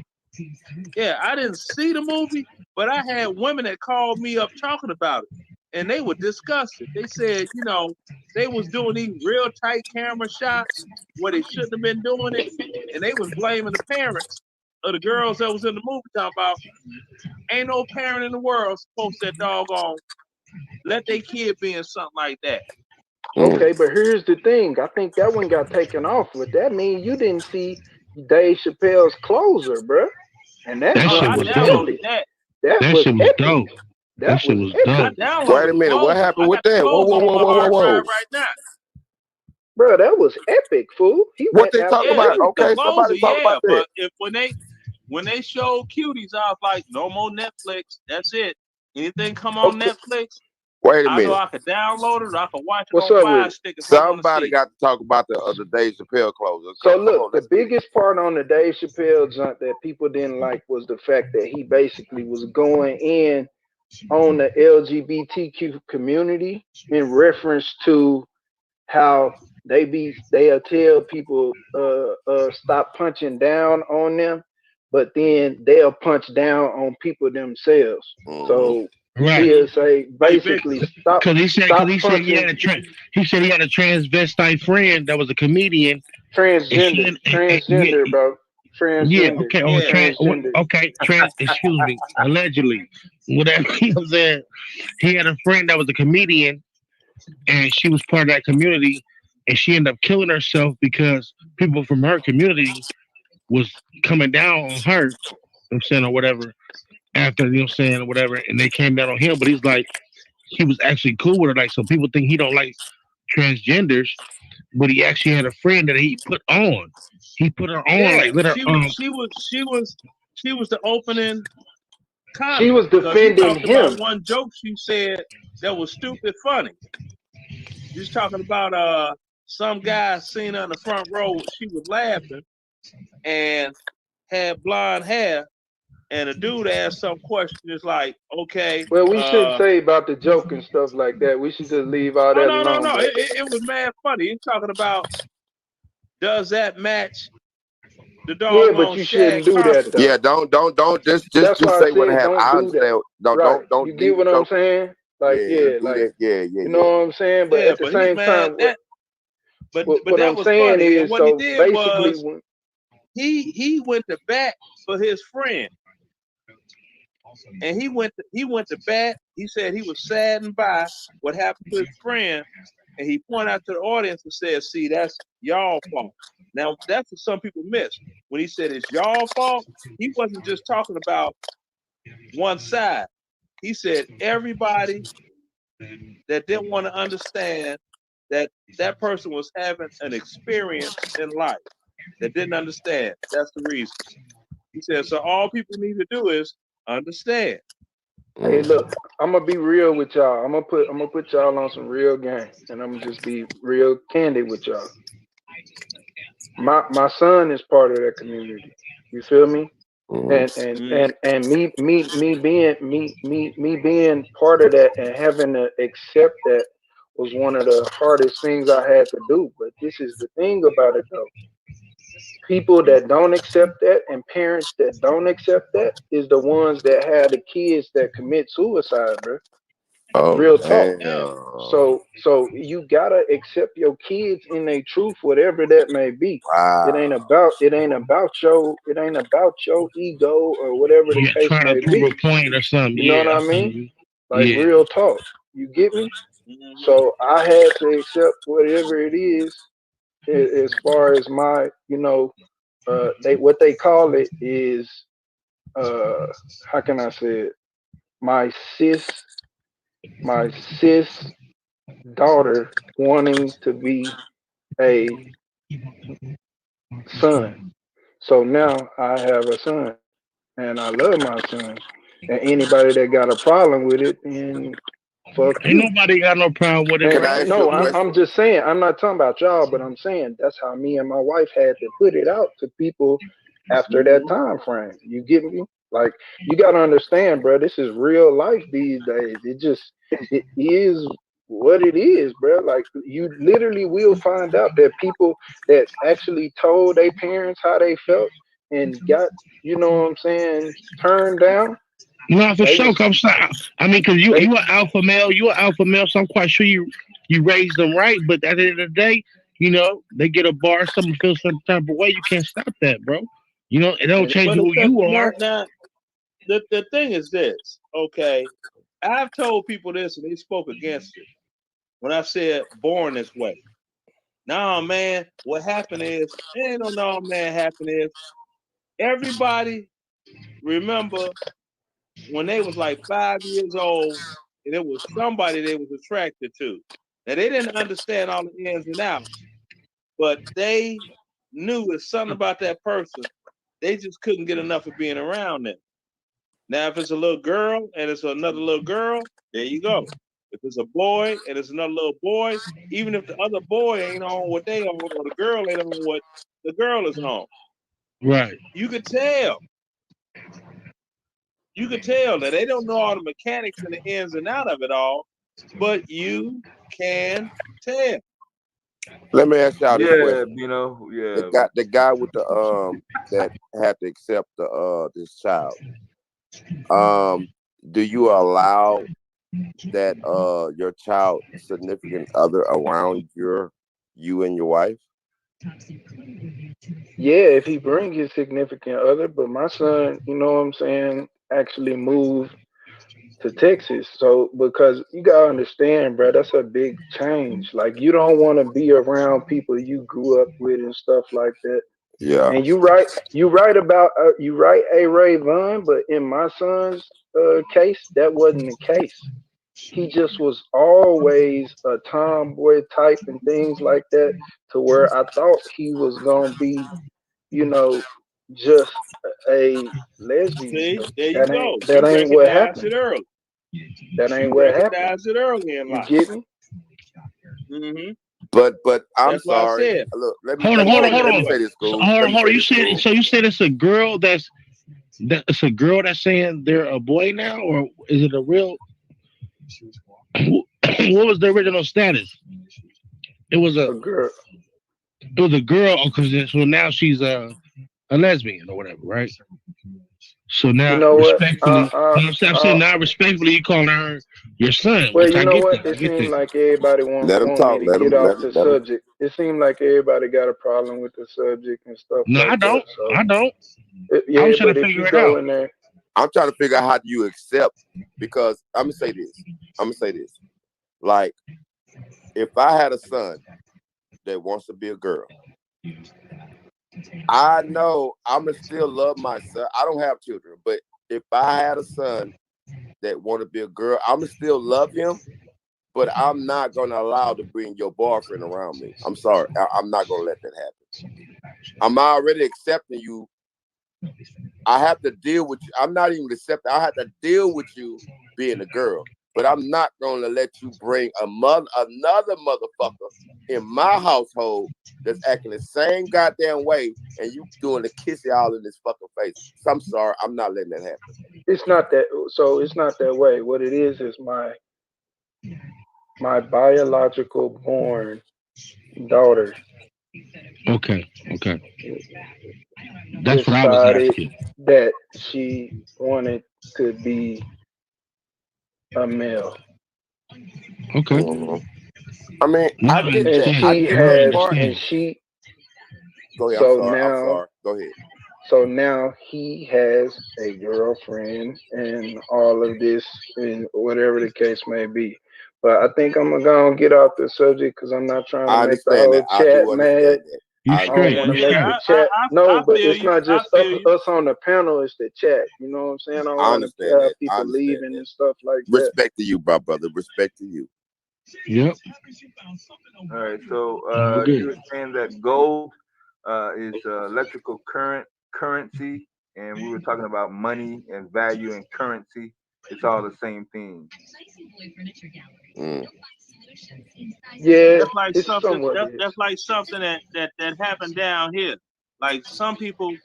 Yeah, I didn't see the movie, but I had women that called me up talking about it, and they were disgusted. They said, you know, they was doing these real tight camera shots where they shouldn't have been doing it, and they was blaming the parents of the girls that was in the movie talking about, ain't no parent in the world supposed to doggone let their kid be in something like that. Okay, but here's the thing. I think that one got taken off, but that means you didn't see Dave Chappelle's Closer, bro. And that shit was dope. That shit was dope. That shit was dope. Wait a minute, what happened with that? Whoa. Right now. Bro, that was epic, fool. What they talk about? Okay, somebody talk about that. But when they showed Cuties, I was like, no more Netflix. That's it. Anything come on Netflix? Wait a minute. I know I could download it, or I could watch it on Fire Stick. Somebody got to talk about the Dave Chappelle Closer. So look, the biggest part on the Dave Chappelle junk that people didn't like was the fact that he basically was going in on the LGBTQ community in reference to how they'll tell people stop punching down on them, but then they'll punch down on people themselves. So he'll say basically stop. Because he said he had a transvestite friend that was a comedian. Transgender, bro. Transgender. Yeah, excuse me, allegedly. Whatever, you know what I'm saying? He had a friend that was a comedian, and she was part of that community, and she ended up killing herself because people from her community was coming down on her, you know what I'm saying, or whatever, after, you know what I'm saying, or whatever, and they came down on him, but he's like, he was actually cool with her, like, so people think he don't like transgenders, but he actually had a friend that he put on. He put her on, like, let her, she was the opening comment. She was defending him. About one joke she said that was stupid funny. She was talking about some guy seen her in the front row. She was laughing and had blonde hair, and a dude asked some question. It's like, okay. Well, we shouldn't say about the joke and stuff like that. We should just leave all that alone. No. It was mad funny. He's talking about, does that match the dog? Yeah, but you shouldn't do that, though. Yeah, don't just say what happened. I understand. Don't. You get what I'm saying? Like, yeah. You know what I'm saying? But at the same time, what I'm saying is, what so he did basically, was he went to bat for his friend, and he went to bat. He said he was saddened by what happened to his friend, and he pointed out to the audience and said, "See, that's y'all fault." Now, that's what some people miss. When he said it's y'all fault, he wasn't just talking about one side. He said everybody that didn't want to understand that that person was having an experience in life that didn't understand. That's the reason. He said, so all people need to do is understand. Hey, look, I'm gonna be real with y'all. I'm gonna put y'all on some real game, and I'm gonna just be real candid with y'all. My son is part of that community. You feel me? And me being part of that and having to accept that was one of the hardest things I had to do. But this is the thing about it, though. People that don't accept that and parents that don't accept that is the ones that have the kids that commit suicide, bro. Oh Real talk. damn. So you gotta accept your kids in their truth, whatever that may be. It ain't Wow. about your ego or whatever the Yeah, case trying to may prove be. a point or something. You know what Yeah, I I feel mean? you. Like Yeah. real talk. You get me? So I had to accept whatever it is as far as my, they what they call it is how can I say it? My sis my sis daughter wanting to be a son. So now I have a son and I love my son. And anybody that got a problem with it, then fuck Ain't you. nobody got no problem with it, Can And I bro. ask you a no, question? I'm just saying, I'm not talking about y'all, but I'm saying that's how me and my wife had to put it out to people after that time frame. You get me? Like you gotta understand, bro, this is real life these days. It is what it is, bro. Like you literally will find out that people that actually told their parents how they felt and got, you know what I'm saying, turned down, No, for they sure. was Come stop. I mean, cause you they you an alpha male. You an alpha male, so I'm quite sure you raised them right. But at the end of the day, they get a bar. Someone feels some type of way. You can't stop that, bro. It don't and change But who it's you now, are. now the thing is this, okay? I've told people this and they spoke against it when I said born this way. Nah, man, what happened is, ain't no man happened is everybody remember when they was like 5 years old and it was somebody they was attracted to. Now they didn't understand all the ins and outs, but they knew it's something about that person. They just couldn't get enough of being around them. Now, if it's a little girl and it's another little girl, there you go. If it's a boy and it's another little boy, even if the other boy ain't on what they on or the girl ain't on what the girl is on, Right. you could tell. You could tell that they don't know all the mechanics and the ins and out of it all, but you can tell. Let me ask y'all this Yeah, question. yeah. The guy with the that had to accept this child. Do you allow that your child significant other around you and your wife? Yeah, if he bring his significant other, but my son, you know what I'm saying, actually moved to Texas. So because you gotta understand, bro, that's a big change. Like you don't want to be around people you grew up with and stuff like that. Yeah. And you right, A. Ray Vaughn, but in my son's case, that wasn't the case. He just was always a tomboy type and things like that, to where I thought he was gonna be, you know, just a lesbian. See, there you That go. ain't that You ain't what recognized happened. it early. That ain't You what happened. recognized it early in You life. get me? Mm-hmm. But I'm That's why I sorry. said Look, let me Hold on, let me hold say on, this. hold Let me on. say this, school. Hold Let on, me hold say on. this, school. You said it's a girl it's a girl that's saying they're a boy now, or is it a real? What was the original status? It was a A girl. it was a girl because so now she's a lesbian or whatever, right? So You now, know what? respectfully, I'm saying now respectfully, you calling her your son, Well, which you I know get what? that. I It get seemed that. like everybody Let him want me talk. to Let get him off let him the let him. subject. It seemed like everybody got a problem with the subject and stuff No, I like that. don't. So I don't. I yeah, was trying but to if you figure it go out. in there, I'm trying to figure out how do you accept, because I'm gonna say this. Like, if I had a son that wants to be a girl, I know I'ma still love my son. I don't have children, but if I had a son that want to be a girl, I'ma still love him. But I'm not gonna allow to bring your boyfriend around me. I'm sorry. I'm not gonna let that happen. I'm already accepting you. I have to deal with you. I'm not even accepting. I have to deal with you being a girl. But I'm not gonna let you bring another motherfucker in my household that's acting the same goddamn way, and you doing the kissy all in his fucking face. So I'm sorry. I'm not letting that happen. it's not that. So it's not that way. What it is my biological born daughter Okay. That's what I was decided asking. that she wanted to be a male. Okay. I mean, I get And that. she I get that has, part. and she. Go ahead. So I'm now, sorry. Go ahead. so now he has a girlfriend and all of this, and whatever the case may be. But I think I'm gonna go and get off the subject because I'm not trying to I make the understand whole that. I chat do mad. understand that. You I I don't straight. want to You make straight. the chat. No, but feel it's you. not I just feel you. us on the panel. It's the chat. You know what I'm saying? I don't I want to understand have that. I people understand leaving that. and stuff like that. Respect to you, my brother. Respect to you. Yep. All right. So All you good. were saying that gold is electrical currency, and we were talking about money and value and currency. It's all the same thing. Yeah, That's like it's something. somewhat is. That's like something that happened down here. Like some people,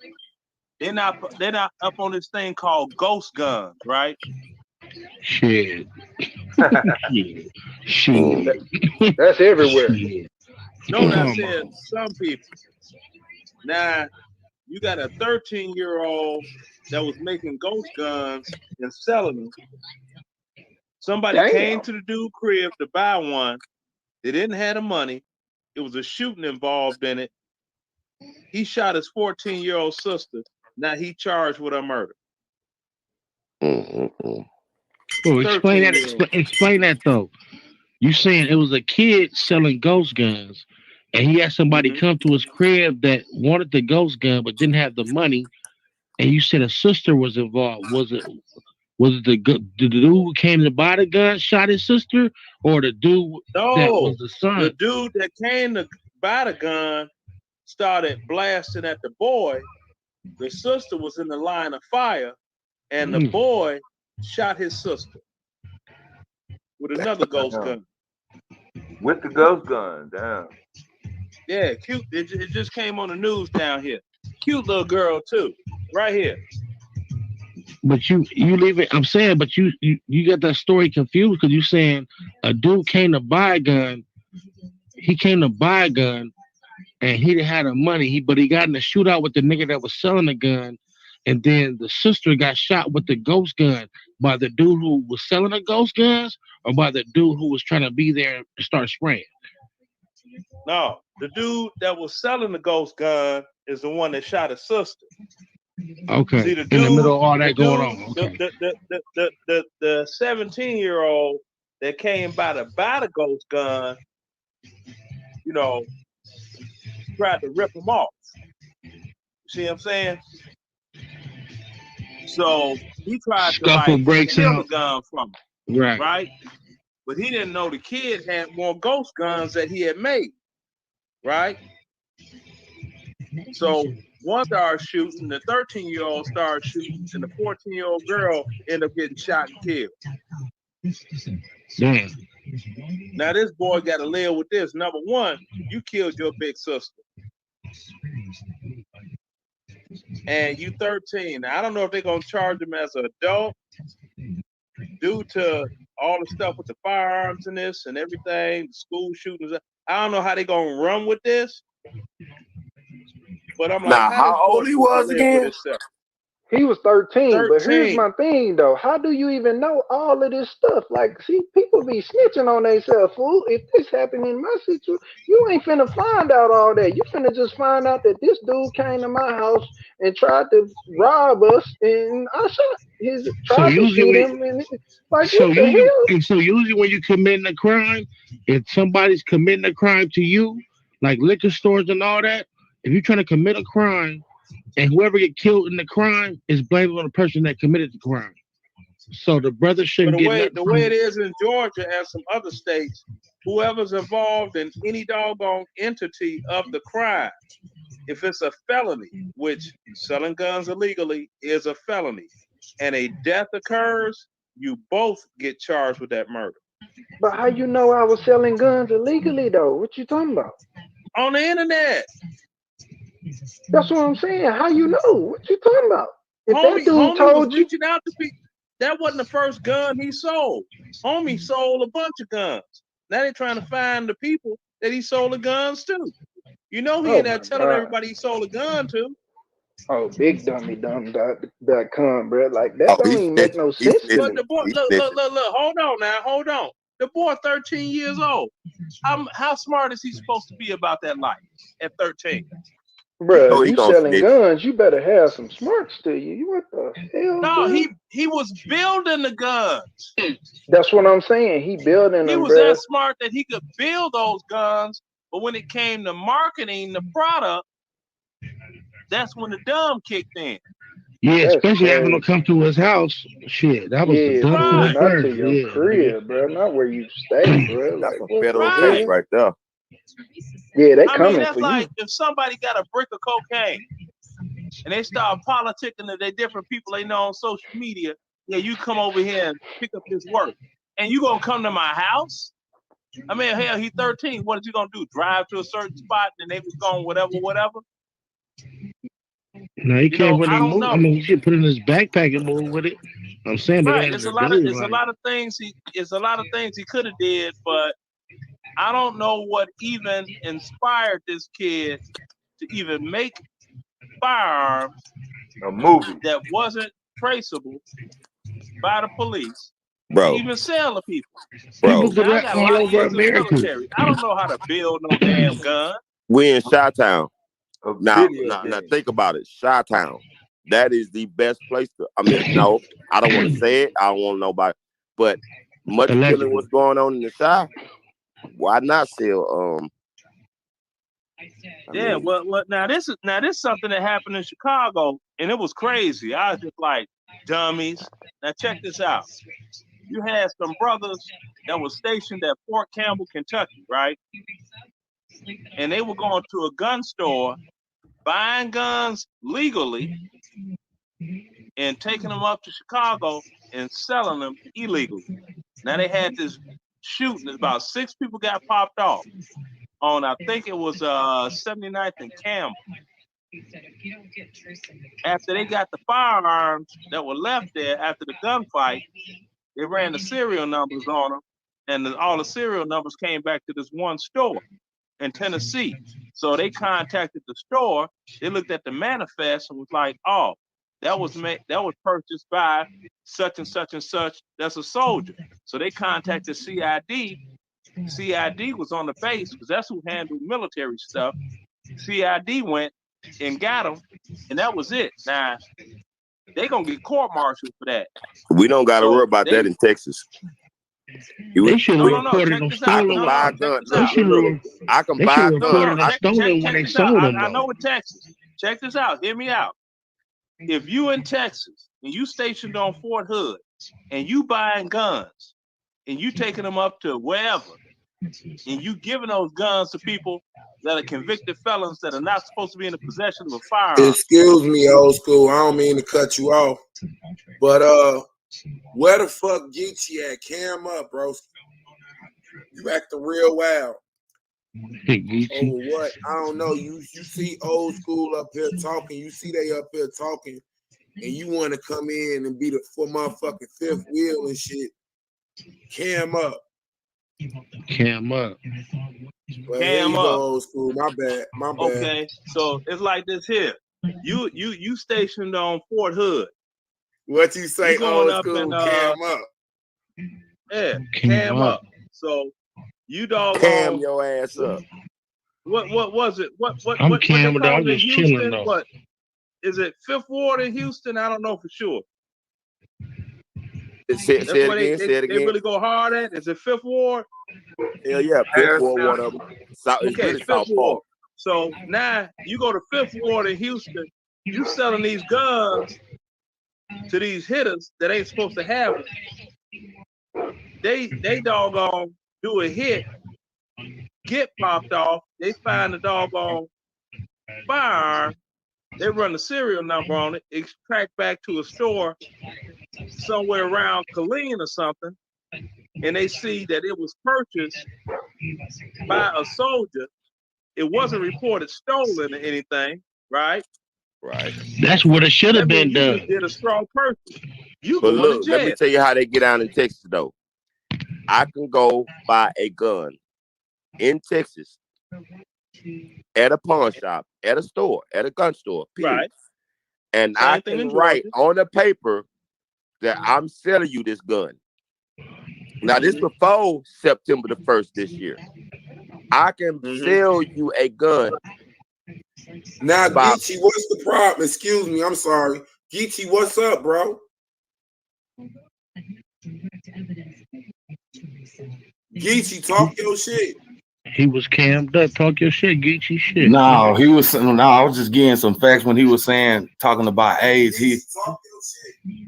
they're not up on this thing called ghost guns, right? Shit. Shit. That's everywhere. Shit. No, I Come said on. some people. Now you got a 13-year-old that was making ghost guns and selling them. Somebody came Damn. to the dude crib to buy one. They didn't have the money. It was a shooting involved in it. He shot his 14-year-old sister. Now he charged with a murder. Oh, explain that. 13-year-old. Explain that though. You saying it was a kid selling ghost guns, and he had somebody Mm-hmm. come to his crib that wanted the ghost gun but didn't have the money, and you said a sister was involved. Was it the dude who came to buy the gun shot his sister, or the dude that No, was the son? the dude that came to buy the gun started blasting at the boy. The sister was in the line of fire, and the boy shot his sister with another ghost gun. With the ghost gun, damn. Yeah, cute. It just came on the news down here. Cute little girl too, right here. But you leave it. I'm saying, but you got that story confused because you saying a dude came to buy a gun. He came to buy a gun, and he didn't have the money. But he got in a shootout with the nigga that was selling the gun, and then the sister got shot with the ghost gun by the dude who was selling the ghost guns, or by the dude who was trying to be there and start spraying. No, the dude that was selling the ghost gun is the one that shot his sister. Okay. See, the dude in the middle of all that going on. Okay. The 17-year-old that came by to buy the ghost gun, you know, tried to rip him off. See what I'm saying? So he tried to Scuffle breaks steal the out. gun from him, right? But he didn't know the kid had more ghost guns that he had made, right? So one started shooting, the 13-year-old started shooting, and the 14-year-old girl ended up getting shot and killed. Damn. Now this boy got to live with this. Number one, you killed your big sister. And you 13. Now, I don't know if they're going to charge him as an adult due to all the stuff with the firearms and this and everything, the school shootings. I don't know how they're going to run with this. But I'm like, Now, how old he was again? He was 13, but here's 13. my thing though. How do you even know all of this stuff? Like, see, people be snitching on themselves, fool. If this happened in my situation, you ain't finna find out all that. You finna just find out that this dude came to my house and tried to rob us, and I tried to shoot him. And like, what the hell? So usually when you commit a crime, if somebody's committing a crime to you, like liquor stores and all that, if you're trying to commit a crime, and whoever get killed in the crime is blamed on the person that committed the crime. So the brother shouldn't get nothing. The way it is in Georgia and some other states, whoever's involved in any doggone entity of the crime, if it's a felony, which selling guns illegally is a felony, and a death occurs, you both get charged with that murder. But how you know I was selling guns illegally though? What you talking about? On the internet. That's what I'm saying. How you know? What you talking about? If that dude Homie told was you, reaching out to people. That wasn't the first gun he sold. Homie sold a bunch of guns. Now they're trying to find the people that he sold the guns to. You know he ain't there telling everybody he sold a gun to. Oh, big dummy.com, bro. Like that don't even make no sense to But me. the boy, look, hold on now, hold on. The boy 13 years old. How smart is he supposed to be about that life at 13? Bruh, Oh, if he you gonna selling snitch. guns, you better have some smarts to you. What the hell, No, bruh? he was building the guns. That's what I'm saying. He building He them, was that bruh. smart that he could build those guns, but when it came to marketing the product, that's when the dumb kicked in. Yeah, That's especially having them crazy. come to his house. Shit, that was the Yeah, dumbest bro. thing Right. Not to first. your Yeah, nigga. crib, bro. Not where you stay, bro. That's Like, a what federal the case hell? right there. Yeah, they I mean, coming that's for like you. if somebody got a brick of cocaine and they start politicking to the different people they know on social media. Yeah, you come over here and pick up this work, and you gonna come to my house? I mean, hell, he's 13. What is he gonna do? Drive to a certain spot and they was going whatever? No, he You can't know, put I it don't move. I know. mean, he should put it in his backpack and move with it. I'm saying, but Right? at the It's end a of the lot of day, it's a like, lot of things he could have did, but I don't know what even inspired this kid to even make firearms A movie. that wasn't traceable by the police to Bro, even sell to people. people bro. do Now I that got a all lot of over years in the America. military. I don't know how to build no damn gun. We in Chi-Town. A Now video game. think about it. Chi-Town. That is the best place to, I mean, no, I don't want to say it. I don't want nobody. But much killing Allegedly. what's going on in the Chi. Why not sell Yeah, well, now this is something that happened in Chicago, and it was crazy. I was just like, dummies. Now check this out. You had some brothers that was stationed at Fort Campbell, Kentucky, right? And they were going to a gun store, buying guns legally, and taking them up to Chicago and selling them illegally. Now they had this shooting. About 6 people got popped off on, I think it was 79th and Campbell. After they got the firearms that were left there after the gunfight, they ran the serial numbers on them, and all the serial numbers came back to this one store in Tennessee. So they contacted the store. They looked at the manifest and was like, "Oh, that was purchased by such and such and such. That's a soldier." So they contacted CID. CID was on the base because that's who handled military stuff. CID went and got them, and that was it. Now they gonna get court-martialed for that. We don't got to worry about that in Texas. They should have No. reported Check them this out. stolen. buy a Check gun. this They out. should Look, I can They buy should a have gun. reported them Check stolen when they this out. sold them. I though. know in Texas. Check this out. Hear me out. If you in Texas and you stationed on Fort Hood and you buying guns and you taking them up to wherever and you giving those guns to people that are convicted felons that are not supposed to be in the possession of a firearm. Excuse me, old school. I don't mean to cut you off, but where the fuck Geechee at? Cam up, bro. You acting real wild. Over what? I don't know. You see old school up here talking. You see they up here talking, and you want to come in and be the motherfucking fifth wheel and shit. Cam up. Cam up. Well, here Cam you up. go, old school. My bad. Okay, so it's like this here. You stationed on Fort Hood. What you say, You going old up school? and Cam up. Yeah, cam up. So you doggone Cam your ass up. What was it? What I'm they Cam, call I'm it in just Houston? chilling though. What is it? Fifth Ward in Houston? I don't know for sure. Say That's it where again. Say it they again. really go hard at. Is it Fifth Ward? Hell yeah, Fifth Ward, one of them. South, it's Okay, really Fifth South Ward. Park. So now you go to Fifth Ward in Houston. You selling these guns to these hitters that ain't supposed to have them. They doggone do a hit, get popped off. They find the doggone firearm. They run the serial number on it. It's tracked back to a store somewhere around Killeen or something, and they see that it was purchased by a soldier. It wasn't reported stolen or anything, right? Right. That's what it should have been You done. just did a strong purchase. You But going look, to let jail. me tell you how they get down in Texas though. I can go buy a gun in Texas at a pawn shop, at a store, at a gun store, period. Right. And Same I thing can in write Georgia. on the paper that I'm selling you this gun. Now this before September the 1st this year. I can sell you a gun. Now, Geechee, what's the problem? Excuse me, I'm sorry. Geechee, what's up, bro? Geechee, talk your shit. He was cammed up. Talk your shit, Geechee shit. No, I was just getting some facts when he was talking about AIDS.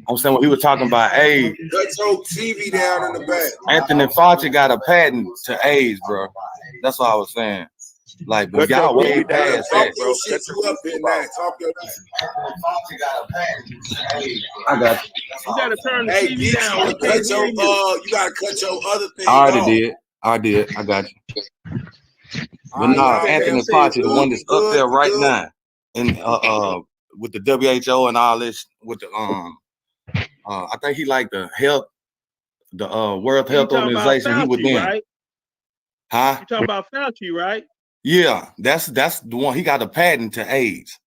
I'm saying when he was talking about AIDS. Cut your TV down in the back. Anthony Fauci got a patent to AIDS, bro. That's what I was saying. Like, but y'all way past that, bro. Shit you up in that. Talk your I got you. You gotta turn the Hey, TV down. We can't hear you. You gotta cut your other thing I already off. did. I did. I got you. But no, Anthony Fauci, the one that's up there right now, and with the WHO and all this, with the I think he like the World Health Organization. He was in, right? Huh? You talking about Fauci, right? Yeah, that's the one. He got a patent to AIDS.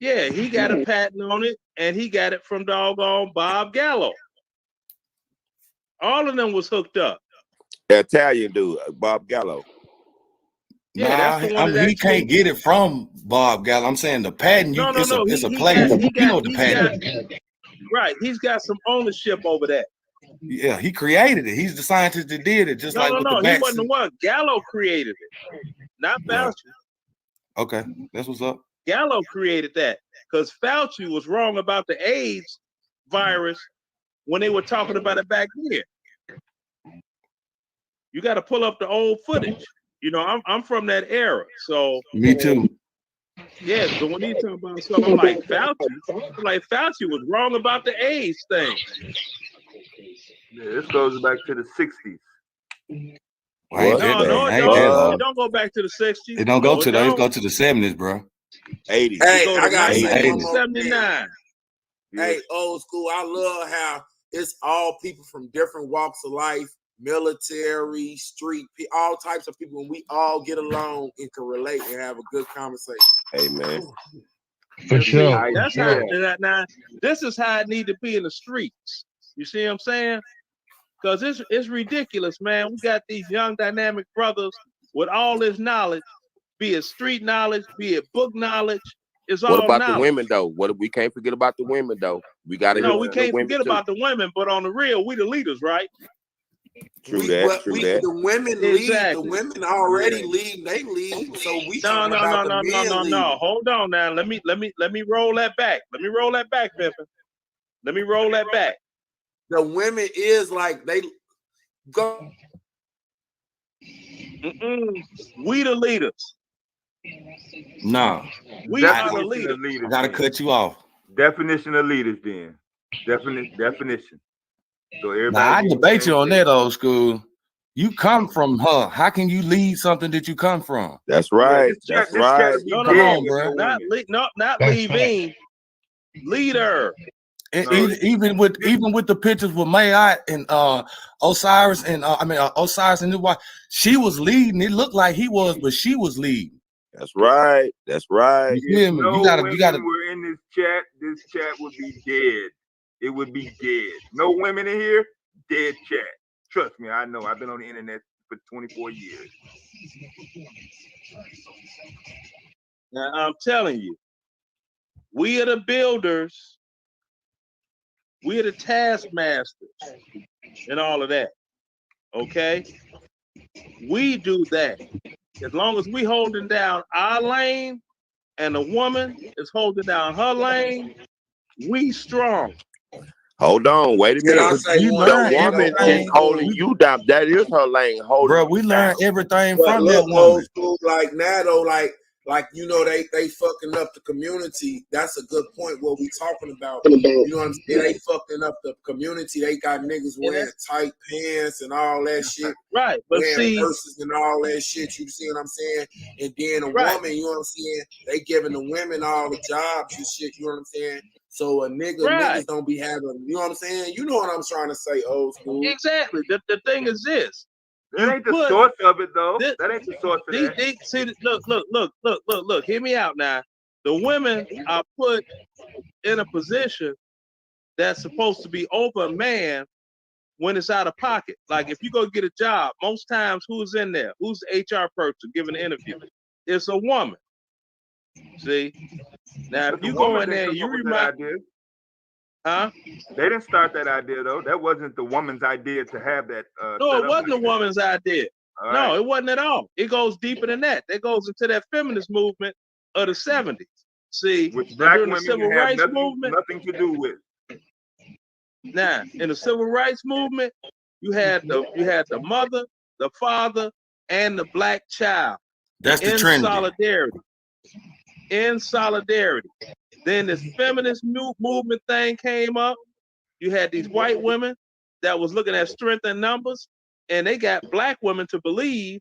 Yeah, he got a patent on it, and he got it from doggone Bob Gallo. All of them was hooked up. The Italian dude, Bob Gallo. Yeah, that's the one. He can't get it from Bob Gallo. I'm saying the patent. It's a place. You know the patent. Right, he's got some ownership over that. Yeah, he created it. He's the scientist that did it. Just like with the vaccine. He wasn't the one. Gallo created it, not Fauci. Okay, that's what's up. Gallo created that because Fauci was wrong about the AIDS virus when they were talking about it back then. You got to pull up the old footage. You know, I'm from that era, so. Me too. Yeah, so when he's talking about something like Fauci was wrong about the AIDS thing. Yeah, this goes back to the 60s. It don't go back to the 60s. It don't go to those. It go to the 70s, bro. 80s. Hey, I got 79. Hey, old school. I love how it's all people from different walks of life, military, street, all types of people, and we all get along and can relate and have a good conversation. Hey, man. For sure. That's how. Now, this is how it need to be in the streets. You see what I'm saying? Because it's ridiculous, man. We got these young dynamic brothers with all this knowledge, be it street knowledge, be it book knowledge. It's all knowledge. What about knowledge. the women though? We can't forget about the women though. We got to. No, we can't forget about the women, but on the real, we the leaders, right? True that. The women lead. The women already lead. They lead. So we No. Hold on now. Let me roll that back. Let me roll that back, Pimpin. Let me roll that back. The women is like they go. We the leaders. No. We are the leaders. I gotta cut you off. Definition of leaders then. Definition. So I debate you on that, old school. You come from her. How can you lead something that you come from? That's right. That's right. No, come on, bro. Not leaving. Leader. Even with the pictures with Mayot and Osiris and Osiris and his wife, she was leading. It looked like he was, but she was leading. That's right. That's right. You feel me? You gotta. We're in this chat. This chat would be dead. It would be dead. No women in here. Dead chat. Trust me, I know. I've been on the internet for 24 years. Now I'm telling you, we are the builders. We are the taskmasters and all of that. Okay? We do that. As long as we holding down our lane and the woman is holding down her lane, we strong. Hold on, wait a minute. The woman is holding you down. That is her lane. Bro, we learn everything from that woman. Like now though, like you know, they fucking up the community. That's a good point. What we talking about? You know what I'm saying? They fucking up the community. They got niggas wearing tight pants and all that shit. Right, but wearing purses and all that shit. You see what I'm saying? And then a woman, you know what I'm saying? They giving the women all the jobs and shit. You know what I'm saying? So a niggas don't be having. You know what I'm saying? You know what I'm trying to say, old school. Exactly. The thing is this. That ain't the source of it, though. That ain't the source of that. See, look. Hear me out now. The women are put in a position that's supposed to be over a man when it's out of pocket. Like if you go get a job, most times who's in there? Who's the HR person giving the interview? It's a woman. See? Now, if you go in there, you remind, huh? They didn't start that idea though. That wasn't the woman's idea to have that. No, it wasn't a woman's idea. All No, right. it wasn't at all. It goes deeper than that. It goes into that feminist movement of the 70s. See, Which now black during the women civil have rights nothing, movement, nothing to do with. now in the civil rights movement, you had the mother, the father, and the black child. That's the in Trinity. solidarity. In solidarity. Then this feminist movement thing came up. You had these white women that was looking at strength in numbers, and they got black women to believe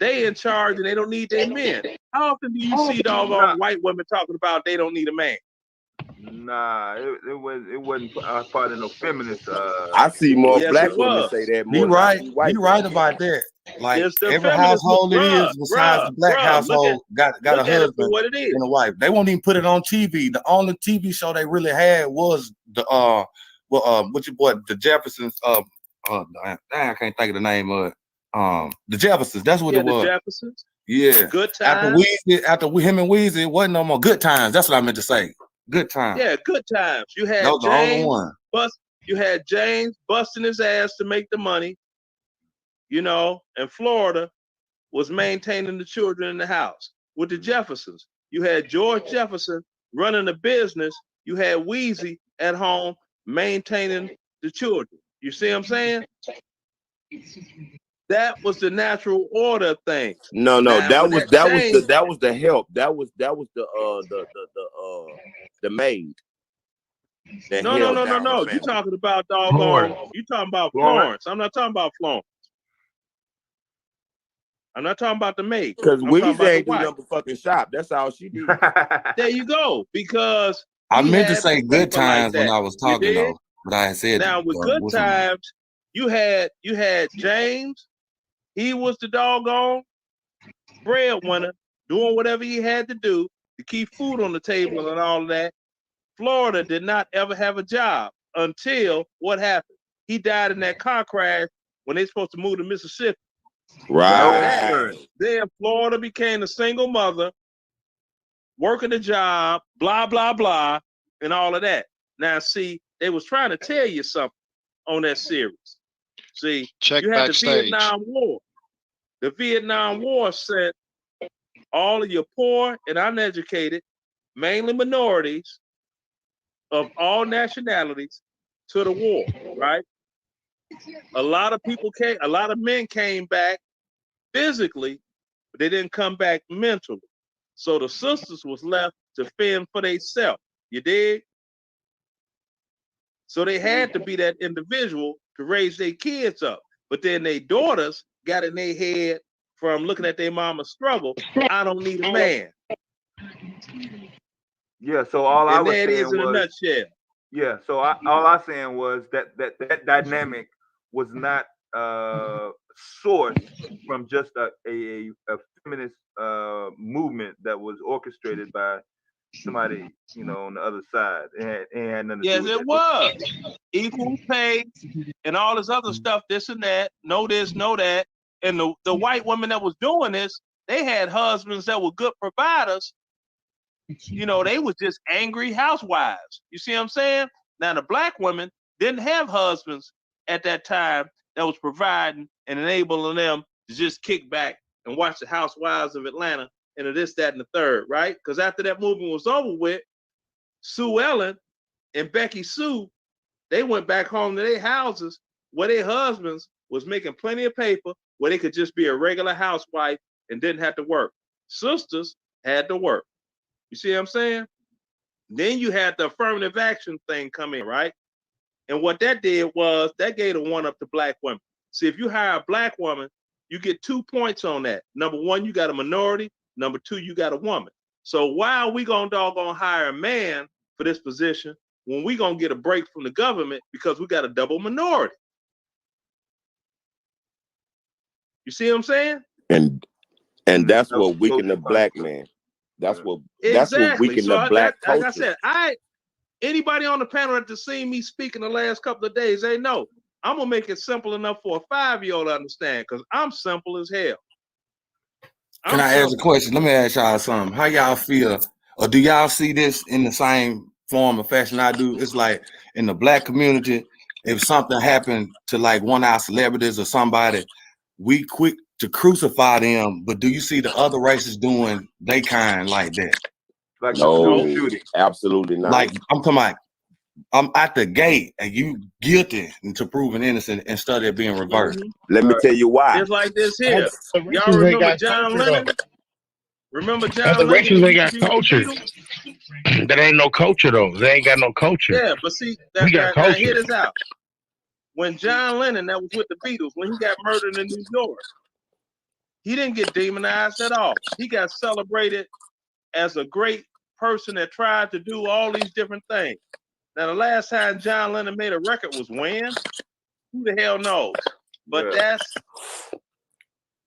they in charge and they don't need their men. How often do you see doggone white women talking about they don't need a man? Nah, it wasn't part of no feminist. I see more Yes, black it women was. say that He more than I right. see white He right women. about that. Like It's the every feminist household it bruh, is, besides the black bruh, household, got a look at it for husband what it is. and a wife. They won't even put it on TV. The only TV show they really had was the what your boy, the Jeffersons. I can't think of the name of it. The Jeffersons. That's what it was. The Jeffersons. Yeah. Good After times. him and Weezy, it wasn't no more Good Times. That's what I meant to say. Good Times. Yeah, good times. You had That was the only James one. You had James busting his ass to make the money, you know, and Florida was maintaining the children in the house. With the Jeffersons, you had George Jefferson running the business. You had Weezy at home maintaining the children. You see what I'm saying? That was the natural order of things. No, Now, that when was changed, the help. That was the maid. That no. held down the You family. talking about doggone? You talking about Florence? I'm not talking about Florence. I'm not talking about the maid. Because I'm talking Weezy about ain't the do wife. nothing but fucking shop. That's all she did. There you go. Because I he meant to had say the Good paper like Times when that. I was You talking dig? though, but I said Now with Good what's her name? Times, you had James. He was the doggone breadwinner, doing whatever he had to do to keep food on the table and all of that. Florida did not ever have a job until what happened? He died in that car crash when they supposed to move to Mississippi. Right. Then Florida became a single mother, working a job, blah, blah, blah, and all of that. Now, see, they was trying to tell you something on that series. See, Check you had backstage. the Vietnam War. The Vietnam War sent all of your poor and uneducated, mainly minorities of all nationalities, to the war, right? A lot of men came back physically, but they didn't come back mentally. So the sisters was left to fend for themselves. You dig? So they had to be that individual to raise their kids up. But then their daughters got in their head from looking at their mama struggle, I don't need a man. Yeah, so all I And was that saying is in a was, nutshell. yeah, so all I saying was that dynamic was not sourced from just a feminist movement that was orchestrated by somebody, you know, on the other side. It had nothing to do Yes, with it that. was. Equal pay and all this other stuff, this and that, know this, know that. And the white women that was doing this, they had husbands that were good providers. You know, they was just angry housewives. You see what I'm saying? Now, the black women didn't have husbands at that time that was providing and enabling them to just kick back and watch the Housewives of Atlanta and this, that, and the third, right? Because after that movement was over with, Sue Ellen and Becky Sue, they went back home to their houses where their husbands was making plenty of paper where they could just be a regular housewife and didn't have to work. Sisters had to work. You see what I'm saying? Then you had the affirmative action thing come in, right? And what that did was that gave a one up to black women. See, if you hire a black woman, you get 2 points on that. Number one, you got a minority. Number two, you got a woman. So why are we gonna doggone hire a man for this position when we gonna get a break from the government because we got a double minority? You see what I'm saying? And that's what weakened the black man. That's what weakened So the black like I culture. said, anybody on the panel that has seen me speak in the last couple of days, they know I'm gonna make it simple enough for a 5-year-old to understand, because I'm simple as hell. Can I ask a question? Let me ask y'all something. How y'all feel, or do y'all see this in the same form of fashion I do? It's like in the black community, if something happened to like one of our celebrities or somebody, we quick to crucify them. But do you see the other races doing they kind like that? Like No, absolutely not. Like I'm talking about, I'm at the gate and you guilty to proven innocent instead of being reversed. Let me tell you why. It's like this here. The Y'all races ain't remember got John culture, Lennon? though. Remember John Other Lennon? races when ain't he got used to be with the culture. Beatles? That ain't no culture though. They ain't got no culture. Yeah, but see, We got now culture. hear this out. When John Lennon, that was with the Beatles, when he got murdered in New York, he didn't get demonized at all. He got celebrated as a great person that tried to do all these different things. Now, the last time John Lennon made a record was when? Who the hell knows? But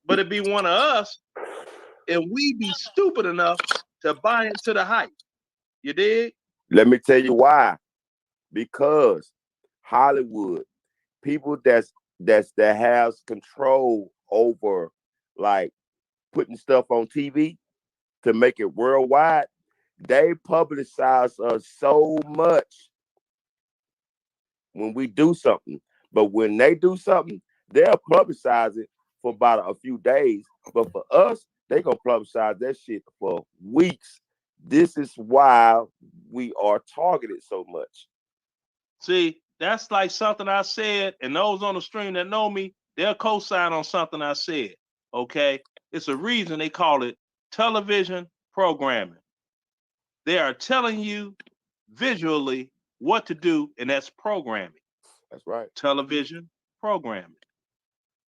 but it'd be one of us, and we be stupid enough to buy into the hype. You dig? Let me tell you why. Because Hollywood, people that has control over like putting stuff on TV to make it worldwide, they publicize us so much when we do something. But when they do something, they'll publicize it for about a few days. But for us, they gonna publicize that shit for weeks. This is why we are targeted so much. See, that's like something I said, and those on the stream that know me, they'll co-sign on something I said. Okay, it's a reason they call it television programming. They are telling you visually what to do, and that's programming. That's right. Television programming.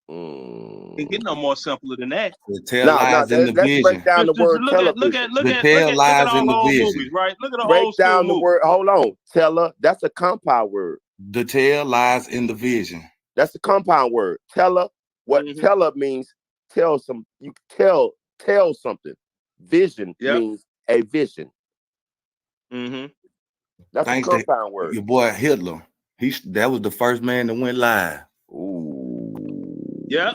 Can't get no more simpler than that. The tail lies in the let's vision. break down the word Look at television. look The at tail lies all in the the old vision. movies, right? Look at the Break old school down the movies. word. Hold on, teller. That's a compound word. The tail lies in the vision. That's a compound word. Teller. What teller means? Tell some. You tell something. Vision means a vision. That's Thanks a compound word. your boy Hitler. That was the first man that went live. Yeah.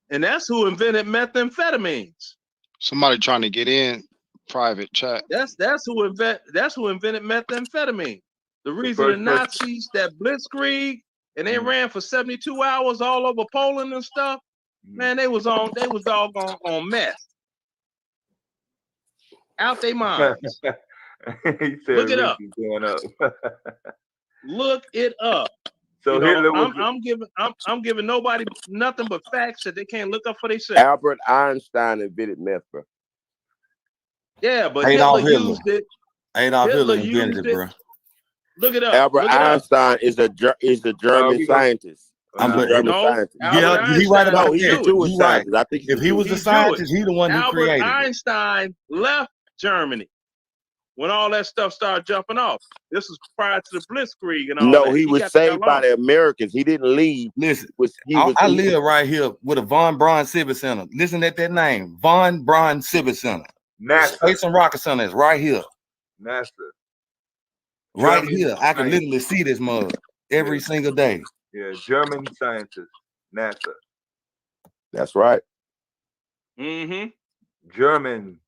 And that's who invented methamphetamines. Somebody trying to get in private chat. That's who invented methamphetamine. The reason the Nazis, that blitzkrieg, and they ran for 72 hours all over Poland and stuff, man, they was all on meth. Out their minds. He said Look it up. going up. Look it up. So Hitler was I'm giving nobody nothing but facts that they can't look up for themselves. Albert Einstein invented meth, bro. Yeah, but Adolf Hitler used it. Adolf Hitler used invented it, bro. Look it up. Albert Einstein is a German scientist. Scientist. He right about he's that. a Jewish You right. scientist. I think If he was a scientist, he the one who created it. Albert Einstein left Germany when all that stuff started jumping off. This was prior to the blitzkrieg and all that. No, he was saved by the Americans. He didn't leave. Listen, I live right here with a Von Braun Civic Center. Listen at that name, Von Braun Civic Center. NASA. Space and Rocket Center is right here. NASA. Right German here. I can scientist. literally see this mug every single day. Yeah, German scientist, NASA. That's right. German.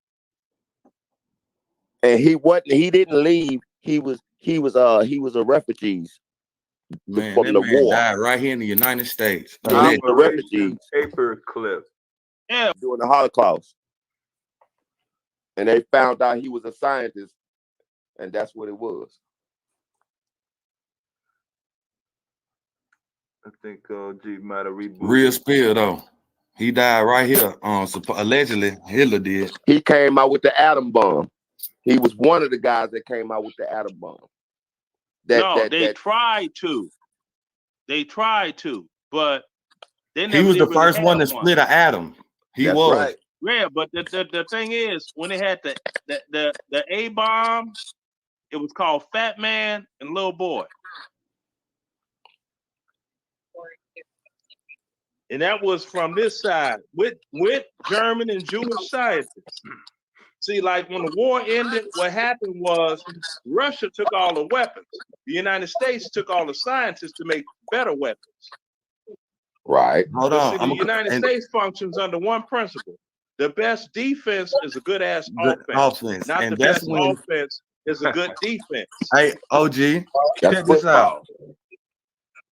And he didn't leave. He was a refugee Man, from that the man war. died right here in the United States. Operation Paperclip. Yeah. During the Holocaust. And they found out he was a scientist, and that's what it was. I think G might have rebooted. Real spill though. He died right here. Allegedly, Hitler did. He came out with the atom bomb. He was one of the guys that came out with the atom bomb. They tried to. They tried to, but they never He was the really first had one to split an atom. He That's was. right. Yeah, but the thing is, when they had the A bomb, it was called Fat Man and Little Boy. And that was from this side with German and Jewish scientists. See, like when the war ended, what happened was Russia took all the weapons. The United States took all the scientists to make better weapons. Right. Hold But on. see, the United States functions under one principle. The best defense is a good ass offense. Not and the that's best when. offense is a good defense. Hey, OG, That's check this out. football.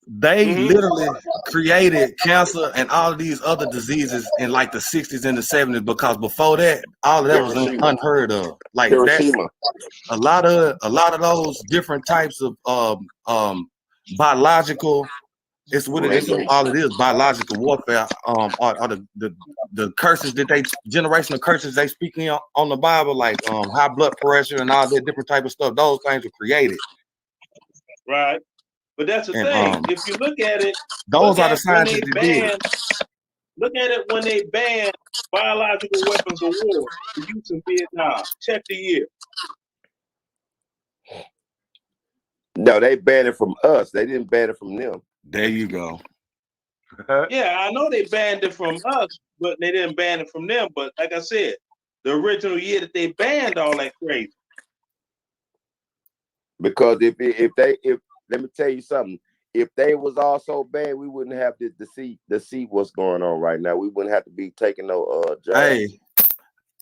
They literally created cancer and all of these other diseases in like the 60s and the 70s because before that, all of that was Hiroshima. unheard of. Like that, Hiroshima. a lot of those different types of biological. It's what it is. All it is biological warfare. Are the curses that they generational curses they speaking on the Bible, like high blood pressure and all that different type of stuff. Those things were created. Right. But that's the And, thing. If you look at it, those are the when scientists they that did it. banned, look at it when they banned biological weapons of war for use in Vietnam. Check the year. No, they banned it from us. They didn't ban it from them. There you go. Yeah, I know they banned it from us, but they didn't ban it from them. But like I said, the original year that they banned all that crazy. Because if let me tell you something, if they was all so bad, we wouldn't have to see what's going on right now. We wouldn't have to be taking no jobs. Hey,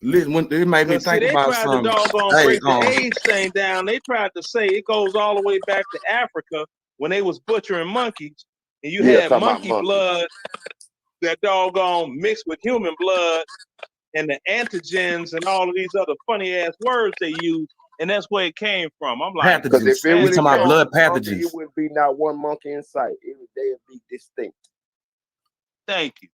listen, when it made me think they about tried something. to doggone break the AIDS thing down. They tried to say it goes all the way back to Africa when they was butchering monkeys, and you had monkey blood that doggone mixed with human blood, and the antigens and all of these other funny ass words they use. And that's where it came from. I'm like, because if it was about blood pathogens, monkey, it wouldn't be not one monkey in sight. They would be distinct. Thank you.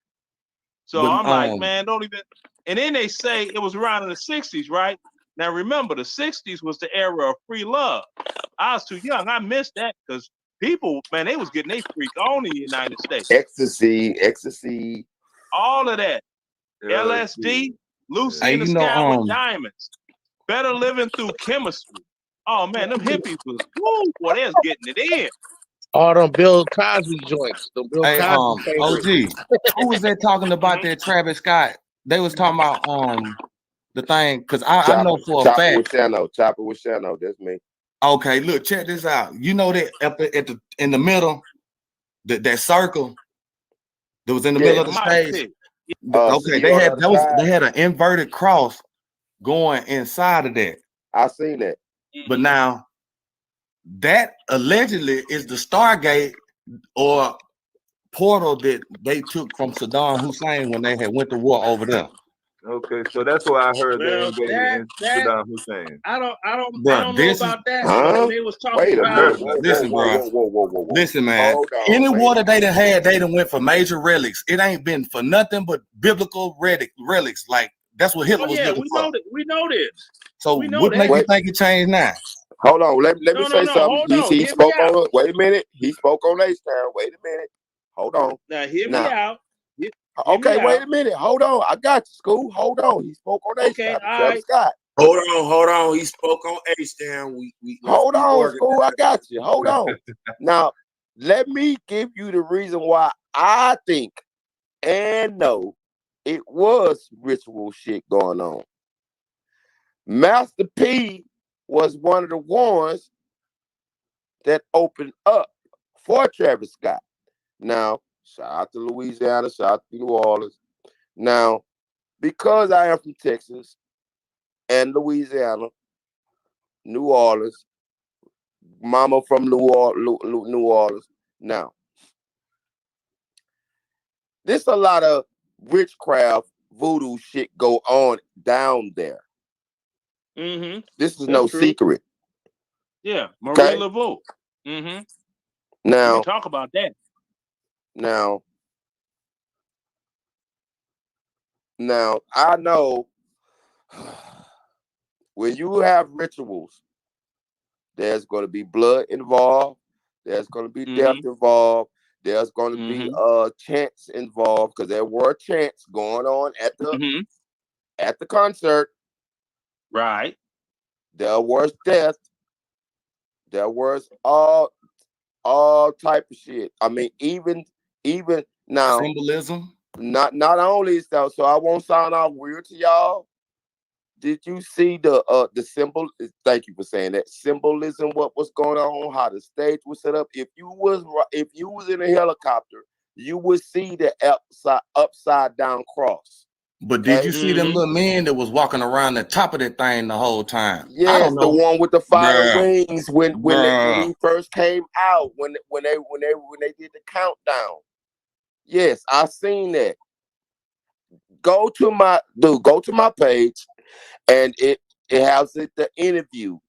So But, I'm like, man, don't even. And then they say it was around in the 60s, right? Now remember, the 60s was the era of free love. I was too young. I missed that because people, man, they was getting their freak on in the United States. Ecstasy. All of that. LSD, Lucy Hey, in the you know, sky with diamonds. Better living through chemistry. Oh man, them hippies was woo, boy, they was getting it in. All them Bill Cosby joints. The Bill Hey, Cosby favorite. OG, who was that talking about that Travis Scott? They was talking about the thing because I know for a fact. Chopper with Shano, that's me. Okay, look, check this out. You know that up at in the middle, that circle that was in the middle of the stage. Okay, they had an inverted cross going inside of that. I seen that. But now that allegedly is the Stargate or portal that they took from Saddam Hussein when they had went to war over there. Okay, so that's why I heard they invaded Saddam Hussein. I don't Bro, know about that. They was talking about. Listen, bro. Listen, man. Any water they done had, they done went for major relics. It ain't been for nothing but biblical relics. Like that's what Hitler was looking for. We know this. So what make you think it changed now? Hold on, let me say something. He spoke on it. Wait a minute. He spoke on H-Town. Wait a minute. Hold on. Now hear me out. Okay, wait a minute. Hold on. I got you, School. Hold on. He spoke on H-Town. Travis Scott. Hold on. He spoke on H-Town. Hold on, School. I got you. Hold on. Now, let me give you the reason why I think and know it was ritual shit going on. Master P was one of the ones that opened up for Travis Scott. Now, shout out to Louisiana, shout out to New Orleans. Now, because I am from Texas and Louisiana, New Orleans, mama from New Orleans. Now, there's a lot of witchcraft, voodoo shit go on down there. Mm-hmm. This is no secret. Yeah, Marie Laveau. Mm-hmm. Now, we talk about that. Now, I know when you have rituals, there's going to be blood involved. There's going to be death involved. There's going to be chants involved because there were chants going on at the concert. Right. There was death. There was all type of shit. I mean, even now, symbolism. Not only so I won't sound all weird to y'all, Did you see the symbol? Thank you for saying that. Symbolism, what was going on, how the stage was set up. If you was in a helicopter, you would see the upside down cross. But did you see them little men that was walking around the top of that thing the whole time? I Yes, don't the know. one with the fire Bruh. wings when Bruh. he first came out, when they did the countdown. Yes, I seen that. Go to my page, and it has the interview.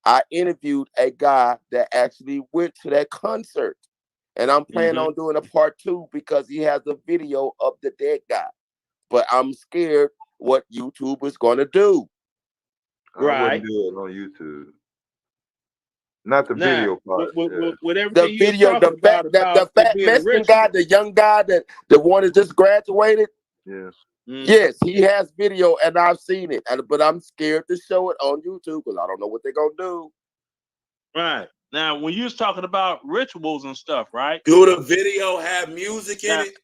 I interviewed a guy that actually went to that concert, and I'm planning on doing a part 2 because he has a video of the dead guy. But I'm scared what YouTube is going to do. I wouldn't do it on YouTube. Not the video part. With everything The video, the fat Mexican guy, the young guy, the one that just graduated. Yeah. Yes, he has video, and I've seen it, but I'm scared to show it on YouTube because I don't know what they're gonna do. Right. Now, when you was talking about rituals and stuff, right? Do the video have music in it?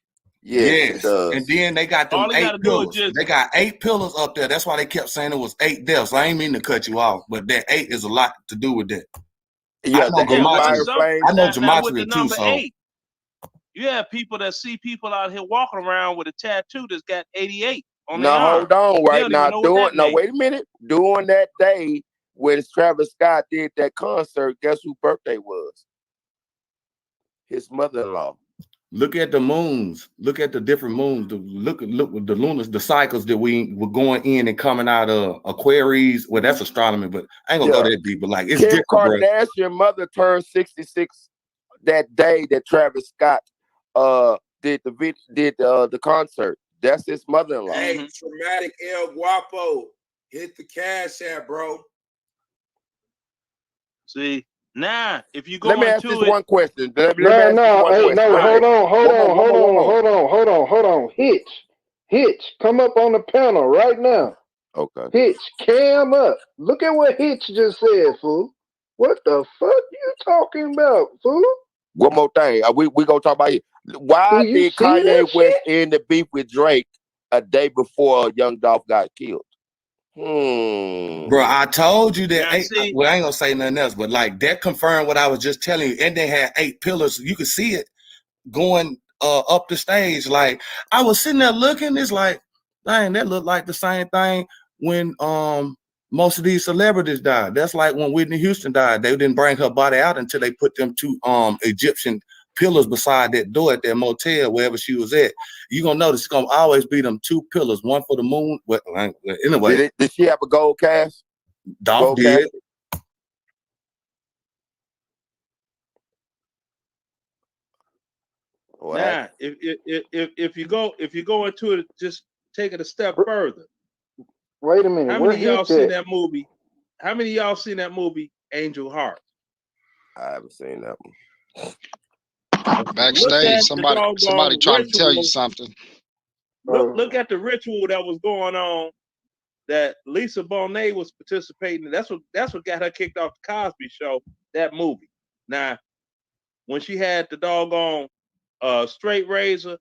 Yes, it does. And then they got them All they 8 gotta do is pillars. They got 8 pillars up there. That's why they kept saying it was 8 deaths. I ain't mean to cut you off, but that 8 is a lot to do with that. Yeah, I know gematria too. Number So 8. You have people that see people out here walking around with a tattoo that's got 88 on their Now arm. hold on, They right don't now. even know what that means. Wait a minute. During that day when Travis Scott did that concert, guess whose birthday was? His mother-in-law. look at the moons. Look at the different moons. Look with the lunars, the cycles that we were going in and coming out of Aquarius. Well, that's astronomy, but I ain't gonna go that deep. But like, it's Kim different, bro. Kardashian mother turned 66 that day that Travis Scott did the concert. That's his mother-in-law. Hey, Traumatic El Guapo, hit the cash app, bro. See, now if you go Let me ask into this it, one question. Hold on. Hitch, come up on the panel right now. Okay. Hitch, cam up. Look at what Hitch just said, fool. What the fuck you talking about, fool? One more thing. We gonna talk about it. Why you did see Kanye that West end the beef with Drake a day before Young Dolph got killed? Bro, I told you that. Well, I ain't gonna say nothing else, but like that confirmed what I was just telling you. And they had 8 pillars. You could see it going up the stage. Like I was sitting there looking. It's like, dang, that looked like the same thing when most of these celebrities died. That's like when Whitney Houston died. They didn't bring her body out until they put them 2 Egyptian pillars beside that door at that motel, wherever she was at. You're gonna notice it's gonna always be them 2 pillars, one for the moon. Well, anyway, did she have a gold cast? Dolph did. now if you go into it, just take it a step further. Wait a minute. How many of y'all seen that movie? How many of y'all seen that movie, Angel Heart? I haven't seen that one. Backstage, somebody trying to tell you something. Look at the ritual that was going on that Lisa Bonet was participating in. That's what got her kicked off the Cosby Show, that movie. Now, when she had the doggone straight razor,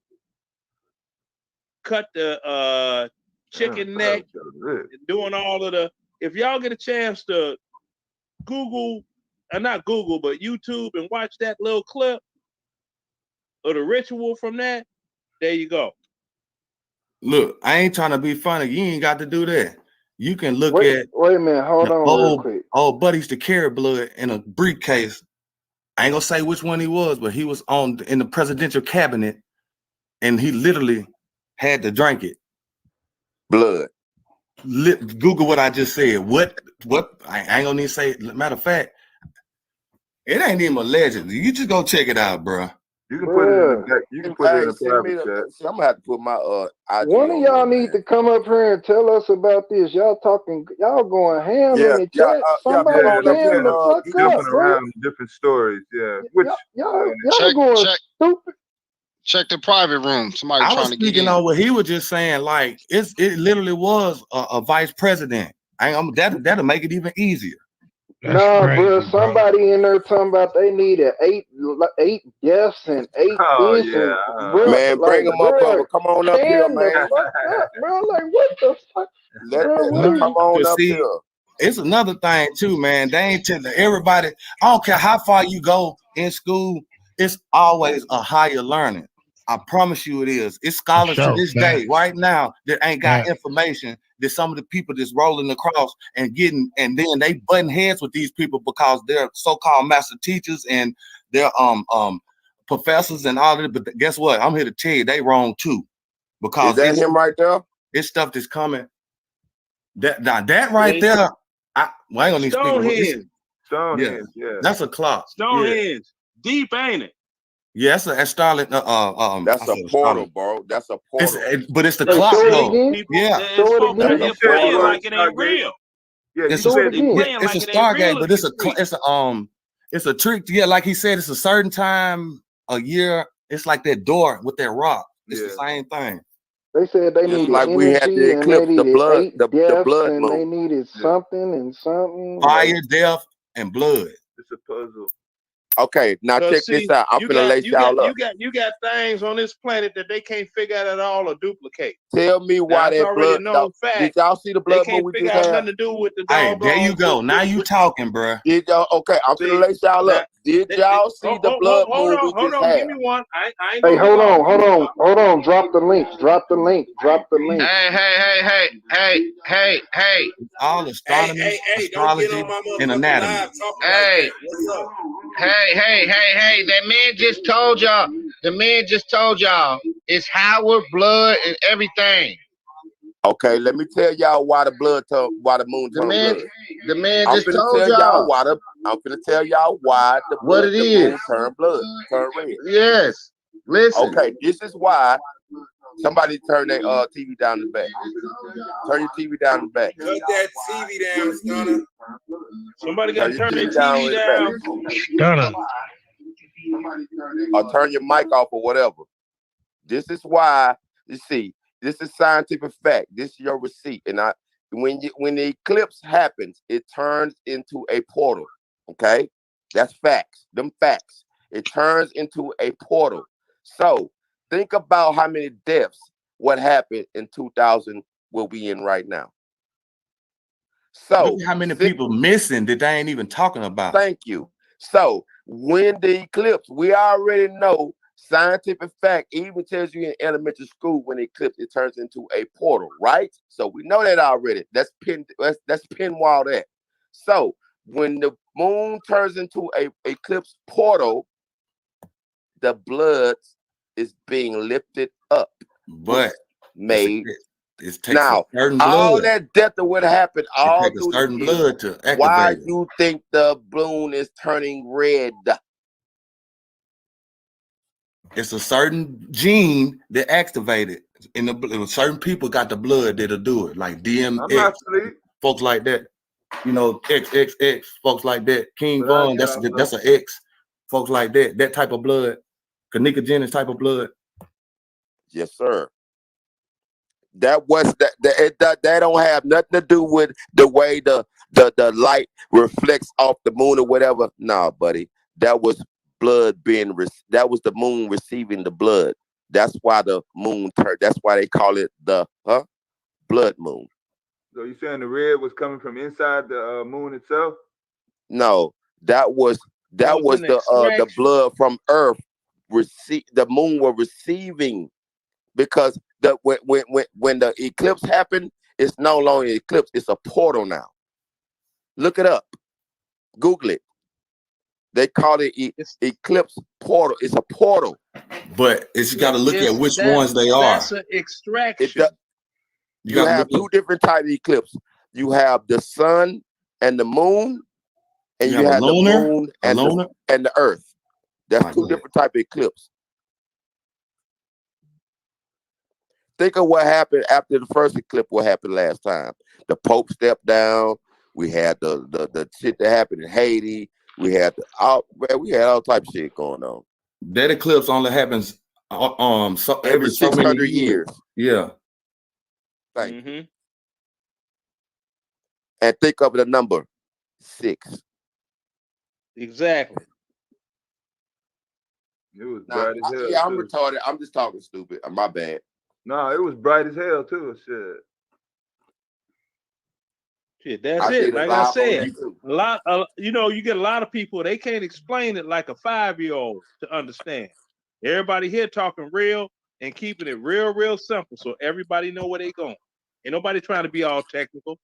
cut the chicken neck, and doing all of the. If y'all get a chance to Google, not Google, but YouTube and watch that little clip of the ritual from that, there you go. Look, I ain't trying to be funny. You ain't got to do that. You can look at. Wait a minute. Hold on real quick. Old buddies to carry blood in a briefcase. I ain't gonna say which one he was, but he was in the presidential cabinet, and he literally had to drink it. Blood. Google what I just said. What? I ain't gonna need to say. Matter of fact, it ain't even a legend. You just go check it out, bro. You can put it in the you can put it in a private chat. I'm gonna have to put my IG one of y'all need to come up here and tell us about this. Y'all going ham in the chat. Somebody stand the fuck up, bro. Different stories, Which y'all going stupid. Check the private room. Somebody I trying was to get speaking in. on what he was just saying. Like it literally was a vice president. That'll make it even easier. Nah, bro. Somebody in there talking about they needed eight deaths and eight Oh this yeah. and bro, Man, bring like them up, bro, come on up here, stand the man. fuck up, bro. Like what the fuck, bro? What are Come you? on But up see, here. it's another thing too, man. They ain't telling everybody. I don't care how far you go in school. It's always a higher learning. I promise you, it is. It's scholars to this day, right now, that ain't got information that some of the people that's rolling across and getting, and then they button heads with these people because they're so-called master teachers and they're professors and all of it. But guess what? I'm here to tell you, they wrong too, because Is that him right there? it's stuff that's coming. That right there, I ain't gonna need to speak. Stonehenge. Yeah, that's a clock. Stonehenge. Deep, ain't it? Yeah, that's a Starlet. That's a portal, bro. That's a portal. But it's the Hey, clock show it though. again. Yeah, Show it again. They're playing like it ain't real. Yeah, it's show it again. It's a Stargate, but it's a trick. Yeah, like he said, it's a certain time a year. It's like that door with that rock. It's the same thing. They said they Just needed like we had energy the and they eclipse, the needed blood, 8 the deaths blood and they moon. needed something and something. Fire, death, and blood. It's a puzzle. Okay, now check this out. I'm finna lace y'all up. You got things on this planet that they can't figure out at all or duplicate. Tell me why That's that already a blood. known fact. Did y'all see the blood They moon can't we figure just out had? nothing to do with the Hey, doggone. there you go. Now you talking, bro. Did y'all? Okay, I'm finna lace y'all up. Did y'all see the blood moon we just had? Give me one. I ain't Hey, gonna hold on. Drop the link. Drop the link. Hey. All astronomy, astrology, and anatomy. Hey. Hey. That man just told y'all. The man just told y'all it's Howard, blood, and everything. Okay, let me tell y'all why the moon turned blood. The man I'm just finna told tell y'all why the what it is. moon turned blood, turned red. Yes. Listen. Okay, this is why. Somebody turn their TV down in the back. Turn your TV down in the back. Cut that TV down, Stunner. Somebody got to turn their TV down. Stunner. Or turn your mic off or whatever. This is why, you see, this is scientific fact. This is your receipt. And when the eclipse happens, it turns into a portal. Okay? That's facts. Them facts. It turns into a portal. So think about how many deaths, what happened in 2000 will be in right now. So look at how many people missing that they ain't even talking about. Thank you. So when the eclipse, we already know scientific fact even tells you in elementary school when the eclipse it turns into a portal, right? So we know that already. That's pinwall that. So when the moon turns into a eclipse portal, the blood is being lifted up, but made. It takes Now, a certain all blood. that death that would happen all It takes through a certain the blood to activate. Why you think the balloon is turning red? It's a certain gene that activated. Certain people got the blood that'll do it, like DMX, folks like that. You know, XXX, folks like that. King Von, that's an X, folks like that. That type of blood, Kanika type of blood. Yes, sir. That was that don't have nothing to do with the way the light reflects off the moon or whatever. Nah, buddy. That was blood that was the moon receiving the blood. That's why the moon turned. That's why they call it the blood moon. So you saying the red was coming from inside the moon itself? No, that was the blood from Earth. The moon were receiving. Because when the eclipse happened, it's no longer an eclipse, it's a portal now. Look it up. Google it. They call it eclipse portal. It's a portal. But you got to look at which ones they are. That's an extraction. You have two different types of eclipse. You have the sun and the moon, and you have the moon and the earth. That's two different types of eclipse. Think of what happened after the first eclipse. What happened last time? The Pope stepped down. We had the shit that happened in Haiti. We had all types of shit going on. That eclipse only happens every 600 years. Yeah. And think of the number 6. Exactly. It was Nah, bright as hell. yeah, I'm too. retarded. I'm just talking stupid. My bad. No, it was bright as hell too. Shit. Shit, that's I it. did it Like I live on said, YouTube. you get a lot of people, they can't explain it like a 5-year-old to understand. Everybody here talking real and keeping it real, real simple so everybody know where they going. Ain't nobody trying to be all technical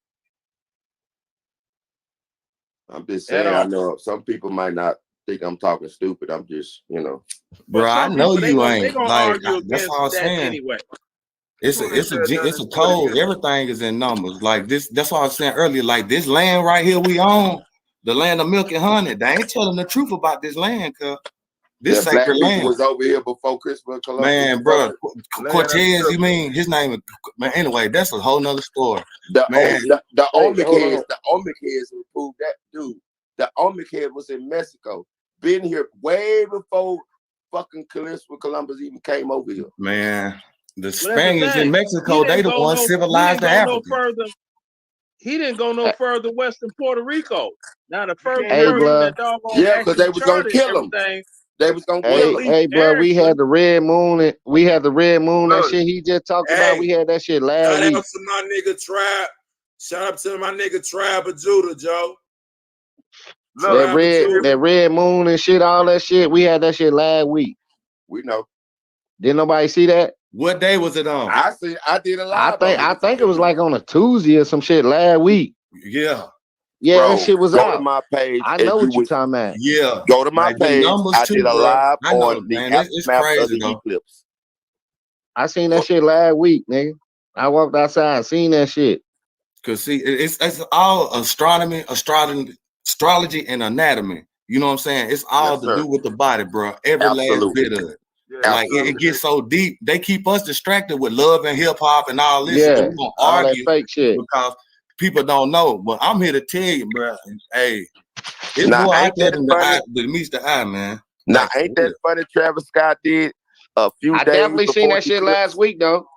I'm just at saying, I all. know some people might not think I'm talking stupid. I'm just, Well, Bro, I some know people they you gonna ain't. argue That's against all I'm that saying. anyway. It's a code. Everything is in numbers. Like this. That's what I was saying earlier. Like this land right here we own, the land of milk and honey. They ain't telling the truth about this land, cuz this that black sacred people land. was over here before Christopher Columbus. Man, bro, Cortez, you mean his name is, man, anyway, that's a whole nother story. The Man, Olmecads will prove that, dude. The Olmecad was in Mexico. Been here way before fucking Christopher Columbus even came over here. Man, the But that's the Spaniards in thing. Mexico, they the ones civilized the Africans. He didn't go no further west than Puerto Rico. Now the first Hey, person blood. that doggone Yeah, because actually they was gonna charted kill him. everything. They was gonna kill him. Hey, blood, we had the red moon and that shit he just talked about. We had that shit last Shout week. out to my nigga Tribe. Shout out to my nigga Tribe of Judah, Joe. That red moon and shit, all that shit. We had that shit last week. We know. Didn't nobody see that? What day was it on? I did a live. I think it was like on a Tuesday or some shit last week. Yeah. Yeah, Bro, that shit was go out. to my page. I know what you're talking about. Yeah. Go to my Like, the page. numbers I too, did a bro. live I know, on the man. It's aftermath crazy, of the though. eclipse. I seen that shit last week, nigga. I walked outside and seen that shit. Cause see, it's all astrology, and anatomy. You know what I'm saying? It's all Yes, to sir. do with the body, bro. Every last Absolutely. bit of it. Yeah. Like it gets so deep. They keep us distracted with love and hip hop and all this. Yeah, So we gonna all that argue fake shit. because people don't know. But I'm here to tell you, bro. Hey, it's Now, more out ain't there that than funny? than meets the eye, man. Now, Like, ain't for that real. funny? Travis Scott did a few I days definitely seen before that the shit eclipse. last week, though.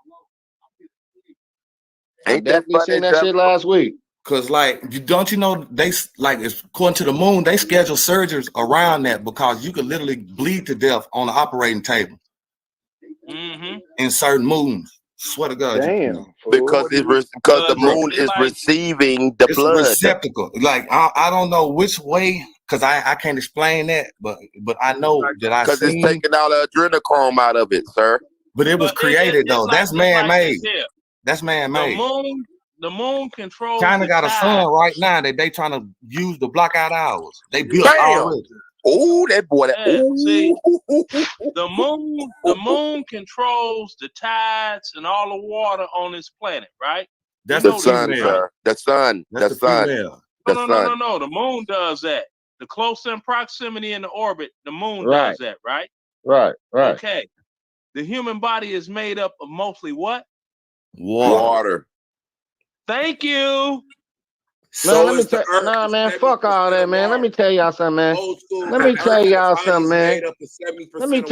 I Ain't that definitely funny? seen that shit last week. Cause like, don't you know they like it's according to the moon, they schedule surgeries around that because you could literally bleed to death on the operating table in certain moons. Swear to God, you can. Because the moon is receiving the It's a blood. receptacle. Like I don't know which way, cause I can't explain that, but I know that I Because it's seen. taking all the adrenochrome out of it, sir. But it was created though. That's man made. That's man made. The moon controls China the got a tide. sun right now that they trying to use to block out hours. They built Bam! already. Oh, that boy. See, the moon controls the tides and all the water on this planet, right? That's the sun, sir. The sun. That's the sun. female. No. The moon does that. The close in proximity in the orbit, the moon does that, right? Right. Okay. The human body is made up of mostly what? Water. Thank you. Man, let me tell man, fuck all that, man. Let me tell y'all something, man. Let me tell y'all something, man. Let me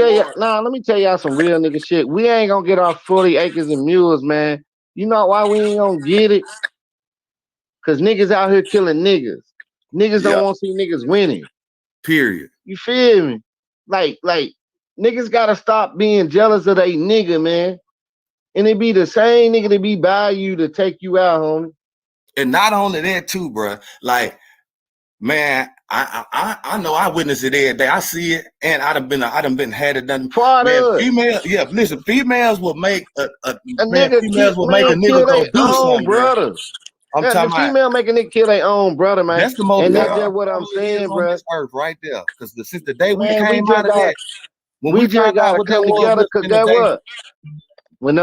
tell y'all some real nigga shit. We ain't gonna get our 40 acres and mules, man. You know why we ain't gonna get it? Cause niggas out here killing niggas. Niggas don't want to see niggas winning. Period. You feel me? Like niggas gotta stop being jealous of they nigga, man. And it be the same nigga that be by you to take you out, homie. And not only that too, bro. Like, man, I know I witness it every day. I see it, and I done been had it done. Man, females will make a nigga go do something, brother. I'm the talking about. female make a nigga kill their own brother, man. That's the most. And that's just what I'm saying, on bro. this earth right there. Because since the day we Man, came out of that, when we we just found out gotta what that come was, together. Cause guess what? When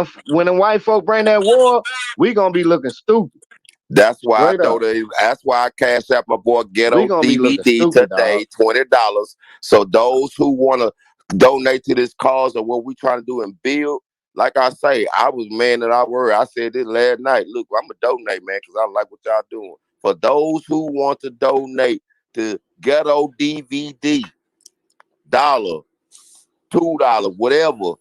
the white folk bring that war, we gonna be looking stupid. That's why Straight that's why I cashed out my boy We gonna be looking GhettoDVD stupid, today, $20. So those who wanna donate to this cause or what we trying to do and build, like I say, I was man that I were. I said this last night. Look, I'm gonna donate, man, because I like what y'all doing. For those who want to donate to GhettoDVD, $1, $2, whatever.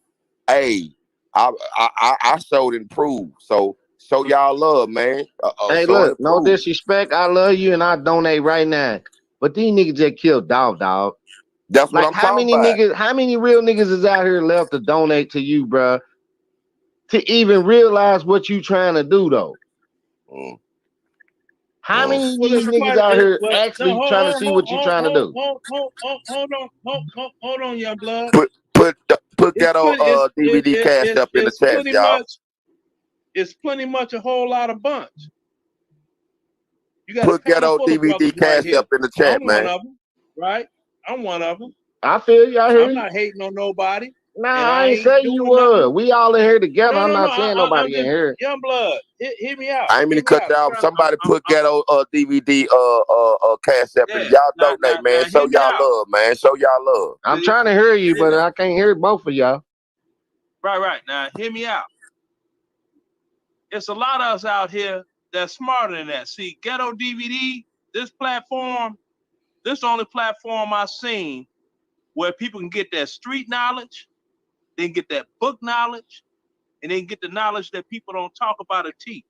Hey, I showed and proved. So show y'all love, man. Hey, look, no disrespect. I love you, and I donate right now. But these niggas just killed Dolph, dog. That's what Like I'm how talking many about. niggas, how many real niggas is out here left to donate to you, bro? To even realize what you trying to do, though. How many of these niggas out here actually trying to see what you trying to do? Hold on, young blood. Put Ghetto DVD cash up in the chat, y'all. It's plenty much a whole lot of bunch. You got Put a panel Ghetto full of brothers DVD cash right here. up in the chat, I'm one man. of them, right? I'm one of them. I feel you. I hear I'm you. not hating on nobody. Nah, and I ain't say you were. We all in here together. I'm not saying I'm nobody just, in here. Young blood, hear me out. I ain't mean to cut y'all. Somebody put Ghetto DVD cash up in. Y'all donate, man. Show y'all love, man. Show y'all love. I'm trying to hear you, but I can't hear both of y'all. Right. Now, hear me out. It's a lot of us out here that's smarter than that. See, Ghetto DVD, this platform, this the only platform I've seen where people can get that street knowledge, they can get that book knowledge, and they can get the knowledge that people don't talk about or teach.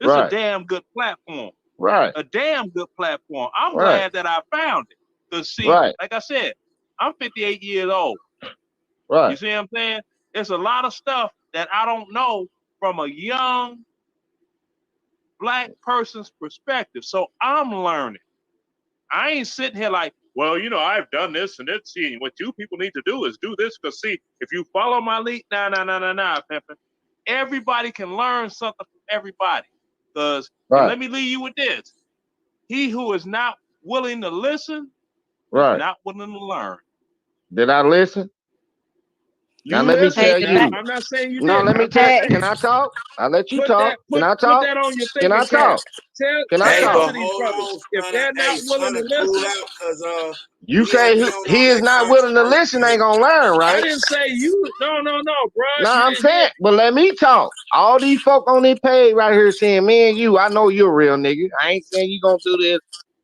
This is a damn good platform. Right. A damn good platform. I'm Right. glad that I found it. Because, see, Right. like I said, I'm 58 years old. Right. You see what I'm saying? There's a lot of stuff that I don't know from a young Black person's perspective. So I'm learning. I ain't sitting here like, well, you know, I've done this and it's see, what you people need to do is do this. Because, see, if you follow my lead, nah, Pimpin'. Everybody can learn something from everybody. Because let me leave you with this. He who is not willing to listen is not willing to learn. Did I listen? You Now let me tell you. I'm not saying you No, did. let me tell you. Can I talk? I'll let you talk. Can I talk? Put that on your Can I thinking cap. talk? Can I Tell talk? to these brothers, if they're not willing to listen, You say he is not willing to listen, ain't gonna learn, right? I didn't say you. No, bro. No, I'm saying, but let me talk. All these folk on this page right here saying, me and you, I know you're a real nigga. I ain't saying you gonna do this,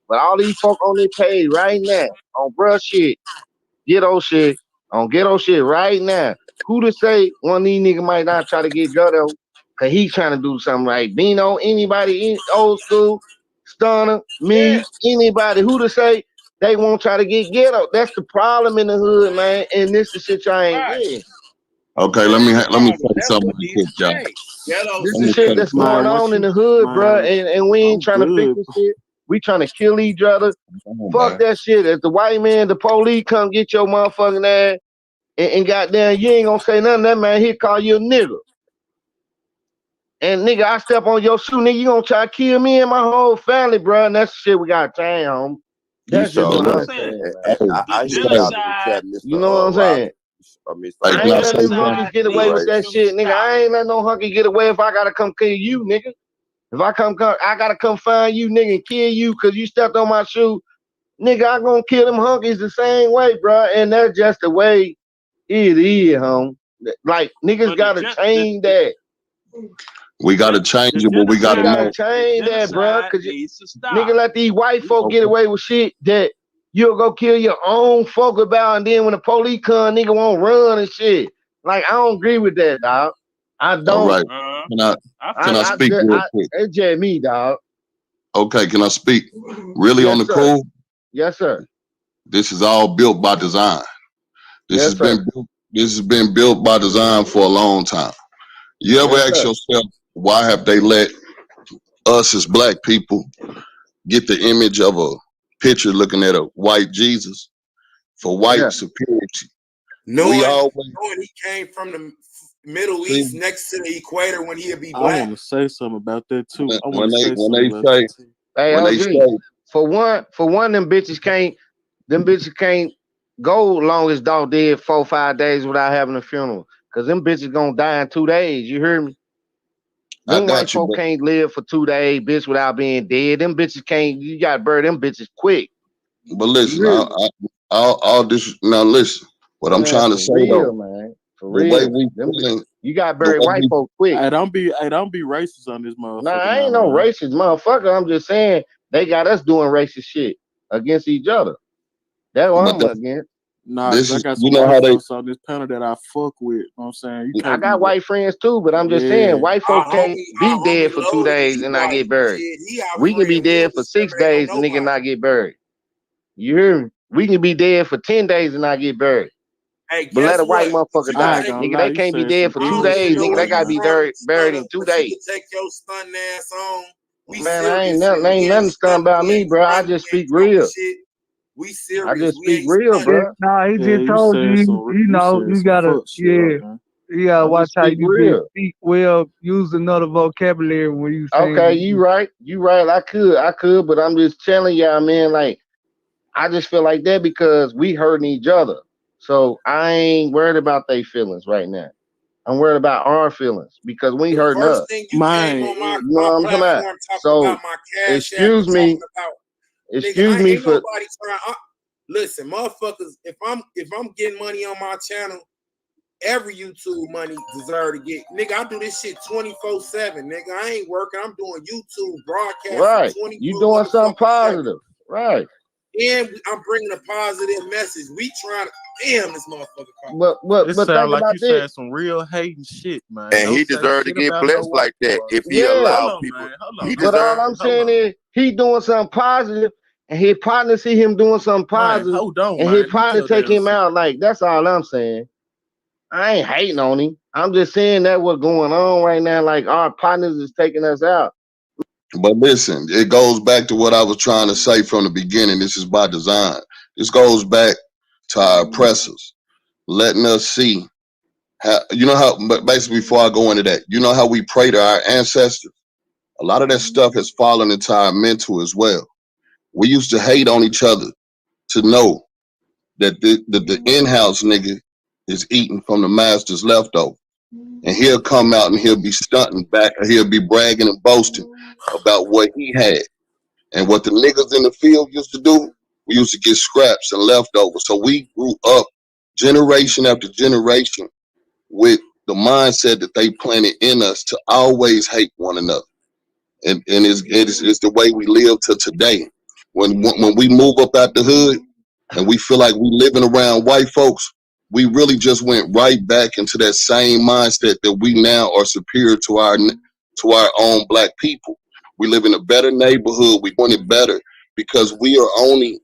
but all these folk on this page right now on bruh shit, ghetto shit, on ghetto shit right now. Who to say one of these niggas might not try to get ghetto because he trying to do something right? Bino, anybody, old school, Stunner, me, anybody, who to say they won't try to get ghetto? That's the problem in the hood, man. And this the shit y'all ain't getting. Okay, let me say something real quick, y'all. This is shit that's going on in the hood, bro, and we ain't trying to fix this shit. We trying to kill each other. Fuck that shit. If the white man, the police come get your motherfucking ass, and goddamn, you ain't gonna say nothing. That man, he'll call you a nigga. And nigga, I step on your shoe, nigga, you gonna try to kill me and my whole family, bro. And that's the shit we gotta change, home. That's just what I'm saying. I hear y'all in the chat, Mr. You know what I'm saying? I ain't letting them hunkies get away with that shit, nigga. I ain't letting no hunky get away if I gotta come kill you, nigga. If I I gotta come find you, nigga, and kill you because you stepped on my shoe, nigga, I'm gonna kill them hunkies the same way, bro. And that's just the way it is, home. Like, niggas gotta change that. We gotta change it, but we gotta know. Change that, bro. Cause nigga let these white folk get away with shit that you'll go kill your own folk about, and then when the police come, nigga won't run and shit. Like, I don't agree with that, dog. I don't. All right. Can I speak real quick? It's just me, dog. Okay, can I speak? Really on the cool? Yes, sir. This is all built by design. This has been built by design for a long time. You ever ask yourself, why have they let us as black people get the image of a picture looking at a white Jesus for white superiority? Knowing he came from the Middle East next to the equator when he'd be black. I want to say something about that too. For one, them bitches can't go long as dog dead 4 or 5 days without having a funeral. Cause them bitches gonna die in 2 days. You hear me? Them white folk can't live for 2 days, bitch, without being dead. Them bitches can't. You gotta bury them bitches quick. But listen, all this now. Listen, what I'm trying to say though, man, the way we feeling, you gotta bury white folk quick. Hey, don't be racist on this motherfucker. Nah, I ain't no racist motherfucker. I'm just saying they got us doing racist shit against each other. That's what I'm against. Nah, I got some white folks on this panel that I fuck with. You know what I'm saying? I got white friends too, but I'm just saying white folk can't be dead for 2 days and not get buried. We can be dead for 6 days and nigga not get buried. You hear me? We can be dead for 10 days and not get buried. Hey, But let guess a white what? motherfucker I die. ain't gonna Nigga, lie, they you can't be said some dead for I 2 real don't even days. know shit, Nigga, where they you gotta man. be from, buried stunner, in 2 but you days. can take your stunning ass on. We Man, I ain't serious nothing, here. ain't We ain't nothing stunned stunning. about We me, ain't bro. I stunning. just We ain't speak talking real. shit. We I serious. just We speak ain't real, Yeah, stunning. bro. nah, he Yeah, just you told said you, some you said you some gotta, fuck shit yeah, out there. you gotta I watch just how speak you real. speak well, use another vocabulary when you saying Okay, you it. right. You right. I could, but I'm just telling y'all, man, like, I just feel like that because we hurting each other. So I ain't worried about their feelings right now. I'm worried about our feelings because we The hurting first us. thing you came Man, on my, You know my what I'm talking about? platform talking about So my cash app and excuse me, talking about nigga, excuse I me ain't for nobody trying. Listen, motherfuckers, if I'm getting money on my channel, every YouTube money deserve to get. Nigga, I do this shit 24/7. Nigga, I ain't working. I'm doing YouTube broadcasting right. 24 You doing something motherfucking 7. positive. Right. And I'm bringing a positive message. We trying to damn this motherfucker call. it But sound think like about you this. saying some real hating shit, man. And Don't he say deserved to shit get about no blessed white like that boy. if he Yeah. Hold allowed on, people. man. Hold He on, But man. all deserved. I'm Hold saying on. is he doing something positive and his partner see him doing something Man, positive hold on, and his man. Mute partner your take damn him self. out. Like, that's all I'm saying. I ain't hating on him. I'm just saying that what's going on right now. Like, our partners is taking us out. But listen, it goes back to what I was trying to say from the beginning. This is by design. This goes back to our oppressors, letting us see how, you know how, but basically before I go into that, you know how we pray to our ancestors? A lot of that stuff has fallen into our mental as well. We used to hate on each other to know that the in-house nigga is eating from the master's leftover. And he'll come out and he'll be stunting back, or he'll be bragging and boasting about what he had. And what the niggas in the field used to do, we used to get scraps and leftovers. So we grew up generation after generation with the mindset that they planted in us to always hate one another. And it's the way we live to today. When we move up out the hood and we feel like we living around white folks, we really just went right back into that same mindset that we now are superior to our own black people. We live in a better neighborhood. We want it better because we are only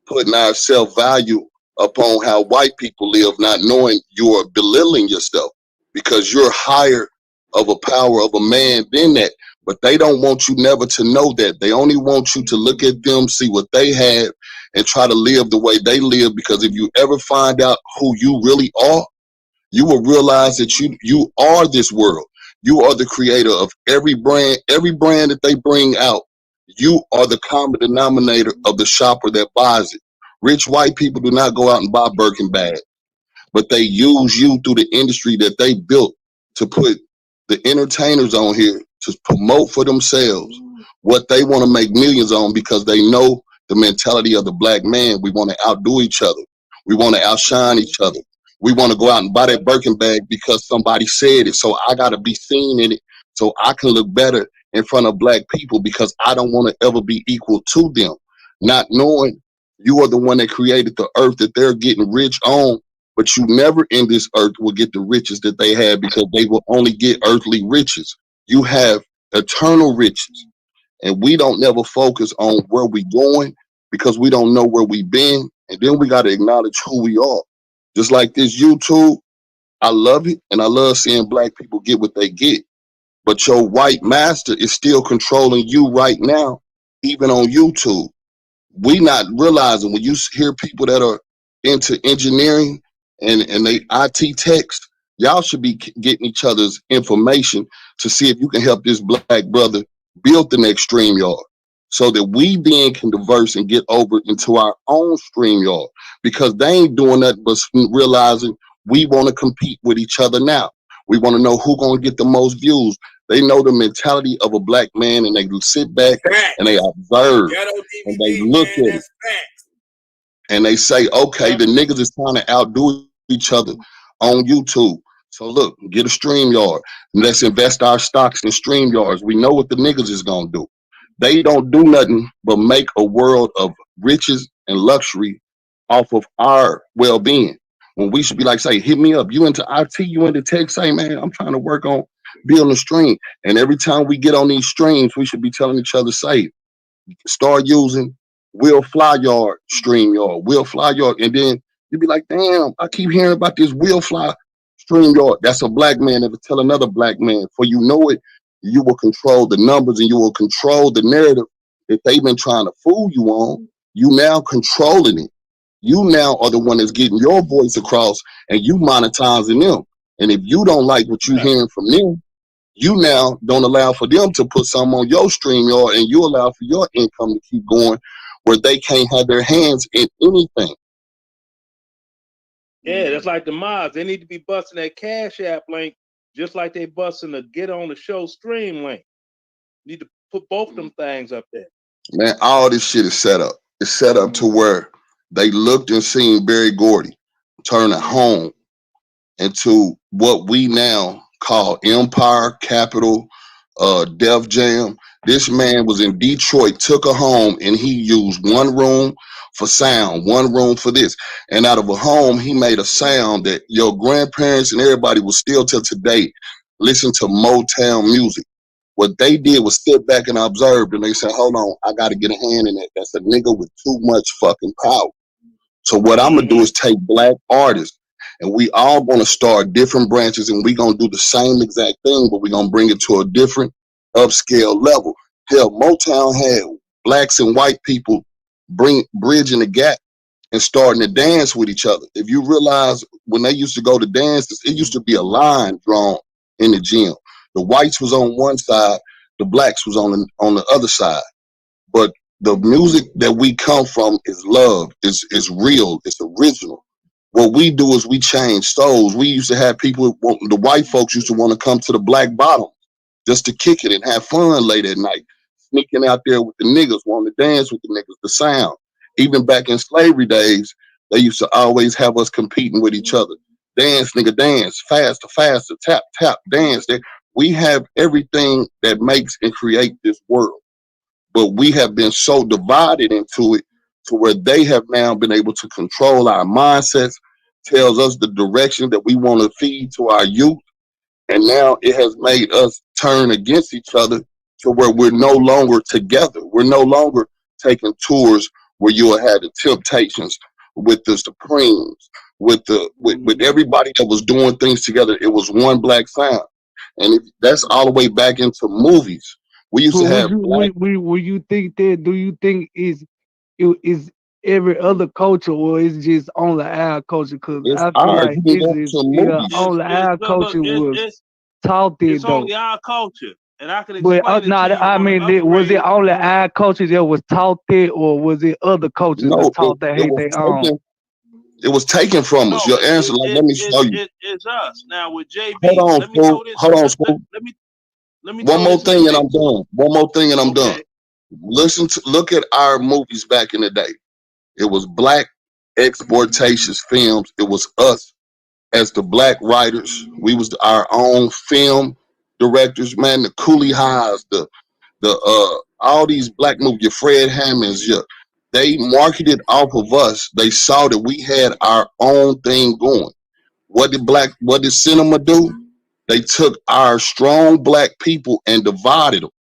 putting our self-value upon how white people live, not knowing you are belittling yourself because you're higher of a power of a man than that. But they don't want you never to know that. They only want you to look at them, see what they have, and try to live the way they live. Because if you ever find out who you really are, you will realize that you are this world. You are the creator of every brand that they bring out. You are the common denominator of the shopper that buys it. Rich white people do not go out and buy Birkin bags, but they use you through the industry that they built to put the entertainers on here to promote for themselves what they want to make millions on because they know the mentality of the black man. We want to outdo each other. We want to outshine each other. We want to go out and buy that Birkin bag because somebody said it. So I got to be seen in it so I can look better in front of black people because I don't want to ever be equal to them. Not knowing you are the one that created the earth that they're getting rich on, but you never in this earth will get the riches that they have because they will only get earthly riches. You have eternal riches. And we don't never focus on where we going because we don't know where we been. And then we got to acknowledge who we are. Just like this YouTube, I love it. And I love seeing black people get what they get. But your white master is still controlling you right now, even on YouTube. We not realizing when you hear people that are into engineering and they IT techs, y'all should be getting each other's information to see if you can help this black brother build the next StreamYard so that we then can diverse and get over into our own StreamYard because they ain't doing that but realizing we want to compete with each other now. We want to know who gonna get the most views. They know the mentality of a black man and they sit back and they observe Ghetto and they DVD, look man, at it that's facts. and they say, okay, the niggas is trying to outdo each other on YouTube. So look, get a StreamYard. And let's invest our stocks in StreamYards. We know what the niggas is gonna do. They don't do nothing but make a world of riches and luxury off of our well-being. When we should be like, say, hit me up. You into IT, you into tech, say, man, I'm trying to work on building a stream. And every time we get on these streams, we should be telling each other, say, start using Will Fly Yard stream yard, Will Fly Yard, and then you'd be like, damn, I keep hearing about this Will Fly stream yard. That's a black man that will tell another black man. For you know it, you will control the numbers and you will control the narrative that they've been trying to fool you on. You now controlling it. You now are the one that's getting your voice across and you monetizing them. And if you don't like what you're hearing from them, you now don't allow for them to put some on your stream yard and you allow for your income to keep going where they can't have their hands in anything. Yeah, that's like the mods. They need to be busting that Cash App link just like they busting the Get on the Show stream link. Need to put both of them things up there. Man, all this shit is set up. It's set up to where they looked and seen Berry Gordy turn a home into what we now call Empire, Capital, Def Jam. This man was in Detroit, took a home, and he used one room for sound, one room for this. And out of a home, he made a sound that your grandparents and everybody will still till today listen to Motown music. What they did was sit back and observed, and they said, hold on, I got to get a hand in that. That's a nigga with too much fucking power. So what I'm going to do is take black artists, and we all going to start different branches, and we going to do the same exact thing, but we're going to bring it to a different upscale level. Hell, Motown had blacks and white people bridging the gap and starting to dance with each other. If you realize when they used to go to dances, it used to be a line drawn in the gym. The whites was on one side, the blacks was on the other side. But the music that we come from is love, is real, it's original. What we do is we change souls. We used to have people, the white folks used to want to come to the Black Bottom just to kick it and have fun late at night, sneaking out there with the niggas, wanting to dance with the niggas, the sound. Even back in slavery days, they used to always have us competing with each other. Dance, nigga, dance, faster, faster, tap, tap, dance. We have everything that makes and create this world. But we have been so divided into it to where they have now been able to control our mindsets, tells us the direction that we want to feed to our youth. And now it has made us turn against each other to where we're no longer together. We're no longer taking tours where you'll have the Temptations with the Supremes, with everybody that was doing things together. It was one black sound. And that's all the way back into movies. We used to have Will you think that? Do you think is every other culture, or is just only our culture? Because I feel like only our culture was taught it It's though. only our culture, and I can But explain it to you. I mean, was it only our culture that was taught that, or was it other cultures that taught that hate their own? It was taken from us. Your answer, let me show you. It's us now with JB. Hold on, let me throw this. Hold on, Spoon. Let me One throw more this thing, in and the I'm done. One more thing, and I'm done. Okay. Look at our movies back in the day. It was black exploitations films. It was us as the black writers. We was our own film directors, man. The Cooley Highs, the all these black movies, your Fred Hammonds, they marketed off of us. They saw that we had our own thing going. What did cinema do? They took our strong black people and divided them.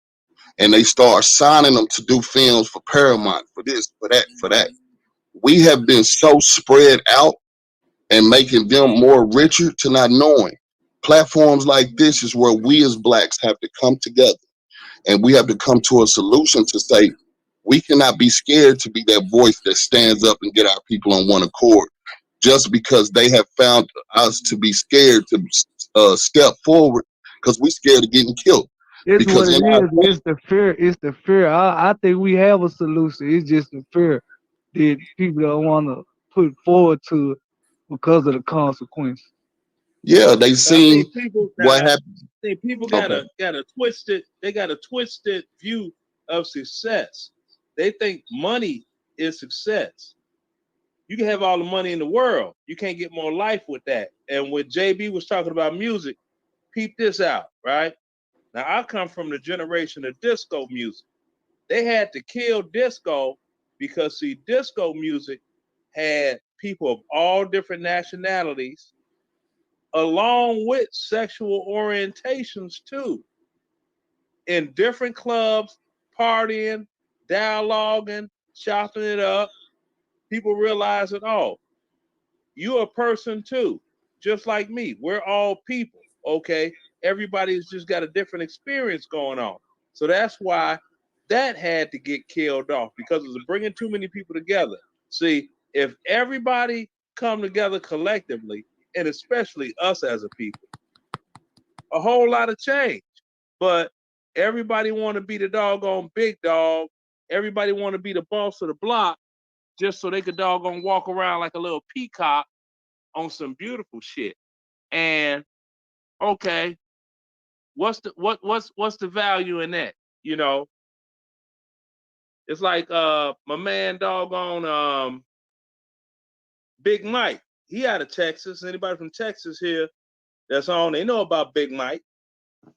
And they start signing them to do films for Paramount, for this, for that, for that. We have been so spread out and making them more richer to not knowing. Platforms like this is where we as blacks have to come together, and we have to come to a solution to say, we cannot be scared to be that voice that stands up and get our people on one accord just because they have found us to be scared to step forward because we scared of getting killed. It's Because what it in our is. It's the fear. It's the fear. I think we have a solution. It's just the fear that people don't want to put forward to it because of the consequence. Yeah, they seen what happened. happened. People got a twisted. They got a twisted view of success. They think money is success. You can have all the money in the world. You can't get more life with that. And when JB was talking about music, peep this out, right? Now, I come from the generation of disco music. They had to kill disco because, see, disco music had people of all different nationalities, along with sexual orientations too, in different clubs, partying, dialoguing, chopping it up, people realizing, oh, you're a person too, just like me. We're all people, okay? Everybody's just got a different experience going on. So that's why that had to get killed off, because it was bringing too many people together. See, if everybody come together collectively, and especially us as a people, a whole lot of change. But everybody want to be the doggone big dog. Everybody want to be the boss of the block, just so they could doggone walk around like a little peacock on some beautiful shit. And okay, what's the value in that? You know, it's like my man doggone Big Mike. He out of Texas. Anybody from Texas here that's on, they know about Big Mike.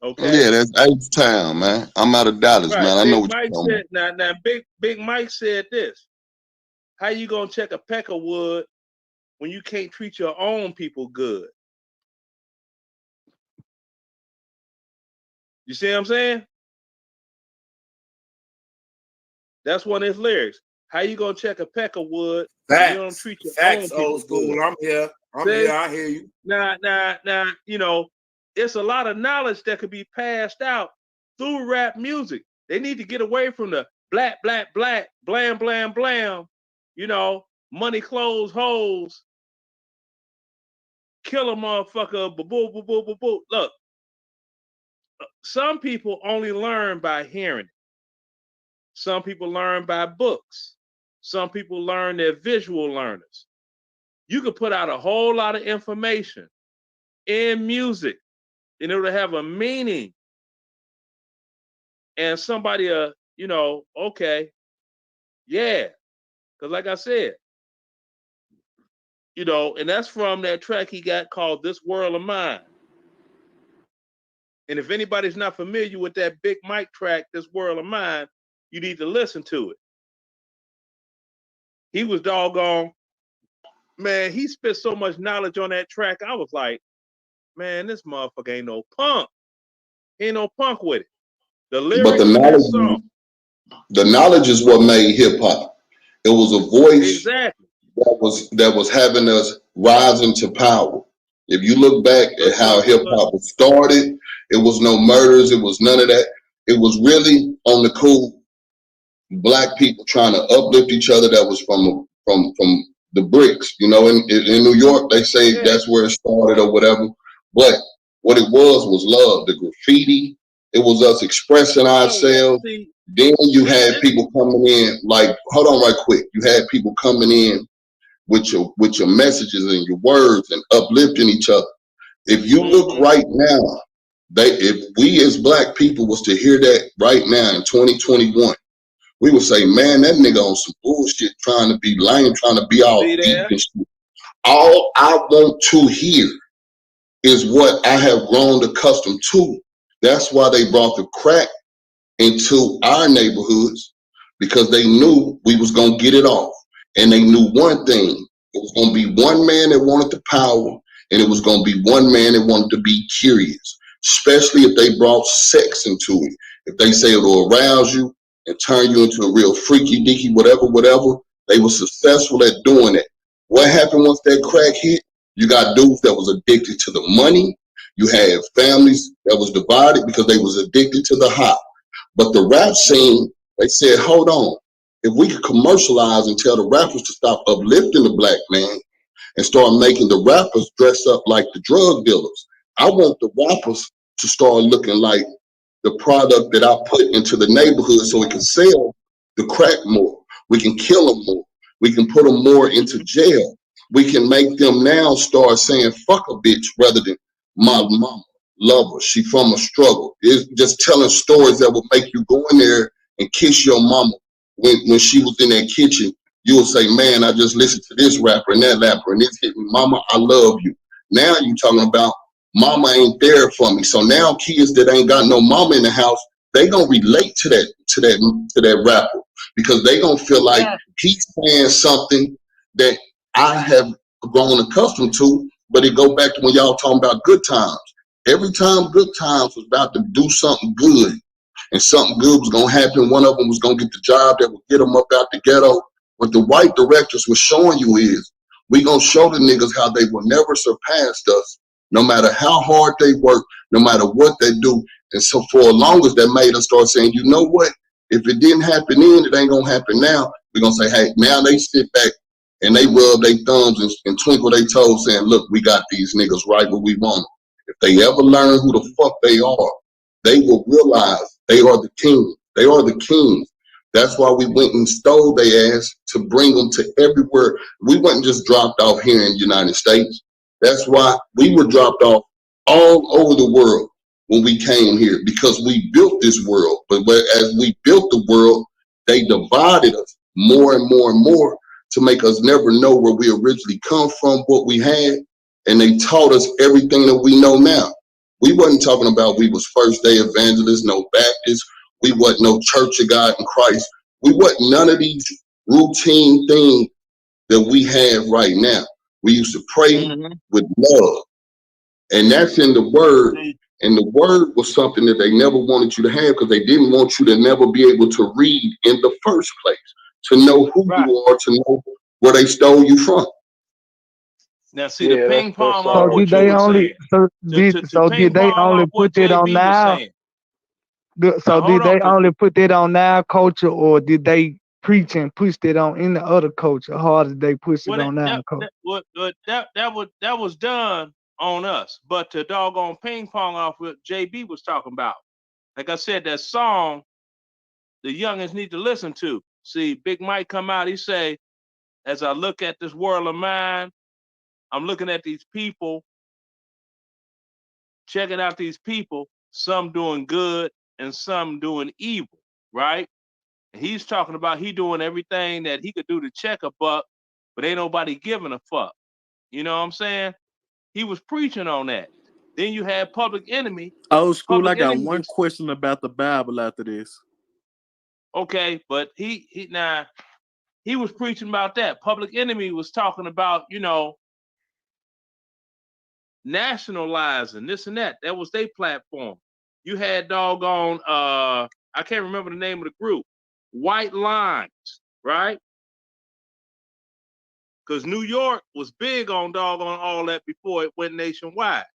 Okay. Yeah, that's H-Town, man. I'm out of Dallas, Right. man. I Big know what Mike you're talking said now Big Mike said this. How you gonna check a peck of wood when you can't treat your own people good? You see what I'm saying? That's one of his lyrics. How you gonna check a peck of wood when you don't treat your own people old school. good? I'm here. I hear you. Now, you know, it's a lot of knowledge that could be passed out through rap music. They need to get away from the black, black, black, blam, blam, blam, you know, money, clothes, hoes, kill a motherfucker, boo, boo, boo, boo, boo, boo. Look, some people only learn by hearing it. Some people learn by books. Some people learn, they're visual learners. You could put out a whole lot of information in music and it'll have a meaning. And somebody, you know, okay, yeah. Because like I said, you know, and that's from that track he got called This World of Mine. And if anybody's not familiar with that Big Mike track, This World of Mine, you need to listen to it. He was doggone, man, he spit so much knowledge on that track. I was like, man, this motherfucker ain't no punk. He ain't no punk with it. The about. But lyrics in that song. the knowledge is what made hip hop. It was a voice Exactly. that was having us rising to power. If you look back at how hip hop was started, it was no murders, it was none of that. It was really on the cool black people trying to uplift each other. That was from the bricks. You know, in New York, they say that's where it started or whatever. But what it was love. The graffiti, it was us expressing ourselves. Then you had people coming in, like, hold on right quick. You had people coming in with your messages and your words and uplifting each other. If you look right now, if we as black people was to hear that right now in 2021, we would say, man, that nigga on some bullshit, trying to be lame, trying to be all deep and shit. All I want to hear is what I have grown accustomed to. That's why they brought the crack into our neighborhoods, because they knew we was gonna get it off. And they knew one thing: it was gonna be one man that wanted the power, and it was gonna be one man that wanted to be curious, especially if they brought sex into it. If they say it'll arouse you and turn you into a real freaky deaky, whatever, they were successful at doing it. What happened once that crack hit? You got dudes that was addicted to the money. You had families that was divided because they was addicted to the high. But the rap scene, they said, hold on. If we could commercialize and tell the rappers to stop uplifting the black man and start making the rappers dress up like the drug dealers, I want the rappers to start looking like the product that I put into the neighborhood so we can sell the crack more. We can kill them more. We can put them more into jail. We can make them now start saying, fuck a bitch, rather than my mama. Love her. She from a struggle. It's just telling stories that will make you go in there and kiss your mama when she was in that kitchen. You will say, man, I just listened to this rapper and that rapper and this hit me. Mama, I love you. Now you talking about mama ain't there for me. So now kids that ain't got no mama in the house, they gonna relate to that rapper, because they gonna feel like he's saying something that I have grown accustomed to. But it go back to when y'all talking about good times. Every time Good Times was about to do something good, and something good was gonna happen. One of them was gonna get the job that would get them up out the ghetto. What the white directors were showing you is, we gonna show the niggas how they will never surpass us, no matter how hard they work, no matter what they do. And so for as long as that made us start saying, you know what? If it didn't happen then, it ain't gonna happen now. We're gonna say, hey, now they sit back and they rub their thumbs and twinkle their toes saying, look, we got these niggas right where we want them. If they ever learn who the fuck they are, they will realize they are the king. They are the kings. That's why we went and stole their ass to bring them to everywhere. We wasn't just dropped off here in the United States. That's why we were dropped off all over the world when we came here, because we built this world. But as we built the world, they divided us more and more and more to make us never know where we originally come from, what we had, and they taught us everything that we know now. We wasn't talking about we was first day evangelists, no Baptists. We wasn't no Church of God in Christ. We wasn't none of these routine things that we have right now. We used to pray with love, and that's in the word. And the word was something that they never wanted you to have, because they didn't want you to never be able to read in the first place, to know who you are, to know where they stole you from. Now, see, the ping pong So off what did you they were only? saying. So Ping did they pong only off what put that on JB was now? saying. So Now, hold did they on, 'cause only put that on now culture, or did they preach and push that on any other culture? How did they push it on now culture? that was done on us. But to doggone ping pong off what JB was talking about, like I said, that song the youngins need to listen to. See, Big Mike come out, he say, as I look at this world of mine, I'm looking at these people, checking out these people, some doing good and some doing evil, right? And he's talking about he doing everything that he could do to check a buck, but ain't nobody giving a fuck. You know what I'm saying? He was preaching on that. Then you had Public Enemy. Old school, Public I got Enemy one question about the Bible after this. Okay, but he was preaching about that. Public Enemy was talking about, nationalizing this and that. That was their platform. You had doggone I can't remember the name of the group. White Lines, right? Because New York was big on doggone all that before it went nationwide.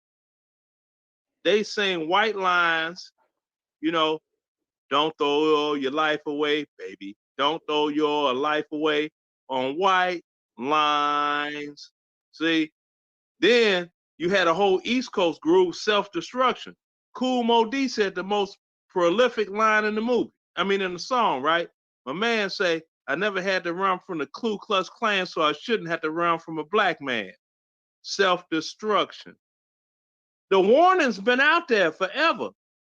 They saying white lines, don't throw your life away, baby. Don't throw your life away on white lines. See, then you had a whole East Coast group, Self-Destruction. Kool Moe Dee said the most prolific line in the song, right? My man say, I never had to run from the Ku Klux Klan, so I shouldn't have to run from a black man. Self-destruction. The warning's been out there forever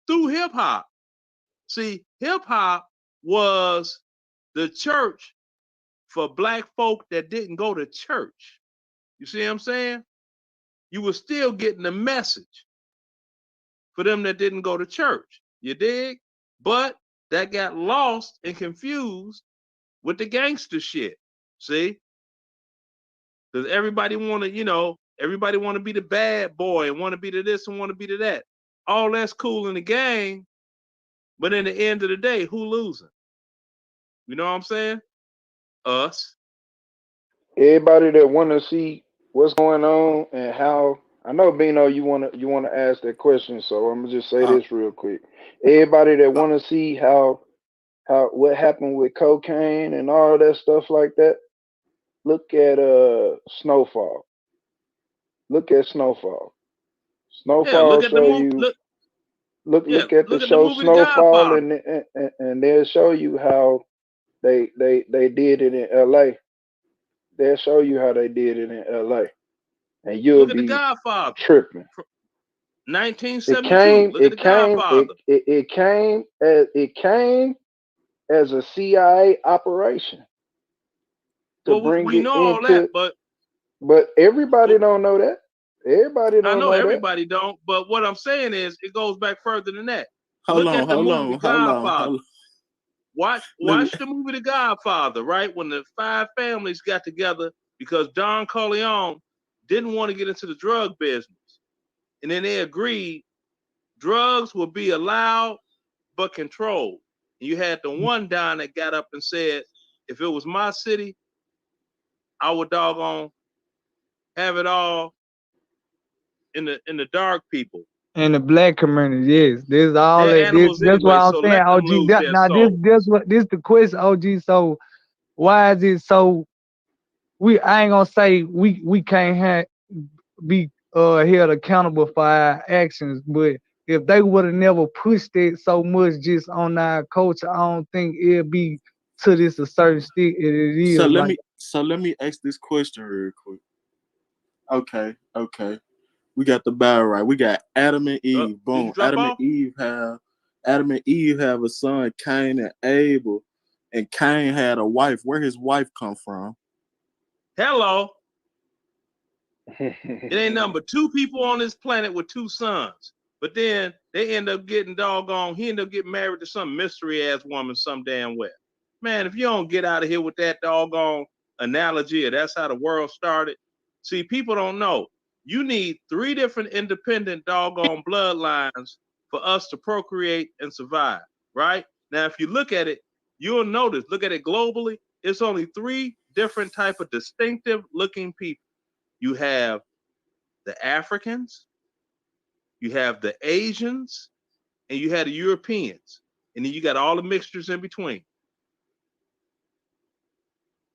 through hip hop. See, hip hop was the church for black folk that didn't go to church. You see what I'm saying? You were still getting the message for them that didn't go to church. You dig? But that got lost and confused with the gangster shit. See? Because everybody want to be the bad boy and want to be to this and want to be to that. All that's cool in the game, but in the end of the day, who losing? You know what I'm saying? Us. Everybody that want to see what's going on and how. I know Bino, you wanna ask that question, so I'm gonna just say this real quick. Everybody that want to see how what happened with cocaine and all that stuff like that, look at Snowfall. Look at Snowfall. Yeah, Snowfall look at the show movie. you look at the Look at the show movie The Snowfall, Godfather. and they'll show you how they did it in L.A. They'll show you how they did it in L.A. and you'll Look at The be Godfather. tripping. 1972. Look at The Godfather. It came as a CIA operation to Well, bring we it know all into. that, But everybody don't know that. Everybody I don't know know that. everybody don't. But what I'm saying is, it goes back further than that. Hold Look on, at the hold movie on, The hold on, Godfather. hold on. Let me- Watch the movie The Godfather, right? When the 5 families got together because Don Corleone didn't want to get into the drug business. And then they agreed drugs will be allowed, but controlled. You had the one Don that got up and said, if it was my city, I would doggone have it all in the dark people. In the black community, yes. This all They're that this animals that's why anyway, I'm so saying let them OG. lose their Now soul. this the question, OG. So why is it so I ain't gonna say we can't be held accountable for our actions, but if they would have never pushed it so much just on our culture, I don't think it'd be to this a certain stick it is. So let me ask this question real quick. Okay. We got the battle right. We got Adam and Eve. Boom. Adam and Eve have a son, Cain and Abel, and Cain had a wife. Where his wife come from? Hello. It ain't nothing but two people on this planet with two sons. But then they end up getting doggone. He ended up getting married to some mystery ass woman some damn well. Man, if you don't get out of here with that doggone analogy, or that's how the world started. See, people don't know. You need 3 different independent doggone bloodlines for us to procreate and survive, right? Now, if you look at it, you'll notice, look at it globally, it's only 3 different type of distinctive looking people. You have the Africans, you have the Asians, and you have the Europeans. And then you got all the mixtures in between.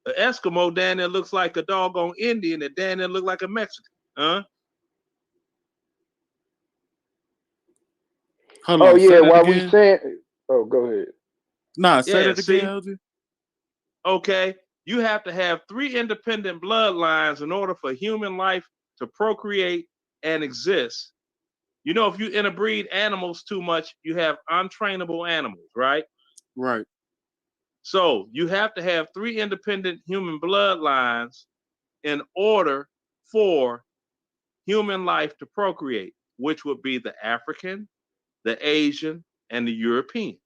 An Eskimo down there looks like a doggone Indian, and down there look like a Mexican. Huh? Hold on, yeah, while again. we saying, oh, go ahead. Nah, say that again, LG. Okay, you have to have 3 independent bloodlines in order for human life to procreate and exist. You know, if you interbreed animals too much, you have untrainable animals, right? Right. So you have to have 3 independent human bloodlines in order for human life to procreate, which would be the African, the Asian, and the European.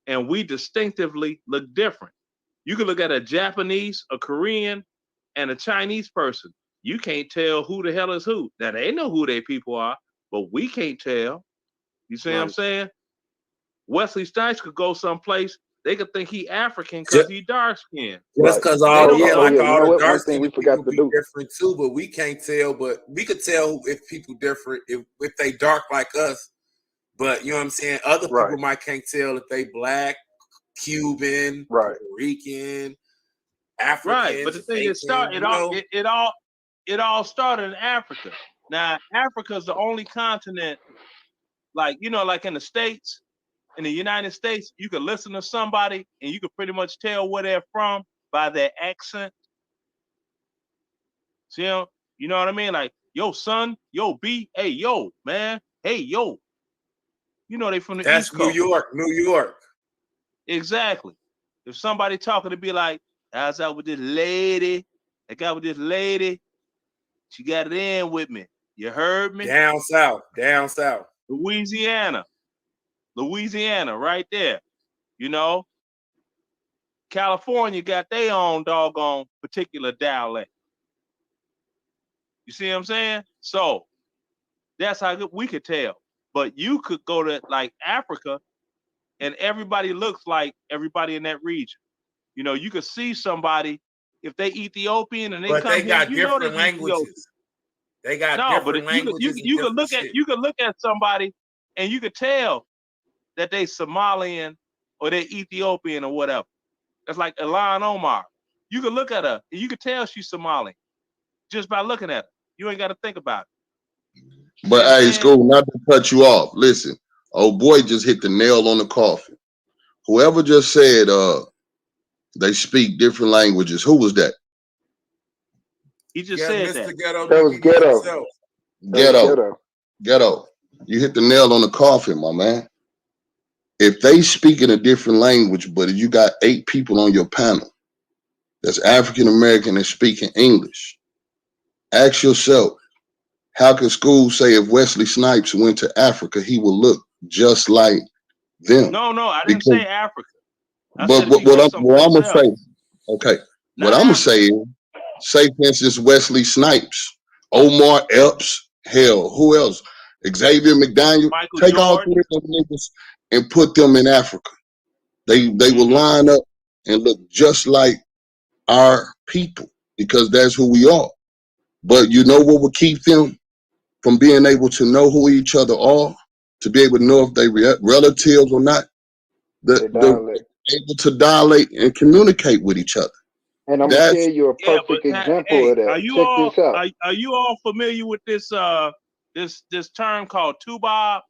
And we distinctively look different. You can look at a Japanese, a Korean, and a Chinese person. You can't tell who the hell is who. Now, they know who their people are, but we can't tell. You see what I'm saying? Wesley Snipes could go someplace, they could think he African because he dark skinned. Just because all the dark skinned people be different too, but we can't tell. But we could tell if people different if they dark like us. But you know what I'm saying? Other people might can't tell if they black, Cuban, Puerto Rican, African. Right, but the thing is, it all started in Africa. Now, Africa is the only continent, like like in the States, in the United States, you could listen to somebody and you could pretty much tell where they're from by their accent. See, you know what I mean? Like, yo, son, yo, B, hey, yo, man, hey, yo. You know they from the East Coast. New York. Exactly. If somebody talking to be like, how's that with this lady? I got with this lady. She got it in with me. You heard me? Down south. Louisiana, right there. California got their own doggone particular dialect. You see what I'm saying? So that's how we could tell. But you could go to like Africa and everybody looks like everybody in that region. You could see somebody if they Ethiopian and they come they here, got different languages. They got different languages. You could look at somebody and you could tell that they Somalian or they Ethiopian or whatever. That's like Ilhan Omar. You could look at her and you could tell she's Somali just by looking at her. You ain't got to think about it. But hey, school, not to cut you off. Listen, old boy just hit the nail on the coffin. Whoever just said they speak different languages, who was that? He just said Mr. that. Ghetto. That was Ghetto. Ghetto. You hit the nail on the coffin, my man. If they speak in a different language, but you got 8 people on your panel that's African American and speaking English, ask yourself, how can schools say if Wesley Snipes went to Africa, he will look just like them? No, I didn't say Africa. But what I'm gonna say, okay, what I'm gonna say is, say for instance Wesley Snipes, Omar Epps, hell, who else? Xavier McDaniel, Michael take all Jordan. 3 of them niggas and put them in Africa. They will line up and look just like our people because that's who we are. But you know what will keep them from being able to know who each other are, to be able to know if they relatives or not? The able to dilate and communicate with each other. And I'm gonna tell you a perfect example of that. Are you Check all this out. are you all familiar with this this term called tubob?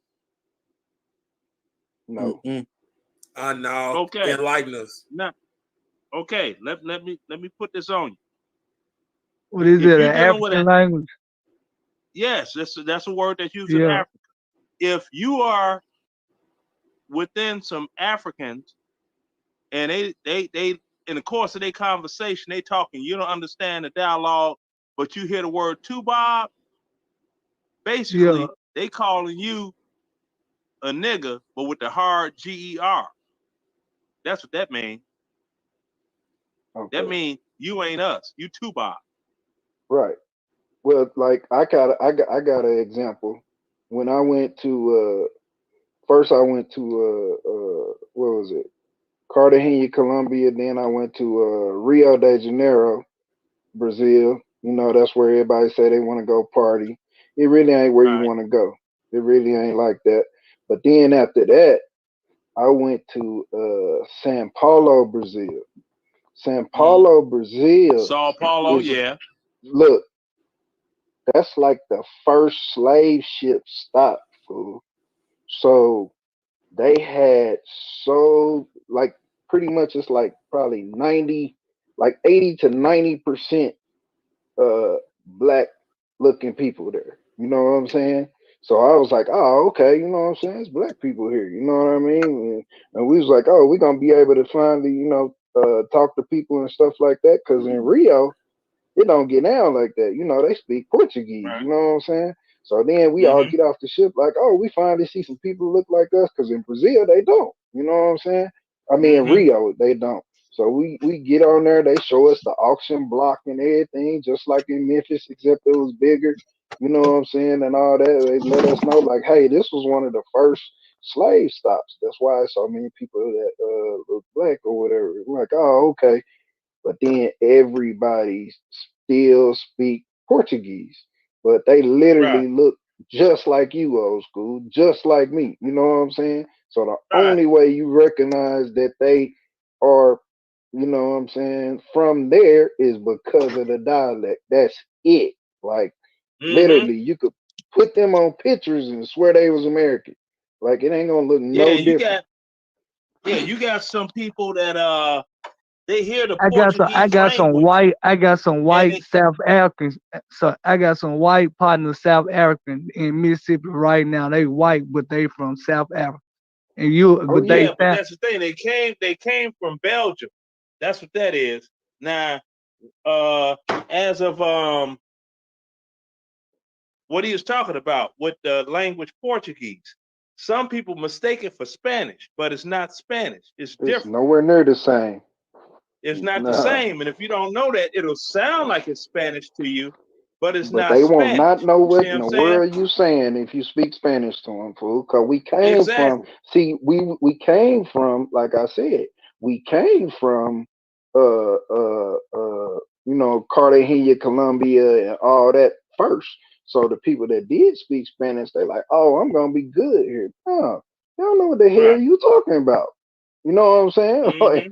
No. I know. Okay. Enlighten us. Now, okay, let me put this on you. What is If it? you're An dealing with African language? Yes, that's a word that's used in Yeah. Africa. If you are within some Africans and they in the course of their conversation, they talking, you don't understand the dialogue, but you hear the word tubob, basically they calling you a nigga, but with the hard GER. That's what that means. Okay. That means you ain't us. You tubob. Right. Well, like I got an example. When I went to first I went to what was it? Cartagena, Colombia. Then I went to Rio de Janeiro, Brazil. You know, that's where everybody say they want to go party. It really ain't where you want to go. It really ain't like that. But then after that, I went to Sao Paulo, Brazil. Sao Paulo, Brazil. Sao Paulo, is, yeah. Look, that's like the first slave ship stop, fool. So they had like pretty much it's like probably 80 to 90% black looking people there. You know what I'm saying? So I was like, oh, okay, you know what I'm saying? It's black people here, you know what I mean? And we was like, oh, we're gonna be able to finally, talk to people and stuff like that. Cause in Rio, it don't get down like that. You know, they speak Portuguese, you know what I'm saying? So then we all get off the ship like, oh, we finally see some people who look like us, because in Brazil they don't. You know what I'm saying? I mean, in Rio they don't. So we get on there, they show us the auction block and everything, just like in Memphis, except it was bigger. You know what I'm saying? And all that. They let us know like, hey, this was one of the first slave stops. That's why so many people that look black or whatever. We're like, oh, okay. But then everybody still speak Portuguese, but they literally look just like you, old school, just like me. You know what I'm saying? So the only way you recognize that they are, you know what I'm saying, from there is because of the dialect. That's it. Like literally, you could put them on pictures and swear they was American. Like it ain't gonna look no different. You got some people that they hear the I got some white South Africans. So I got some white partners South African in Mississippi right now. They white, but they from South Africa. And but that's the thing. They came from Belgium. That's what that is. Now, as of what he was talking about with the language Portuguese, some people mistake it for Spanish, but it's not Spanish. It's different. Nowhere near the same. It's not the same. And if you don't know that, it'll sound like it's Spanish to you, but it's not they Spanish. won't not know what in the saying? world you saying if you speak Spanish to them, fool. Because we came from, we came from, like I said, we came from, Cartagena, Colombia, and all that first. So the people that did speak Spanish, they like, oh, I'm gonna be good here. No, you don't know what the hell you talking about. You know what I'm saying? Like,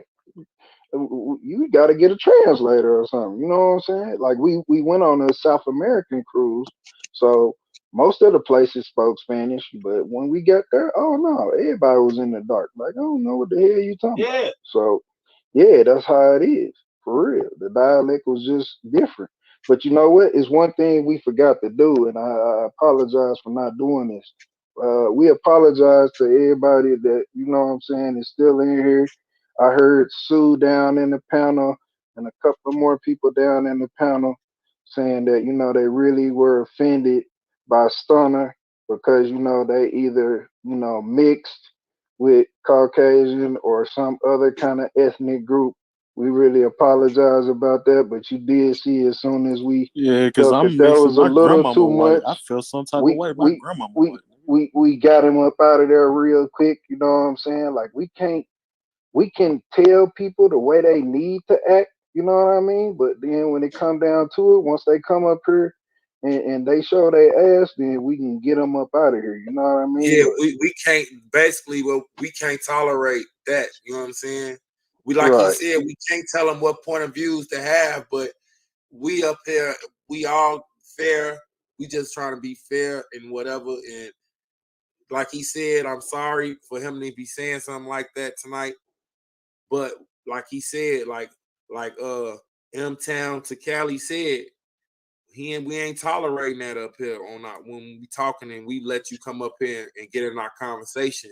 you got to get a translator or something. You know what I'm saying? Like we went on a South American cruise, so most of the places spoke Spanish. But when we got there, oh no, everybody was in the dark. Like I don't know what the hell you talking about. So yeah, that's how it is for real. The dialect was just different. But you know what? It's one thing we forgot to do, and I apologize for not doing this. We apologize to everybody that you know what I'm saying is still in here. I heard Sue down in the panel and a couple more people down in the panel saying that, they really were offended by Stunner because, they either, mixed with Caucasian or some other kind of ethnic group. We really apologize about that, but you did see as soon as we because felt I'm that mixed was with a my little grandmama too white. much. I feel some type of way. My grandmama white. we got him up out of there real quick. You know what I'm saying? Like we can tell people the way they need to act. You know what I mean? But then when it come down to it, once they come up here and they show their ass, then we can get them up out of here. You know what I mean? Yeah, But we can't basically, well, we can't tolerate that. You know what I'm saying? We, like he right. said, we can't tell them what point of views to have, but we up here, we all fair. We just trying to be fair and whatever. And like he said, I'm sorry for him to be saying something like that tonight. But like he said, like M Town to Cali said, we ain't tolerating that up here on our when we talking and we let you come up here and get in our conversation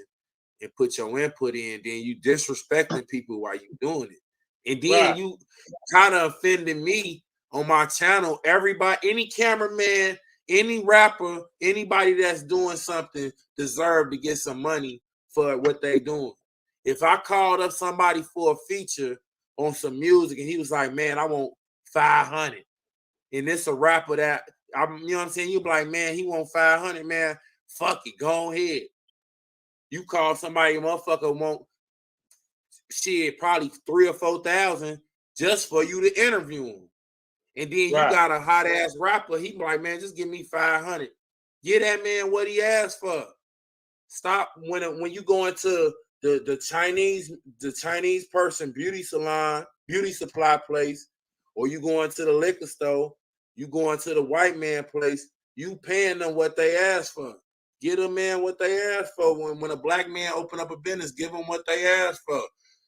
and put your input in, then you disrespecting people while you doing it. And then you kind of offending me on my channel. Everybody, any cameraman, any rapper, anybody that's doing something deserve to get some money for what they doing. If I called up somebody for a feature on some music and he was like, man, I want 500. And it's a rapper that, you know what I'm saying? You be like, man, he want 500, man. Fuck it, go ahead. You call somebody, motherfucker want shit, probably 3,000 or 4,000 just for you to interview him. And then you got a hot ass rapper. He be like, man, just give me 500. Get that man what he asked for. Stop when you go into the Chinese person beauty salon, beauty supply place, or you go into the liquor store, you go into the white man place, you paying them what they ask for. Get a man what they ask for. When a black man open up a business, give them what they ask for.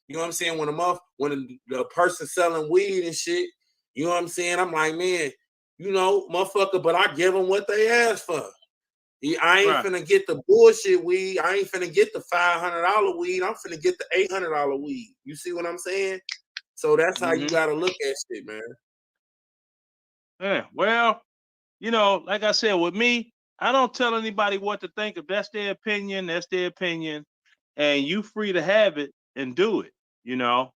You know what I'm saying? When the person selling weed and shit, you know what I'm saying? I'm like, man, you know, motherfucker, but I give them what they ask for. I ain't finna get the bullshit weed. I ain't finna get the $500 weed. I'm finna get the $800 weed. You see what I'm saying? So that's how you gotta look at shit, man. Yeah, well, you know, like I said, with me, I don't tell anybody what to think. If that's their opinion, that's their opinion. And you free to have it and do it, you know.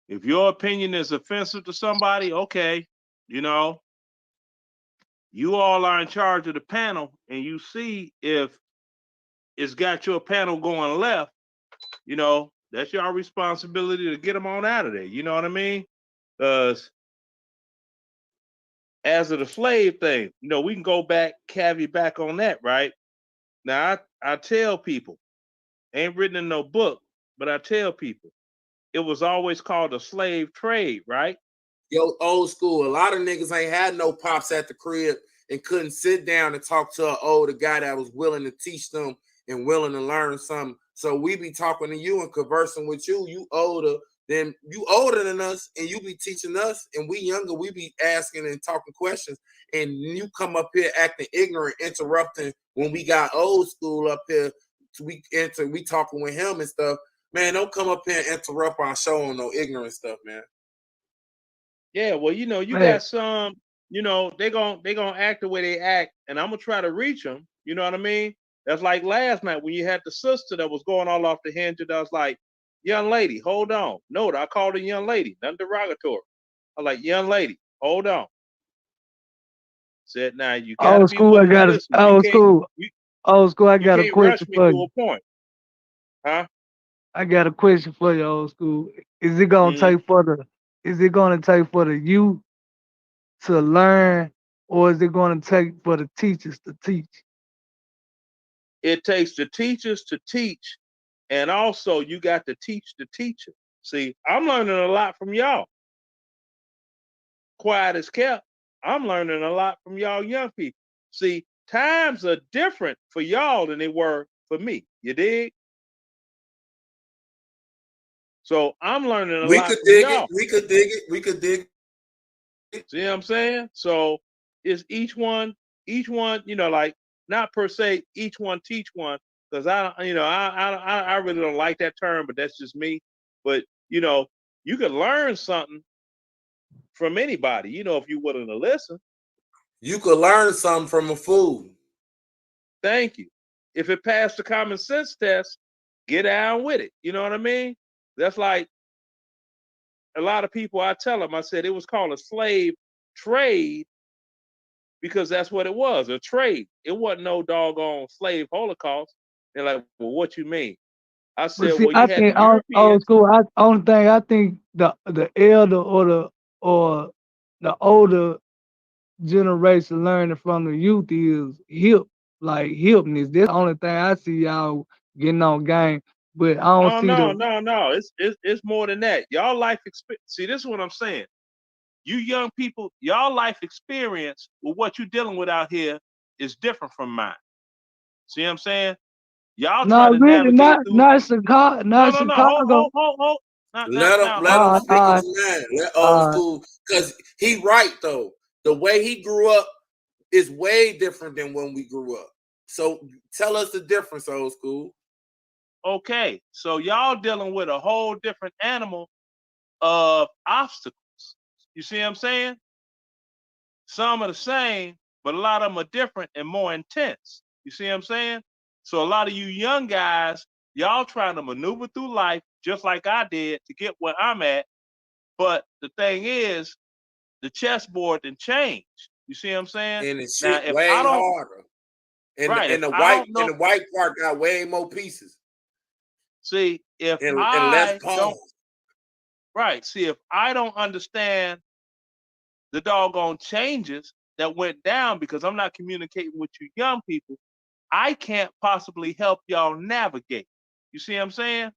If your opinion is offensive to somebody, okay, you know, you all are in charge of the panel and you see if it's got your panel going left, you know, that's your responsibility to get them on out of there. You know what I mean? Because as of the slave thing, you know, we can go back, caveat back on that, right? Now, I tell people, ain't written in no book, but I tell people, it was always called a slave trade, right? Yo, old school. A lot of niggas ain't had no pops at the crib and couldn't sit down and talk to an older guy that was willing to teach them and willing to learn something. So we be talking to you and conversing with you. You older than us, and you be teaching us, and we younger. We be asking and talking questions, and you come up here acting ignorant, interrupting when we got old school up here. We talking with him and stuff. Man, don't come up here and interrupt our show on no ignorant stuff, man. Yeah, well, you know, you got some, you know, they gonna act the way they act, and I'm gonna try to reach them. You know what I mean? That's like last night when you had the sister that was going all off the hinge. That was like, young lady, hold on. No, I called her young lady, nothing derogatory. I like, young lady, hold on. Said, now you gotta be willing to listen. Old school, I You got a can't rush question me for to you. a point, huh? I got a question for you, old school. Is it gonna take for the youth to learn, or is it gonna take for the teachers to teach? It takes the teachers to teach, and also you got to teach the teacher. See, I'm learning a lot from y'all. Quiet as kept. I'm learning a lot from y'all young people. See, times are different for y'all than they were for me. You dig? So I'm learning a We lot could from dig it. y'all. We could dig it. We could dig it. See what I'm saying? So it's each one, you know, like not per se each one teach one, because I really don't like that term, but that's just me. But you know, you can learn something from anybody, you know, if you're willing to listen. You could learn something from a fool. Thank you. If it passed the common sense test, get down with it. You know what I mean? That's like a lot of people, I tell them, I said it was called a slave trade because that's what it was, a trade. It wasn't no doggone slave holocaust. They're like, well, what you mean? I But said, see, well, I you had the think old Europeans. school. Only thing I think the elder or the older generation learning from the youth is hipness. That's the only thing I see y'all getting on game. But I don't Oh see no, the no, no. It's more than that. Y'all life experience. See, this is what I'm saying. You young people, y'all life experience with what you're dealing with out here is different from mine. See what I'm saying? Y'all trying not to really navigate through. not Chicago No, not no, no. Chicago. Hold. Not Let him now. let him Hold. speak his mind. Let old Uh, school, because he right though. The way he grew up is way different than when we grew up. So tell us the difference, old school. Okay, so y'all dealing with a whole different animal of obstacles. You see what I'm saying? Some are the same, but a lot of them are different and more intense. You see what I'm saying? So a lot of you young guys, y'all trying to maneuver through life just like I did to get where I'm at. But the thing is, the chessboard didn't change. You see what I'm saying? And it's Now, shit if I way don't, harder. And right, if the I white don't know, part got way more pieces see, if and less I don't, pawns. right, see, if I don't understand the doggone changes that went down because I'm not communicating with you young people, I can't possibly help y'all navigate. You see what I'm saying?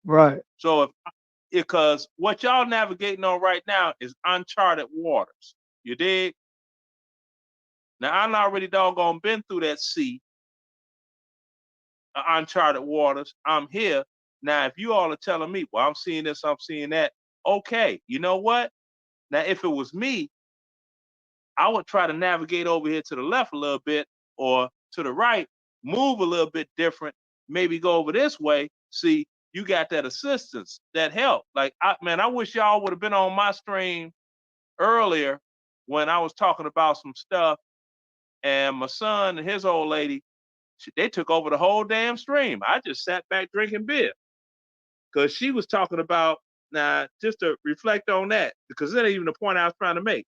right. So because what y'all navigating on right now is uncharted waters. You dig? Now I'm already doggone been through that sea, uncharted waters. I'm here. Now, if you all are telling me, well, I'm seeing this, I'm seeing that, okay, you know what? Now, if it was me, I would try to navigate over here to the left a little bit or to the right, move a little bit different, maybe go over this way. See, you got that assistance, that help. Like, I wish y'all would have been on my stream earlier when I was talking about some stuff, and my son and his old lady, they took over the whole damn stream. I just sat back drinking beer because she was talking about, now just to reflect on that, because that ain't even the point I was trying to make.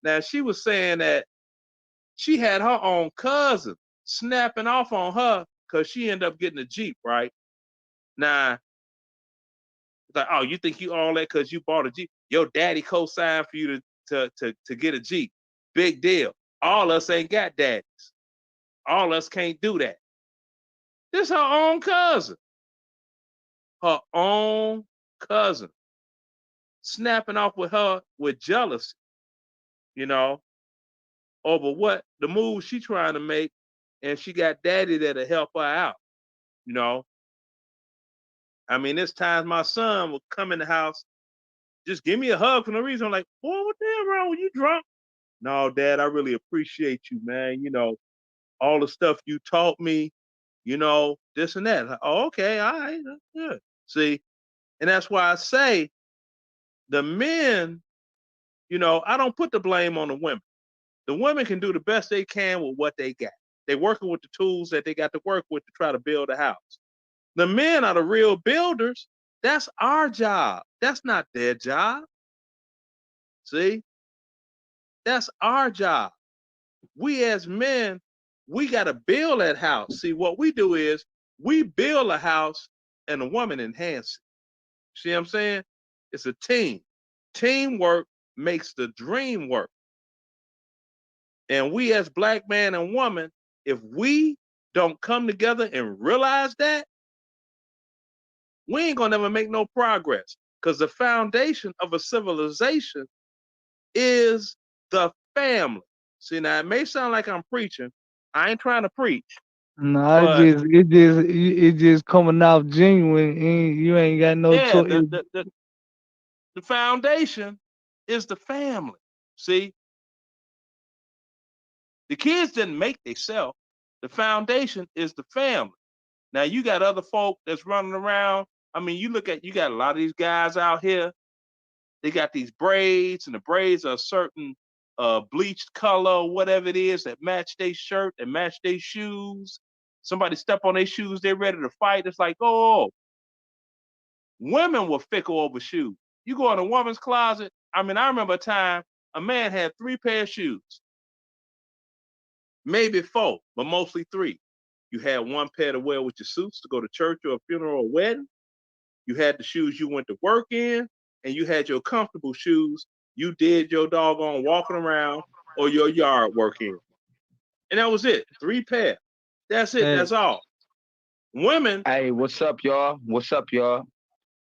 Now, she was saying that she had her own cousin snapping off on her because she ended up getting a Jeep, right? Now, it's like, oh, you think you all that because you bought a Jeep? Your daddy co-signed for you to get a Jeep. Big deal. All us ain't got daddies. All us can't do that. This her own cousin. Her own cousin. Snapping off with her with jealousy, you know, over what the move she trying to make, and she got daddy that'll help her out, you know. I mean, there's times my son will come in the house, just give me a hug for no reason. I'm like, boy, what the hell wrong with you, drunk? No, Dad, I really appreciate you, man. You know, all the stuff you taught me, you know, this and that. Like, oh, okay, all right, that's good. See, and that's why I say the men, you know, I don't put the blame on the women. The women can do the best they can with what they got. They're working with the tools that they got to work with to try to build a house. The men are the real builders. That's our job. That's not their job. See? That's our job. We as men, we got to build that house. See, what we do is we build a house and the woman enhance it. See what I'm saying? It's a team. Teamwork makes the dream work. And we as black man and woman, if we don't come together and realize that, we ain't gonna never make no progress. Because the foundation of a civilization is the family. See, now it may sound like I'm preaching. I ain't trying to preach, No, but it just coming off genuine. You ain't got no yeah, choice. the foundation is the family. See, the kids didn't make themselves. The foundation is the family. Now you got other folk that's running around. I mean, you got a lot of these guys out here. They got these braids, and the braids are a certain bleached color, whatever it is, that match their shirt, that match their shoes. Somebody step on their shoes, they're ready to fight. It's like, oh, women were fickle over shoes. You go in a woman's closet. I mean, I remember a time a man had 3 pair of shoes. Maybe 4, but mostly 3. You had 1 pair to wear with your suits to go to church or a funeral or wedding. You had the shoes you went to work in, and you had your comfortable shoes you did your doggone walking around or your yard work in. And that was it. 3 pair. That's it. That's all. Women. Hey, what's up, y'all? What's up, y'all?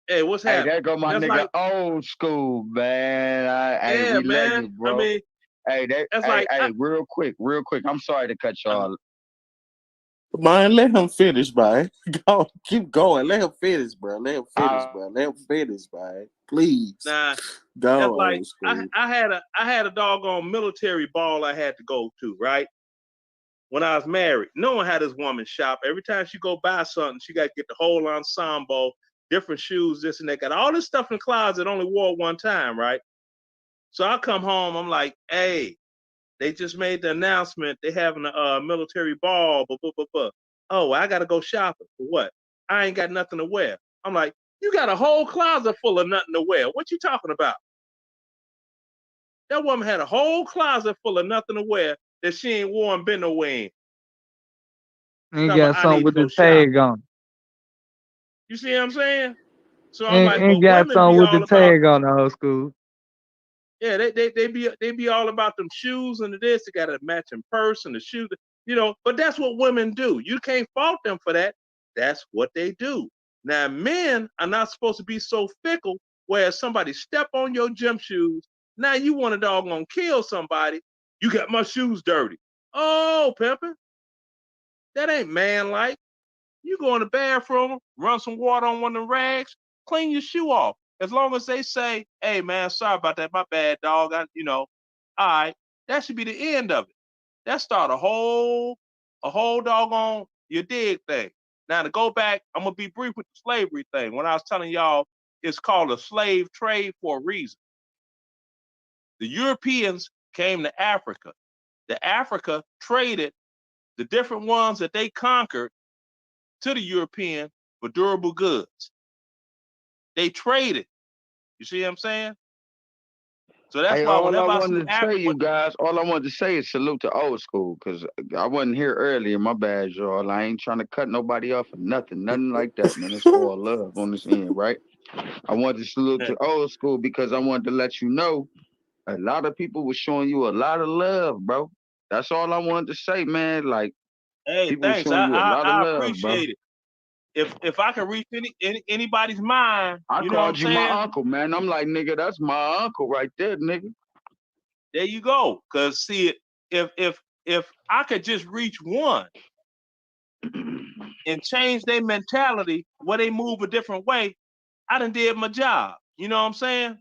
Hey, what's Hey, happening? there go my That's nigga, like, old school, man. Hey, yeah, we man. legend, bro. I mean, hey, that's like, real quick. I'm sorry to cut y'all. Man, let him finish, man. Go, keep going. Let him finish, bro. Let him finish, man. Please. Nah, go. That's like I had a doggone military ball I had to go to, right? When I was married. No one had this woman shop. Every time she go buy something, she got to get the whole ensemble, different shoes, this and that. Got all this stuff in the closet, only wore one time, right? So I come home, I'm like, hey, they just made the announcement they having a military ball, Oh, I got to go shopping. For what? I ain't got nothing to wear. I'm like, you got a whole closet full of nothing to wear. What you talking about? That woman had a whole closet full of nothing to wear that she ain't worn, been nowhere in. Ain't got something with the tag on. You see what I'm saying? So I'm like, Ain't but got women something be with the all about, tag on the old school. yeah, they be all about them shoes and this. They got a matching purse and the shoes, you know. But that's what women do. You can't fault them for that. That's what they do. Now, men are not supposed to be so fickle. Where somebody step on your gym shoes, now you want to doggone kill somebody. You got my shoes dirty. Oh, pimpin', that ain't man-like. You go in the bathroom, run some water on one of the rags, clean your shoe off. As long as they say, hey, man, sorry about that. My bad, dog. All right. That should be the end of it. That start a whole doggone, you dig thing. Now, to go back, I'm going to be brief with the slavery thing. When I was telling y'all, it's called a slave trade for a reason. The Europeans came to Africa. The Africa traded the different ones that they conquered to the European for durable goods. They traded. You see what I'm saying? So that's why all I whenever I see wanted to say, you guys, all I wanted to say is salute to old school, because I wasn't here earlier. My bad, y'all. I ain't trying to cut nobody off or nothing like that, man. It's all love on this end, right? I wanted to salute to old school because I wanted to let you know a lot of people were showing you a lot of love, bro. That's all I wanted to say, man. Like, hey, people were thanks. showing you a lot of I love, bro. appreciate it. If I can reach anybody's mind, I you know what I'm called you saying? my uncle, man. I'm like, nigga, that's my uncle right there, nigga. There you go. Cause see, if I could just reach one and change their mentality where they move a different way, I done did my job. You know what I'm saying?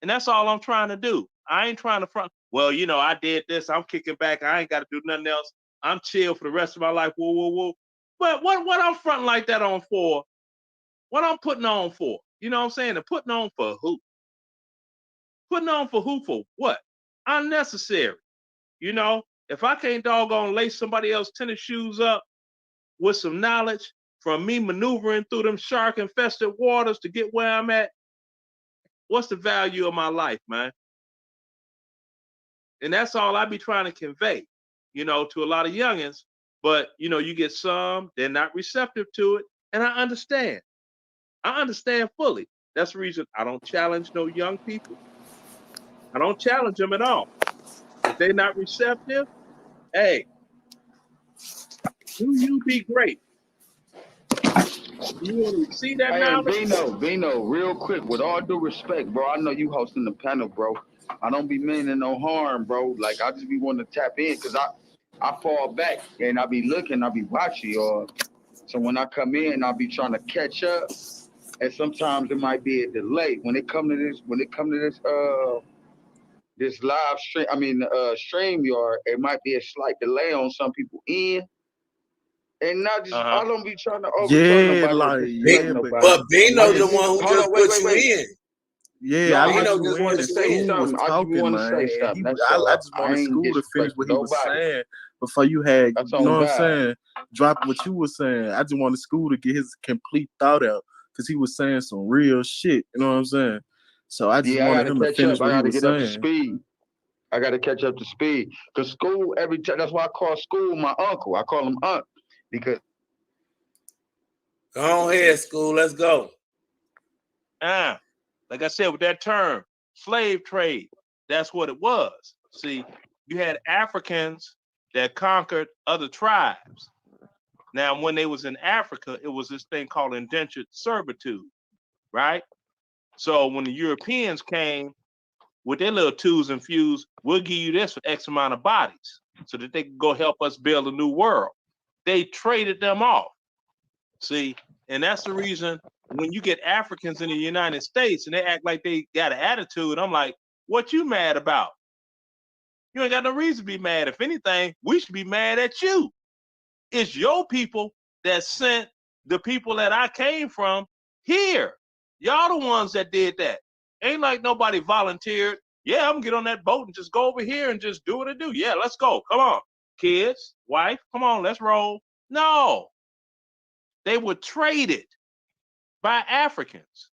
And that's all I'm trying to do. I ain't trying to front. Well, I did this. I'm kicking back. I ain't got to do nothing else. I'm chill for the rest of my life. Whoa, whoa, whoa. But what I'm fronting like that on for? What I'm putting on for? You know what I'm saying? And putting on for who? Putting on for who? For what? Unnecessary. If I can't doggone lace somebody else's tennis shoes up with some knowledge from me maneuvering through them shark-infested waters to get where I'm at, what's the value of my life, man? And that's all I be trying to convey, to a lot of youngins. But, you get some, they're not receptive to it. And I understand. I understand fully. That's the reason I don't challenge no young people. I don't challenge them at all. If they're not receptive, hey, do you be great. You want to see that Hey, knowledge? Vino, real quick, with all due respect, bro, I know you hosting the panel, bro. I don't be meaning no harm, bro. Like, I just be wanting to tap in because I fall back and I be looking, I be watching y'all. So when I come in, I be trying to catch up. And sometimes it might be a delay. When it come to this live stream, StreamYard, it might be a slight delay on some people in. And not just, I don't be trying to overtalk nobody or disrespect nobody. But Bino's the one who just put you in. Yeah, I Bino let just you in wanted and to say School was something. talking, man. And I just wanted School to finish what he was saying before you had, you know what I'm saying, drop what you were saying. I just wanted School to get his complete thought out because he was saying some real shit, you know what I'm saying? So I just wanted him to finish what he was saying. I got to catch up to speed. Cause school every time. That's why I call school my uncle. I call him Unc because. Go ahead, school. Let's go. Like I said, with that term, slave trade, that's what it was. See, you had Africans that conquered other tribes. Now, when they was in Africa, it was this thing called indentured servitude, right? So when the Europeans came with their little twos and fews, we'll give you this for X amount of bodies so that they can go help us build a new world. They traded them off. See, and that's the reason when you get Africans in the United States and they act like they got an attitude, I'm like, what you mad about? You ain't got no reason to be mad. If anything, we should be mad at you. It's your people that sent the people that I came from here. Y'all the ones that did that. Ain't like nobody volunteered. Yeah, I'm gonna get on that boat and just go over here and just do what I do. Yeah, let's go. Come on. Kids, wife, come on, let's roll. No. They were traded by Africans.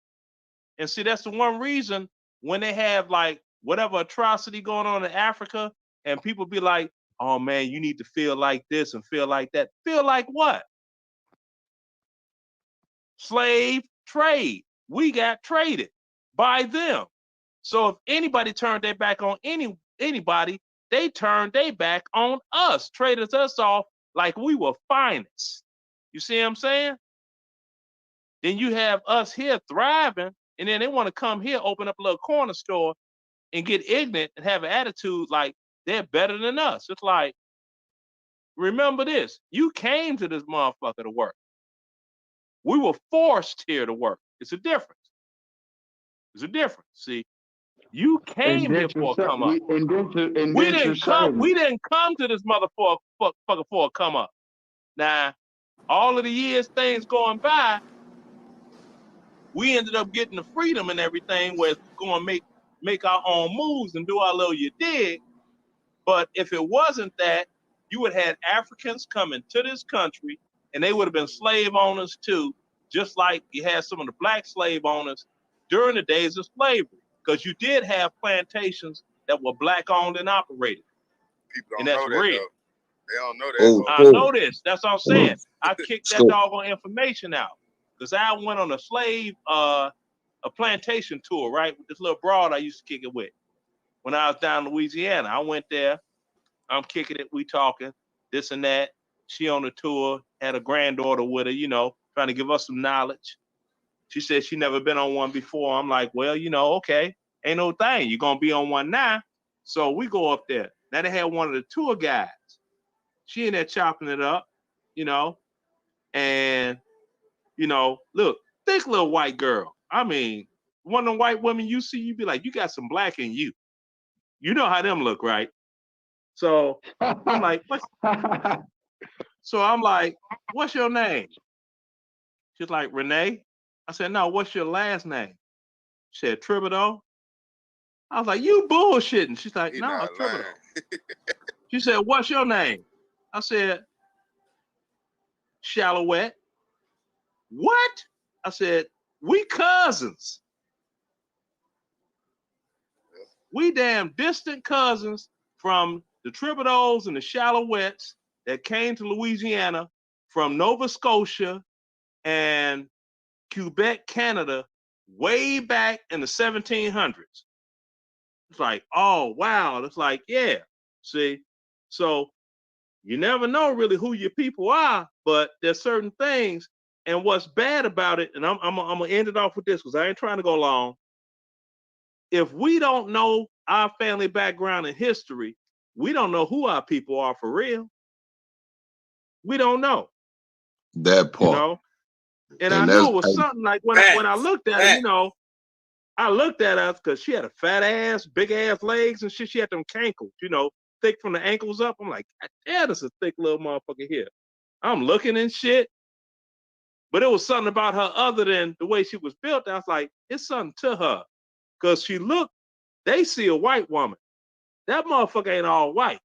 And see, that's the one reason when they have like whatever atrocity going on in Africa and people be like, oh man, you need to feel like this and feel like that. Feel like what? Slave trade. We got traded by them. So if anybody turned their back on anybody, they turned their back on us, traded us off like we were finest. You see what I'm saying? Then you have us here thriving, and then they want to come here, open up a little corner store and get ignorant and have an attitude like they're better than us. It's like, remember this, you came to this motherfucker to work. We were forced here to work. It's a difference. It's a difference. See, you came here for a come up. We didn't come to this motherfucker for a come up. Now, all of the years things going by, we ended up getting the freedom and everything where we're going to make our own moves and do our little you dig. But if it wasn't that, you would have had Africans coming to this country and they would have been slave owners too, just like you had some of the black slave owners during the days of slavery, because you did have plantations that were black owned and operated. People and that's don't know that, real. though. They don't know that. I know this. That's what I'm saying. I kicked that doggone information out because I went on a slave, a plantation tour, right, with this little broad I used to kick it with when I was down in Louisiana. I went there. I'm kicking it. We talking this and that. She on the tour, had a granddaughter with her, you know, trying to give us some knowledge. She said she never been on one before. I'm like, well, you know, okay, ain't no thing. You're going to be on one now. So we go up there. Now they had one of the tour guides. She in there chopping it up, you know, and, you know, look, thick little white girl. I mean, one of the white women you see, you be like, you got some black in you. You know how them look, right? So I'm like, what? So I'm like, what's your name? She's like, Renee. I said, no, what's your last name? She said, Thibodeau. I was like, you bullshitting. She's like, no, it's Thibodeau. She said, what's your name? I said, Shallowette. What? I said, we cousins. We damn distant cousins from the Thibodeaus and the Shallowettes that came to Louisiana from Nova Scotia and Quebec, Canada, way back in the 1700s. It's like, oh, wow. It's like, yeah. See, so you never know really who your people are, but there's certain things. And what's bad about it, and I'm going to end it off with this because I ain't trying to go long. If we don't know our family background and history, we don't know who our people are for real. We don't know. That part. You know? And I knew it was something like when I looked at her, you know, I looked at her because she had a fat ass, big ass legs and shit. She had them cankles, you know, thick from the ankles up. I'm like, yeah, that's a thick little motherfucker here. I'm looking and shit. But it was something about her other than the way she was built. I was like, it's something to her. Because she looked, they see a white woman. That motherfucker ain't all white.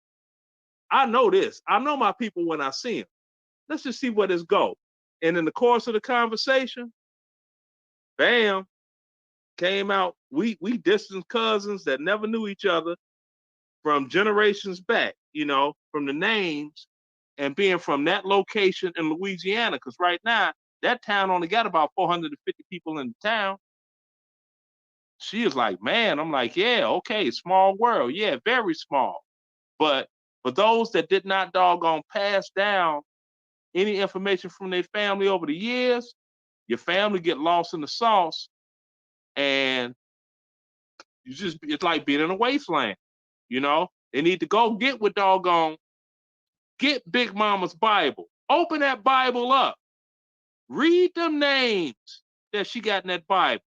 I know this. I know my people when I see them. Let's just see where this go. And in the course of the conversation, bam, came out. We distant cousins that never knew each other. from generations back, you know, from the names and being from that location in Louisiana. Because right now, that town only got about 450 people in the town. She is like, man, I'm like, yeah, okay, small world. Yeah, very small. But for those that did not doggone pass down any information from their family over the years, your family get lost in the sauce, and it's like being in a wasteland, you know? They need to go get with doggone, get Big Mama's Bible. Open that Bible up. Read them names that she got in that Bible.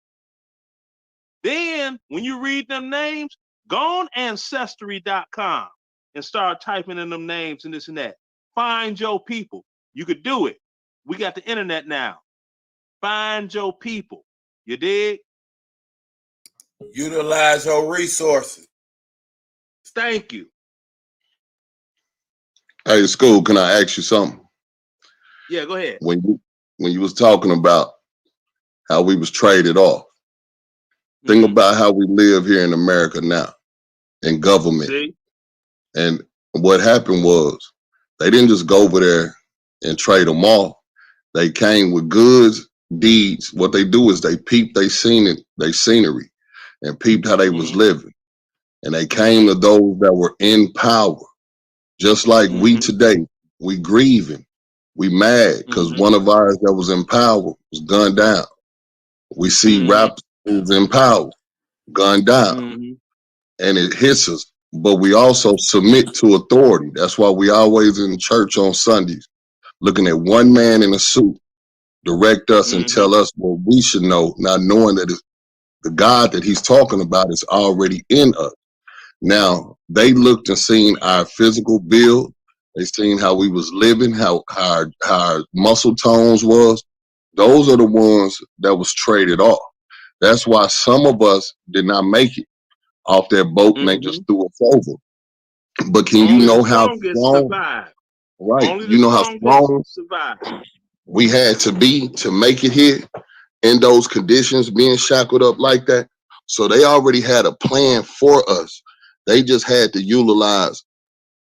Then, when you read them names, go on Ancestry.com and start typing in them names and this and that. Find your people. You could do it. We got the internet now. Find your people. You dig? Utilize your resources. Thank you. Hey, School, can I ask you something? Yeah, go ahead. When you was talking about how we was traded off, think about how we live here in America now in government. See? And what happened was they didn't just go over there and trade them off. They came with goods, deeds. What they do is they peeped they scenery and peeped how they was living. And they came to those that were in power. Just like we today, we grieving. We mad because one of ours that was in power was gunned down. We see rappers who's in power, gunned down. And it hits us. But we also submit to authority. That's why we always in church on Sundays, looking at one man in a suit, direct us and tell us what we should know, not knowing that the God that he's talking about is already in us. Now, they looked and seen our physical build. They seen how we was living, how our muscle tones was. Those are the ones that was traded off. That's why some of us did not make it off that boat and they just threw us over. But can you know how strong? Right. Only you know how strong survive. We had to be to make it here in those conditions, being shackled up like that. So they already had a plan for us. They just had to utilize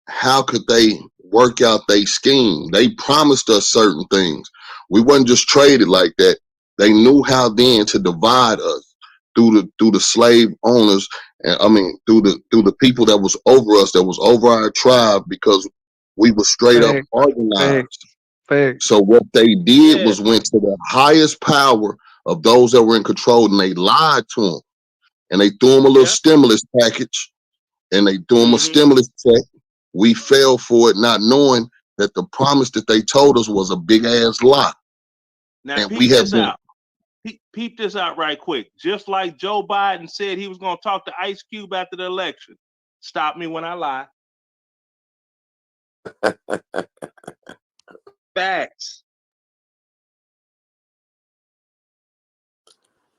how could they work out their scheme. They promised us certain things. We wasn't just traded like that. They knew how then to divide us through the slave owners, and I mean through the people that was over us, that was over our tribe, because we were straight up organized. So what they did was went to the highest power of those that were in control, and they lied to them, and they threw them a little stimulus package, and they threw them a stimulus check. We fell for it, not knowing that the promise that they told us was a big ass lie. Now, and peep we have this been out. Peep this out right quick. Just like Joe Biden said he was going to talk to Ice Cube after the election. Stop me when I lie. Facts.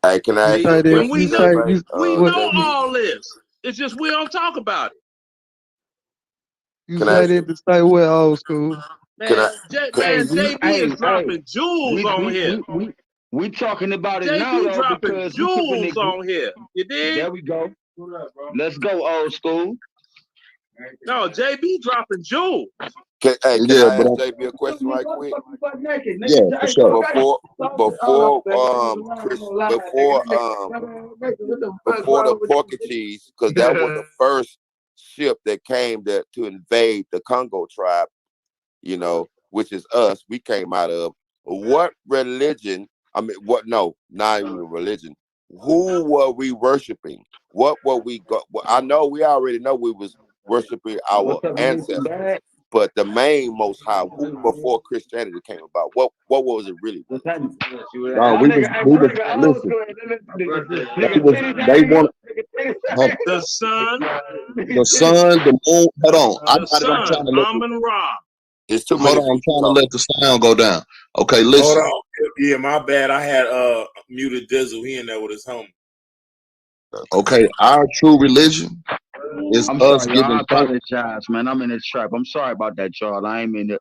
Hey, can I ask you a question? We know all this. It's just we don't talk about it. You say that to stay with Old School. Man, JB is dropping jewels on here. We talking about it JB now, though, dropping because jewels on here. You dig? There we go. Let's go, Old School. No, JB dropping jewels. Can I ask JB a question right quick? Yeah, for sure. Before the Portuguese, because that was the first ship that came to invade the Congo tribe, you know, which is us. We came out of what religion? I mean, what? No, not even religion. Who were we worshiping? What were we? I know we already know we was worshiping our ancestors, but the main Most High, who before Christianity came about, what was it really? Listen. They want the sun, the moon. Hold on, I'm trying to Amun-Ra. It's too many. Hold on, I'm trying to let the sound go down. Okay, listen. Hold on. Yeah, my bad. I had muted Dizzle. He in there with his homie. Okay, our true religion is I'm us sorry, giving. I apologize, man. I'm in the trap. I'm sorry about that, y'all. I ain't mean to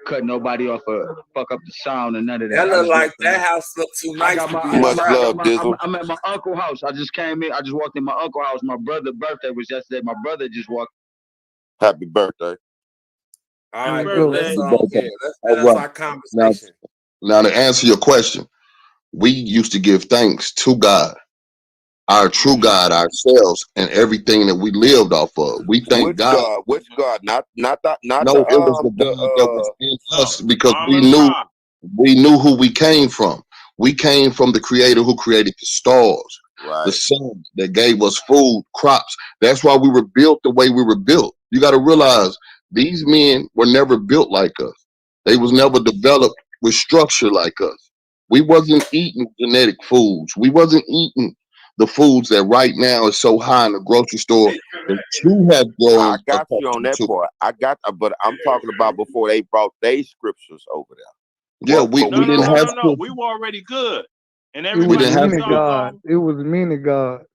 cut nobody off or fuck up the sound and none of that. That look like that house look too nice to be Much love, Dizzle. I'm at my uncle's house. I just came in. I just walked in my uncle's house. My brother's birthday was yesterday. My brother just walked. Happy birthday. All right, bro. let's All that's right. our conversation. Now to answer your question, we used to give thanks to God, our true God, ourselves, and everything that we lived off of. We thank God. God? Which God? Not that. Not No, the it was the God that was in us because we knew who we came from. We came from the Creator who created the stars, the sun that gave us food, crops. That's why we were built the way we were built. You got to realize these men were never built like us. They was never developed with structure like us. We wasn't eating genetic foods. We wasn't eating the foods that right now is so high in the grocery store that you have grown. I got you on that part. But I'm talking about before they brought their scriptures over there. Yeah, we didn't have. No. We were already good, and We everybody didn't have was God. It was many gods.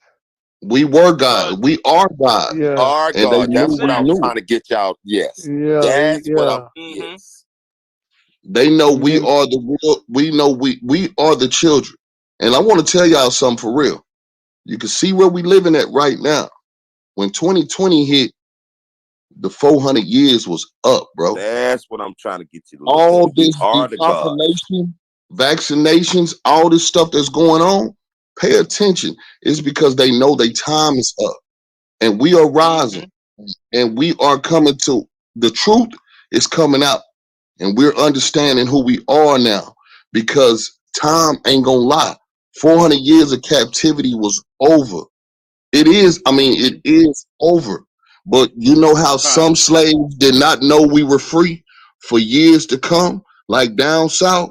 We were God. We are God. Yeah. Our And God. they That's knew what I we was knew. trying to get y'all. Yes. Yeah. That's what I'm. Yes. They know we are the real. We know we are the children. And I want to tell y'all something for real. You can see where we living at right now. When 2020 hit, the 400 years was up, bro. That's what I'm trying to get you to look All at. We this are the gods. depopulation, vaccinations, all this stuff that's going on, pay attention. It's because they know their time is up. And we are rising. And we are coming to the truth is coming out. And we're understanding who we are now. Because time ain't gonna lie. 400 years of captivity was over. It is, it is over. But you know how some slaves did not know we were free for years to come, like down south?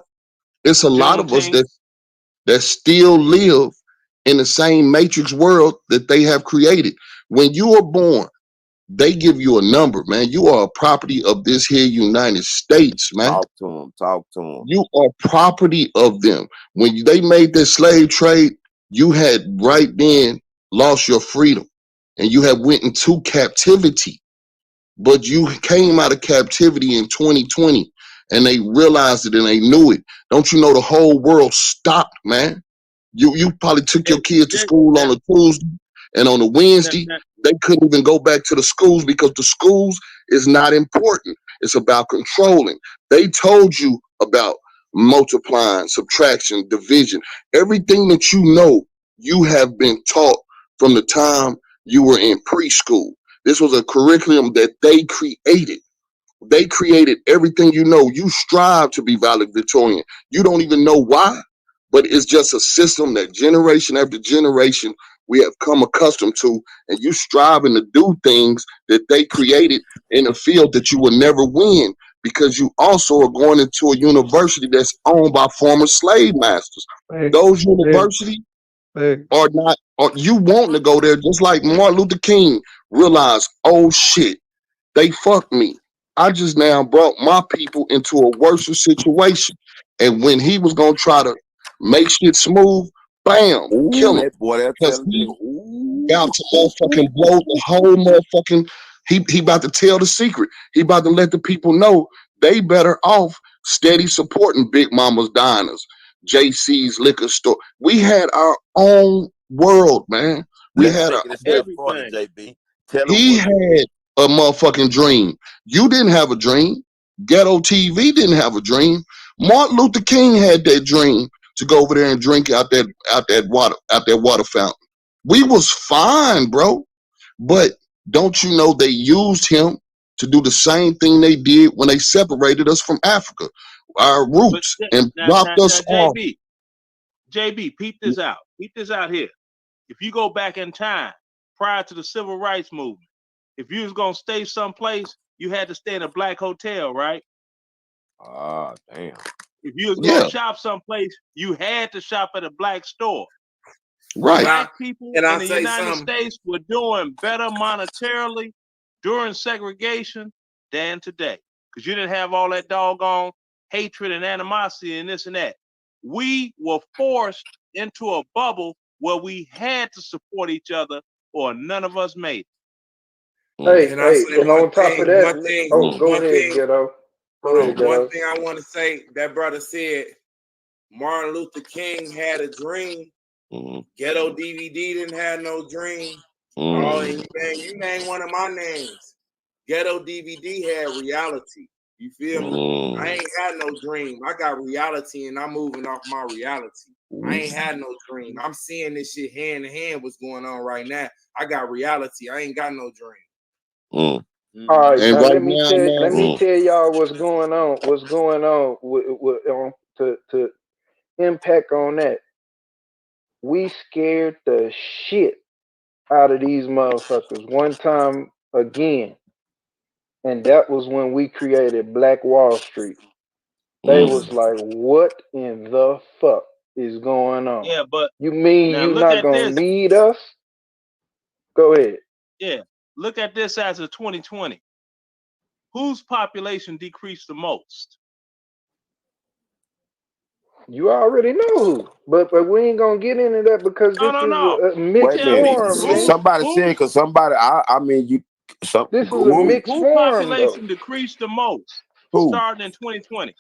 It's a lot of us that still live in the same matrix world that they have created. When you are born, they give you a number, man. You are a property of this here United States, man. Talk to them. You are property of them. When they made this slave trade, you had right then lost your freedom and you had went into captivity. But you came out of captivity in 2020 and they realized it and they knew it. Don't you know the whole world stopped, man? You probably took your kids to school on a Tuesday and on a Wednesday, they couldn't even go back to the schools because the schools is not important. It's about controlling. They told you about multiplying, subtraction, division. Everything that you know, you have been taught from the time you were in preschool. This was a curriculum that they created. They created everything you know. You strive to be valedictorian. You don't even know why, but it's just a system that generation after generation we have come accustomed to, and you striving to do things that they created in a field that you will never win because you also are going into a university that's owned by former slave masters. Those universities are not, or you want to go there just like Martin Luther King realized, oh shit, they fucked me. I just now brought my people into a worse situation. And when he was going to try to make shit smooth, bam, kill him. That boy, that's Because telling he you. about to motherfucking blow the whole motherfucking, he about to tell the secret. He about to let the people know they better off steady supporting Big Mama's Diners, JC's liquor store. We had our own world, man. We Let's had take it a step further, JB. Tell them he what had a motherfucking dream. You didn't have a dream. Ghetto TV didn't have a dream. Martin Luther King had that dream to go over there and drink out that water fountain. We was fine, bro. But don't you know they used him to do the same thing they did when they separated us from Africa, our roots, and dropped us off. JB, peep this out. Peep this out here. If you go back in time, prior to the civil rights movement, if you was gonna stay someplace, you had to stay in a black hotel, right? Ah, damn. If you was gonna shop someplace, you had to shop at a black store. Right. Black people in the United States were doing better monetarily during segregation than today. Because you didn't have all that doggone hatred and animosity and this and that. We were forced into a bubble where we had to support each other or none of us made it. Hey, and on top of that, go ahead, Ghetto. Hold on. One thing I want to say, that brother said Martin Luther King had a dream. Ghetto DVD didn't have no dream. Oh, and you name one of my names. Ghetto DVD had reality. You feel me? I ain't had no dream. I got reality, and I'm moving off my reality. I ain't had no dream. I'm seeing this shit hand in hand. What's going on right now? I got reality. I ain't got no dream. All right, And now right let me now, tell man, y'all what's going on. What's going on to impact on that? We scared the shit out of these motherfuckers one time again, and that was when we created Black Wall Street. They was like, "What in the fuck is going on? Yeah, but you mean now you look not at gonna this. need us?" Go ahead. Yeah, look at this as of 2020. Whose population decreased the most? You already know who, but we ain't gonna get into that because this is a mixed Wait a minute. form, man. Somebody said, because somebody, I mean, you. This is a mixed Who form, though. population decreased the most Who? starting in 2020?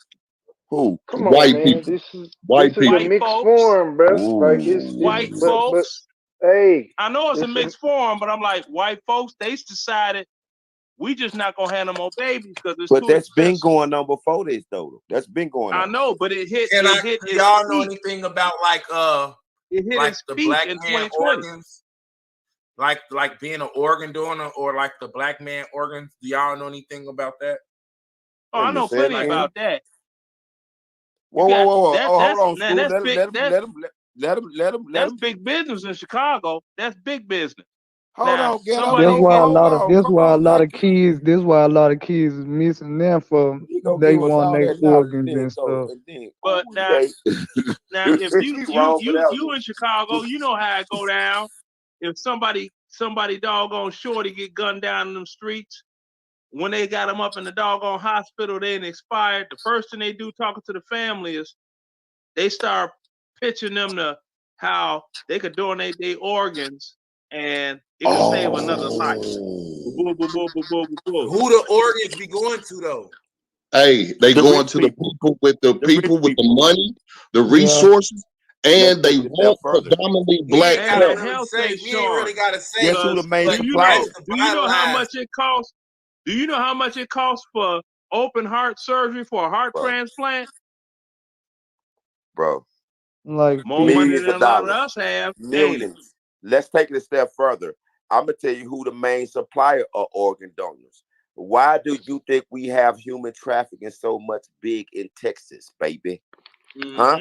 Who? Come on, man. This is a mixed form, bro. Like it's white but folks. hey, I know it's a this mixed form, but I'm like, white folks, they decided we just not gonna have no more babies because it's But too that's been expensive. going on before this, though. That's been going I on. know, but it hit. And It hit. do y'all know anything about like It hit its the peak black in man 2020. organs? Like being an organ donor or like the black man organs. Do y'all know anything about that? Oh, I know plenty about that. Whoa. Oh, hold on, Man, Screw. that's big. Let him. That's big business in Chicago. That's big business. Hold now, on, get somebody That's why a lot of kids. This why a lot of kids is missing them for they want their organs and stuff. But now, if you in Chicago, you know how it go down. If somebody doggone shorty get gunned down in them streets, when they got them up in the doggone hospital, they ain't expired. The first thing they do talking to the family is they start pitching them to how they could donate their organs and it could save another life. Who the organs be going to though? hey, they going to the people with the money, the resources, and they want predominantly black and health. the health insurance. Really gotta say. Guess who the main Do supplier? you know how much it costs? Do you know how much it costs for open heart surgery for a heart transplant? Bro. Like more money than a lot of us have. Millions. Let's take it a step further. I'm gonna tell you who the main supplier of organ donors. Why do you think we have human trafficking so much big in Texas, baby? Huh?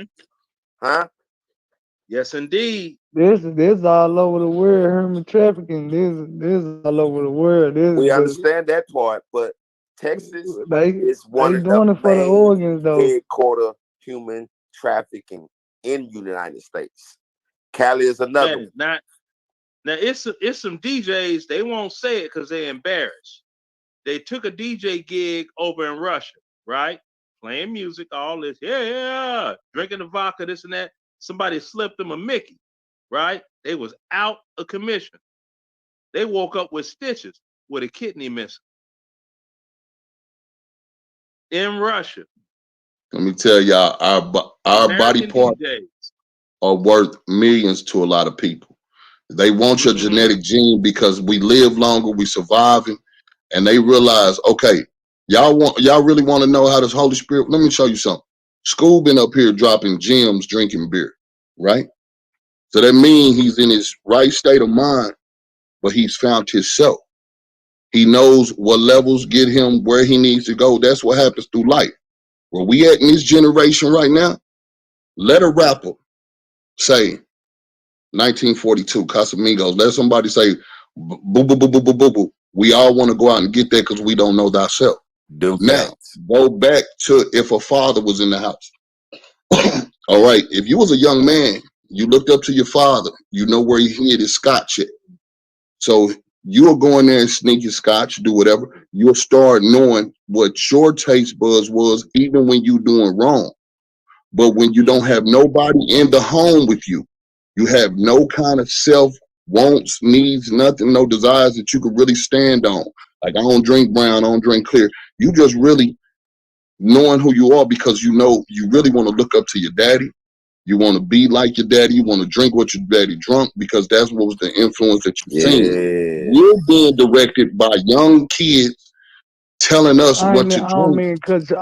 Yes, indeed. This all over the world. Human trafficking. This all over the world. We understand that part, but Texas is one they of doing the it for the main organs though. headquarter human trafficking in the United States. Cali is another one. Now it's some DJs, they won't say it because they're embarrassed. They took a DJ gig over in Russia, right? Playing music, all this, drinking the vodka, this and that. Somebody slipped them a Mickey, right? They was out of commission. They woke up with stitches with a kidney missing in Russia. Let me tell y'all, our body parts are worth millions to a lot of people. They want your genetic gene because we live longer, we surviving, and they realize, okay, y'all really want to know how this Holy Spirit? Let me show you something. School been up here dropping gems, drinking beer, right? So that means he's in his right state of mind, but he's found himself. He knows what levels get him where he needs to go. That's what happens through life. Where we at in this generation right now, let a rapper say 1942, Casamigos. Let somebody say, boo, boo, boo, boo, boo, boo, boo. We all want to go out and get that because we don't know thyself. Now, go back to if a father was in the house. All right, if you was a young man, you looked up to your father, you know where he hid his scotch at. So you'll go in there and sneak your scotch, do whatever. You'll start knowing what your taste buds was, even when you doing wrong. But when you don't have nobody in the home with you, you have no kind of self wants, needs, nothing, no desires that you could really stand on. Like, I don't drink brown, I don't drink clear. You just really knowing who you are, because you know you really want to look up to your daddy. You want to be like your daddy. You want to drink what your daddy drunk, because that's what was the influence that you seen. We're being directed by young kids telling us what to I don't drink. mean, cause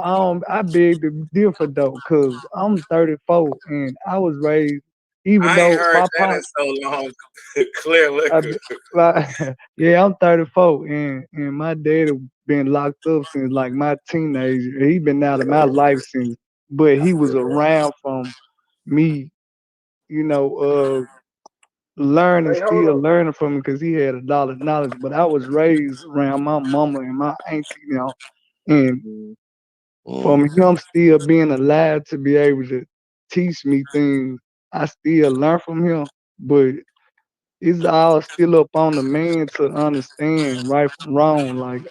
I beg to differ though, cause I'm 34 and I was raised, even I ain't though heard my that in pop, so long. Clear liquor. like, yeah, I'm 34 and my daddy been locked up since like my teenager. He been out of my life since, but he was around from me, you know, learning, Hey, hold still up. learning from him because he had a lot of knowledge. But I was raised around my mama and my auntie, you know, and from him still being alive to be able to teach me things, I still learn from him. But it's all still up on the man to understand right from wrong. Like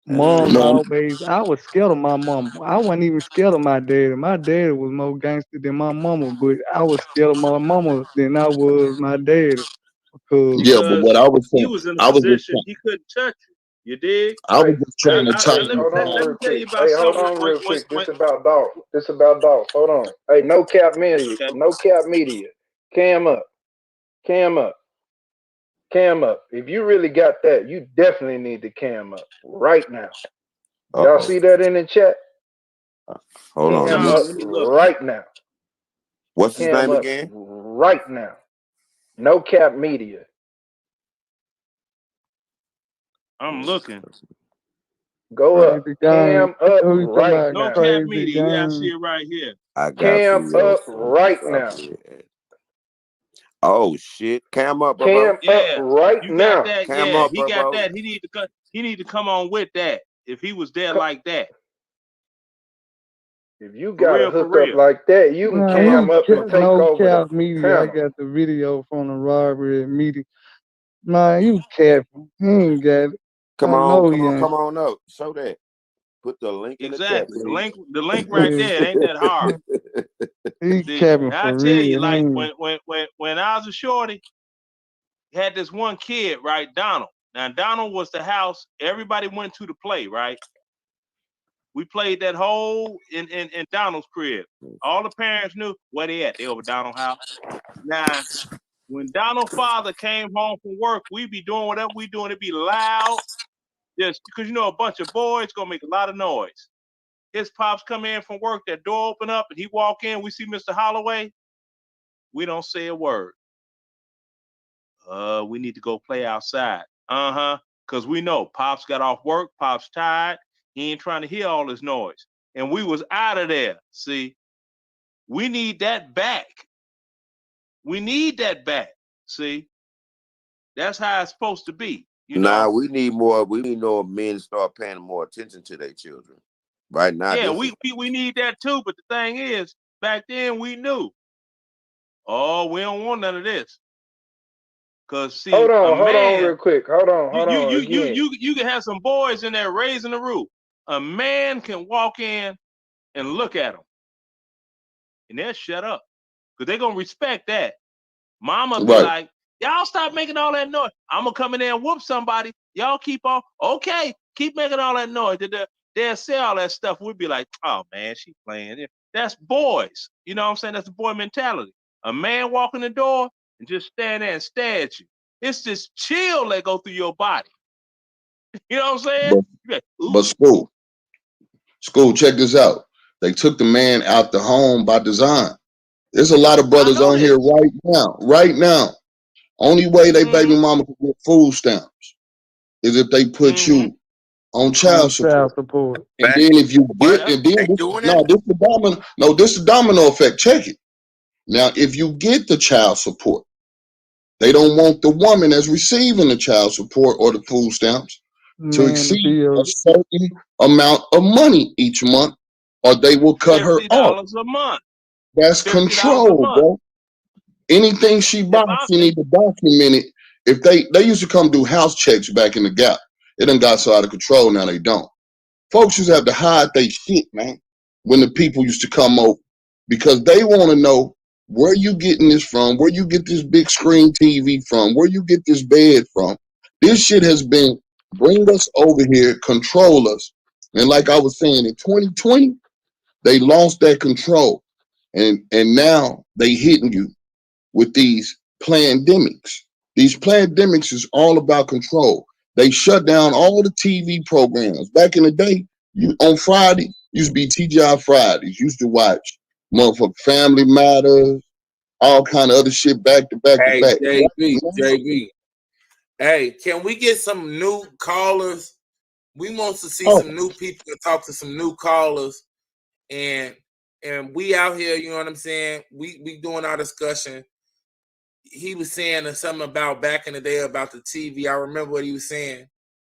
moms Mom, always, I was scared of my mom. I wasn't even scared of my daddy. My daddy was more gangster than my mama, but I was scared of my mama than I was my daddy. Because yeah, but what I was he saying, was in a I was just position he couldn't touch you. You dig? I was Hey, just trying to tell hey, Let me you. hold on let me real tell quick. you about Hey, hold something. on real quick. This about Dolph. This about Dolph. Hold on. Hey, no cap media. Okay. No cap media. Cam up. Cam up. Cam up. If you really got that, you definitely need to cam up right now. Y'all see that in the chat? Hold on. Cam No, up let me look. right now. What's his Cam name up again? right now. No cap media. I'm looking. Go up. crazy game. Cam up Who you talking right about? No now. cap Crazy media. Yeah, I see game. it right here. I got Cam you, yo. up right now. Oh shit. Cam up, bro. Cam up Yeah, right you got now. that. Cam Yeah, up, he got bro. that. He need to come. He need to come on with that. If he was there like that, If you for got a real, for hookup real. like that, you can Nah, cam up and take no over the cap media. I panel. got the video from the robbery meeting. Man, you capping. He ain't got it. Come I on, know come he on, ain't. come on up. Show that. Put the link in the chat, Exactly. please. The link right there. It ain't that hard. He See, capping I for tell you, real. like Ain't when I was a shorty, had this one kid, right, Donald. Now Donald was the house everybody went to play, right? We played that whole in Donald's crib. All the parents knew where they at. They over Donald's house. Now, when Donald's father came home from work, we be doing whatever we doing. It be loud, just because you know a bunch of boys gonna make a lot of noise. His pops come in from work, that door open up, and he walk in. We see Mr. Holloway. We don't say a word. We need to go play outside. Because we know Pops got off work, Pops tired. He ain't trying to hear all this noise. And we was out of there. See, we need that back. We need that back. See, that's how it's supposed to be. You know. We need more. We need more men start paying more attention to their children. Right now, Yeah, this is we need that too. But the thing is, back then we knew. Oh, we don't want none of this. Cause see, a Hold on real man, quick. Hold on again. you can have some boys in there raising the roof. A man can walk in and look at them, and they'll shut up, cause they're gonna respect that. Mama be Right. like, y'all stop making all that noise. I'm gonna come in there and whoop somebody. Y'all keep on, okay, keep making all that noise. They'll say all that stuff. We'd be like, oh man, she playing. That's boys. You know what I'm saying? That's the boy mentality. A man walk in the door and just stand there and stare at you. It's this chill that go through your body. You know what I'm saying? But school, check this out. They took the man out the home by design. There's a lot of brothers on here right now. Right now. Only way they baby mama can get food stamps is if they put you on child support. And then if you get, and then this the domino effect. Check it. Now, if you get the child support, they don't want the woman that's receiving the child support or the food stamps to man, the exceed a bills. certain amount of money each month, or they will cut her off. $50 a month. That's $50 a control, month. bro. Anything she buys, she need to document it. If they used to come do house checks back in the Gap, it done got so out of control. Now they don't. Folks used to have to hide their shit, man, when the people used to come over, because they want to know where you getting this from, where you get this big screen TV from, where you get this bed from. This shit has been bring us over here, control us. And like I was saying, in 2020, they lost that control. And now they hitting you with these pandemics. These pandemics is all about control. They shut down all the TV programs. Back in the day, on Friday, used to be TGI Fridays. Used to watch motherfucking Family Matters, all kind of other shit back to back to Hey, back. JB. Hey, can we get some new callers? We want to see some new people and talk to some new callers. And we out here, you know what I'm saying? We doing our discussion. He was saying something about back in the day about the TV. I remember what he was saying.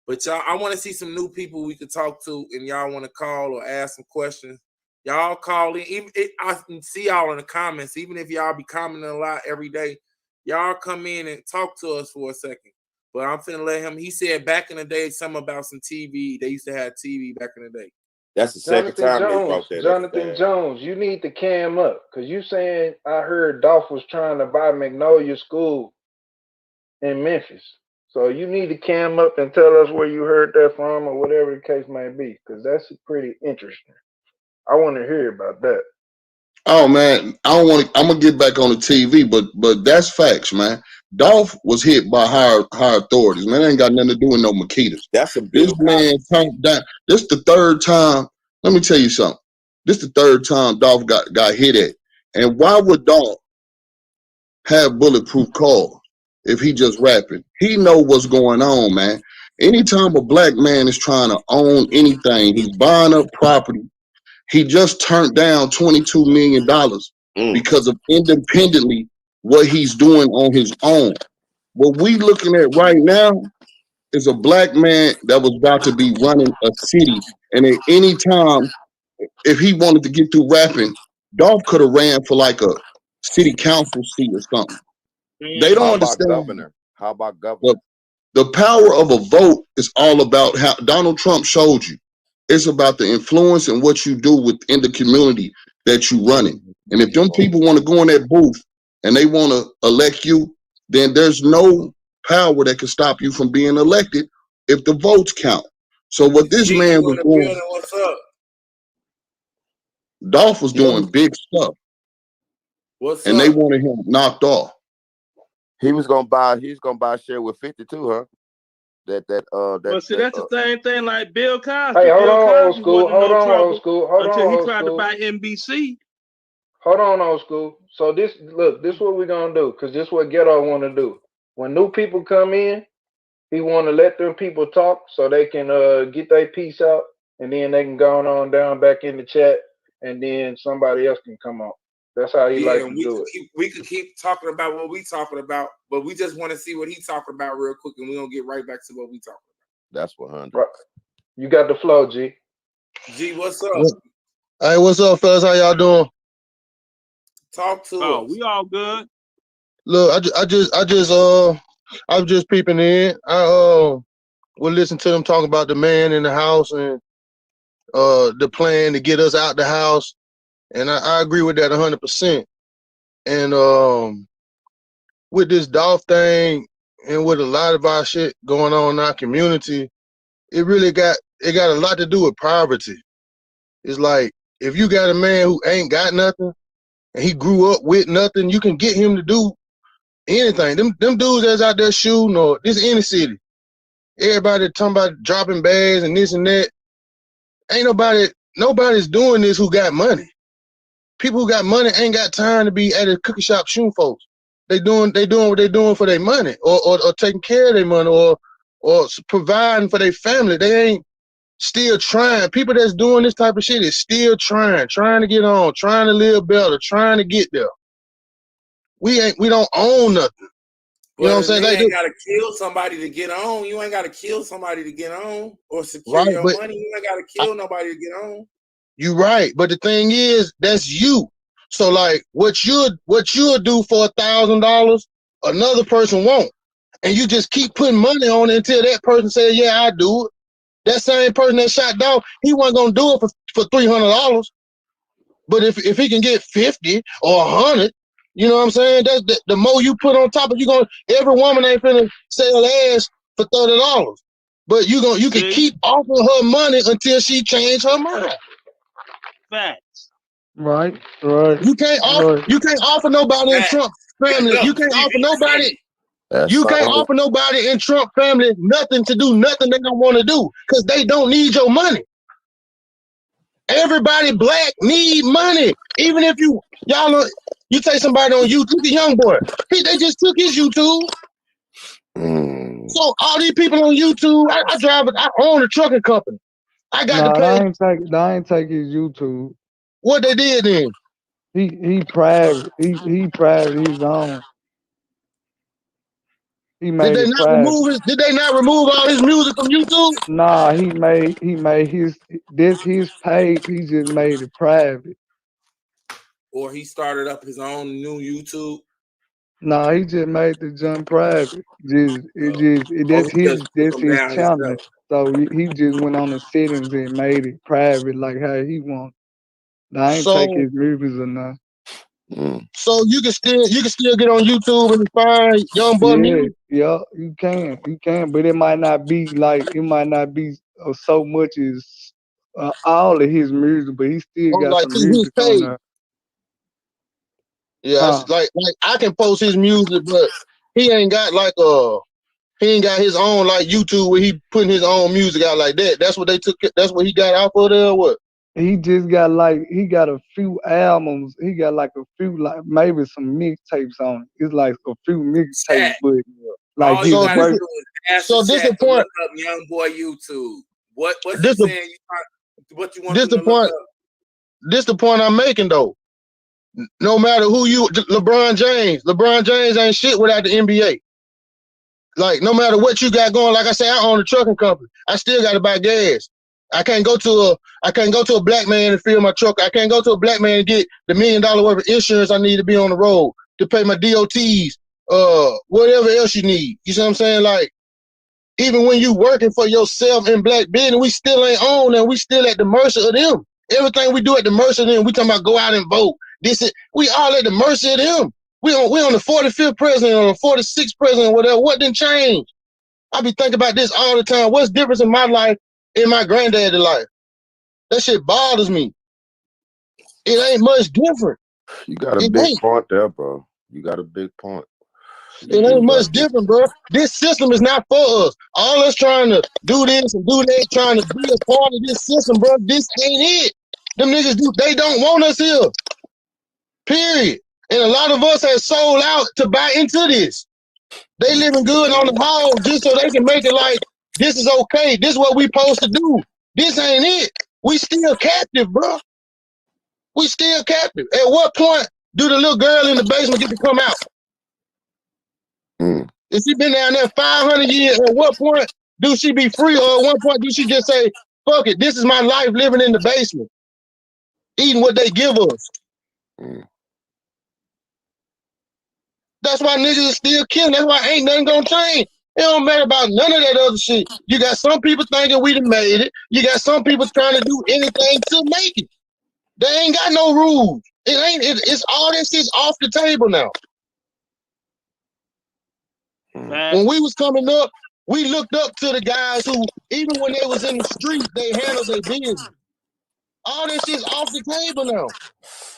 But y'all, I want to see some new people we could talk to, and y'all want to call or ask some questions. Y'all call in. I can see y'all in the comments. Even if y'all be commenting a lot every day, y'all come in and talk to us for a second. But I'm finna let him. He said back in the day something about some TV. They used to have TV back in the day. That's the second time they brought that up. Jonathan Jones, you need to cam up because you saying I heard Dolph was trying to buy Magnolia School in Memphis. So you need to cam up and tell us where you heard that from or whatever the case may be, because that's pretty interesting. I want to hear about that. Oh man, I'm gonna get back on the TV, but that's facts, man. Dolph was hit by higher authorities, man. It ain't got nothing to do with no Makitas. That's a This man talked down. This the third time. Let me tell you something. This the third time Dolph got hit at. And why would Dolph have bulletproof cars if he just rapping? He know what's going on, man. Anytime a black man is trying to own anything, he's buying up property. He just turned down $22 million because of independently what he's doing on his own. What we looking at right now is a black man that was about to be running a city. And at any time, if he wanted to get through rapping, Dolph could have ran for like a city council seat or something. They don't understand. How about governor? The power of a vote is all about how Donald Trump showed you. It's about the influence and what you do within the community that you running. And if them people want to go in that booth and they want to elect you, then there's no power that can stop you from being elected if the votes count. So what this man was doing, what's up? Dolph was doing big stuff. What's and up? They wanted him knocked off. He was gonna buy a share with 52, huh? But see, that's the same thing like Bill Cosby. Hey, hold Bill on, old Cosby school. wasn't Hold no on, trouble old school. Hold until on, he old tried school. to buy NBC. Hold on, old school. So this what we're gonna do, because this what Ghetto want to do. When new people come in, he want to let them people talk so they can get their piece out, and then they can go on down back in the chat, and then somebody else can come on. That's how he likes to do it. We could keep talking about what we talking about, but we just want to see what he talking about real quick, and we're gonna get right back to what we talking about. That's 100. Right. You got the flow, G. G, what's up? Hey, what's up, fellas? How y'all doing? Talk to us. We all good. Look, I was just peeping in. I will listen to them talk about the man in the house and the plan to get us out the house, and I agree with that 100%. And with this Dolph thing and with a lot of our shit going on in our community, it really got a lot to do with poverty. It's like if you got a man who ain't got nothing and he grew up with nothing, you can get him to do anything. Them dudes that's out there shooting, or this any city, everybody talking about dropping bags and this and that. Ain't nobody's doing this who got money. People who got money ain't got time to be at a cookie shop shooting folks. They doing what they doing for their money, or taking care of their money, or providing for their family. They ain't still trying. People that's doing this type of shit is still trying to get on, trying to live better, trying to get there. We don't own nothing. You know what I'm saying? You ain't gotta kill somebody to get on. You ain't gotta kill somebody to get on or secure your money. You ain't gotta kill nobody to get on. You're right, but the thing is, that's you. So like, what you'll do for $1,000, another person won't, and you just keep putting money on it until that person says, "Yeah, I do it." That same person that shot Dolph, he wasn't gonna do it for $300. But if he can get 50 or 100, you know what I'm saying? That's the more you put on top of, every woman ain't finna sell ass for $30. But you can keep offering her money until she change her mind. Facts. Right. You can't offer nobody in Trump family. You can't offer nobody. You can't offer nobody in Trump family nothing to do, nothing they don't want to do, because they don't need your money. Everybody black need money. Even if you take somebody on YouTube, the young boy, they just took his YouTube. So all these people on YouTube, I own a trucking company. I got to pay. I ain't take his YouTube. What they did then? He private. He private his own. He made Did they not remove all his music from YouTube? Nah, he made his page. He just made it private. Or he started up his own new YouTube. Nah, he just made the jump private. That's his channel. So he just went on the settings and made it private, like how he wants. I ain't take his movies or nothing. So you can still get on YouTube and find Young Boy music. Yeah, you can, but it might not be so much as all of his music, but he still got some music on there. Yeah, like I can post his music, but he ain't got his own like YouTube where he putting his own music out like that. That's what he got out for there or what? He just got a few albums. He got like a few, like maybe some mixtapes on it. It's like a few mixtapes, but like all you gotta do is ask the chat to look up Young Boy YouTube. What's he saying? What you want them to look up? This the point I'm making though. No matter who LeBron James ain't shit without the NBA. Like no matter what you got going, like I say, I own a trucking company. I still got to buy gas. I can't go to a black man and fill my truck. I can't go to a black man and get the $1 million worth of insurance I need to be on the road to pay my DOTs, whatever else you need. You see what I'm saying? Like, even when you working for yourself in black business, we still ain't on and we still at the mercy of them. Everything we do at the mercy of them. We talking about go out and vote. We all at the mercy of them. We on the 45th president or the 46th president, whatever. What didn't change? I be thinking about this all the time. What's different in my life in my granddaddy's life? That shit bothers me. It ain't much different. You got a big point there, bro. You got a big point. It ain't much different, bro. This system is not for us. All us trying to do this and do that, trying to be a part of this system, bro. This ain't it. Them niggas they don't want us here. Period. And a lot of us have sold out to buy into this. They living good on the hog just so they can make it like this is okay. This is what we supposed to do. This ain't it. We still captive, bro. We still captive. At what point do the little girl in the basement get to come out? If she been down there 500 years, at what point do she be free? Or at what point do she just say, fuck it, this is my life living in the basement, eating what they give us? That's why niggas are still killing. That's why ain't nothing gonna change. It don't matter about none of that other shit. You got some people thinking we done made it. You got some people trying to do anything to make it. They ain't got no rules. It's all that shit's off the table now. When we was coming up, we looked up to the guys who, even when they was in the street, they handled their business. All that shit's off the table now.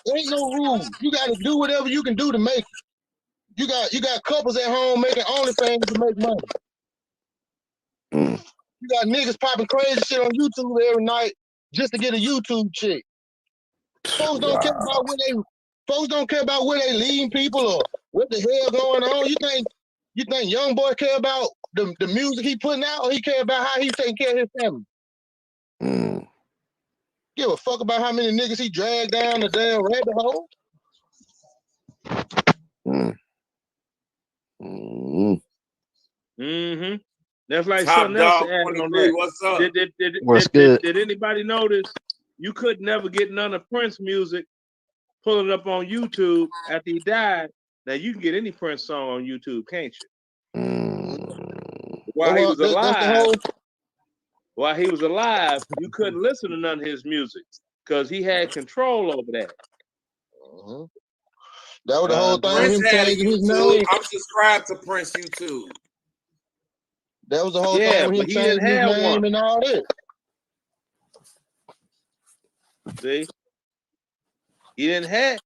There ain't no rules. You got to do whatever you can do to make it. You got couples at home making OnlyFans to make money. You got niggas popping crazy shit on YouTube every night just to get a YouTube chick. Folks don't care about where they leading people or what the hell going on. You think Young Boy care about the music he putting out, or he care about how he taking care of his family? Give a fuck about how many niggas he dragged down the damn rabbit hole? That's like Top something else Dog to add on 23, that. what's up? Did anybody notice you could never get none of Prince music, pull it up on YouTube after he died? Now you can get any Prince song on YouTube, can't you? While he was alive, you couldn't listen to none of his music because he had control over that. That was the whole thing. Prince had a YouTube. I'm subscribed to Prince YouTube. That was the whole thing when he but he didn't changed his have name one. and all that. See, he didn't have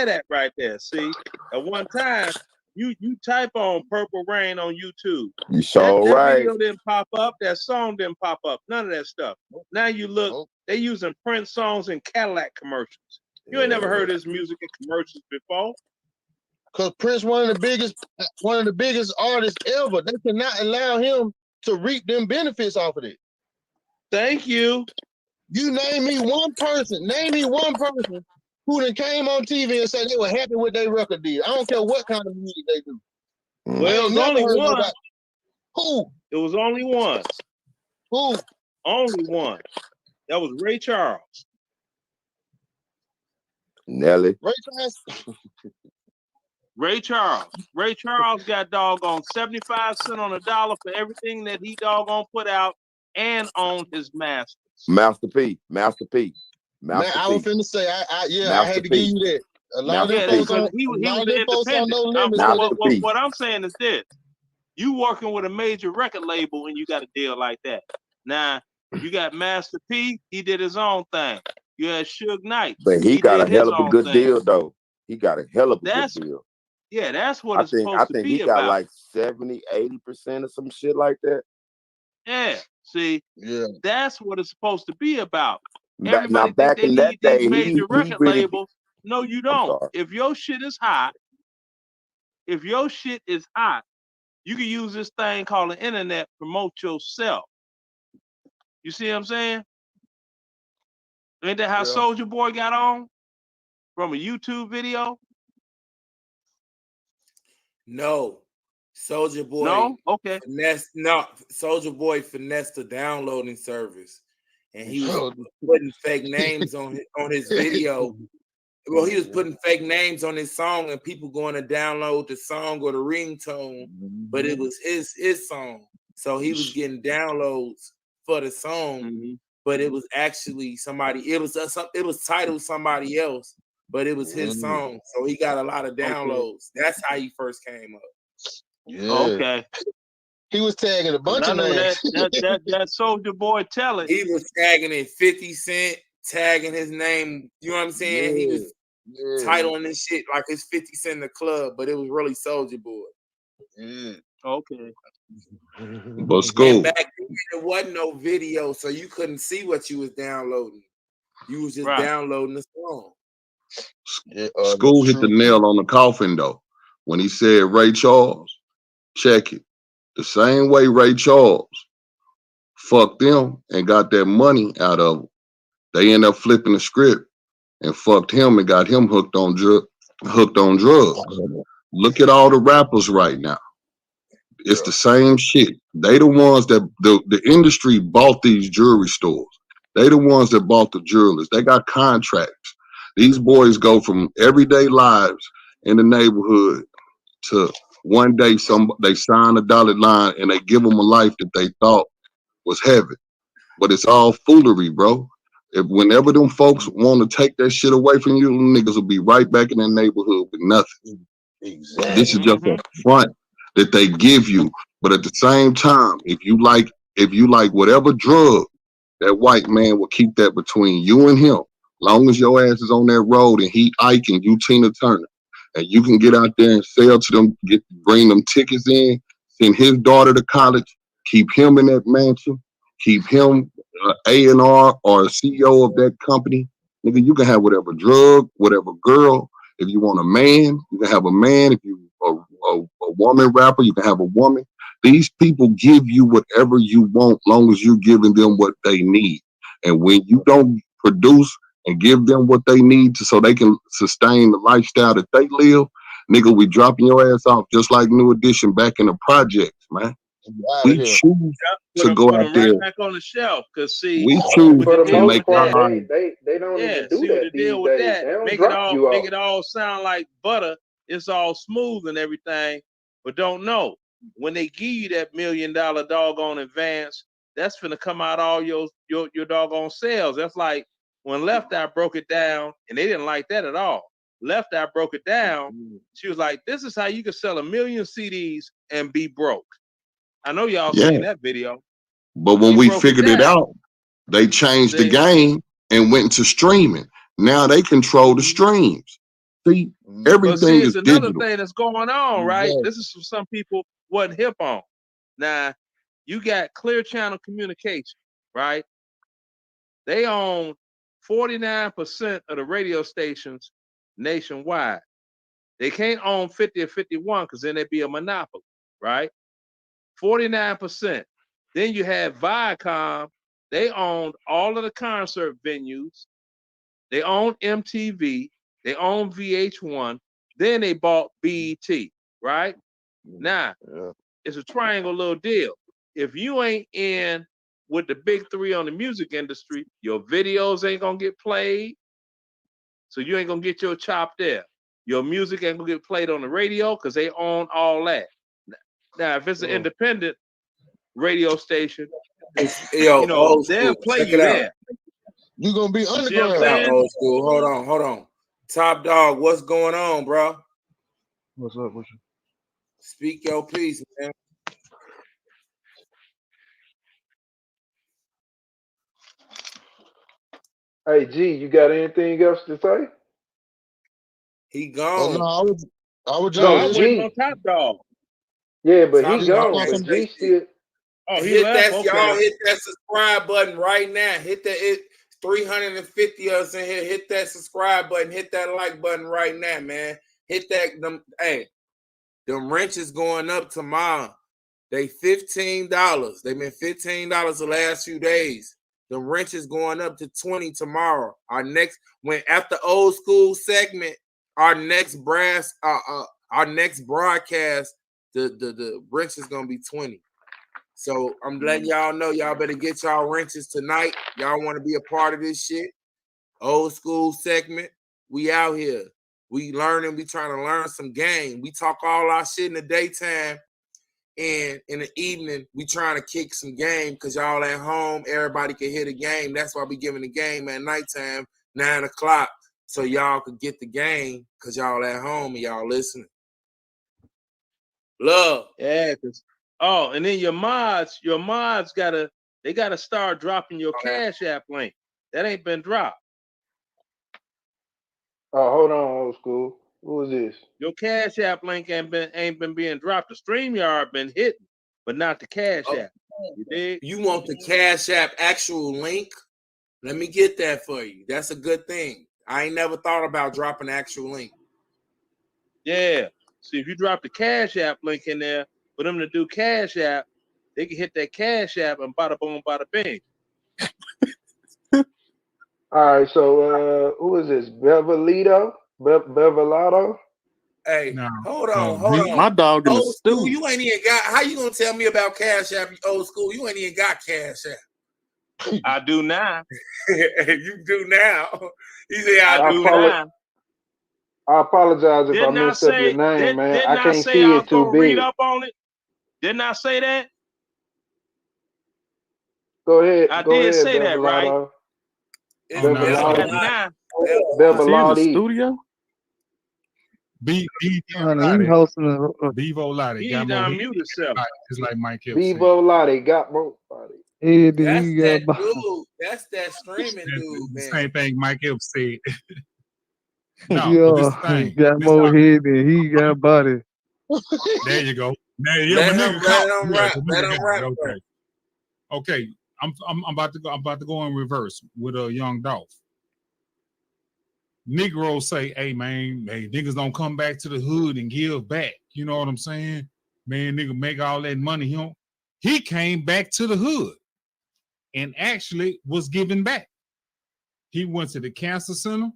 that right there. See, at one time, you type on Purple Rain on YouTube. You sure that right. video didn't pop up. That song didn't pop up. None of that stuff. Now you look, they using Prince songs in Cadillac commercials. You ain't never heard this music in commercials before. Cause Prince one of the biggest artists ever. They cannot allow him to reap them benefits off of it. Thank you. You name me one person who done came on TV and said they were happy with their record deal. I don't care what kind of music they do. Well, it was only one. Nobody. Who? It was only one. Who? Only one. That was Ray Charles. Nelly. Ray Charles. Ray Charles. Ray Charles got doggone 75 cents on the dollar for everything that he doggone put out and owned his masters. Master P. Master P. Man, I was finna say, I had to give you that. A lot of them folks on, he was them folks on independent. No Limits. What I'm saying is this: you working with a major record label and you got a deal like that. Now you got Master P. He did his own thing. You had Suge Knight. But he got a hell of a good deal though. He got a hell of a good deal. Yeah, that's what it's supposed to be about. I think he got like 70-80% or some shit like that. Yeah, see, that's what it's supposed to be about. Now Everybody back in that day, these major record really, labels. No, you don't. If your shit is hot, you can use this thing called the internet to promote yourself. You see what I'm saying? Ain't that how Soulja Boy got on? From a YouTube video? No. Soulja Boy. No? Okay. Soulja Boy finessed the downloading service. And he was putting fake names on his video. Well, he was putting fake names on his song and people going to download the song or the ringtone, but it was his song. So he was getting downloads for the song, but it was actually somebody, it was titled somebody else, but it was his song. So he got a lot of downloads. That's how he first came up. Yeah. Okay. He was tagging a bunch of names. That Soulja Boy tell it. He was tagging it 50 Cent, tagging his name. You know what I'm saying? He was titling this shit like it's 50 Cent in the club, but it was really Soulja Boy. Okay. But School. And back then there wasn't no video, so you couldn't see what you was downloading. You was just downloading the song. School hit the nail on the coffin though. When he said Ray Charles, check it. The same way Ray Charles fucked them and got that money out of them, they end up flipping the script and fucked him and got him hooked on drugs. Look at all the rappers right now. It's the same shit. They the ones that the industry bought these jewelry stores. They the ones that bought the jewelers. They got contracts. These boys go from everyday lives in the neighborhood to one day they sign a dotted line and they give them a life that they thought was heaven. But it's all foolery, bro. Whenever them folks want to take that shit away from you, them niggas will be right back in that neighborhood with nothing. Exactly. This is just a front that they give you. But at the same time, if you like whatever drug, that white man will keep that between you and him. Long as your ass is on that road and he Ike and you Tina Turner. And you can get out there and sell to them, bring them tickets in, send his daughter to college, keep him in that mansion, keep him A&R or a CEO of that company. Nigga, you can have whatever drug, whatever girl. If you want a man, you can have a man. If you a woman rapper, you can have a woman. These people give you whatever you want, long as you're giving them what they need. And when you don't produce and give them what they need so they can sustain the lifestyle that they live, nigga, we dropping your ass off just like New Edition back in the projects, man. We choose to go out there. Right back on the shelf, cause see, we choose for the to most make part, our they don't even do that these deal with days. that. They don't Make drop you make off. it all sound like butter. It's all smooth and everything, but don't know when they give you that $1 million doggone advance, that's finna come out all your doggone sales. That's like when Left Eye broke it down, and they didn't like that at all. Left Eye broke it down. She was like, "This is how you can sell 1 million CDs and be broke." I know y'all seen that video. But when we figured it out, they changed the game and went into streaming. Now they control the streams. See, everything it's is another digital. thing that's going on, right? Exactly. This is for some people wasn't hip on. Now, you got Clear Channel Communication, right? They own 49% of the radio stations nationwide. They can't own 50 or 51 because then they'd be a monopoly, right? 49%. Then you have Viacom. They owned all of the concert venues. They own MTV. They own VH1. Then they bought BET, right? Now, it's a triangle little deal. If you ain't in with the big three on the music industry, your videos ain't gonna get played. So you ain't gonna get your chop there. Your music ain't gonna get played on the radio because they own all that. Now, if it's an independent radio station, Yo, you know, old they'll school. play Check you it out. there. You gonna be You see what I'm underground. saying? Old school. Hold on. Top dog, what's going on, bro? What's up with you? Speak your piece, man. Hey, G, you got anything else to say? He Oh gone. no, I was just No, I'm listening. waiting on Top Dog. Yeah, but Top he dog gone. ain't But say G still. Oh, he hit left? that, Okay. y'all hit that subscribe button right now. Hit that 350 of us in here. Hit that subscribe button. Hit that like button right now, man. Hit that. Them wrenches going up tomorrow. They $15. They've been $15 the last few days. The wrenches going up to 20 tomorrow. Our next, when after old school segment, our next broadcast, the wrench is gonna be 20. So I'm letting y'all know, y'all better get y'all wrenches tonight. Y'all want to be a part of this shit? Old school segment. We out here. We learning. We trying to learn some game. We talk all our shit in the daytime, and in the evening we trying to kick some game because y'all at home. Everybody can hear the game. That's why we giving the game at nighttime, 9 o'clock, so y'all could get the game because y'all at home and y'all listening. Love. Yeah, and then your mods gotta start dropping your Cash App link. That ain't been dropped. Oh, hold on, old school. Who is this? Your Cash App link ain't been being dropped. The StreamYard been hitting, but not the Cash App. You dig? You want the Cash App actual link? Let me get that for you. That's a good thing. I ain't never thought about dropping the actual link. Yeah. See, if you drop the Cash App link in there for them to do Cash App, they can hit that Cash App and bada boom, bada bing. All right, so who is this? Beverlito? Beverlato? Hey, hold on. My dog in the Old school, stew. you ain't even got. How you gonna tell me about Cash App? Old school, you ain't even got Cash App. I do now. You do now. He said, I do now. I apologize if I messed up your name, man. I can't see it too big. Read up on it. Didn't I say that? Go ahead. I Go did ahead, say that, right? Beverlato. Studio? He hosting a Bevo Lottie He got need to more unmute himself. It's like Mike Hill said. Bevo Lottie got more body. He That's that got dude. That's that streaming dude, The man. same thing Mike Hill said. No, but yeah, this thing. he got more head than he got body. There you go. Let him rap. Okay. I'm about to go in reverse with a Young Dolph. Negroes say, hey niggas don't come back to the hood and give back. You know what I'm saying? Man, nigga make all that money. He came back to the hood and actually was giving back. He went to the cancer center.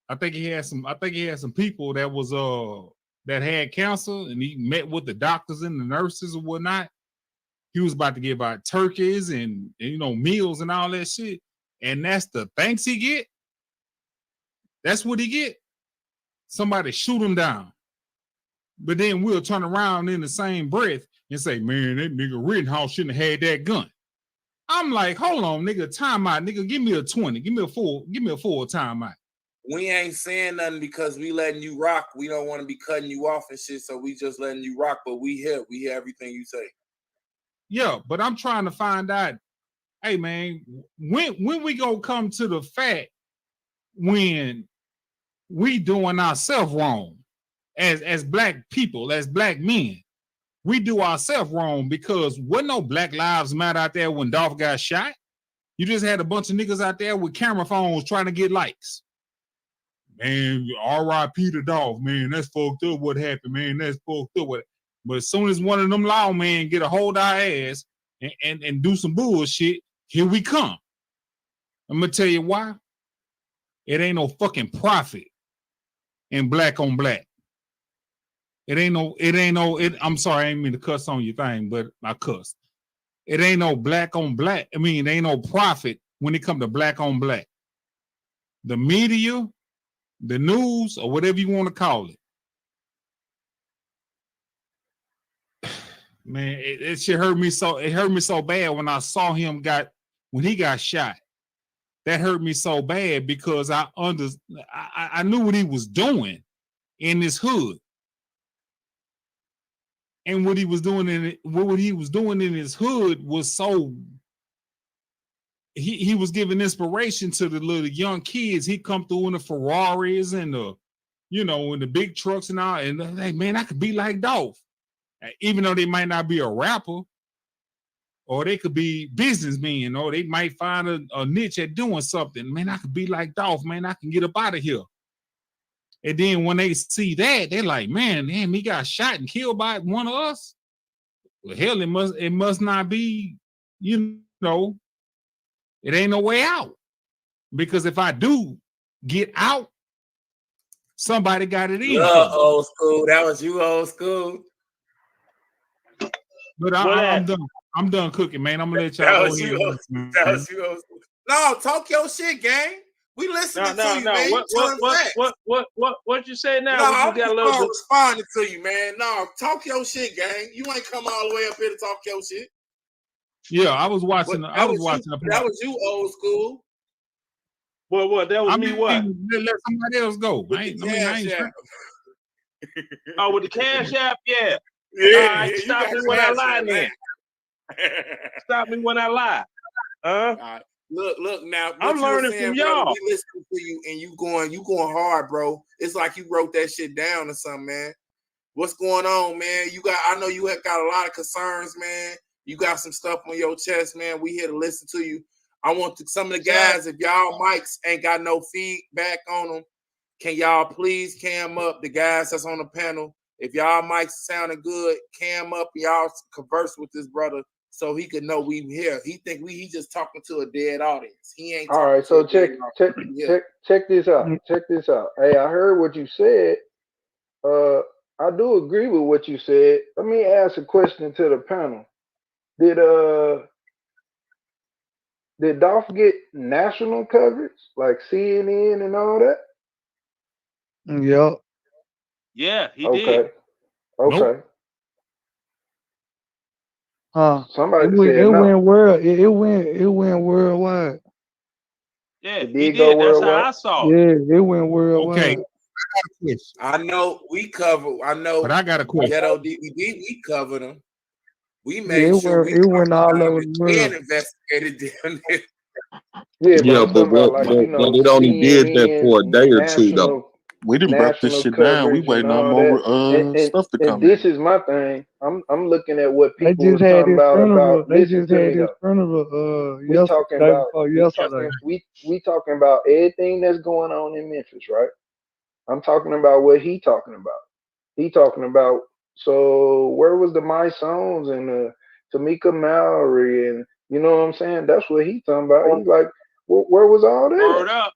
I think he had some people that was that had cancer, and he met with the doctors and the nurses or whatnot. He was about to give out turkeys and meals and all that shit. And that's the thanks he get. That's what he get. Somebody shoot him down. But then we'll turn around in the same breath and say, man, that nigga Rittenhouse shouldn't have had that gun. I'm like, hold on, nigga, time out. Nigga, give me a 20. Give me a full timeout. We ain't saying nothing because we letting you rock. We don't want to be cutting you off and shit, so we just letting you rock. But we hear everything you say. Yeah, but I'm trying to find out, hey man, when we gonna come to the fact when we doing ourselves wrong as black people, as black men. We do ourselves wrong because wasn't no Black Lives Matter out there when Dolph got shot. You just had a bunch of niggas out there with camera phones trying to get likes. Man, R.I.P. to Dolph, man. That's fucked up what happened, man. That's fucked up. But as soon as one of them lawmen get a hold of our ass and do some bullshit, here we come. I'm gonna tell you why. It ain't no fucking profit in black on black. I'm sorry, I ain't mean to cuss on your thing, but I cussed. It ain't no black on black. I mean, it ain't no profit when it comes to black on black. The media, the news, or whatever you want to call it. Man, it shit hurt me so. It hurt me so bad when I saw him when he got shot. That hurt me so bad because I knew what he was doing in his hood. And what he was doing in his hood was so he was giving inspiration to the little young kids. He come through in the Ferraris and in the big trucks and all, and hey man, I could be like Dolph. Even though they might not be a rapper, or they could be businessmen, or they might find a niche at doing something. Man, I could be like Dolph, man, I can get up out of here. And then when they see that, they're like, man, damn, he got shot and killed by one of us. Well, hell, it must not be, it ain't no way out. Because if I do get out, somebody got it in. Old school. That was you, old school. But I'm done. I'm done cooking, man. I'm gonna let y'all go ahead. That was you, old school. No, talk your shit, gang. We listening to you, man. What you say now? No, I'm just responding to you, man. No, talk your shit, gang. You ain't come all the way up here to talk your shit. Yeah, I was watching. That was you, old school. What? That was me. What? Let somebody else go. With the Cash App, yeah. Yeah. Stop me when I lie, man. Stop me when I lie. Look now. I'm learning from y'all. We listening to you and you going hard, bro. It's like you wrote that shit down or something, man. What's going on, man? I know you have got a lot of concerns, man. You got some stuff on your chest, man. We here to listen to you. I want some of the guys, if y'all mics ain't got no feedback on them, can y'all please cam up the guys that's on the panel? If y'all mics sounding good, cam up. Y'all converse with this brother so he could know we here. He think he just talking to a dead audience. He ain't. All right, so check this out. Check this out. Hey, I heard what you said. I do agree with what you said. Let me ask a question to the panel. Did Dolph get national coverage like CNN and all that? Yep. Yeah, he did. Okay. Nope. Somebody it said no. It went worldwide. Yeah, It he did did. go That's worldwide? how I saw it. Yeah, it went worldwide. Okay. I know we cover. I know. But I got a question. GhettoDVD, we covered them. We Yeah, made sure it went all over the world. and investigated them. Yeah, but it only did that for a day or two, though. We didn't break this shit down. We waiting on more stuff to come. And this is my thing. I'm looking at what They people was just had talking about. They Listen just to had me this though. funeral We talking yesterday. we talking about everything that's going on in Memphis, right? I'm talking about what he talking about. He talking about, so where was the My Songs and Tamika Mallory and you know what I'm saying? That's what he talking about. He's like, where was all that? Word up.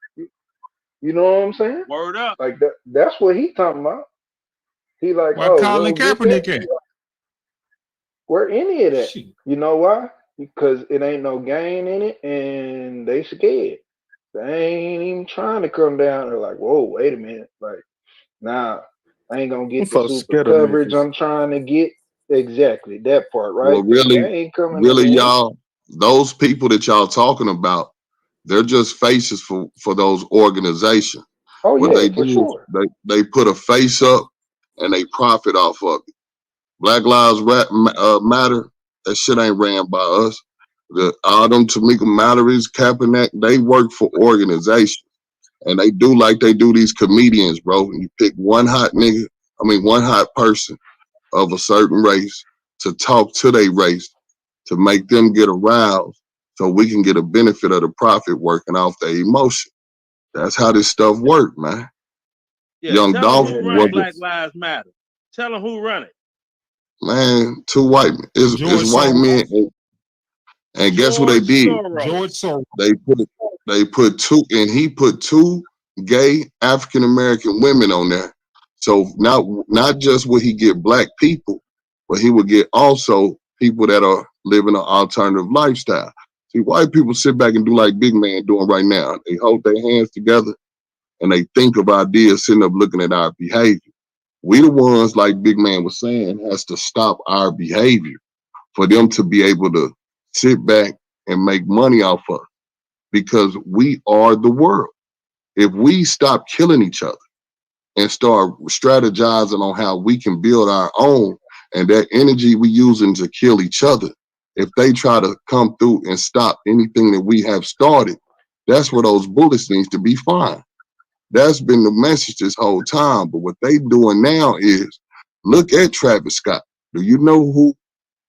You know what I'm saying? Word up. Like that's what he talking about. He like, Colin Kaepernick at? Where any of that? You know why? Because it ain't no gain in it, and they scared. They ain't even trying to come down. They're like, whoa, wait a minute. Like, nah, I ain't gonna get the super coverage I'm trying to get. Exactly that part, right? Well, really, they ain't coming over here. y'all, those people that y'all talking about, they're just faces for those organizations. Oh, what yeah, they for do sure. is they put a face up and they profit off of it. Black Lives Matter, That shit ain't ran by us. All them Tamika Mallory's, Kaepernick, they work for organizations. And they do like they do these comedians, bro. You pick one hot person of a certain race to talk to their race to make them get aroused so we can get a benefit of the profit working off their emotion. That's how this stuff works, man. Yeah, Young tell Dolph them who was run Black Lives Matter. Tell them who run it. man, two white men. It's white men, and guess what they did? George Soros. They put two, and he put two gay African American women on there. So not just would he get black people, but he would get also people that are living an alternative lifestyle. See, white people sit back and do like Big Man doing right now. They hold their hands together and they think of ideas, sitting up looking at our behavior. We the ones, like Big Man was saying, has to stop our behavior for them to be able to sit back and make money off of, because we are the world. If we stop killing each other and start strategizing on how we can build our own, and that energy we using to kill each other, if they try to come through and stop anything that we have started, that's where those bullets needs to be fired. That's been the message this whole time. But what they doing now is, look at Travis Scott. Do you know who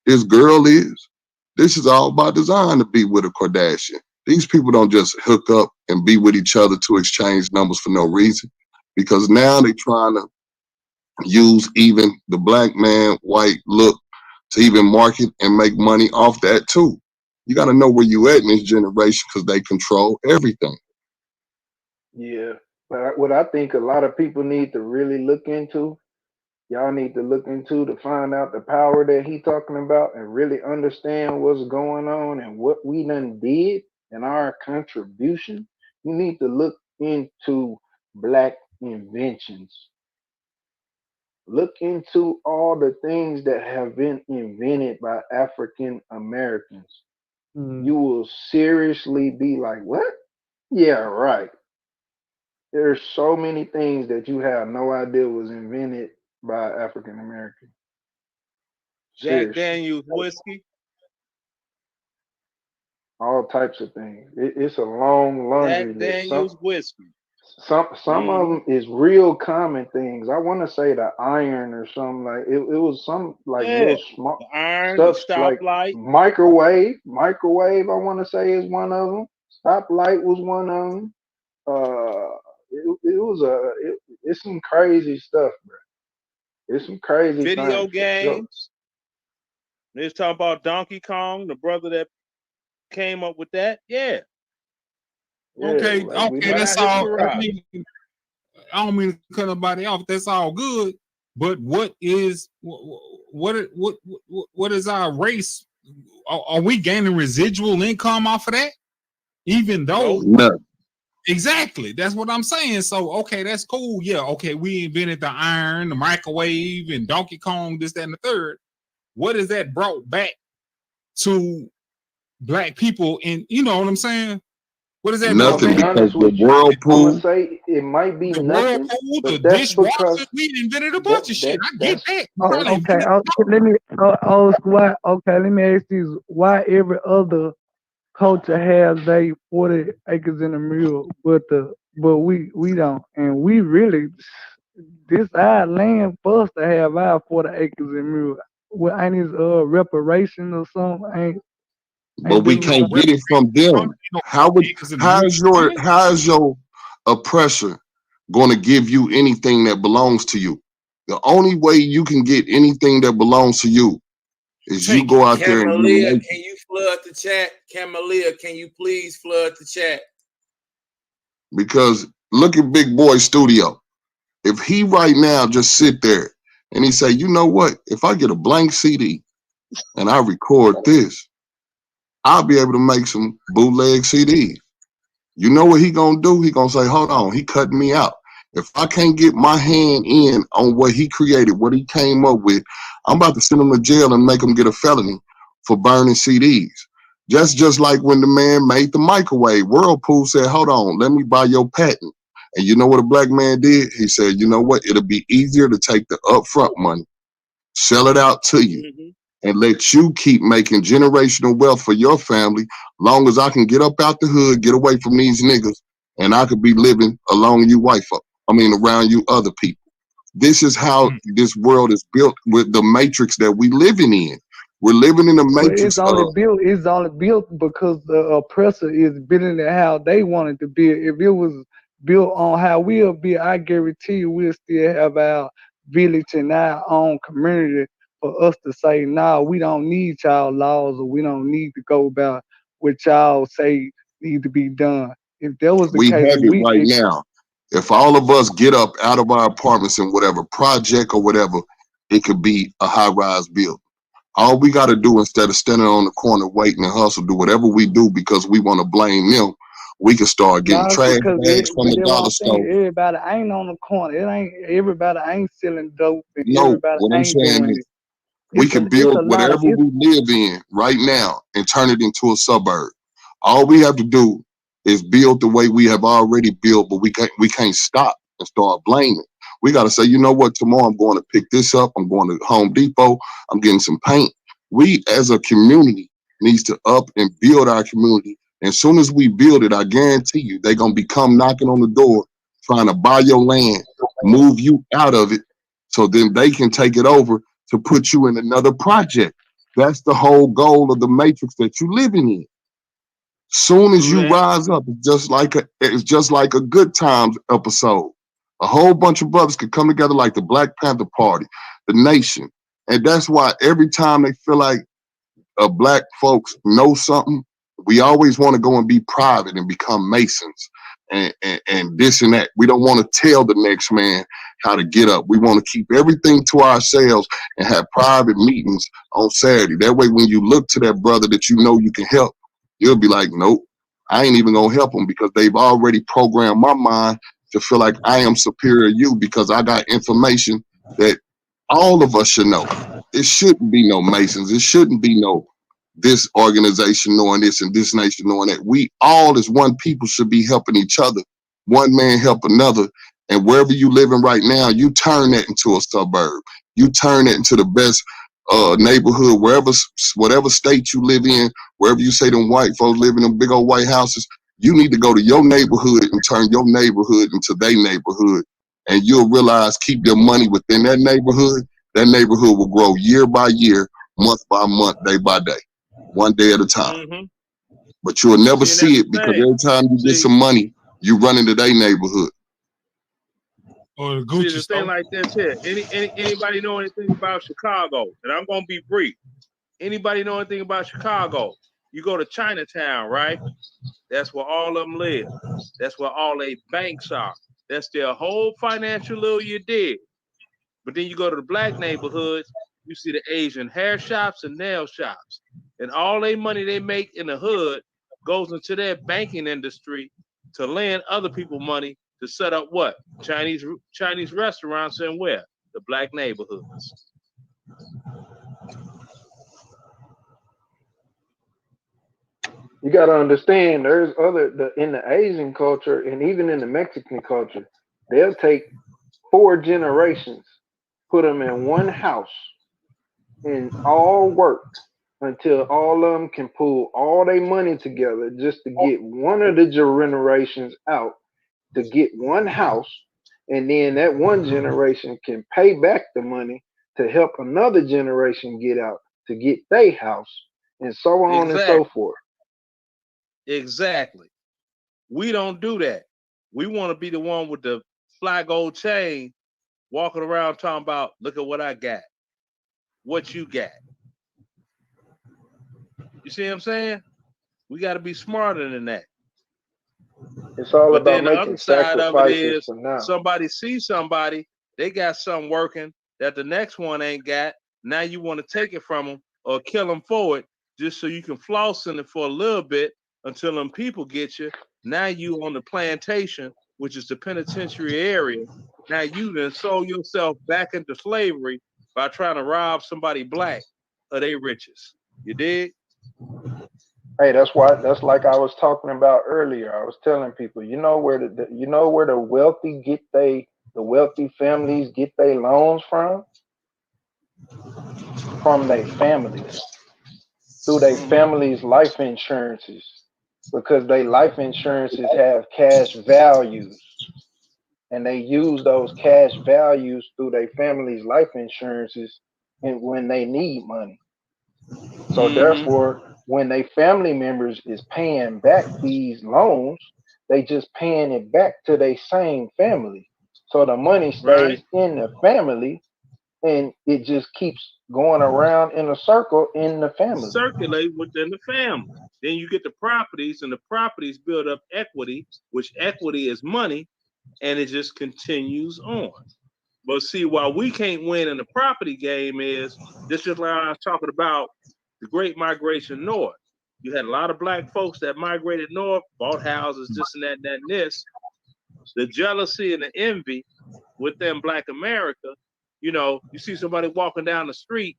this girl is? This is all by design to be with a Kardashian. These people don't just hook up and be with each other to exchange numbers for no reason, because now they're trying to use even the black man, white look to even market and make money off that too. You got to know where you at in this generation, because they control everything. Yeah, but what I think a lot of people need to really look into, y'all need to look into to find out the power that he talking about and really understand what's going on and what we done did and our contribution. You need to look into black inventions. Look into all the things that have been invented by African Americans. You will seriously be like, what? Yeah, right. There's so many things that you have no idea was invented by African Americans. Jack Daniels whiskey. All types of things. It's a long laundry Jack list. Daniels whiskey. Some of them is real common things. I want to say the iron or something like it. It was some like real small the iron, stuff the like stoplight. microwave. Microwave, I want to say, is one of them. Stoplight was one of them. It's some crazy stuff, bro. It's some crazy Video things. games. Let's talk about Donkey Kong, the brother that came up with that. Yeah. Okay, like that's all. I don't mean to cut nobody off. That's all good. But what is our race? Are we gaining residual income off of that? Even though, exactly, that's what I'm saying. So okay, that's cool. Yeah, okay, we invented the iron, the microwave, and Donkey Kong, this, that, and the third. What is that brought back to black people? And you know what I'm saying? What is that? Nothing, because the whirlpool. I'm gonna say it might be nothing, but that's because we invented a bunch of shit. I get that. Let me let me ask you: why every other culture has they 40 acres in a mule, but we don't, and we really this our land for us to have our 40 acres in a mule. Well, ain't it reparation or something? But we can't get it from them. How is your oppressor going to give you anything that belongs to you? The only way you can get anything that belongs to you is you go out there and Malia, can you flood the chat? Malia, can you please flood the chat? Because look at Big Boy Studio. If he right now just sit there and he say, you know what? If I get a blank CD and I record this, I'll be able to make some bootleg CDs. You know what he gonna do? He gonna say, hold on, he cutting me out. If I can't get my hand in on what he created, what he came up with, I'm about to send him to jail and make him get a felony for burning CDs. Just like when the man made the microwave, Whirlpool said, hold on, let me buy your patent. And you know what a black man did? He said, you know what? It'll be easier to take the upfront money, sell it out to you. and let you keep making generational wealth for your family. Long as I can get up out the hood, get away from these niggas, and I could be living along you around you other people. This is how this world is built with the matrix that we living in. We're living in a But matrix it's only built because the oppressor is building it how they wanted to build. If it was built on how we'll build, I guarantee you we'll still have our village and our own community for us to say, nah, we don't need y'all laws, or we don't need to go about what y'all say need to be done. If that was the we case, have it right now. If all of us get up out of our apartments in whatever project or whatever, it could be a high-rise building. All we got to do, instead of standing on the corner waiting and hustle, do whatever we do because we want to blame them. We can start getting nah, trash because bags from but the that's what dollar I'm saying. store. Everybody ain't on the corner. Everybody ain't selling dope, and No, everybody what I'm ain't saying doing is it. we It's can a build lot of whatever we live in right now and turn it into a suburb. All we have to do is build the way we have already built, but we can't stop and start blaming. We got to say, you know what, tomorrow I'm going to pick this up. I'm going to Home Depot. I'm getting some paint. We as a community needs to up and build our community. And as soon as we build it, I guarantee you, they're going to become knocking on the door, trying to buy your land, move you out of it, so then they can take it over to put you in another project. That's the whole goal of the matrix that you're living in. Soon as you rise up, it's just like a Good Times episode. A whole bunch of brothers could come together like the Black Panther Party, the Nation. And that's why every time they feel like black folks know something, we always want to go and be private and become Masons and this and that. We don't want to tell the next man how to get up. We want to keep everything to ourselves and have private meetings on Saturday. That way, when you look to that brother that you know you can help, you'll be like, nope, I ain't even going to help them because they've already programmed my mind to feel like I am superior to you because I got information that all of us should know. It shouldn't be no Masons. It shouldn't be no this organization knowing this and this nation knowing that. We all as one people should be helping each other. One man help another. And wherever you living right now, you turn that into a suburb. You turn it into the best neighborhood, whatever state you live in, wherever you say them white folks live in them big old white houses, you need to go to your neighborhood and turn your neighborhood into their neighborhood. And you'll realize keep your money within that neighborhood will grow year by year, month by month, day by day, one day at a time. Mm-hmm. But you'll never see it because every time you get some money, you run into their neighborhood. Or the See, Gucci the store. thing like this here. Anybody know anything about Chicago? And I'm gonna be brief. Anybody know anything about Chicago? You go to Chinatown, right? That's where all of them live. That's where all their banks are. That's their whole financial little you did. But then you go to the black neighborhoods, you see the Asian hair shops and nail shops. And all their money they make in the hood goes into their banking industry to lend other people money to set up what? Chinese restaurants and where? The black neighborhoods. You got to understand, there's in the Asian culture and even in the Mexican culture, they'll take 4 generations, put them in one house, and all work until all of them can pull all their money together just to get one of the generations out to get one house, and then that one generation can pay back the money to help another generation get out to get their house, and so on and so forth. Exactly. We don't do that. We want to be the one with the fly gold chain walking around talking about, look at what I got. What you got. You see what I'm saying? We got to be smarter than that. It's all But about then the making other side of it sacrifices is for now. somebody sees somebody, they got something working that the next one ain't got. Now you want to take it from them or kill them for it just so you can floss in it for a little bit until them people get you. Now you on the plantation, which is the penitentiary area. Now you then sold yourself back into slavery by trying to rob somebody black of their riches. You dig? Hey, that's like I was talking about earlier. I was telling people, you know where the wealthy the wealthy families get their loans from? from their families, through their families' life insurances, because they life insurances have cash values, and they use those cash values through their families' life insurances and when they need money. So therefore, when they family members is paying back these loans, they just paying it back to their same family. So the money stays Right. in the family, and it just keeps going around in a circle in the family. Circulate within the family. Then you get the properties, and the properties build up equity, which equity is money, and it just continues on. But see, while we can't win in the property game is this is like I was talking about the Great Migration North. You had a lot of black folks that migrated north, bought houses, this and that, and that, and this. The jealousy and the envy within Black America, you know, you see somebody walking down the street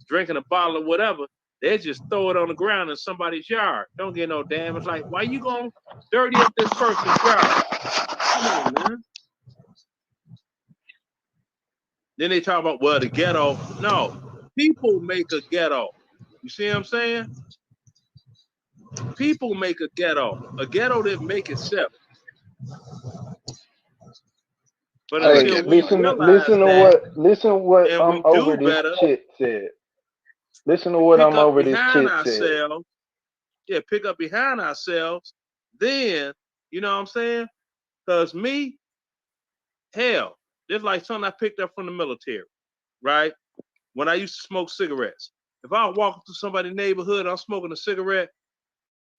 drinking a bottle of whatever, they just throw it on the ground in somebody's yard. Don't get no damn. It's like, why you gonna dirty up this person's yard? Come on, man. Then they talk about, well, the ghetto. No, people make a ghetto. You see what I'm saying? People make a ghetto. A ghetto didn't make itself. But Hey, until we realize that listen to what and I'm we over do this better, chit said. Listen to what pick I'm up over this behind chit said. ourselves, yeah, pick up behind ourselves, then, you know what I'm saying? Because me, hell, it's like something I picked up from the military, right? When I used to smoke cigarettes. If I was walking through somebody's neighborhood and I'm smoking a cigarette,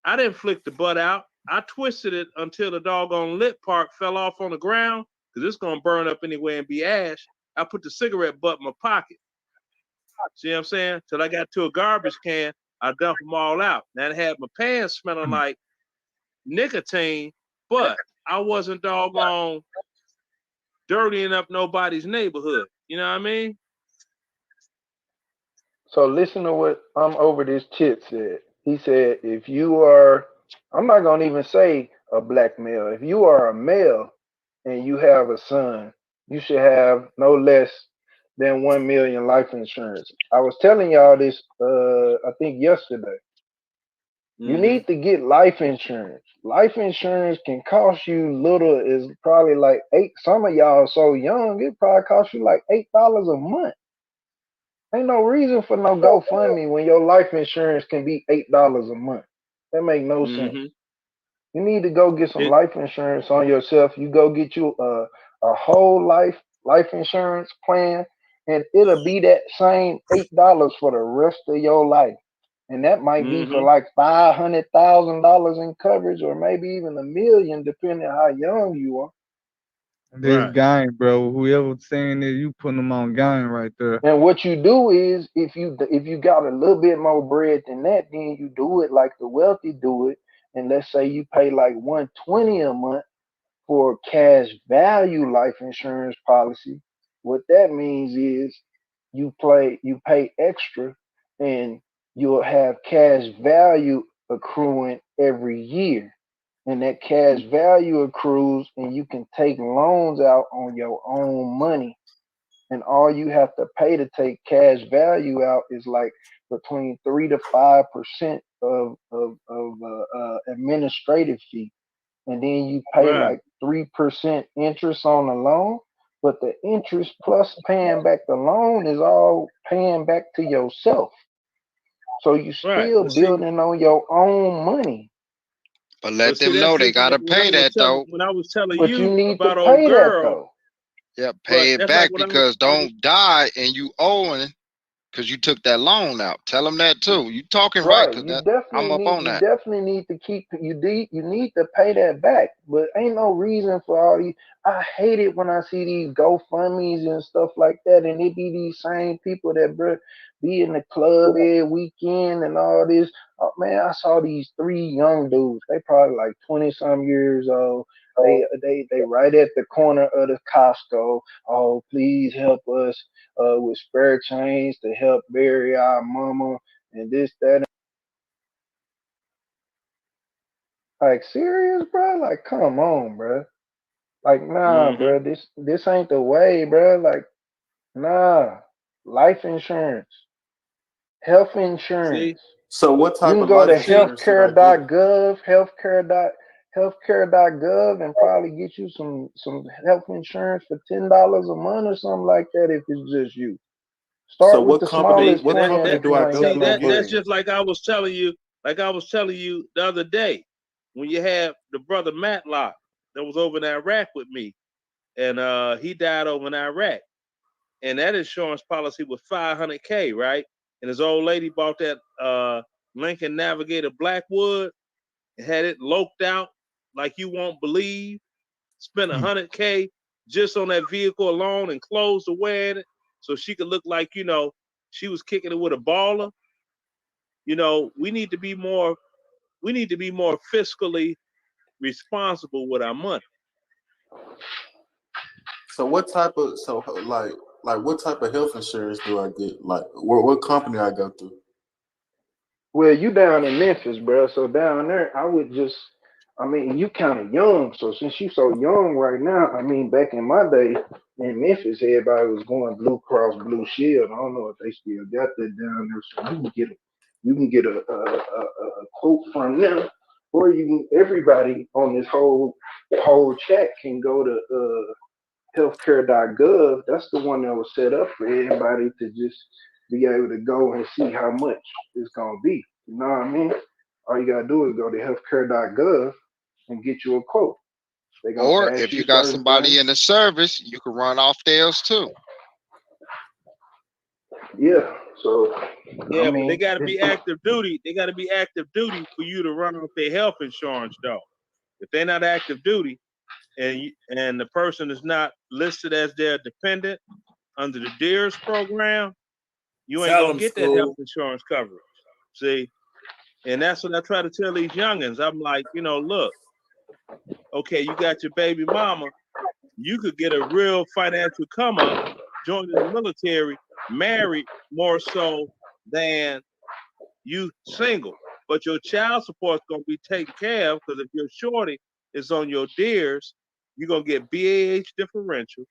I didn't flick the butt out. I twisted it until the doggone lit part fell off on the ground, because it's going to burn up anyway and be ash. I put the cigarette butt in my pocket. See what I'm saying? Till I got to a garbage can, I dumped them all out. Now I had my pants smelling like nicotine, but I wasn't doggone dirtying up nobody's neighborhood. You know what I mean? So listen to what I'm over this chit said. He said, if you are, I'm not gonna even say a black male. If you are a male and you have a son, you should have no less than 1 million life insurance. I was telling y'all this, I think yesterday. You need to get life insurance. Life insurance can cost you little is probably like eight. Some of y'all so young, it probably cost you like $8 a month. Ain't no reason for no GoFundMe when your life insurance can be $8 a month. That make no sense. You need to go get some life insurance on yourself. You go get you a whole life insurance plan, and it'll be that same $8 for the rest of your life. And that might be for like $500,000 in coverage, or maybe even $1 million, depending on how young you are. This game, bro. Whoever saying this, you putting them on game right there. And what you do is, if you got a little bit more bread than that, then you do it like the wealthy do it. And let's say you pay like $120 a month for cash value life insurance policy. What that means is you pay extra, and you'll have cash value accruing every year. And that cash value accrues, and you can take loans out on your own money. And all you have to pay to take cash value out is like between 3 to 5% of administrative fee, and then you pay like 3% interest on the loan. But the interest plus paying back the loan is all paying back to yourself. So you still building on your own money. But let them know they gotta pay that though. When I was telling But you you need about to old pay that girl, though. Yeah, pay it that's back like what I because was don't die and you owing because you took that loan out. Tell them that too. You talking right? Right. Because You that I'm definitely up need on you that. definitely need to keep you need to pay that back. But ain't no reason for all these. I hate it when I see these GoFundMe's and stuff like that, and it be these same people that be in the club every weekend and all this. Oh, man, I saw these three young dudes. They probably like 20 some years old. They right at the corner of the Costco. Oh, please help us with spare change to help bury our mama and this, that. Like, serious, bro? Like, come on, bro. Like, nah, bro. This ain't the way, bro. Like, nah. Life insurance. Health insurance. So what You type can of go life to insurance should I get? healthcare.gov, healthcare.gov, and probably get you some health insurance for $10 a month or something like that if it's just you. So Start with the smallest what plan company if do you I ain't go got to no to get That's money. it? just like I was telling you the other day when you had the brother Matlock that was over in Iraq with me, and he died over in Iraq, and that insurance policy was $500K, right? And his old lady bought that Lincoln Navigator Blackwood and had it loked out like you won't believe. Spent $100K just on that vehicle alone and clothes to wear in it, so she could look like she was kicking it with a baller. We need to be more fiscally responsible with our money. So what type of what type of health insurance do I get? Like what company I go through? Well, you down in Memphis, bro. So down there, you kind of young. So since you so young right now, back in my day in Memphis, everybody was going Blue Cross Blue Shield. I don't know if they still got that down there. So you can get a quote from them, or everybody on this whole chat can go to healthcare.gov. That's the one that was set up for everybody to just be able to go and see how much it's gonna be. You know what I mean? All you gotta do is go to healthcare.gov and get you a quote. They're gonna Or ask if you you got certain somebody things. in the service, you can run off theirs too. Yeah. So Yeah, but they got to be active duty. They got to be active duty for you to run off their health insurance, though. If they're not active duty, and the person is not listed as their dependent under the DEERS program, you ain't gonna get that health insurance coverage. See, and that's what I try to tell these youngins. I'm like, look, okay, you got your baby mama, you could get a real financial come up joining the military, married more so than you single. But your child support's gonna be taken care of, because if your shorty is on your DEERS, you're gonna get BAH differential,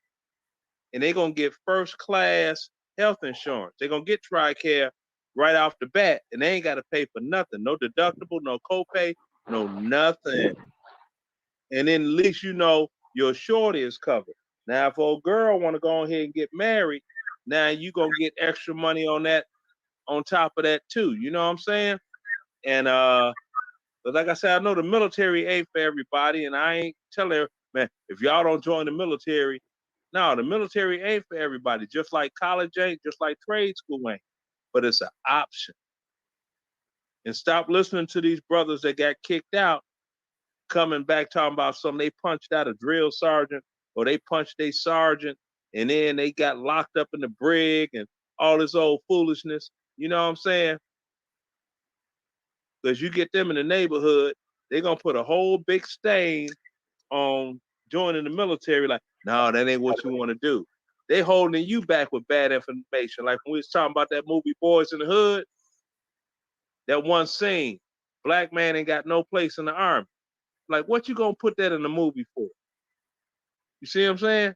and they're gonna get first class health insurance. They're gonna get TRICARE right off the bat, and they ain't gotta pay for nothing. No deductible, no copay, no nothing. And then at least your shorty is covered. Now, if old girl wanna go ahead and get married, now you gonna get extra money on that, on top of that too. You know what I'm saying? And but like I said, I know the military ain't for everybody, and I ain't telling her, man, if y'all don't join the military, no, the military ain't for everybody. Just like college ain't, just like trade school ain't. But it's an option. And stop listening to these brothers that got kicked out, coming back talking about something. They punched out a drill sergeant, or they punched a sergeant, and then they got locked up in the brig and all this old foolishness. You know what I'm saying? Because you get them in the neighborhood, they're gonna put a whole big stain on joining the military. Like, no, that ain't what you want to do. They holding you back with bad information. Like when we was talking about that movie Boys in the Hood, that one scene, black man ain't got no place in the army. Like, what you gonna put that in the movie for? You see what I'm saying?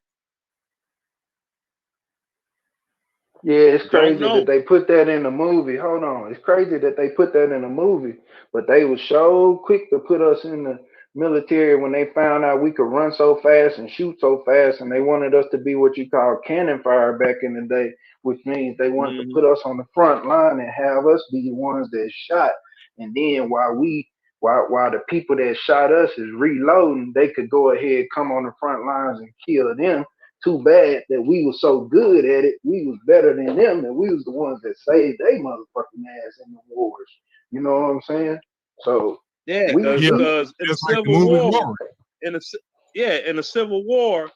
Yeah, it's Don't crazy that know. they put that in the movie. Hold on. It's crazy that they put that in the movie, but they were so quick to put us in the military when they found out we could run so fast and shoot so fast, and they wanted us to be what you call cannon fire back in the day, which means they wanted to put us on the front line and have us be the ones that shot. And then while the people that shot us is reloading, they could go ahead, come on the front lines and kill them. Too bad that we were so good at it. We was better than them, and we was the ones that saved they motherfucking ass in the wars. You know what I'm saying? So Yeah, we was because in the Just like the Civil movie War, Glory. in the Civil War,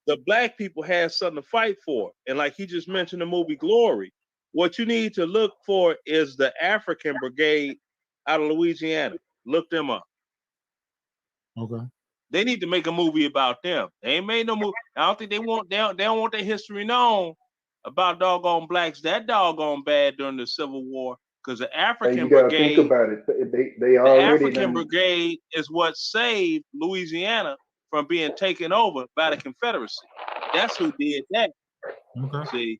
the black people had something to fight for. And like he just mentioned the movie Glory, what you need to look for is the African Brigade out of Louisiana. Look them up. Okay. They need to make a movie about them. They ain't made no movie. I don't think they don't want their history known about doggone blacks that doggone bad during the Civil War. Because the Hey, you African gotta think Brigade, about it. They the already African done. Brigade is what saved Louisiana from being taken over by the Confederacy. That's who did that. Okay. See,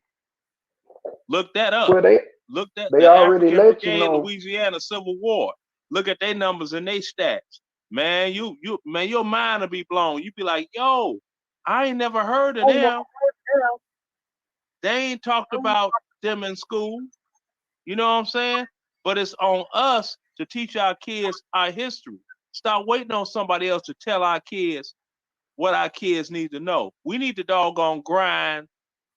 look that up. Well, Look at They the already African let you Brigade, know. Louisiana Civil War. Look at their numbers and their stats. Man, man, your mind will be blown. You be like, yo, I ain't never heard of them. They ain't talked about them in school. You know what I'm saying? But it's on us to teach our kids our history. Stop waiting on somebody else to tell our kids what our kids need to know. We need to doggone grind,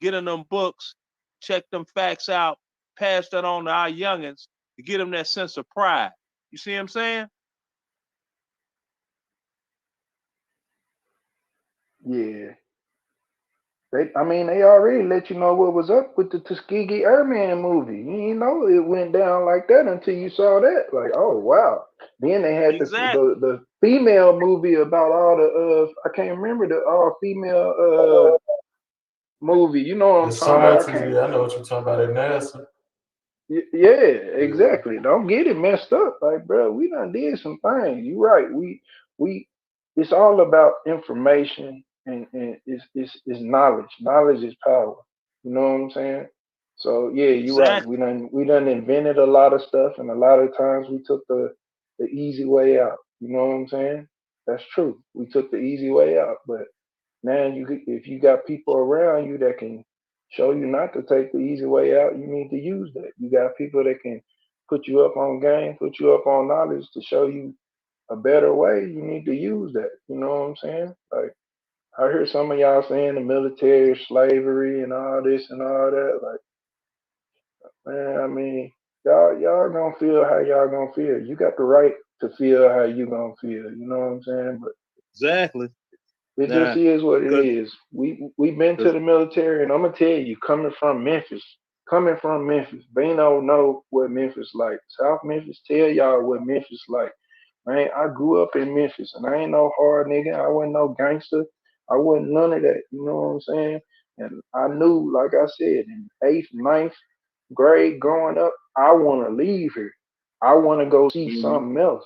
get in them books, check them facts out, pass that on to our youngins to get them that sense of pride. You see what I'm saying? Yeah. They already let you know what was up with the Tuskegee Airman movie. You didn't know it went down like that until you saw that. Like, oh wow. Then they had the female movie about all the I can't remember the all female movie. You know what I'm talking about? I know what you're talking about at NASA. Yeah, exactly. Don't get it messed up. Like, bro, we done did some things. You right. We it's all about information and it's knowledge. Knowledge is power. You know what I'm saying? So yeah, you're right. We done invented a lot of stuff, and a lot of times we took the easy way out. You know what I'm saying? That's true. We took the easy way out, but now if you got people around you that can show you not to take the easy way out, you need to use that. You got people that can put you up on game, put you up on knowledge to show you a better way. You need to use that. You know what I'm saying? Like, I hear some of y'all saying the military, slavery, and all this and all that. Like, man, y'all gonna feel how y'all gonna feel. You got the right to feel how you gonna feel. You know what I'm saying? But exactly. It just is what it is. We've been to the military, and I'm gonna tell you, coming from Memphis, Bino know what Memphis like. South Memphis tell y'all what Memphis like. Man, I grew up in Memphis, and I ain't no hard nigga. I wasn't no gangster. I wasn't none of that. You know what I'm saying? And I knew, like I said, in 8th, 9th grade growing up, I want to leave here. I want to go see something else.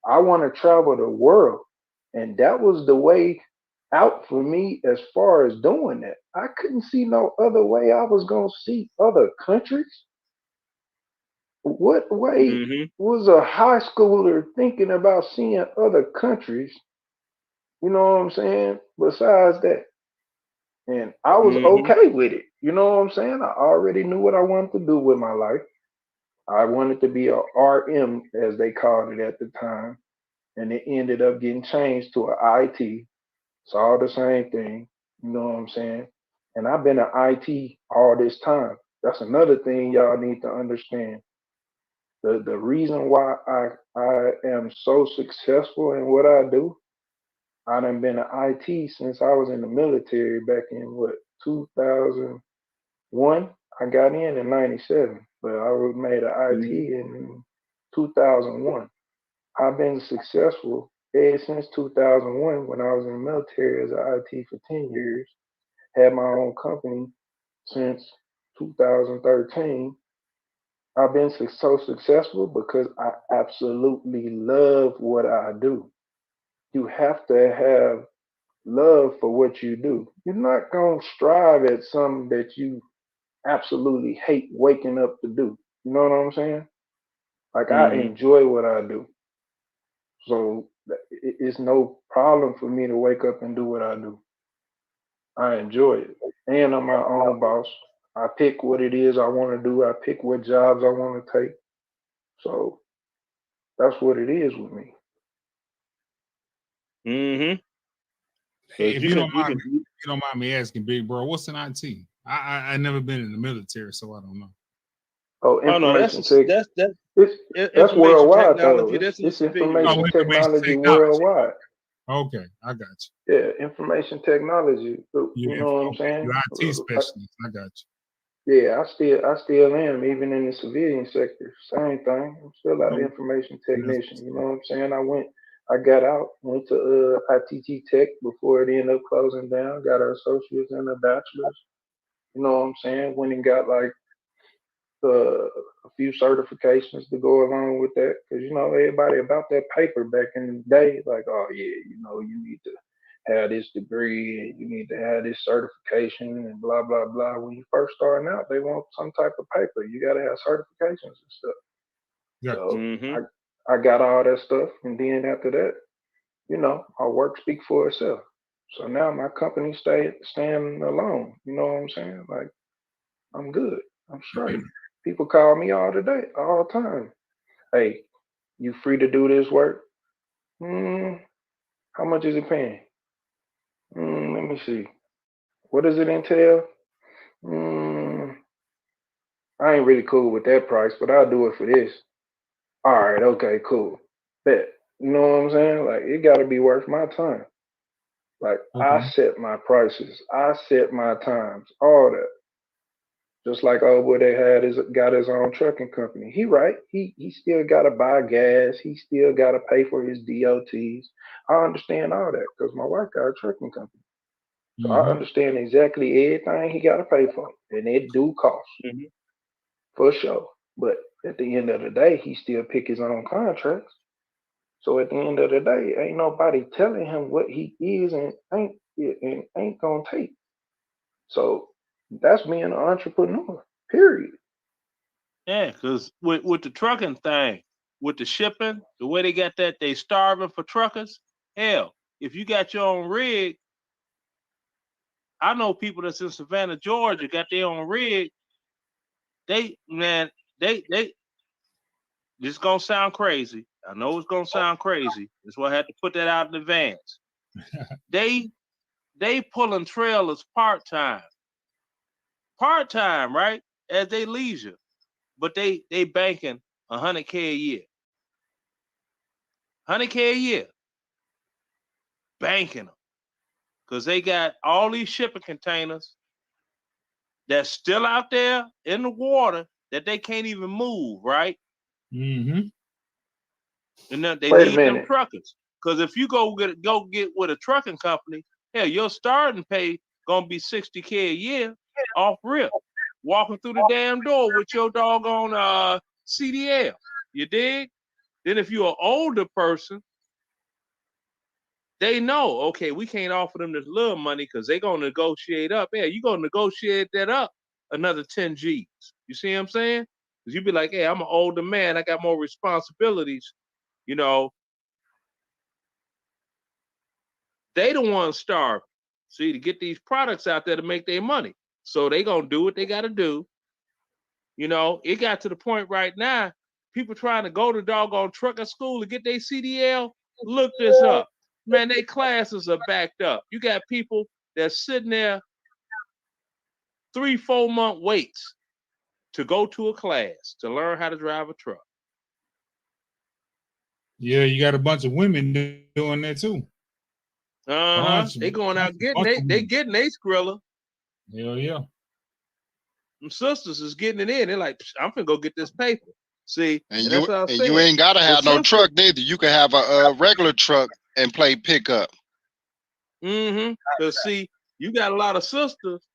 I want to travel the world. And that was the way out for me as far as doing that. I couldn't see no other way I was going to see other countries. What way was a high schooler thinking about seeing other countries? You know what I'm saying? Besides that. And I was okay with it. You know what I'm saying? I already knew what I wanted to do with my life. I wanted to be a RM, as they called it at the time. And it ended up getting changed to an IT. It's all the same thing. You know what I'm saying? And I've been an IT all this time. That's another thing y'all need to understand. The reason why I am so successful in what I do, I done been an IT since I was in the military back in 2001. I got in '97, but I was made an IT in 2001. I've been successful ever since 2001 when I was in the military as an IT for 10 years. Had my own company since 2013. I've been so successful because I absolutely love what I do. You have to have love for what you do. You're not going to strive at something that you absolutely hate waking up to do. You know what I'm saying? Like, I enjoy what I do. So it's no problem for me to wake up and do what I do. I enjoy it. And I'm my own boss. I pick what it is I want to do. I pick what jobs I want to take. So that's what it is with me. If you don't mind me asking, big bro, what's an IT? I never been in the military, so I don't know. Oh, information that's worldwide technology. though. That's It's information technology worldwide. Okay, I got you. Yeah, information technology. You know what I'm saying? You're IT specialist. I got you. Yeah, I still am, even in the civilian sector. Same thing. I'm still an information technician. You know what I'm saying? I got out, went to ITT Tech before it ended up closing down. Got an associate's and a bachelor's. You know what I'm saying? Went and got like a few certifications to go along with that, because you know everybody about that paper back in the day, like, oh yeah, you know, you need to have this degree, and you need to have this certification, and blah blah blah. When you first starting out, they want some type of paper. You got to have certifications and stuff. Yeah. So I got all that stuff, and then after that, you know, our work speak for itself. So now my company standing alone. You know what I'm saying? Like I'm good. I'm straight. People call me all the time. Hey, you free to do this work? How much is it paying? Let me see. What does it entail? I ain't really cool with that price, but I'll do it for this. All right, okay, cool. Bet. You know what I'm saying? Like it gotta be worth my time. Like I set my prices, I set my times, all that. Just like old boy they got his own trucking company. He right. He still gotta buy gas. He still gotta pay for his DOTs. I understand all that because my wife got a trucking company. So I understand exactly everything he gotta pay for. And it do cost. For sure. But at the end of the day, he still pick his own contracts. So at the end of the day, ain't nobody telling him what he is and ain't gonna take. So that's being an entrepreneur. Period. Yeah, because with the trucking thing, with the shipping, the way they got that, they starving for truckers. Hell, if you got your own rig, I know people that's in Savannah, Georgia, got their own rig. They this gonna sound crazy. I know it's gonna sound crazy. That's why I had to put that out in advance. They pulling trailers part-time, right? As they leisure. But they banking $100K a year. $100K a year. Banking them. Because they got all these shipping containers that's still out there in the water that they can't even move, right? And then they need them truckers. Because if you go get with a trucking company, hell, your starting pay gonna be $60K a year off rip. Walking through the damn door with your doggone CDL. You dig? Then if you're an older person, they know, okay, we can't offer them this little money because they're going to negotiate up. Yeah, you're going to negotiate that up another 10 G's. You see what I'm saying? Because you'd be like, hey, I'm an older man. I got more responsibilities. You know, they the ones starving. See, to get these products out there to make their money. So they going to do what they got to do. You know, it got to the point right now, people trying to go to doggone trucking school to get their CDL. Look this up. Man, their classes are backed up. You got people that's sitting there 3-4 month waits to go to a class to learn how to drive a truck. Yeah, you got a bunch of women doing that too. They going out getting they getting their Skrilla. Hell yeah. Them sisters is getting it in. They're like, I'm finna go get this paper. See, and that's what I was saying. you ain't gotta have no truck neither. You can have a regular truck and play pickup. Because see, you got a lot of sisters.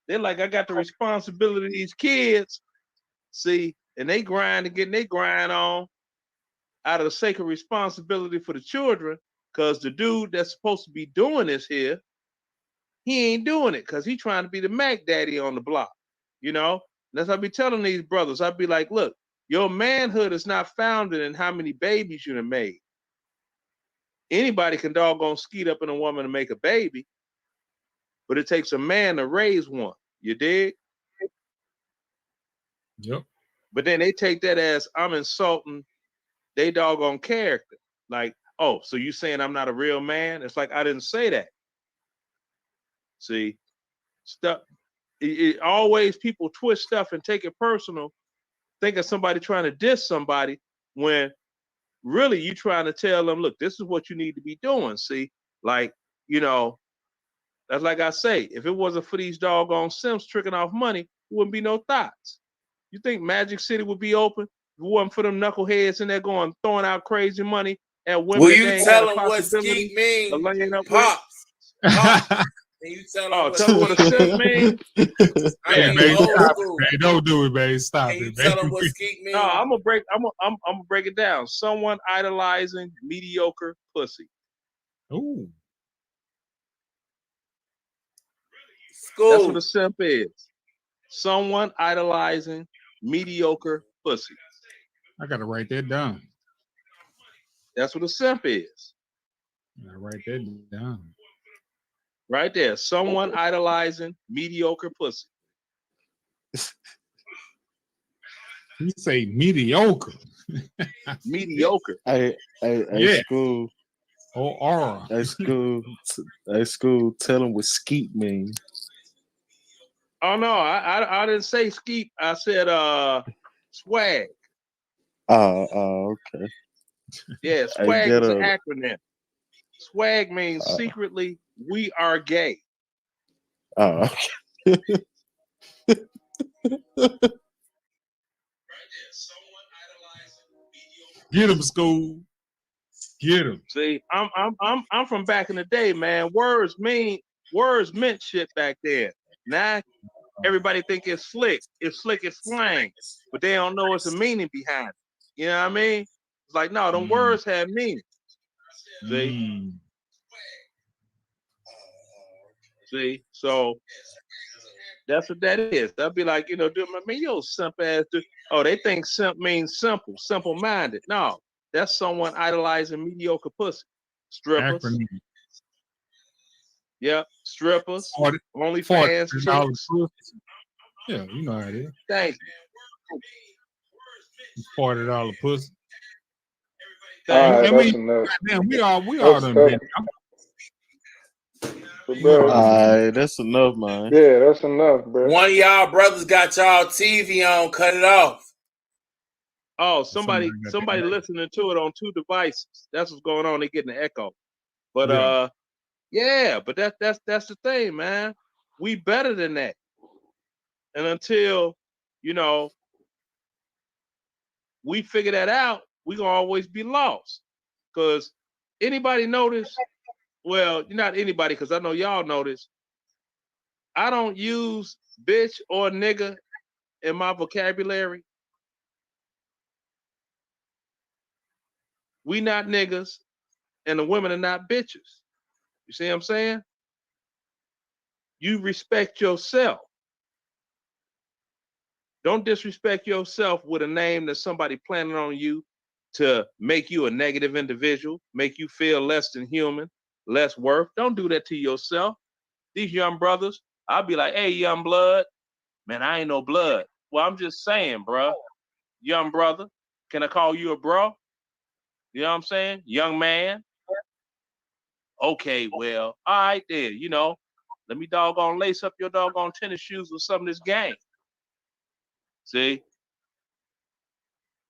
They're like, I got the responsibility of these kids. See, and they grind and getting their grind on out of the sake of responsibility for the children. Because the dude that's supposed to be doing this here, he ain't doing it because he trying to be the Mac daddy on the block. You know, that's what I be telling these brothers. I'd be like, look, your manhood is not founded in how many babies you done made. Anybody can doggone skeet up in a woman to make a baby, but it takes a man to raise one. You dig? Yep. But then they take that as I'm insulting they doggone character. Like, oh, so you saying I'm not a real man? It's like I didn't say that. See, stuff. It always people twist stuff and take it personal, thinking somebody trying to diss somebody when really you trying to tell them, look, this is what you need to be doing. See, like, you know, that's like I say, if it wasn't for these doggone simps tricking off money, there wouldn't be no thoughts. You think Magic City would be open if it wasn't for them knuckleheads in there going throwing out crazy money at women Will that you they ain't tell got a them what possibility skeet mean? of laying up Pops. with? Pops. Can you tell them Tell them what a simp mean? I mean, old school. Hey, don't do it, babe. Stop Can you it, tell babe. them what skeet mean? No, I'm gonna break it down. Someone idolizing mediocre pussy. Ooh. That's what a simp is. Someone idolizing mediocre pussy. I gotta write that down. That's what a simp is. I gotta write that down. Right there. Someone idolizing mediocre pussy. You say mediocre. Mediocre. Hey, Yeah. school. Or aura. Hey, school. Tell them what skeet mean. Oh no, I didn't say skeet. I said swag. Okay. Yeah, Hey, swag is an Ghetto. acronym. Swag means secretly we are gay. Okay. Get him, school. Get him. See, I'm from back in the day, man. Words meant shit back then. Now everybody think it's slick. It's slick as slang, but they don't know it's a meaning behind it. You know what I mean? It's like, no, them words have meaning. See? See? So that's what that is. They'll be like, dude, man, yo, simp ass dude. Oh, they think simp means simple, simple-minded. No, that's someone idolizing mediocre pussy. Strippers. Acronym. Yep, strippers. 40, OnlyFans $40 chicks. Yeah, you know how it is. Thank you. $40 pussy. All right, I that's mean, enough. damn, we all done been. Alright, that's enough, man. Yeah, that's enough, bro. One of y'all brothers got y'all TV on. Cut it off. Oh, somebody listening to it on two devices. That's what's going on. They're getting an echo. But yeah, but that's the thing, man. We better than that. And until, we figure that out, we gonna always be lost. Cause anybody notice? Well, not anybody, because I know y'all notice. I don't use bitch or nigga in my vocabulary. We not niggas, and the women are not bitches. You see what I'm saying? You respect yourself. Don't disrespect yourself with a name that somebody planning on you to make you a negative individual, make you feel less than human, less worth. Don't do that to yourself. These young brothers, I'll be like, hey, young blood. Man, I ain't no blood. Well, I'm just saying, bro. Young brother, can I call you a bro? You know what I'm saying? Young man. Okay, well, all right then, let me doggone lace up your doggone tennis shoes with some of this game. See?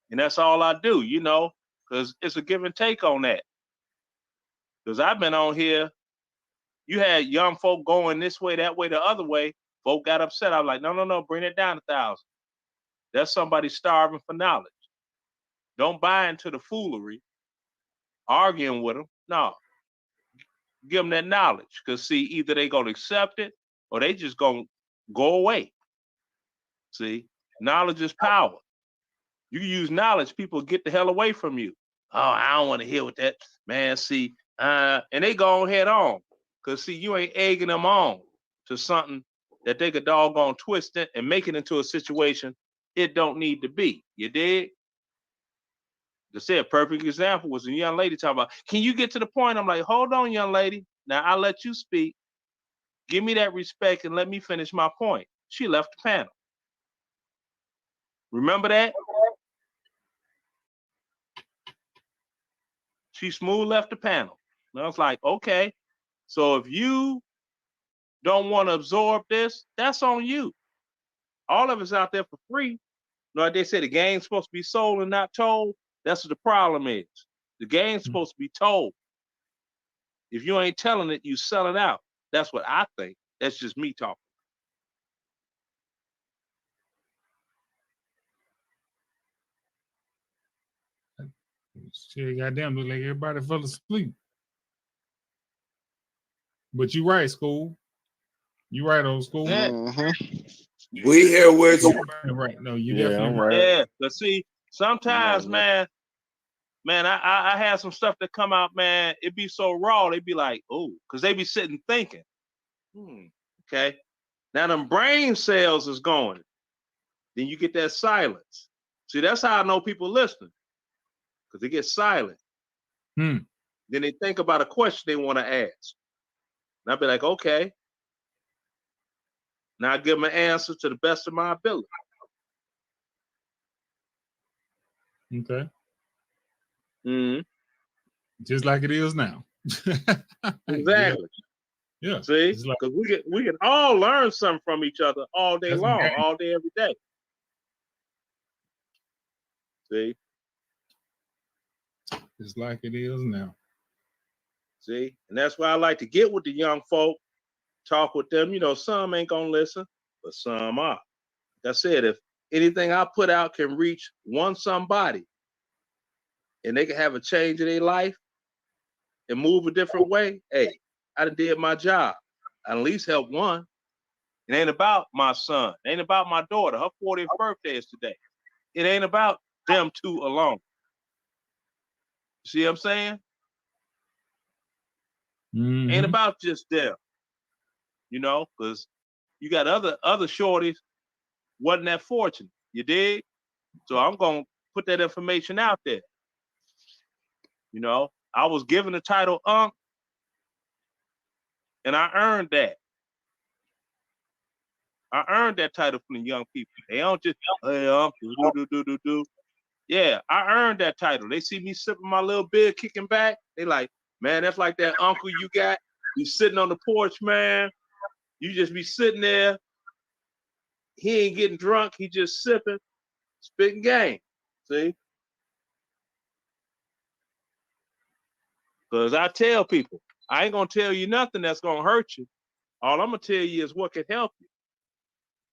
And that's all I do, because it's a give and take on that. Because I've been on here, you had young folk going this way, that way, the other way. Folk got upset. I was like, no, bring it down 1,000. That's somebody starving for knowledge. Don't buy into the foolery, arguing with them. No, give them that knowledge. Because, see, either they going to accept it or they just going to go away. See, knowledge is power. You use knowledge, people get the hell away from you. Oh, I don't want to hear what that, man, see. And they go head on. Because, see, you ain't egging them on to something that they could doggone twist it and make it into a situation it don't need to be. You dig? To say a perfect example was a young lady talking about, can you get to the point? I'm like, hold on, young lady. Now, I'll let you speak. Give me that respect and let me finish my point. She left the panel. Remember that? She smooth left the panel. And I was like, okay, so if you don't want to absorb this, that's on you. All of it's out there for free. Like they say, the game's supposed to be sold and not told. That's what the problem is. The game's supposed to be told. If you ain't telling it, you sell it out. That's what I think. That's just me talking. Shit, goddamn, look like everybody fell asleep. But you right, school. You right, old school. We here with you. Right. No, you Yeah, definitely I'm right. right. Yeah, but see, sometimes, man, I had some stuff that come out, man. It be so raw. They be like, oh, because they be sitting thinking, okay. Now them brain cells is going. Then you get that silence. See, that's how I know people listening. Because they get silent. Then they think about a question they want to ask. And I'll be like, okay. Now I give them an answer to the best of my ability. Okay. Mm-hmm. Just like it is now. Exactly. Yeah. See, because we can all learn something from each other all day long, all day, every day. See, just like it is now. See, and that's why I like to get with the young folk, talk with them. You know, some ain't gonna listen, but some are. Like I said, if anything I put out can reach one somebody, and they can have a change in their life and move a different way, hey, I done did my job. I at least helped one. It ain't about my son. It ain't about my daughter. Her 40th birthday is today. It ain't about them two alone. See what I'm saying? Ain't about just them. You know, because you got other shorties wasn't that fortunate. You dig? So I'm gonna put that information out there. You know, I was given the title Unc, and I earned that. I earned that title from the young people. They don't just, hey, Unc, do. Yeah, I earned that title. They see me sipping my little beer, kicking back. They like, man, that's like that uncle you got. You sitting on the porch, man. You just be sitting there. He ain't getting drunk. He just sipping, spitting game. See? Because I tell people, I ain't going to tell you nothing that's going to hurt you. All I'm going to tell you is what can help you.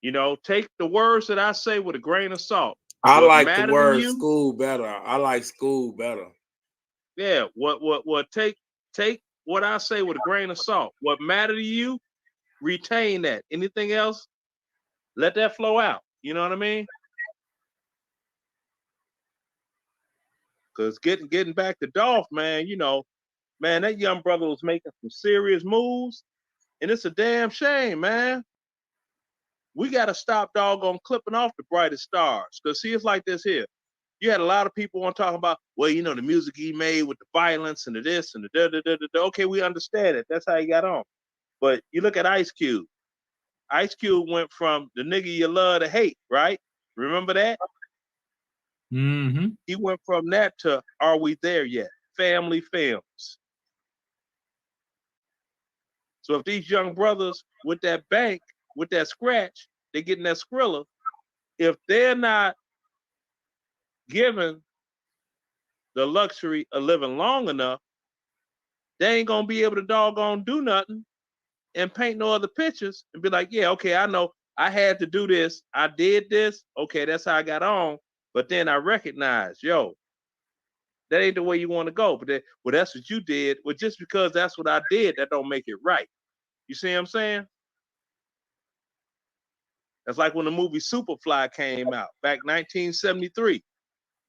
You know, take the words that I say with a grain of salt. I what like the word school better. I like school better. Yeah, what take what I say with a grain of salt. What matter to you, retain that. Anything else, let that flow out. You know what I mean? Because getting back to Dolph, man, you know, man, that young brother was making some serious moves, and it's a damn shame, man. We got to stop doggone clipping off the brightest stars. Because see, it's like this here. You had a lot of people want to talk about, well, you know, the music he made with the violence and the this and the da. Okay, we understand it. That's how he got on. But you look at Ice Cube. Ice Cube went from the nigga you love to hate, right? Remember that? He went from that to Are We There Yet? Family films. So if these young brothers with that bank, with that scratch, they getting that Skrilla, if they're not given the luxury of living long enough, they ain't gonna be able to doggone do nothing and paint no other pictures and be like, yeah, okay, I know I had to do this. I did this. Okay, that's how I got on. But then I recognize, yo, that ain't the way you want to go. But well, that's what you did. Well, just because that's what I did, that don't make it right. You see what I'm saying? That's like when the movie Superfly came out back 1973.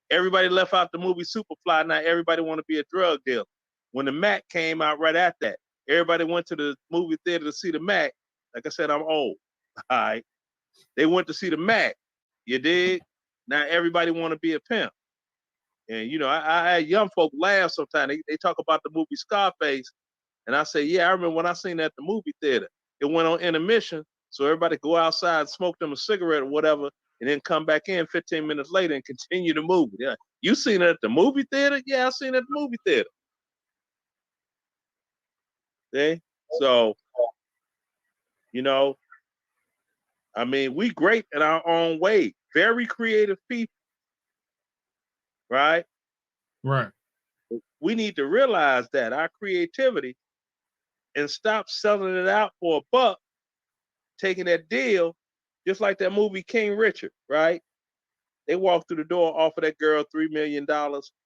Everybody left out the movie Superfly. Now everybody want to be a drug dealer. When the Mac came out right after that, everybody went to the movie theater to see the Mac. Like I said, I'm old. All right. They went to see the Mac. You dig? Now everybody want to be a pimp. And, you know, I had young folk laugh sometimes. They talk about the movie Scarface. And I say, yeah, I remember when I seen that at the movie theater. It went on intermission. So everybody go outside, smoke them a cigarette or whatever, and then come back in 15 minutes later and continue the movie. Yeah. You seen it at the movie theater? Yeah, I seen it at the movie theater. Okay? So, you know, I mean, we great in our own way. Very creative people. Right? Right. We need to realize that our creativity and stop selling it out for a buck, taking that deal, just like that movie King Richard, right? They walk through the door, offer that girl $3 million.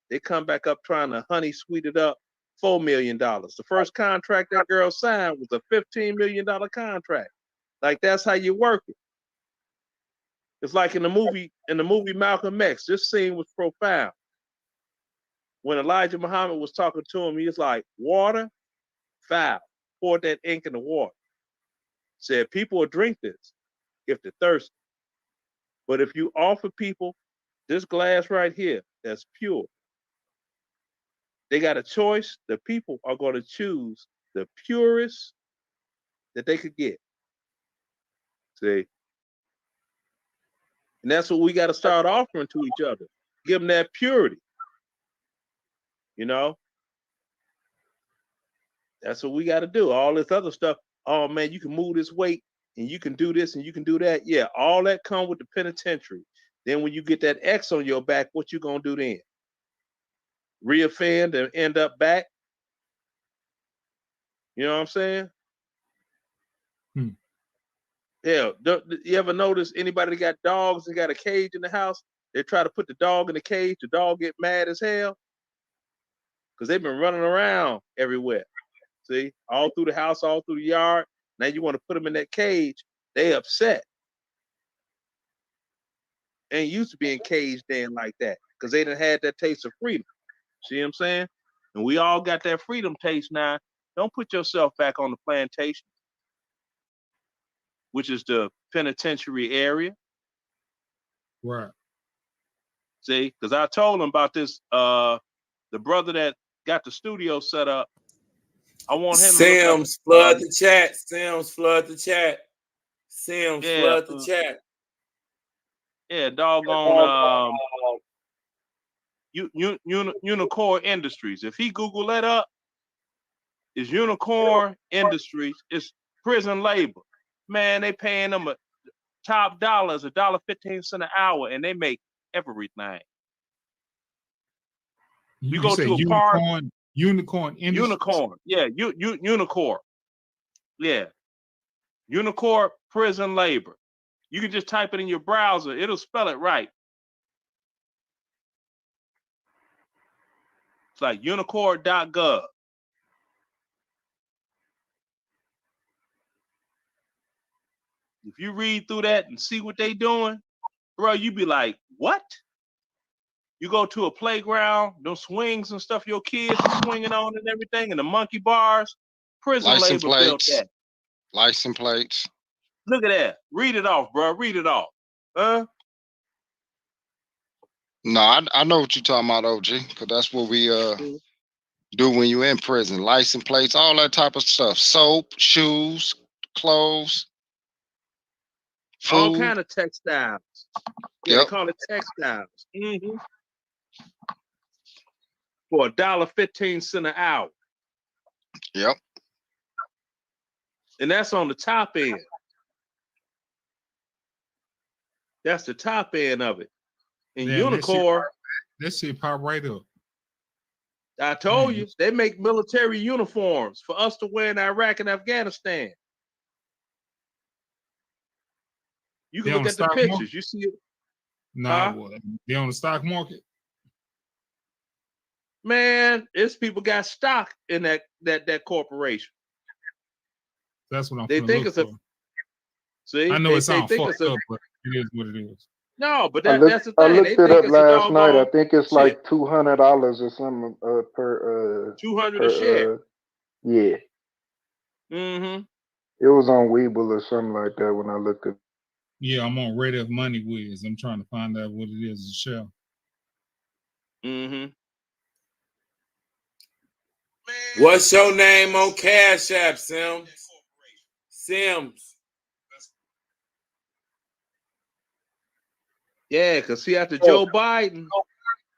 They come back up trying to honey sweet it up, $4 million. The first contract that girl signed was a $15 million contract. Like that's how you work it. It's like in the movie Malcolm X, this scene was profound. When Elijah Muhammad was talking to him, he was like, water, foul. Poured that ink in the water. Said people will drink this if they're thirsty. But if you offer people this glass right here that's pure, they got a choice. The people are going to choose the purest that they could get. See? And that's what we got to start offering to each other. Give them that purity. You know? That's what we got to do. All this other stuff. Oh, man, you can move this weight and you can do this and you can do that. Yeah, all that come with the penitentiary. Then when you get that X on your back, what you going to do then? Reoffend and end up back? You know what I'm saying? Yeah. You ever notice anybody that got dogs and got a cage in the house? They try to put the dog in the cage. The dog get mad as hell because they've been running around everywhere. See, all through the house, all through the yard. Now you want to put them in that cage. They upset. Ain't used to being caged in like that because they done had that taste of freedom. See what I'm saying? And we all got that freedom taste now. Don't put yourself back on the plantation, which is the penitentiary area. Right. See, because I told him about this, the brother that got the studio set up. I want him to look up. Sims, flood the chat. Sims, flood the chat. Sims, flood the chat. Yeah, doggone Unicorn Industries. If he Google that up, it's Unicorn Industries. It's prison labor. Man, they paying them a top dollars, $1.15 an hour, and they make everything. You go to a park. Unicorn Industries. Unicorn. Yeah, Unicorn. Yeah. Unicorn prison labor. You can just type it in your browser. It'll spell it right. It's like unicorn.gov. If you read through that and see what they doing, bro, you be like, what? You go to a playground, those swings and stuff your kids are swinging on and everything, and the monkey bars, prison License labor built plates. that. License plates. Look at that. Read it off, bro. Read it off. Huh? No, I know what you're talking about, OG, because that's what we do when you're in prison. License plates, all that type of stuff. Soap, shoes, clothes, food. All kind of textiles. Yeah, Yep. they call it textiles. Mm-hmm. For $1.15 an hour. Yep. And that's on the top end. That's the top end of it. And Unicorn. That shit pop right up. I told you, they make military uniforms for us to wear in Iraq and Afghanistan. You can look at the pictures. Market? You see it? No, they on the stock market. Man, it's people got stock in that corporation. That's what I'm. They think it's a. See, I know it sounds fucked up, but it is what it is. No, but that's the thing. I looked it up last night. I think it's shit. like $200 or something per. $200 a share. Yeah. Mm-hmm. It was on Weeble or something like that when I looked at. Yeah, I'm on Red F Money Wiz. I'm trying to find out what it is to show. Mm-hmm. What's your name on Cash App, Sims? Sims. Yeah, because see, after Joe Biden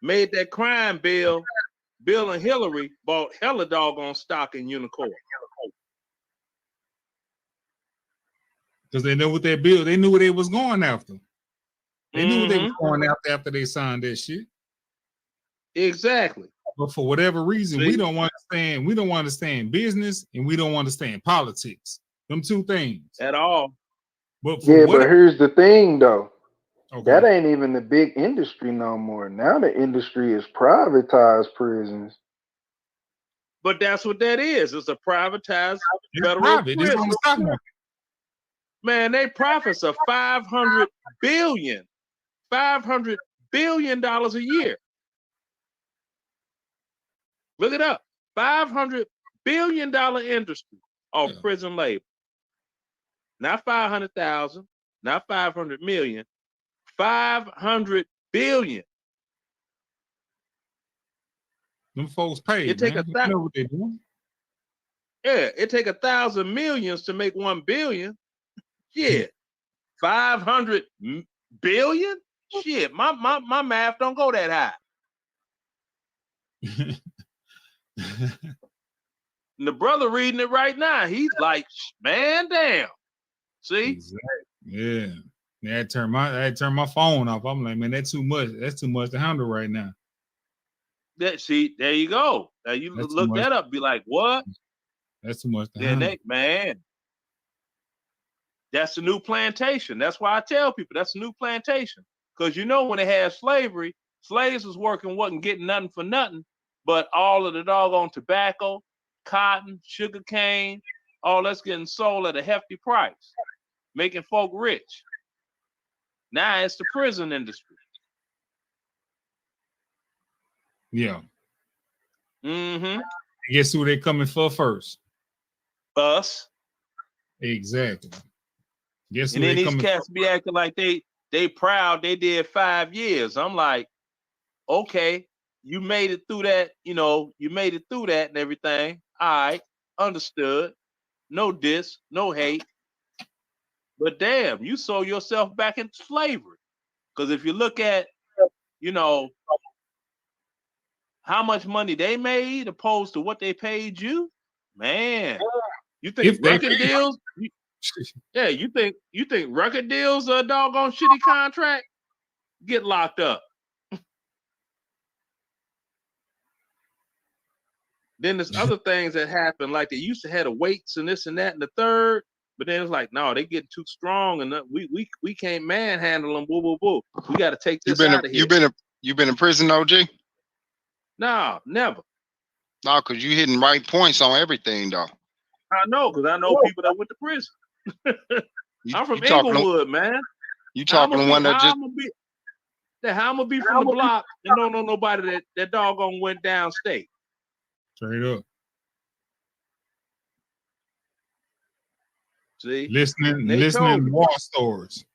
made that crime bill, Bill and Hillary bought hella doggone stock in Unicorn. Because they know what that bill, they knew what they was going after. They knew what they were going after they signed that shit. Exactly. But for whatever reason, we don't understand business and we don't understand politics. Them two things. At all. But here's the thing though. Okay. That ain't even the big industry no more. Now the industry is privatized prisons. But that's what that is. It's a privatized federal private. prison. It's on the stock market. Man, they profits are $500 billion a year. Look it up. $500 billion industry of prison labor. not 500,000, not 500 million, 500 billion. Them folks paid, It take man. You know what they do. Yeah, it take 1,000 millions to make 1 billion. Yeah, 500 billion. Shit, my math don't go that high. And the brother reading it right now, he's like, man, damn. See? Exactly. Yeah. I had to turn my phone off. I'm like, man, that's too much. That's too much to handle right now. See, there you go. Now you That's look that up, be like, what? That's too much to Then handle. man, that's the new plantation. That's why I tell people that's the new plantation. Because you know when they had slavery, slaves was working, wasn't getting nothing for nothing, but all of the doggone tobacco, cotton, sugar cane, all that's getting sold at a hefty price, making folk rich. Now it's the prison industry. Yeah. Mm-hmm. Guess who they coming for first? Us. Exactly. Guess who And then they these coming cats be acting like they proud they did 5 years. I'm like, okay, you made it through that, you made it through that and everything. All right, understood. No diss, no hate. But damn, you sold yourself back into slavery. Because if you look at, how much money they made opposed to what they paid you, man, you think record deals? Yeah, you think record deals are a doggone shitty contract? Get locked up. Then there's other things that happen, like they used to have the weights and this and that and the third, but then it's like, no, they getting too strong and we can't manhandle them. Woo, woo, woo. We got to take this out of here. You been in prison, OG? No, never. No, because you hitting right points on everything, though. I know, because I know people that went to prison. I'm from Inglewood, man. You talking to one that just... How I'm gonna be from the block and don't know nobody that doggone went downstate. Straight up. See, listening to war stories.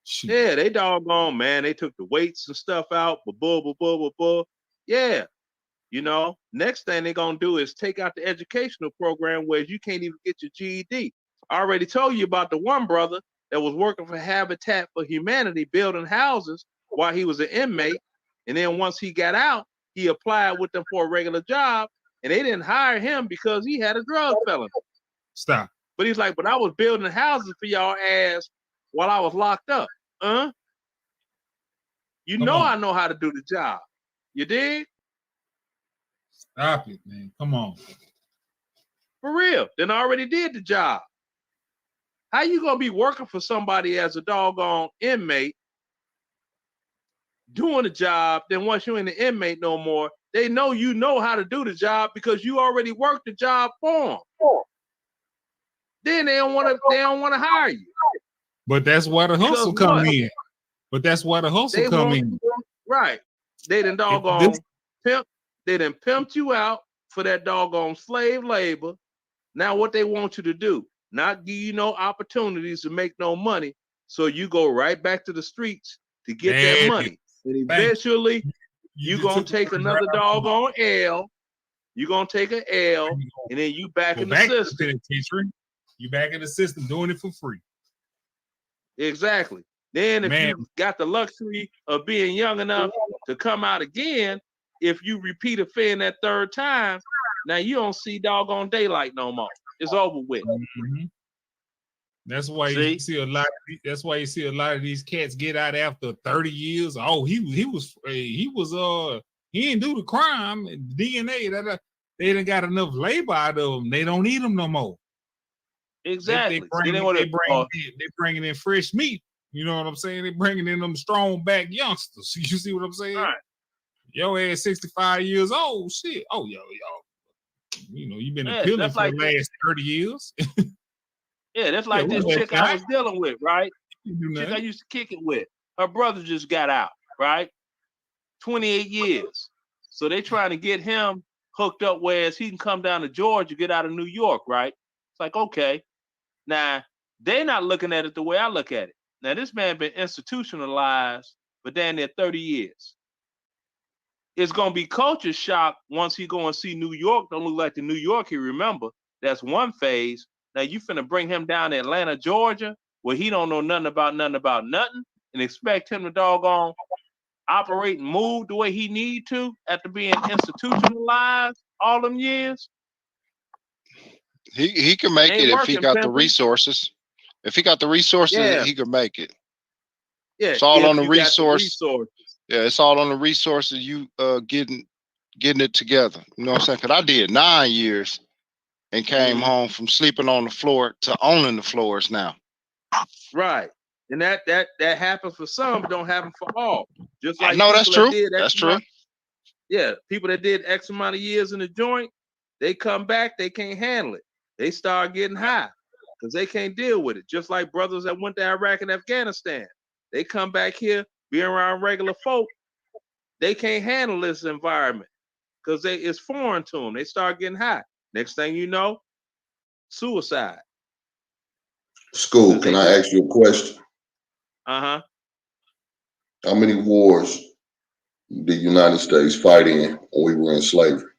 Shoot. Yeah, they doggone, man. They took the weights and stuff out. Yeah, next thing they're gonna do is take out the educational program where you can't even get your GED. I already told you about the one brother that was working for Habitat for Humanity, building houses while he was an inmate, and then once he got out, he applied with them for a regular job, and they didn't hire him because he had a drug felony. Stop. But he's like, but I was building houses for y'all ass while I was locked up. I know how to do the job. You dig? Stop it, man. Come on. For real. Then I already did the job. How you gonna be working for somebody as a doggone inmate, doing the job, then once you ain't an inmate no more, they know you know how to do the job because you already worked the job for them. Then they don't want to hire you. But that's why the hustle come in. But that's why the hustle come in. Right. They done doggone they done pimped you out for that doggone slave labor. Now what they want you to do, not give you no opportunities to make no money. So you go right back to the streets to get that money. And eventually you're gonna take another doggone L. You're gonna take an L and then you back in the system. You back in the system doing it for free. Exactly. Then if you got the luxury of being young enough to come out again, if you repeat offend that third time, now you don't see doggone daylight no more. It's over with. Mm-hmm. That's why you see a lot. That's why you see a lot of these cats get out after 30 years. Oh, he didn't do the crime. DNA they done got enough labor out of them. They don't need them no more. Exactly. They bringing in fresh meat. You know what I'm saying? They bringing in them strong back youngsters. You see what I'm saying? Right. Yo ass 65 years old. Shit. Oh, yo. You've been appealing for the last 30 years. Yeah, that's like this chick I was dealing with, right? Chick I used to kick it with. Her brother just got out, right? 28 years. So they trying to get him hooked up whereas he can come down to Georgia, get out of New York, right? It's like, okay. Now, They're not looking at it the way I look at it. Now, this man been institutionalized for damn near 30 years. It's going to be culture shock once he go and see New York. Don't look like the New York he remember. That's one phase. Now, you finna bring him down to Atlanta, Georgia, where he don't know nothing, and expect him to doggone operate and move the way he need to after being institutionalized all them years. He can make it if he got the resources. If he got the resources, he could make it. Yeah, it's all if on the you got the resources. resources. Yeah, it's all on the resources. You getting it together. You know what I'm saying? Because I did 9 years and came home from sleeping on the floor to owning the floors now. Right. And that happens for some, but don't happen for all. Just like no, that's people true. that did That's true. Yeah, people that did X amount of years in the joint, they come back, they can't handle it. They start getting high because they can't deal with it. Just like brothers that went to Iraq and Afghanistan. They come back here, be around regular folk, they can't handle this environment because it's foreign to them. They start getting high. Next thing you know, suicide. School, can I ask you a question? Uh-huh. How many wars did the United States fight in when we were in slavery?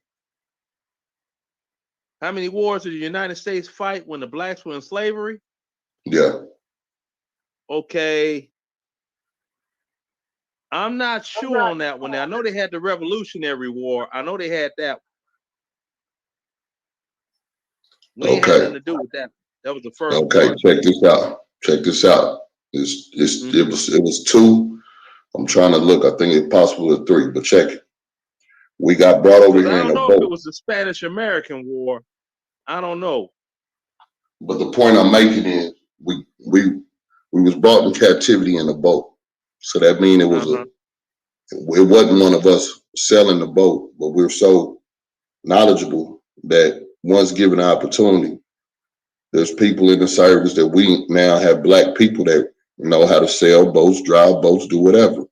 How many wars did the United States fight when the blacks were in slavery? Yeah. Okay. I'm not sure on that one. I know they had the Revolutionary War. I know they had that one. We ain't had nothing to do with that. That was the first Okay, war. check this out. Check this out. It was two. I'm trying to look. I think it's possible it's three, but check it. We got brought over here I in don't a know if it boat. was the Spanish-American War. I don't know. But the point I'm making is we was brought in captivity in a boat. So that means it wasn't one of us selling the boat, but we're so knowledgeable that once given the opportunity, there's people in the service that we now have black people that know how to sell boats, drive boats, do whatever,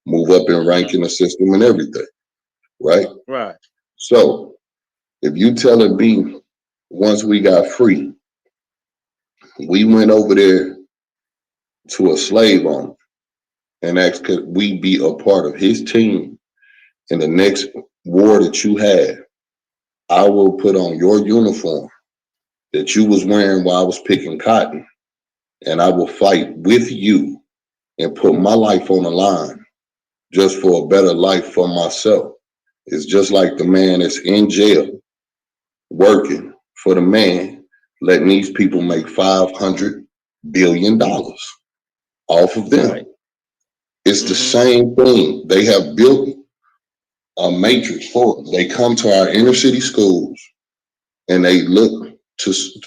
move up in rank in the system and everything, right? Right. So if you telling me once we got free, we went over there to a slave owner and asked could we be a part of his team in the next war that you have, I will put on your uniform that you was wearing while I was picking cotton, and I will fight with you and put my life on the line just for a better life for myself. It's just like the man that's in jail working for the man, letting these people make $500 billion off of them. Right. It's the same thing. They have built a matrix for it. They come to our inner city schools and they look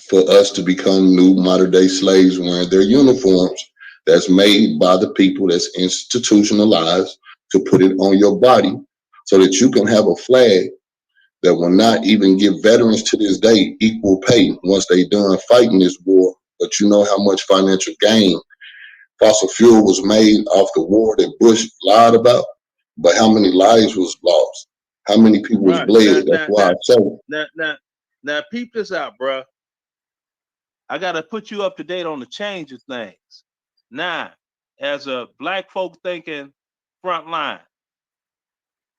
for us to become new modern day slaves wearing their uniforms that's made by the people that's institutionalized to put it on your body so that you can have a flag that will not even give veterans to this day equal pay once they done fighting this war. But you know how much financial gain fossil fuel was made off the war that Bush lied about, but how many lives was lost? How many people was bled? That's why I say. Now, peep this out, bruh. I got to put you up to date on the change of things. Now, as a black folk thinking front line,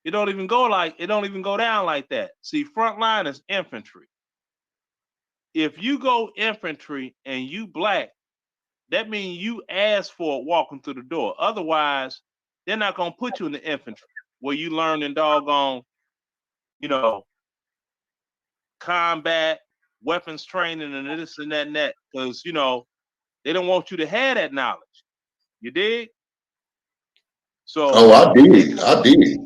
it don't even go down like that. See, front line is infantry. If you go infantry and you black, that means you ask for it walking through the door. Otherwise, they're not gonna put you in the infantry where you learn in doggone, combat, weapons training, and this and that and that. Because they don't want you to have that knowledge. You dig? So I did.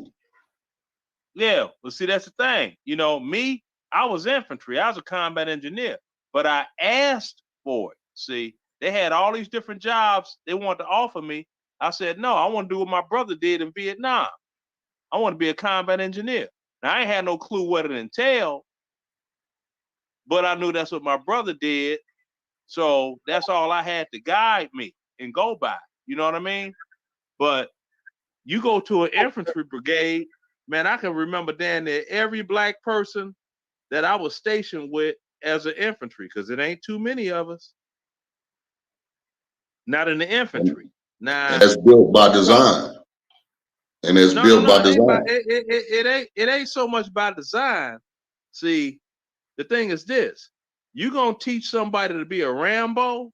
Yeah, well, see, that's the thing. Me, I was infantry. I was a combat engineer, but I asked for it. See, they had all these different jobs they wanted to offer me. I said, no, I want to do what my brother did in Vietnam. I want to be a combat engineer. Now, I ain't had no clue what it entailed, but I knew that's what my brother did. So that's all I had to guide me and go by. You know what I mean? But you go to an infantry brigade, man, I can remember down there every black person that I was stationed with as an infantry, because it ain't too many of us. not in the infantry. Now And that's built by design. And it's built by design. It ain't so much by design. See, the thing is this: you gonna teach somebody to be a Rambo?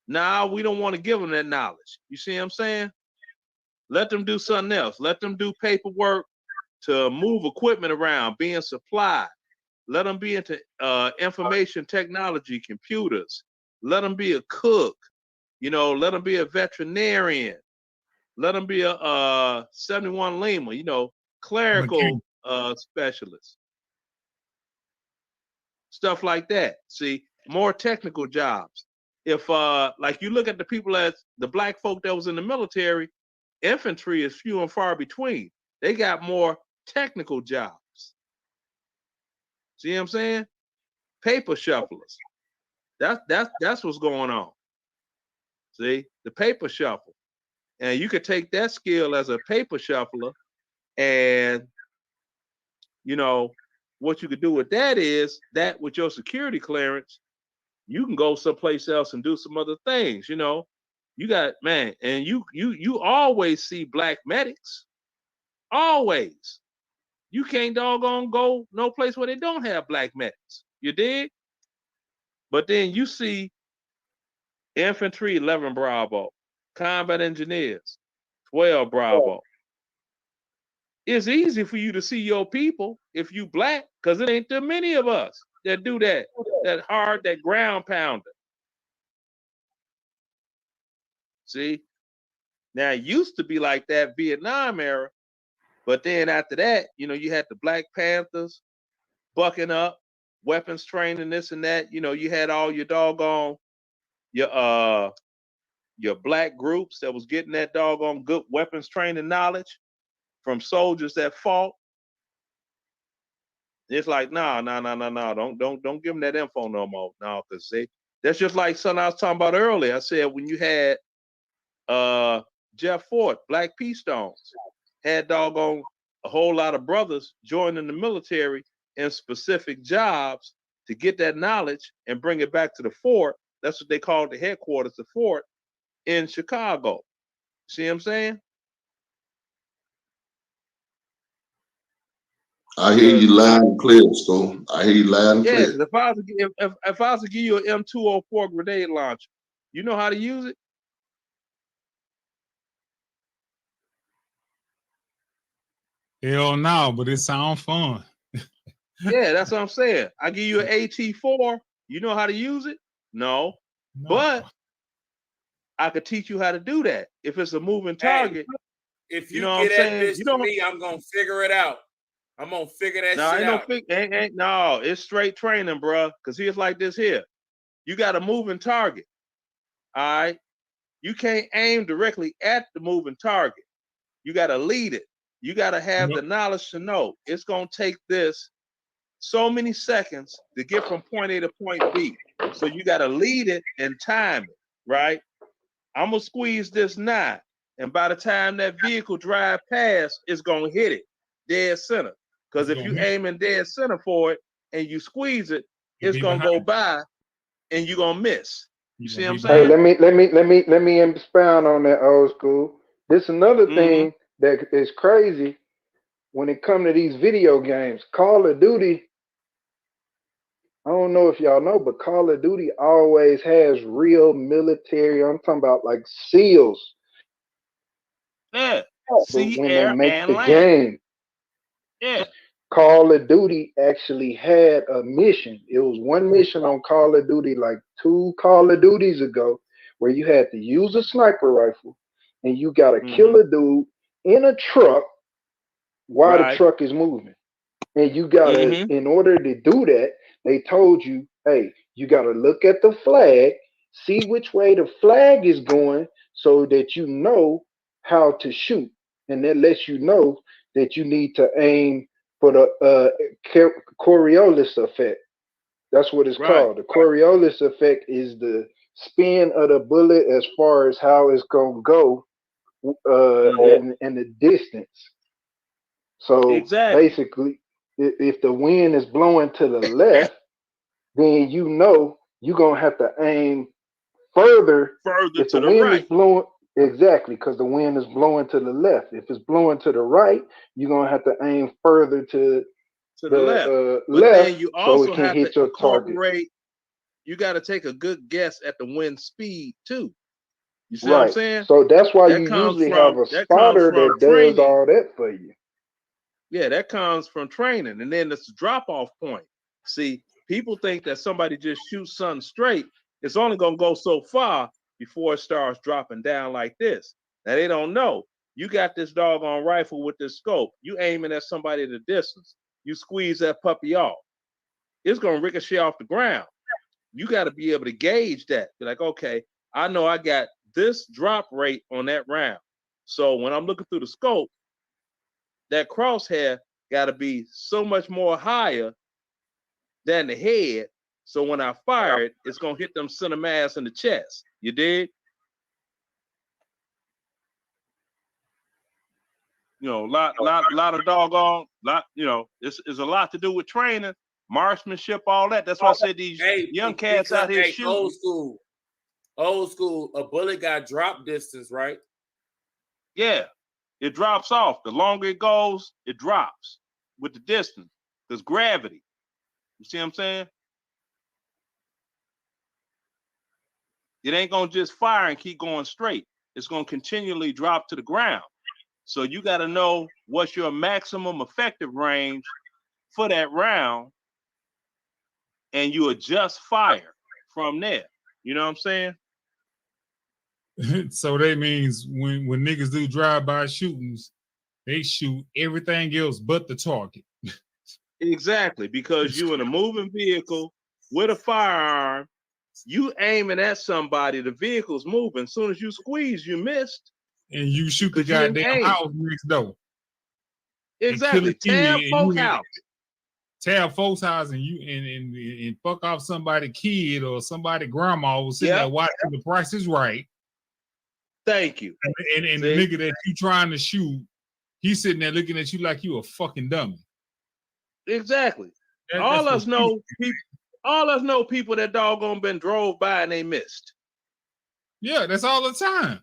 Nah, we don't want to give them that knowledge. You see what I'm saying? Let them do something else. Let them do paperwork to move equipment around, being supplied. Let them be into information technology, computers. Let them be a cook. You know, let them be a veterinarian. Let them be a 71 Lima, you know, clerical specialist. Stuff like that. See, more technical jobs. If like you look at the people as the black folk that was in the military, infantry is few and far between. They got more technical jobs. See what I'm saying? Paper shufflers. That's what's going on. See, the paper shuffle. And you could take that skill as a paper shuffler, and you know what you could do with that is that with your security clearance, you can go someplace else and do some other things. You know, you got man, and you always see black medics. Always. You can't doggone go no place where they don't have black medics. You dig? But then you see infantry 11 Bravo, combat engineers 12 Bravo. It's easy for you to see your people if you black, because it ain't too many of us that do that hard, that ground pounder. See? Now it used to be like that Vietnam era, but then after that, you know, you had the Black Panthers bucking up, weapons training, this and that. You know, you had all your doggone your black groups that was getting that doggone good weapons training knowledge from soldiers that fought. It's like, no. Don't give them that info no more. No, because that's just like something I was talking about earlier. I said when you had Jeff Fort, Black P Stones, had doggone a whole lot of brothers joining the military in specific jobs to get that knowledge and bring it back to the fort. That's what they called the headquarters, the fort in Chicago. See what I'm saying? I hear you loud and clear, Sto. I hear you loud and Yeah, clear. because if I was to give you an M204 grenade launcher, you know how to use it? Hell no, but it sounds fun. Yeah, that's what I'm saying. I give you an AT4, you know how to use it? No. But I could teach you how to do that. If it's a moving target, If you you know what I'm get that saying? bitch to me, I'm gonna figure it out. I'm gonna figure that No, shit out. No, it's straight training, bro. Because here's like this here. You got a moving target. All right. You can't aim directly at the moving target. You got to lead it. You got to have the knowledge to know it's going to take this so many seconds to get from point A to point B. So you got to lead it and time it, right? I'm going to squeeze this now. And by the time that vehicle drive past, it's going to hit it dead center. Because if you aim in dead center for it and you squeeze it, it's going to go by and you're going to miss. You see what I'm saying? Hey, let me expound on that, old school. This another thing that is crazy when it comes to these video games. Call of Duty, I don't know if y'all know, but Call of Duty always has real military. I'm talking about like SEALs. Yeah, sea, when air, they make and the land. game. Yeah. Call of Duty actually had a mission. It was one mission on Call of Duty, like 2 Call of Duties ago, where you had to use a sniper rifle and you got to kill a dude in a truck while the truck is moving. And you got to, in order to do that, they told you, hey, you got to look at the flag, see which way the flag is going so that you know how to shoot. And that lets you know that you need to aim for the Coriolis effect. That's what it's called. The Coriolis effect is the spin of the bullet as far as how it's going to go and the distance. So basically, if the wind is blowing to the left, then you know you're going to have to aim further if to the the wind right. is blowing. Exactly, because the wind is blowing to the left. If it's blowing to the right, you're gonna have to aim further to the left. But left then you so also it can have to hit your target. incorporate. You got to take a good guess at the wind speed too. You see what I'm Right. saying? So that's why That you comes usually from have a spotter that does training. all that for you. Yeah, that comes from training, and then it's a drop-off point. See, people think that somebody just shoots something straight. It's only gonna go so far before it starts dropping down like this. Now they don't know. You got this doggone rifle with this scope. You aiming at somebody at a distance. You squeeze that puppy off. It's gonna ricochet off the ground. You got to be able to gauge that. Be like, okay, I know I got this drop rate on that round. So when I'm looking through the scope, that crosshair got to be so much more higher than the head. So when I fire it, it's gonna hit them center mass in the chest. You dig? You know, lot of doggone, it's a lot to do with training, marksmanship, all that. That's why I said these young cats out here shooting. Old school, a bullet got drop distance, right? Yeah, it drops off. The longer it goes, it drops with the distance. There's gravity. You see what I'm saying? It ain't gonna just fire and keep going straight. It's gonna continually drop to the ground. So you got to know what's your maximum effective range for that round, and you adjust fire from there. You know what I'm saying? So that means when niggas do drive-by shootings, they shoot everything else but the target. Exactly, because you in a moving vehicle with a firearm, you aiming at somebody, the vehicle's moving. As soon as you squeeze, you missed. And you shoot the goddamn house next door. Exactly. Tear folks house. Tear folks house and you and fuck off somebody's kid or somebody grandma was sitting there watching The Price is Right. Thank you. And the nigga that you trying to shoot, he's sitting there looking at you like you a fucking dummy. Exactly. All us know people that doggone been drove by and they missed. Yeah, that's all the time.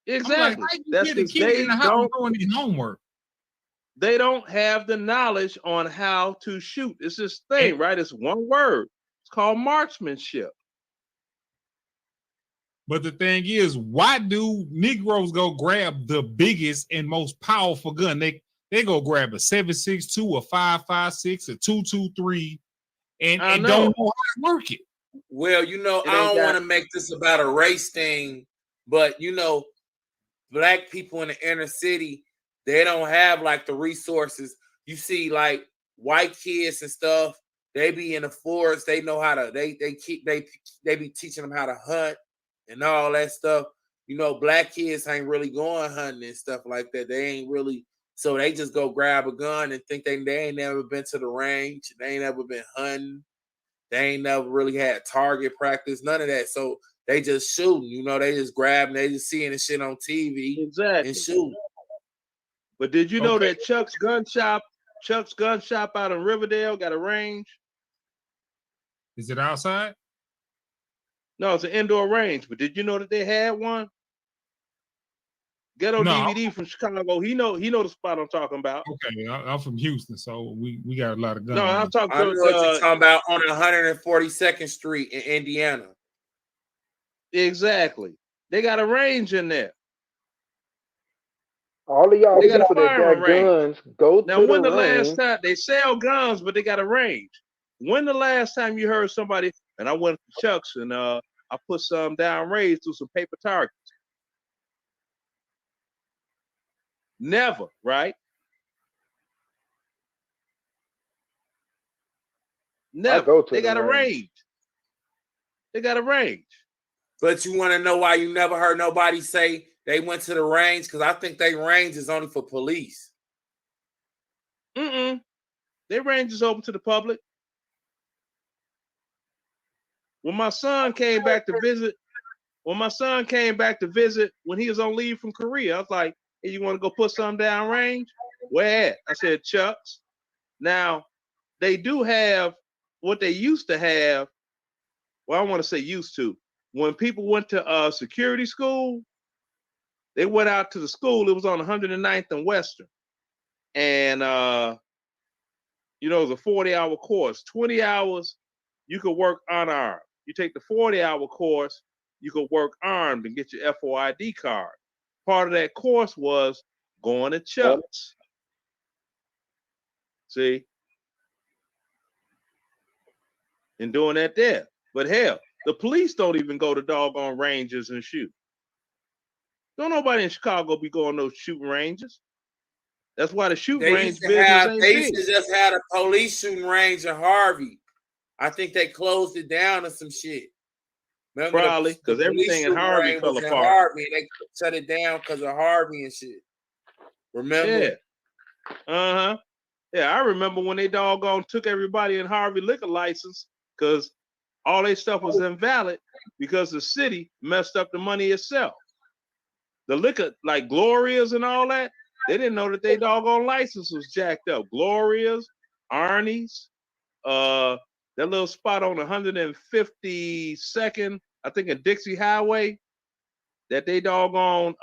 Exactly. Like, that's the kid in the house doing his homework. They don't have the knowledge on how to shoot. It's this thing, right? It's one word. It's called marksmanship. But the thing is, why do Negroes go grab the biggest and most powerful gun? They go grab a 7.62, a 5.56, a 2.23, and don't know how to work it. Well, I don't want to make this about a race thing, but black people in the inner city, they don't have like the resources. You see, like white kids and stuff, they be in the forest. They know how to. They be teaching them how to hunt and all that stuff. Black kids ain't really going hunting and stuff like that. They ain't really. So they just go grab a gun and think they ain't never been to the range. They ain't never been hunting. They ain't never really had target practice. None of that. So they just shooting. They just grabbing. They just seeing the shit on TV and shooting. But did you know that Chuck's gun shop out in Riverdale got a range? Is it outside? No, it's an indoor range. But did you know that they had one? GhettoDVD from Chicago. He know the spot I'm talking about. Okay, I'm from Houston, so we got a lot of guns. No, I'm talking. I know what you're talking about on 142nd Street in Indiana. Exactly. They got a range in there. All of y'all people that got guns, go now, to when the last range. time they sell guns, but they got a range? When the last time you heard somebody, and I went to Chuck's and I put some down range through some paper targets? Never, right? Never. They got a range. They got a range. But you want to know why you never heard nobody say they went to the range? Because I think they range is only for police. Their range is open to the public. When my son came back to visit, when he was on leave from Korea, I was like, hey, you want to go put something down range? Where at? I said, Chuck's. Now, they do have what they used to have. Well, I don't want to say used to. when people went to security school, they went out to the school. It was on 109th and Western. And, you know, it was a 40-hour course. 20 hours, you could work unarmed. You take the 40-hour course, you could work armed and get your FOID card. Part of that course was going to Chuck's. See? And doing that there. But hell, the police don't even go to doggone ranges and shoot. Don't nobody in Chicago be going to those shooting ranges. That's why the shooting range business ain't they big. used to just had a police shooting range in Harvey. I think they closed it down or some shit. Remember Probably because everything in Harvey fell apart. Harvey, they shut it down because of Harvey and shit. Remember? Yeah. Yeah, I remember when they doggone took everybody in Harvey liquor license because all their stuff was invalid because the city messed up the money itself. The liquor, like Gloria's and all that, they didn't know that they doggone license was jacked up. Gloria's, Arnie's, that little spot on 152nd, I think in Dixie Highway, that they doggone,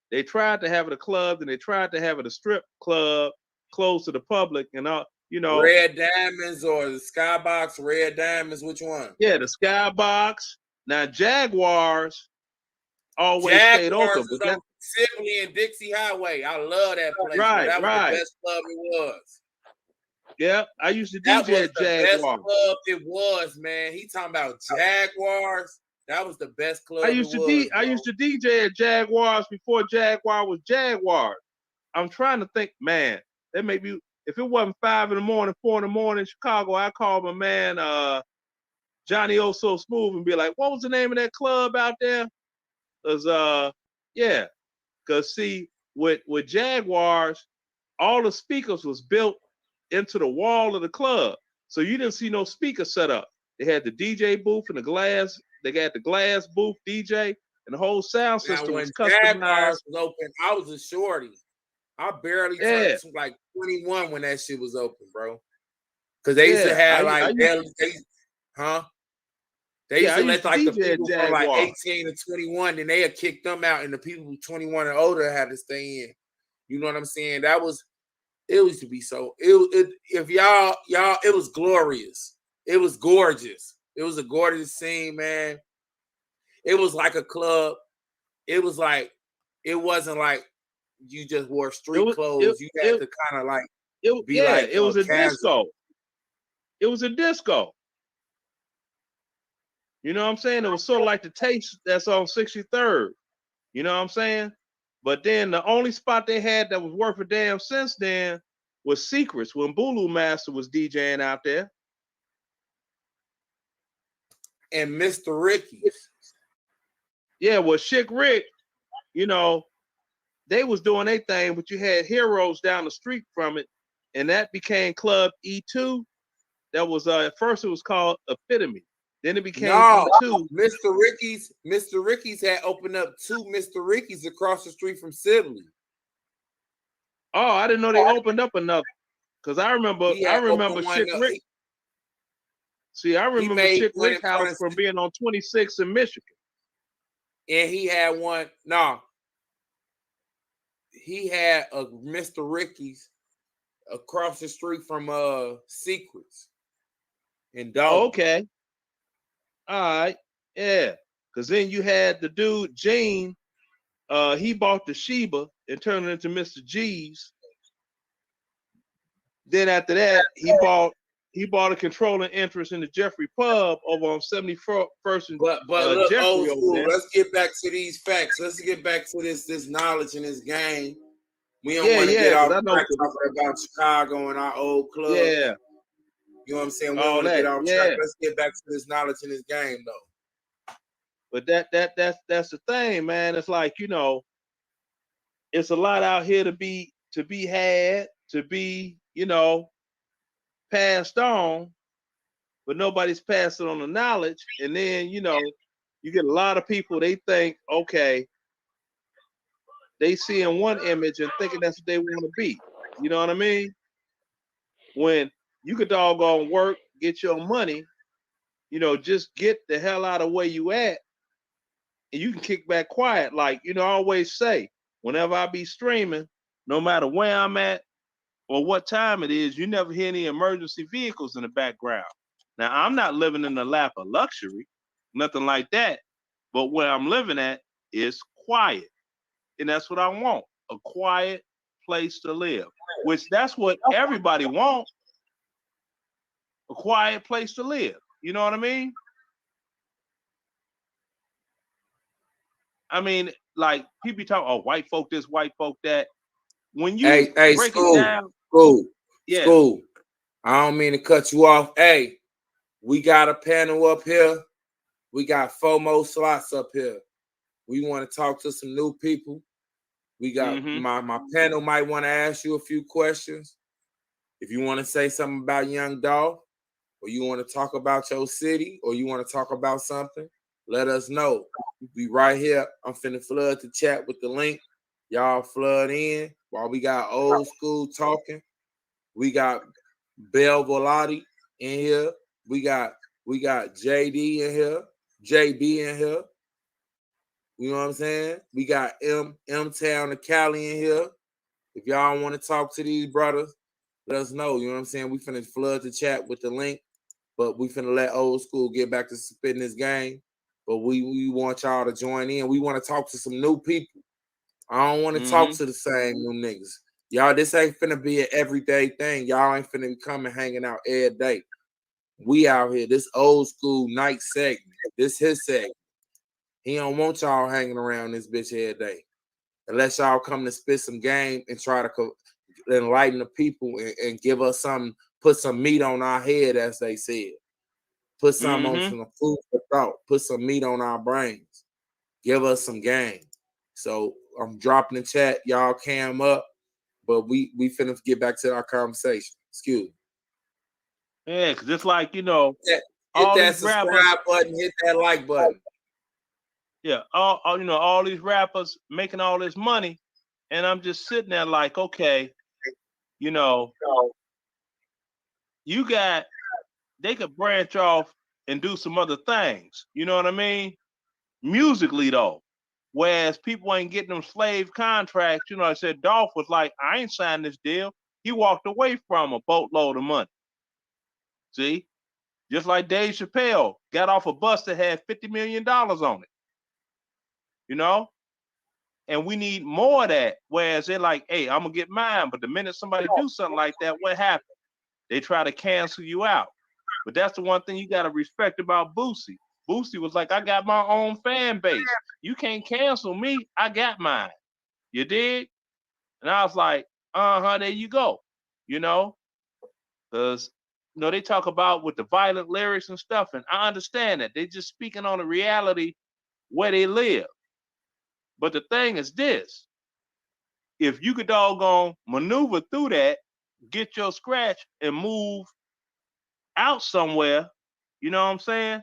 they tried to have it a club and they tried to have it a strip club closed to the public and you know. Red Diamonds or the Skybox, Red Diamonds, which one? Yeah, the Skybox. Now Jaguars always stayed open. But that Sibley and Dixie Highway. I love that place. Right, that was right. the best club it was. Yeah, I used to That DJ was at the Jaguars. best club it was, man. He talking about Jaguars. That was the best club I used to DJ at Jaguars before Jaguar was Jaguar. I'm trying to think, man. That may be if it wasn't 5 in the morning, 4 in the morning in Chicago, I called my man Johnny O So Smooth and be like, what was the name of that club out there? Cause see, with Jaguars, all the speakers was built into the wall of the club. So you didn't see no speaker set up. They had the DJ booth and the glass, they got the glass booth DJ, and the whole sound system was customized. Jaguars was open, I was a shorty. I barely turned like 21 when that shit was open, bro. Cause they used to have They used to let like the people from like 18 to 21, then they had kicked them out, and the people who 21 and older had to stay in. You know what I'm saying? It used to be so. If y'all, it was glorious. It was gorgeous. It was a gorgeous scene, man. It was like a club. It was like, it wasn't like you just wore street clothes. You had to kind of like be like it was a disco. It was a disco. You know what I'm saying? It was sort of like the Taste that's on 63rd. You know what I'm saying? But then the only spot they had that was worth a damn since then was Secrets when Bulu Master was DJing out there. And Mr. Ricky's. Yeah, well, Chick Rick, you know, they was doing their thing, but you had Heroes down the street from it, and that became Club E2. That was at first it was called Epitome. Then it became E2. Mr. Ricky's had opened up 2 Mr. Ricky's across the street from Sibley. Oh, I didn't know they opened up another. Because I remember Chick Rick. See, I remember Chick Rick house from being on 26 in Michigan. And he had one. He had a Mr. Ricky's across the street from Secrets. And okay. All right. Yeah. Because then you had the dude, Gene. He bought the Sheba and turned it into Mr. G's. Then after that, he bought a controlling interest in the Jeffrey Pub over on 71st and but look, Jeffrey old school. over there. Let's get back to these facts. Let's get back to this knowledge in this game. We don't want to get off track talking about Chicago and our old club. Yeah. You know what I'm saying? We don't want to get off track. Let's get back to this knowledge in this game, though. But that's the thing, man. It's like, you know, it's a lot out here to be had, to be, you know, passed on, but nobody's passing on the knowledge. And then, you know, you get a lot of people, they think, okay, they see in one image and thinking that's what they want to be. You know what I mean? When you could doggone work, get your money, just get the hell out of where you at, and you can kick back quiet. Like, I always say, whenever I be streaming, no matter where I'm at or what time it is, you never hear any emergency vehicles in the background. Now, I'm not living in the lap of luxury, nothing like that. But where I'm living at is quiet. And that's what I want, a quiet place to live, which that's what everybody wants, a quiet place to live. You know what I mean? I mean, like, people talk, oh, white folk this, white folk that. When you break it down, school. I don't mean to cut you off. Hey, we got a panel up here. We got 4 more slots up here. We want to talk to some new people. We got my panel might want to ask you a few questions. If you want to say something about Young Dolph, or you want to talk about your city, or you want to talk about something, let us know. Be right here. I'm finna flood the chat with the link. Y'all flood in while we got old school talking. We got Bell Volati in here. We got JD in here, JB in here. You know what I'm saying? We got M Town and Cali in here. If y'all want to talk to these brothers, let us know. You know what I'm saying? We finna flood the chat with the link, but we finna let old school get back to spitting this game. But we want y'all to join in. We want to talk to some new people. I don't want to talk to the same new niggas. Y'all, this ain't finna be an everyday thing. Y'all ain't finna be coming hanging out every day. We out here. This old school night segment. This his segment. He don't want y'all hanging around this bitch every day. Unless y'all come to spit some game and try to enlighten the people and give us something, put some meat on our head, as they said. Put some on some food for thought. Put some meat on our brains. Give us some game. So I'm dropping the chat. Y'all cam up, but we finna get back to our conversation. Excuse me. Yeah, because it's like, hit all that these subscribe rappers, button, hit that like button. Yeah, all these rappers making all this money, and I'm just sitting there like, okay, they could branch off and do some other things. You know what I mean? Musically though. Whereas people ain't getting them slave contracts. I said Dolph was like, I ain't signed this deal. He walked away from a boatload of money. See? Just like Dave Chappelle got off a bus that had $50 million on it. And we need more of that. Whereas they're like, hey, I'm gonna get mine. But the minute somebody do something like that, what happens? They try to cancel you out. But that's the one thing you gotta respect about Boosie. Boosie was like, I got my own fan base. You can't cancel me. I got mine. You dig? And I was like, there you go. Because they talk about with the violent lyrics and stuff, and I understand that. They just speaking on the reality where they live. But the thing is this: if you could doggone maneuver through that, get your scratch and move out somewhere, you know what I'm saying?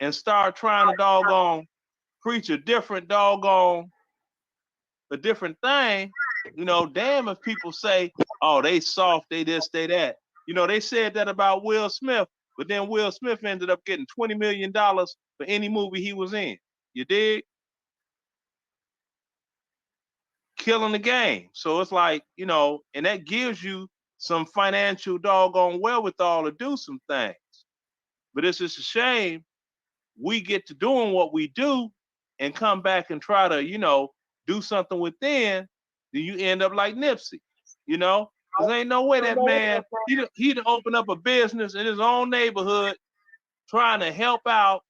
And start trying to doggone preach a different thing, damn if people say, oh, they soft, they this, they that. They said that about Will Smith, but then Will Smith ended up getting $20 million for any movie he was in. You dig? Killing the game. So it's like, and that gives you some financial doggone wherewithal to do some things. But it's just a shame we get to doing what we do and come back and try to, do something within, then you end up like Nipsey, because ain't no way that man, he'd open up a business in his own neighborhood trying to help out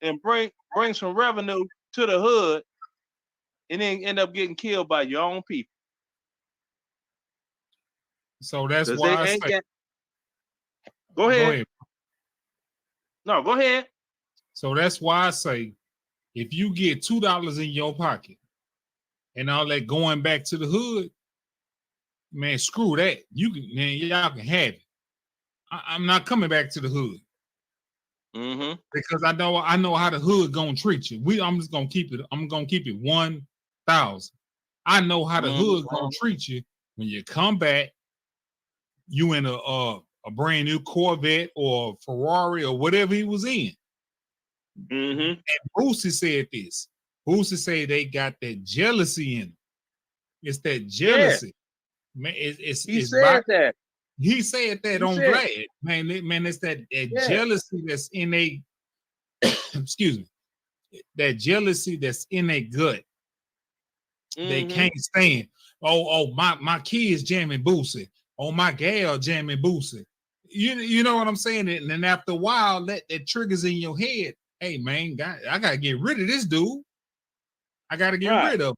and bring some revenue to the hood and then end up getting killed by your own people. So that's why I say. Go ahead. No, go ahead. So that's why I say, if you get $2 in your pocket and all that going back to the hood, man, screw that. Y'all can have it. I'm not coming back to the hood. Because I know how the hood gonna treat you. I'm just gonna keep it. I'm gonna keep it 1,000. I know how the hood gonna treat you when you come back. You in a a brand new Corvette or Ferrari or whatever he was in. Mm-hmm. And Boosie said this. Boosie said they got that jealousy in them. It's that jealousy. Man, He said that. He said that on Vlad. Man, it's that jealousy that's in a excuse me. That jealousy that's in a gut. They can't stand. Oh, my kids jamming Boosie. Oh, my gal jamming Boosie. You know what I'm saying? And then after a while, that triggers in your head. Hey man, I gotta get rid of this dude. I gotta get rid of him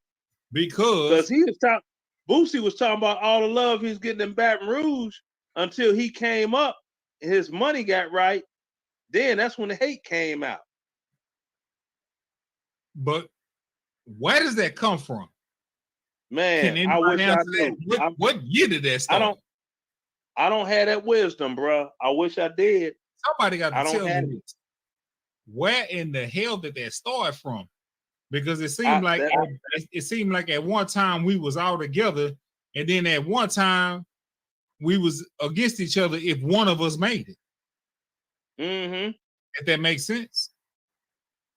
because he was talking. Boosie was talking about all the love he's getting in Baton Rouge until he came up and his money got right. Then that's when the hate came out. But where does that come from? Man, I wish I knew. What year did that start? I don't have that wisdom, bro. I wish I did. Somebody got to tell me this. Where in the hell did that start from? Because it seemed like at one time we was all together, and then at one time we was against each other if one of us made it. Mm-hmm. If that makes sense.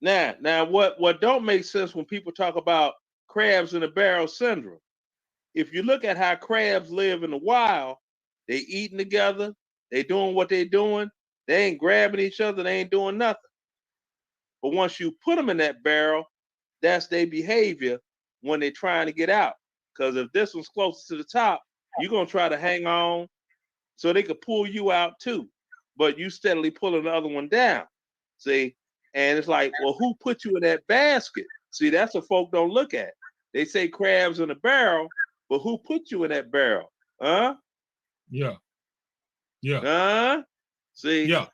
Now, what don't make sense when people talk about crabs in a barrel syndrome? If you look at how crabs live in the wild, they eating together, they doing what they doing, they ain't grabbing each other, they ain't doing nothing. But once you put them in that barrel, that's their behavior when they're trying to get out. Because if this one's closer to the top, you're gonna try to hang on so they could pull you out too. But you steadily pulling the other one down. See? And it's like, well, who put you in that basket? See, that's what folk don't look at. They say crabs in a barrel, but who put you in that barrel? Huh? Yeah. See? Yeah.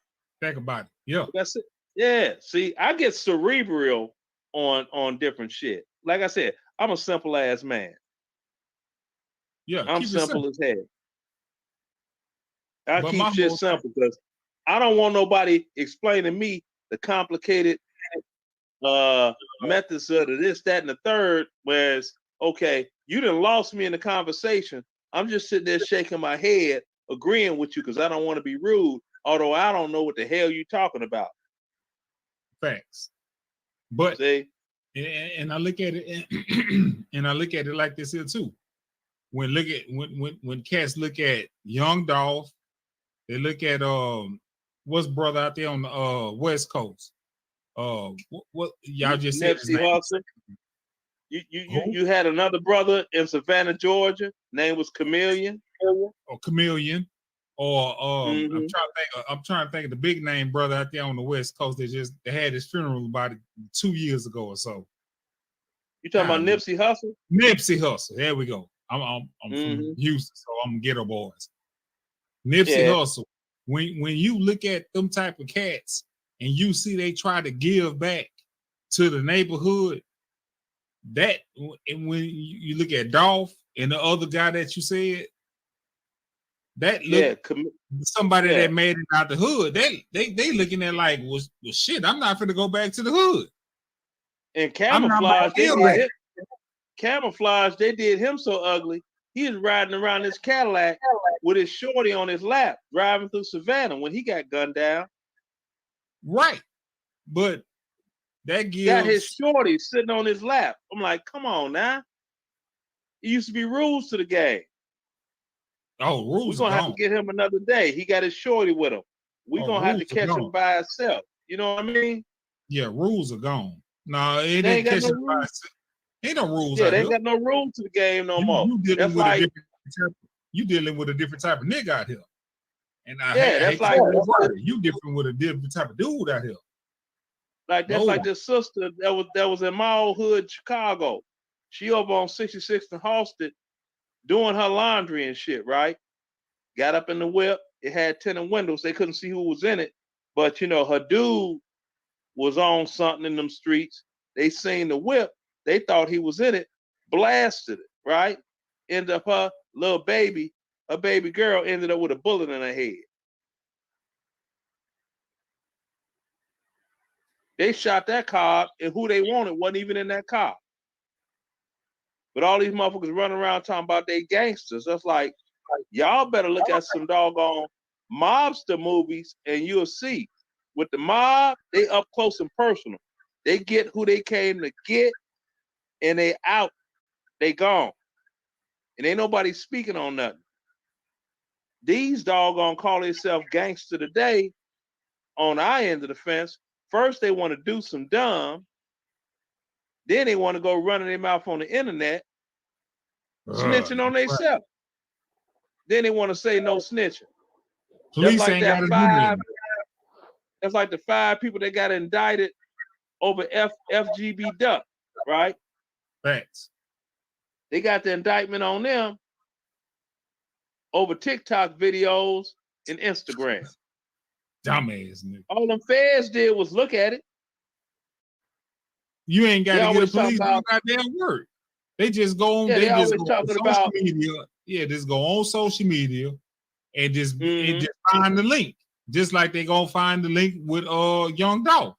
Think about it. Yeah. That's it. Yeah. See, I get cerebral on different shit. Like I said, I'm a simple ass man. Yeah. I'm simple as hell. I keep shit simple because I don't want nobody explaining me the complicated methods of this, that, and the third. Whereas, okay, you done lost me in the conversation. I'm just sitting there shaking my head, agreeing with you because I don't want to be rude, although I don't know what the hell you're talking about. Facts. But see, and I look at it and I look at it like this here too. When cats look at Young Dolph, they look at what's brother out there on the West Coast. What y'all just said his name? Hussle. You had another brother in Savannah, Georgia. Name was Chameleon. Or Chameleon. Or I'm trying to think of the big name brother out there on the West Coast. They had his funeral about 2 years ago or so. You talking about Nipsey Hussle? Nipsey Hussle. There we go. I'm from Houston, so I'm Ghetto Boys. Nipsey Hussle. When you look at them type of cats and you see they try to give back to the neighborhood, that and when you look at Dolph and the other guy that you said, that look somebody that made it out the hood, they looking at like, well shit, I'm not finna go back to the hood. And Camouflage, they did him so ugly. He was riding around this Cadillac with his shorty on his lap, driving through Savannah when he got gunned down. Right. But that gives got his shorty sitting on his lap. I'm like, come on now. It used to be rules to the game. Oh, rules. We're gonna have to get him another day. He got his shorty with him. We're gonna have to catch him by himself. You know what I mean? Yeah, rules are gone. No, it ain't catch him by itself. Ain't no rules. Yeah, they ain't got no rules to the game no more. You dealing with a different type of nigga out here. And that's like you different with a different type of dude out here. Like that's like this sister that was in my old hood, Chicago. She over on 66th and Halsted doing her laundry and shit, right? Got up in the whip. It had tinted windows. They couldn't see who was in it. But, you know, her dude was on something in them streets. They seen the whip. They thought he was in it, blasted it, right? Ended up her little baby, a baby girl ended up with a bullet in her head. They shot that car, and who they wanted wasn't even in that car. But all these motherfuckers running around talking about they gangsters. That's like, y'all better look at some doggone mobster movies, and you'll see with the mob, they up close and personal. They get who they came to get, and they out. They gone. And ain't nobody speaking on nothing. These doggone call themselves gangster today on our end of the fence. First, they want to do some dumb. Then they want to go running their mouth on the internet, snitching on themselves. Then they want to say no snitching. Police like ain't that got to do five. nothing. That's like the 5 people that got indicted over FGB Duck, right? Facts. They got the indictment on them over TikTok videos and Instagram. Dumbass nigga. All them feds did was look at it. You ain't got They to get a always talk police about- goddamn work. They just go on. Yeah, they they just always go on talking social about- media. Yeah, just go on social media and just Mm-hmm. and just find the link. Just like they gonna find the link with Young Dolph.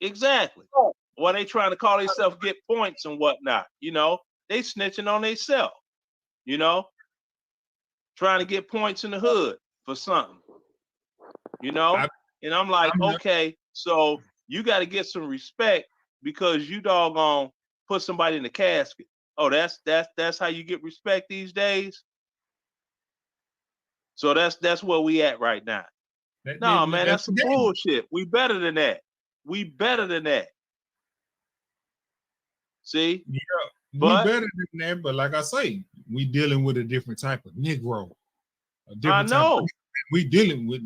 Exactly. When they trying to call themselves get points and whatnot, you know, they snitching on themselves, you know, trying to get points in the hood for something, you know. And I'm like, okay, so you got to get some respect because you doggone put somebody in the casket. Oh, that's how you get respect these days. So that's where we at right now. No, man, that's some bullshit. We better than that. We better than that. See? Yeah, But- we better than that. But like I say, we dealing with a different type of Negro. A I different know. type of, we dealing with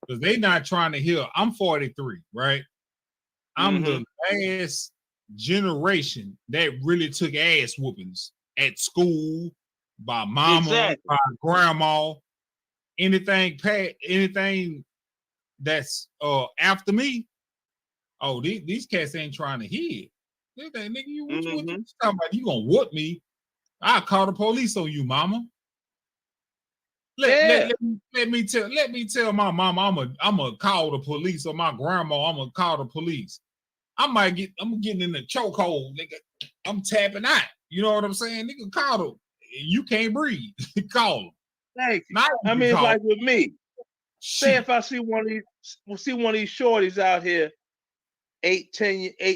because they not trying to hear. I'm 43, right? I'm the last generation that really took ass whoopings at school by mama, Exactly. by grandma, anything that's after me. Oh, these cats ain't trying to hear it. They think, nigga, you what you talking about? You gonna whoop me? I'll call the police on you, mama. Let me tell my mama I'm gonna call the police, or my grandma I'm gonna call the police. I'm getting in the chokehold, nigga. I'm tapping out. You know what I'm saying? Nigga, call them. You can't breathe. Call them. Thank you. I mean, it's like with me. Say if I see one of these shorties out here, 8,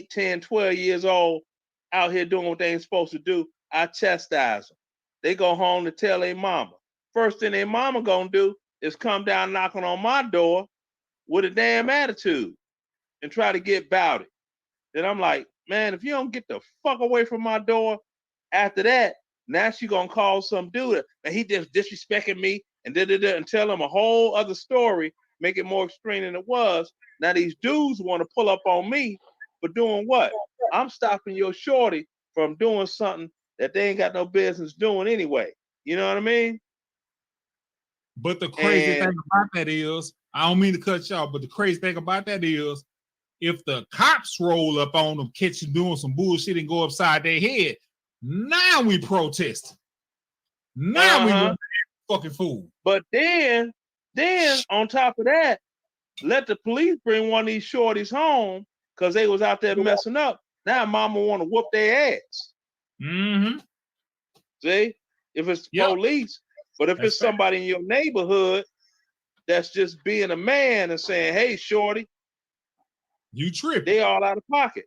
10, 12 years old, out here doing what they ain't supposed to do, I chastise them. They go home to tell their mama. First thing their mama gonna do is come down knocking on my door with a damn attitude and try to get about it. Then I'm like, man, if you don't get the fuck away from my door, after that, now she gonna call some dude and he just disrespecting me and and tell him a whole other story, make it more extreme than it was. Now these dudes want to pull up on me for doing what? I'm stopping your shorty from doing something that they ain't got no business doing anyway. You know what I mean? But the crazy thing about that is, I don't mean to cut you off, but the crazy thing about that is, if the cops roll up on them, catch you doing some bullshit and go upside their head, now we protesting. Now we want to fucking fool. But then on top of that, let the police bring one of these shorties home because they was out there messing up. Now mama want to whoop their ass. Mm-hmm. See? If it's the police, but if it's somebody in your neighborhood that's just being a man and saying, hey, shorty, you tripping. They all out of pocket.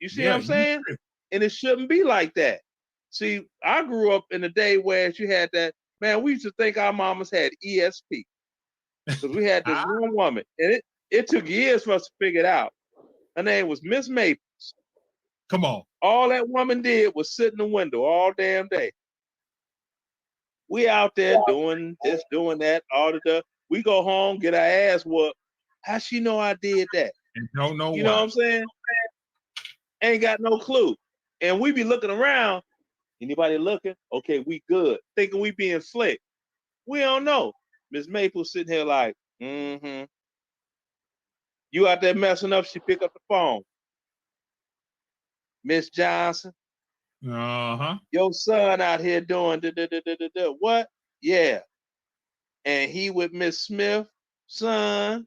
You see what I'm saying? And it shouldn't be like that. See, I grew up in the day where you had that, man, we used to think our mamas had ESP. Because we had this one woman, and it took years for us to figure it out. Her name was Miss Maples. Come on. All that woman did was sit in the window all damn day. We out there doing this, doing that, all the stuff. We go home, get our ass whooped. How she know I did that? And don't know You why. know what I'm saying? Ain't got no clue. And we be looking around. Anybody looking? Okay, we good. Thinking we being slick. We don't know. Miss Maple sitting here like, You out there messing up, she pick up the phone. Miss Johnson. Your son out here doing what? Yeah. And he with Miss Smith, son.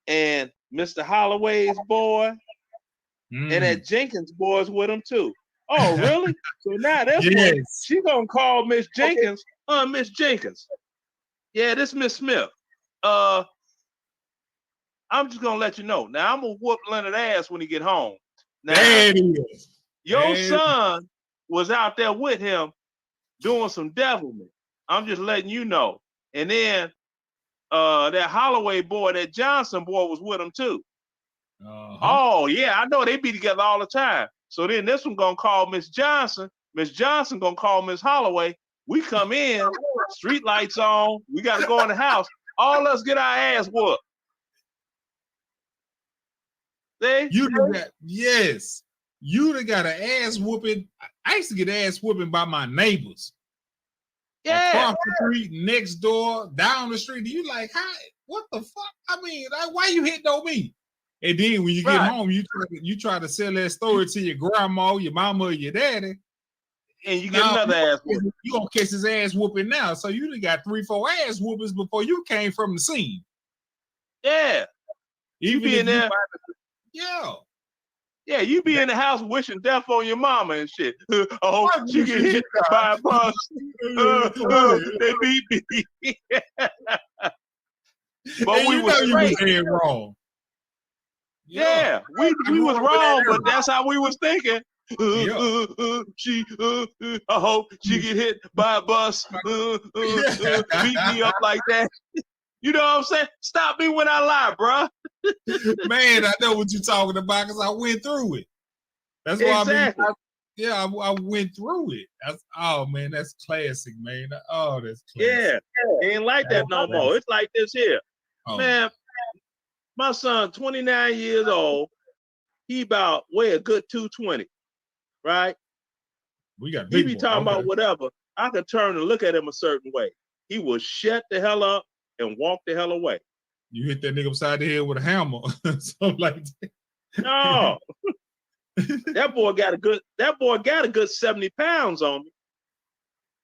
And Mr. Holloway's boy. And that Jenkins boy's with him too. Oh, really? So now that's what she gonna call Miss Jenkins, Miss Jenkins. Yeah, this Miss Smith. I'm just gonna let you know. Now I'm gonna whoop Leonard ass when he get home. Now, there it is. Your son was out there with him doing some devilment. I'm just letting you know. And then that Holloway boy, that Johnson boy was with him too. Oh, yeah, I know they be together all the time. So then this one gonna call Miss Johnson. Miss Johnson gonna call Miss Holloway. We come in, street lights on. We got to go in the house. All us get our ass whooped. See? You got, yes. You done got an ass whooping. I used to get ass whooping by my neighbors. Yeah. Across the street, next door, down the street. You like, how? What the fuck? I mean, like, why you hitting on me? And then when you get home, you try to sell that story to your grandma, your mama, or your daddy. And you get another ass whooping. You gonna catch his ass whooping now. So you done got 3-4 ass whoopings before you came from the scene. Yeah. Even you be in there. Yeah. Yeah, you be in the house wishing death on your mama and shit. Oh, she get hit by a bus. They beat me. But and we was straight. You was wrong. Yeah, we was wrong, but that's how we was thinking. I hope she get hit by a bus. Beat me up like that. You know what I'm saying? Stop me when I lie, bro. Man, I know what you're talking about because I went through it. That's why I went through it. Oh man, that's classic, man. Oh, that's classic. Yeah, ain't like that no more. It's like this here. Oh. Man, my son, 29 years old, he about weigh a good 220, right? He be talking about whatever. I could turn and look at him a certain way. He will shut the hell up and walk the hell away. You hit that nigga upside the head with a hammer, something like that. No, that boy got a good 70 pounds on me.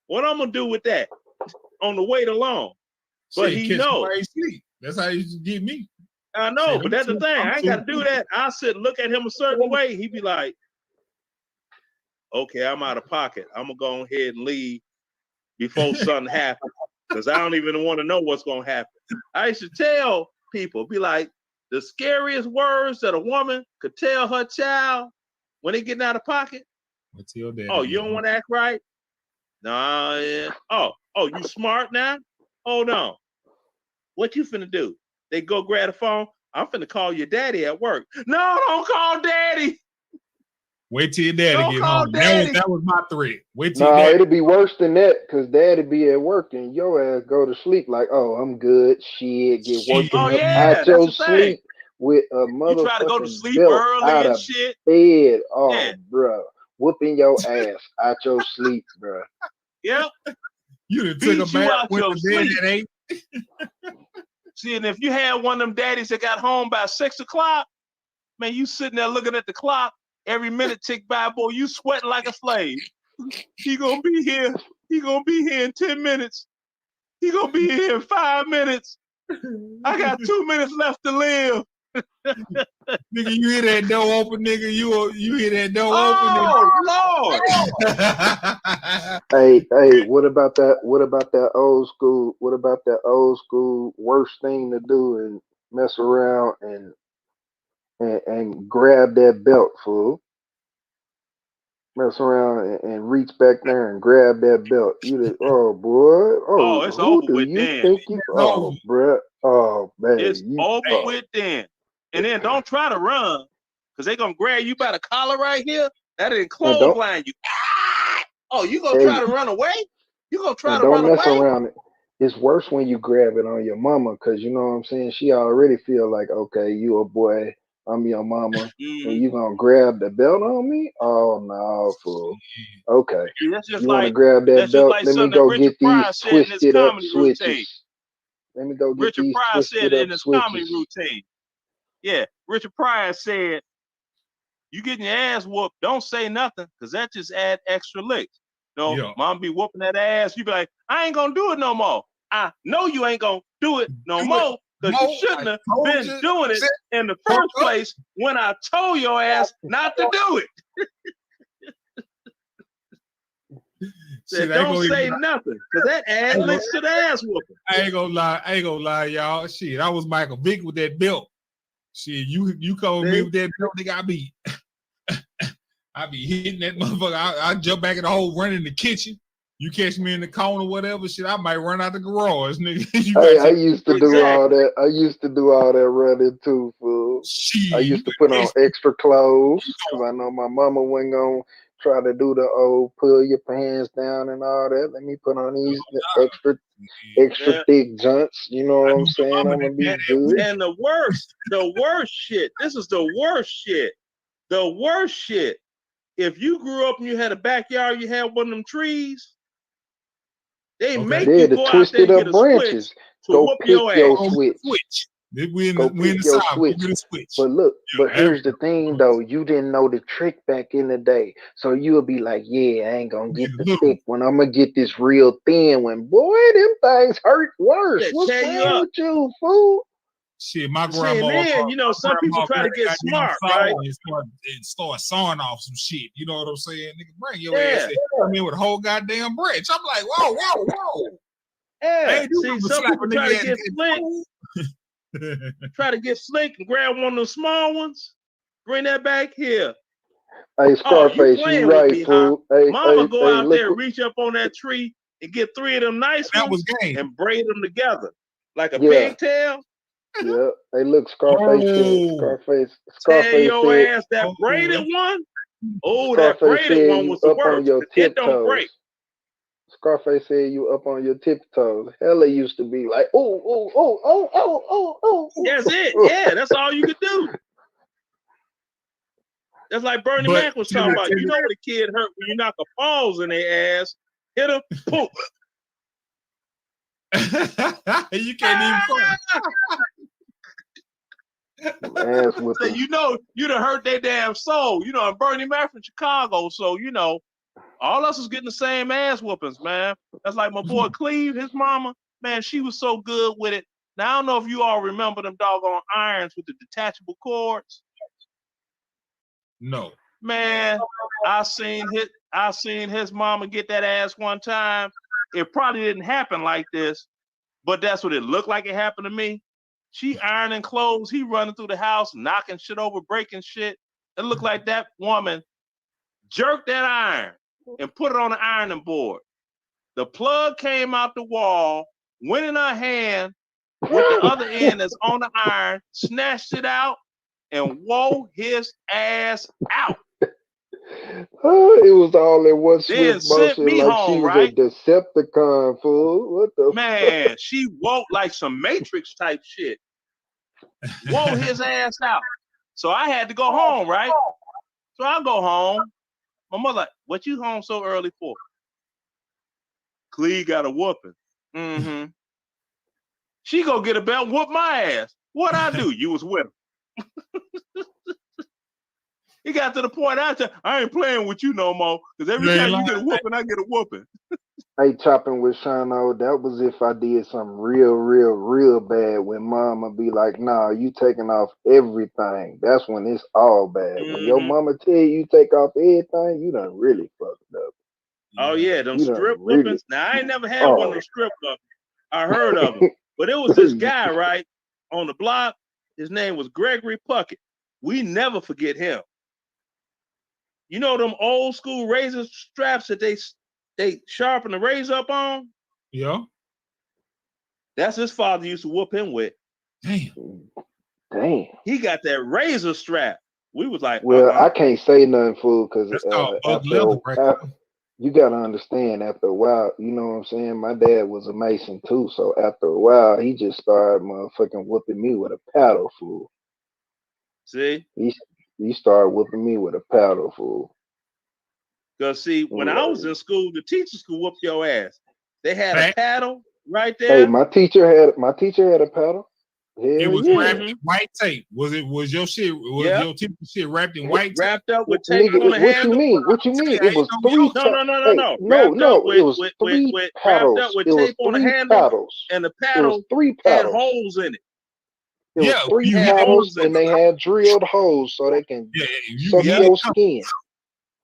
What I'm gonna do with that on the weight alone? But he knows. That's how you get me. I know, but that's the thing. I ain't got to do that. I sit and look at him a certain way. He be like, okay, I'm out of pocket. I'm going to go ahead and leave before something happens because I don't even want to know what's going to happen. I used to tell people, be like, the scariest words that a woman could tell her child when they getting out of pocket. Oh, you don't want to act right? Nah, yeah. Oh, you smart now? Hold on. What you finna do? They go grab the phone. I'm finna call your daddy at work. No, don't call daddy. Wait till your daddy get home. That was my threat. Wait till your daddy. It'll be worse than that because daddy be at work and your ass go to sleep like, oh, I'm good. Shit, get working out your sleep with a motherfucking you try to go to sleep belt early out and of shit. Bed. Oh, bro. Whooping your ass out your sleep, bro. Yep. You done took a bath with the bed at 8. See, and if you had one of them daddies that got home by 6 o'clock, man, you sitting there looking at the clock, every minute tick by, boy, you sweating like a slave. He gonna be here. He gonna be here in 10 minutes. He gonna be here in 5 minutes. I got 2 minutes left to live. Nigga, you hear that door open, nigga? You hear that door open? Oh, Lord. Hey, what about that old school? What about that old school worst thing to do and mess around and grab that belt, fool? Mess around and reach back there and grab that belt. Oh boy. Oh, it's who over do with you then. think you? Oh, bruh. Oh man. It's over with then. And then don't try to run because they're gonna grab you by the collar right here. That ain't clothesline you. Oh, you gonna try to run away? You gonna try to run away? Don't mess around. It's worse when you grab it on your mama because you know what I'm saying. She already feel like, okay, you a boy, I'm your mama, and you gonna grab the belt on me? Oh no, fool. Okay, you want to grab that belt? Like let me go get these twisted up switches. Routine. Let me go get Richard these Pryor twisted said up in his switches. comedy routine. Yeah, Richard Pryor said, "You getting your ass whooped? Don't say nothing, cause that just add extra licks. Mom be whooping that ass. You be like, I ain't gonna do it no more. I know you ain't gonna do it no more, cause you shouldn't have been doing it in the first place when I told your ass not to do it." Shit, don't say nothing, because that ass links to the ass whooping. I ain't gonna lie, y'all. Shit, I was Michael Vick with that belt. Shit, you come with me with that belt, nigga, I be hitting that motherfucker. I jump back in the hole, run in the kitchen. You catch me in the corner, whatever, shit, I might run out the garage, nigga. I used to do all that. I used to do all that running too, fool. I used to put on extra clothes because I know my mama wasn't gonna try to do the old pull your pants down and all that. Let me put on these extra thick junks. You know what I'm saying? I'm gonna be good. And the worst shit. This is the worst shit. The worst shit. If you grew up and you had a backyard, you had one of them trees. They make you go out there and get a switch to whoop your ass. Switch. Go pick your switch. But look, here's the thing though, you didn't know the trick back in the day. So you'll be like, yeah, I ain't gonna get the thick one. I'm gonna get this real thin one. Boy, them things hurt worse. What's wrong with you, fool? Shit, my grandma. Man, you know, some people try to get smart, right? And start sawing off some shit. You know what I'm saying? Nigga, bring your ass in. Come in with a whole goddamn branch. I'm like, whoa. Yeah. See, some people try to get slick. Try to get slick and grab one of the small ones. Bring that back here. Hey, Scarface, you right, fool. Mama go out there, reach up on that tree and get 3 of them nice ones and braid them together like a pigtail. Yeah. Hey, look, Scarface. Tell your ass that braided one. Oh, that braided one was the worst. It don't break. Scarface said you up on your tiptoes. Hella used to be like, oh. That's it. Yeah, that's all you could do. That's like Bernie Mac was talking about. You know what a kid hurt when you knock a balls in their ass, hit them, poof. You can't even so you know you done hurt their damn soul. You know, Bernie Mac from Chicago, so you know, all us is getting the same ass whoopings, man. That's like my boy Cleve, his mama, man, she was so good with it. Now I don't know if you all remember them doggone irons with the detachable cords. No. Man, I seen his mama get that ass one time. It probably didn't happen like this, but that's what it looked like it happened to me. She ironing clothes, he running through the house, knocking shit over, breaking shit. It looked like that woman jerked that iron and put it on the ironing board. The plug came out the wall, went in her hand with the other end that's on the iron, snatched it out, and wore his ass out. It was all in one Then swift sent motion, me like home, she was right? a Decepticon, fool. What the man? She woke like some Matrix type shit. Wore his ass out. So I had to go home, right? So I go home. My mother like, what you home so early for? Clee got a whooping. Mm-hmm. She go get a belt, whoop my ass. What I do? You was whipping. It got to the point I ain't playing with you no more. Because every time you get a whooping, I get a whooping. Hey, chopping with Shano, that was if I did something real bad when mama be like, nah, you taking off everything. That's when it's all bad. Mm-hmm. When your mama tell you take off everything, you done really fucked up. Oh, yeah, them strip whoopings. Now, I ain't never had one of them strip whoopings. I heard of them. But it was this guy, right, on the block. His name was Gregory Puckett. We never forget him. You know them old school razor straps that they sharpen the razor up on? Yeah. That's his father used to whoop him with. Damn. He got that razor strap. We was like, well, I can't say nothing, fool, because you got to understand, after a while, you know what I'm saying? My dad was a Mason too, so after a while, he just started motherfucking whooping me with a paddle, fool. See? He started whooping me with a paddle, fool. Because see, when I was in school, the teachers could whoop your ass. They had a paddle right there. Hey, my teacher had a paddle. It was wrapped in white tape. Was your shit? Was your teacher shit wrapped in white tape? Wrapped up with tape on the handle. What you mean? It was three. No. It was three paddles. Wrapped up with it tape was on the three handle, paddles. and the paddle had holes in it. It was three paddles, and they had drilled holes so they can suck your skin.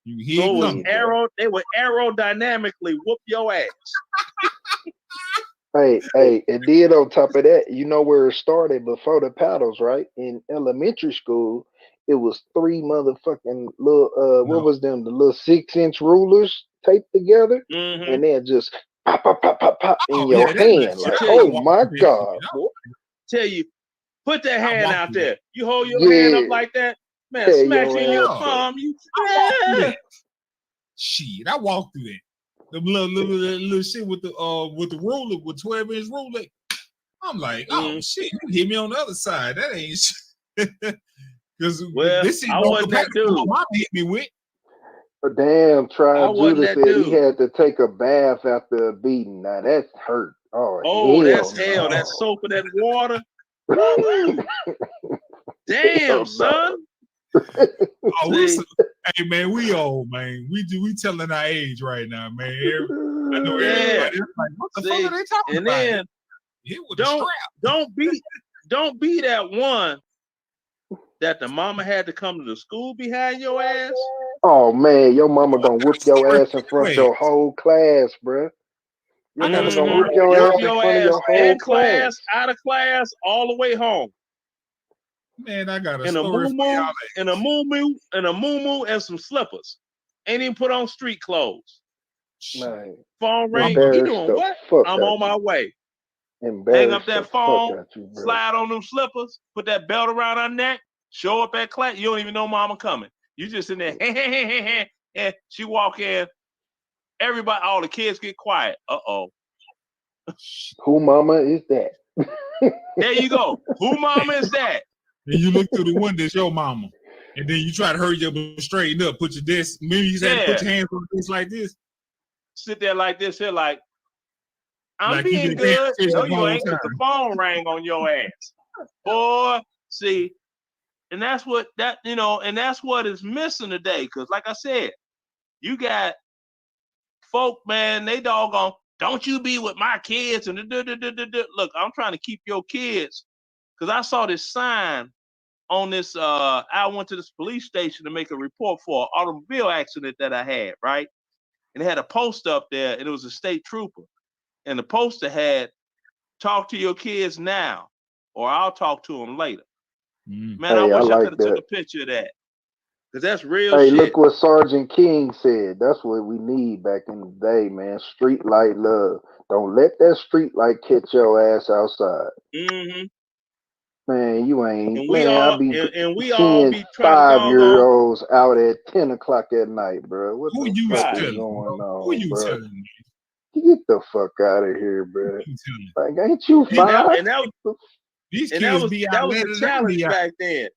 They would aerodynamically whoop your ass. Hey, and then on top of that, you know where it started before the paddles, right? In elementary school, it was 3 motherfucking little what was them, the little 6-inch rulers taped together, and then just pop, pop, pop, pop, pop in your hand. Like, oh my God. Boy. Tell you, put that hand out there. You hold your hand up like that, man, smack you in your palm. Shit, I walked through that. The little shit with the ruler, with 12-inch ruler. I'm like, oh shit, you hit me on the other side. That ain't shit. Because this shit I wasn't that dude. My mom hit me with. Damn, Judah said he had to take a bath after a beating. Now that's hurt. Oh, that's hell. That soap and that water. Damn, son. Hey man, we old, man. We telling our age right now, man. I know everybody. Like, what the fuck are they talking and about? Then don't be that one that the mama had to come to the school behind your ass. Oh man, your mama gonna whoop your ass in front of your whole class, bruh. Your mama gonna whoop your ass in front of your whole class, out of class, all the way home. Man, I got a story for y'all. In a moo and some slippers. Ain't even put on street clothes. Man, phone ring. You doing what? I'm on my way. Hang up that phone, slide on them slippers, put that belt around her neck, show up at class. You don't even know mama coming. You just in there, and she walk in. Everybody, all the kids get quiet. Uh-oh. Who mama is that? There you go. Who mama is that? And you look through the window, it's your mama. And then you try to hurry up and straighten up, put your desk. Maybe you just had to put your hands on the desk like this. Sit there like this here, like, I'm being good. No, you ain't, because the phone rang on your ass. Boy, see, and that's what is missing today. Because like I said, you got folk, man, they doggone, don't you be with my kids. And look, I'm trying to keep your kids. Because I saw this sign on this, I went to this police station to make a report for an automobile accident that I had, right? And it had a poster up there, and it was a state trooper. And the poster had, talk to your kids now, or I'll talk to them later. Man, I wish I could have took a picture of that. Because that's real shit. Hey, look what Sergeant King said. That's what we need back in the day, man. Street light love. Don't let that street light catch your ass outside. Mm-hmm. Man, you ain't. And we all be trying 5-year-olds out at 10 o'clock at night, bro. What Who the you fuck telling? is going on, Who you bro? telling me? Get the fuck out of here, bro. Like, ain't you 5? These kids that was the challenge back then.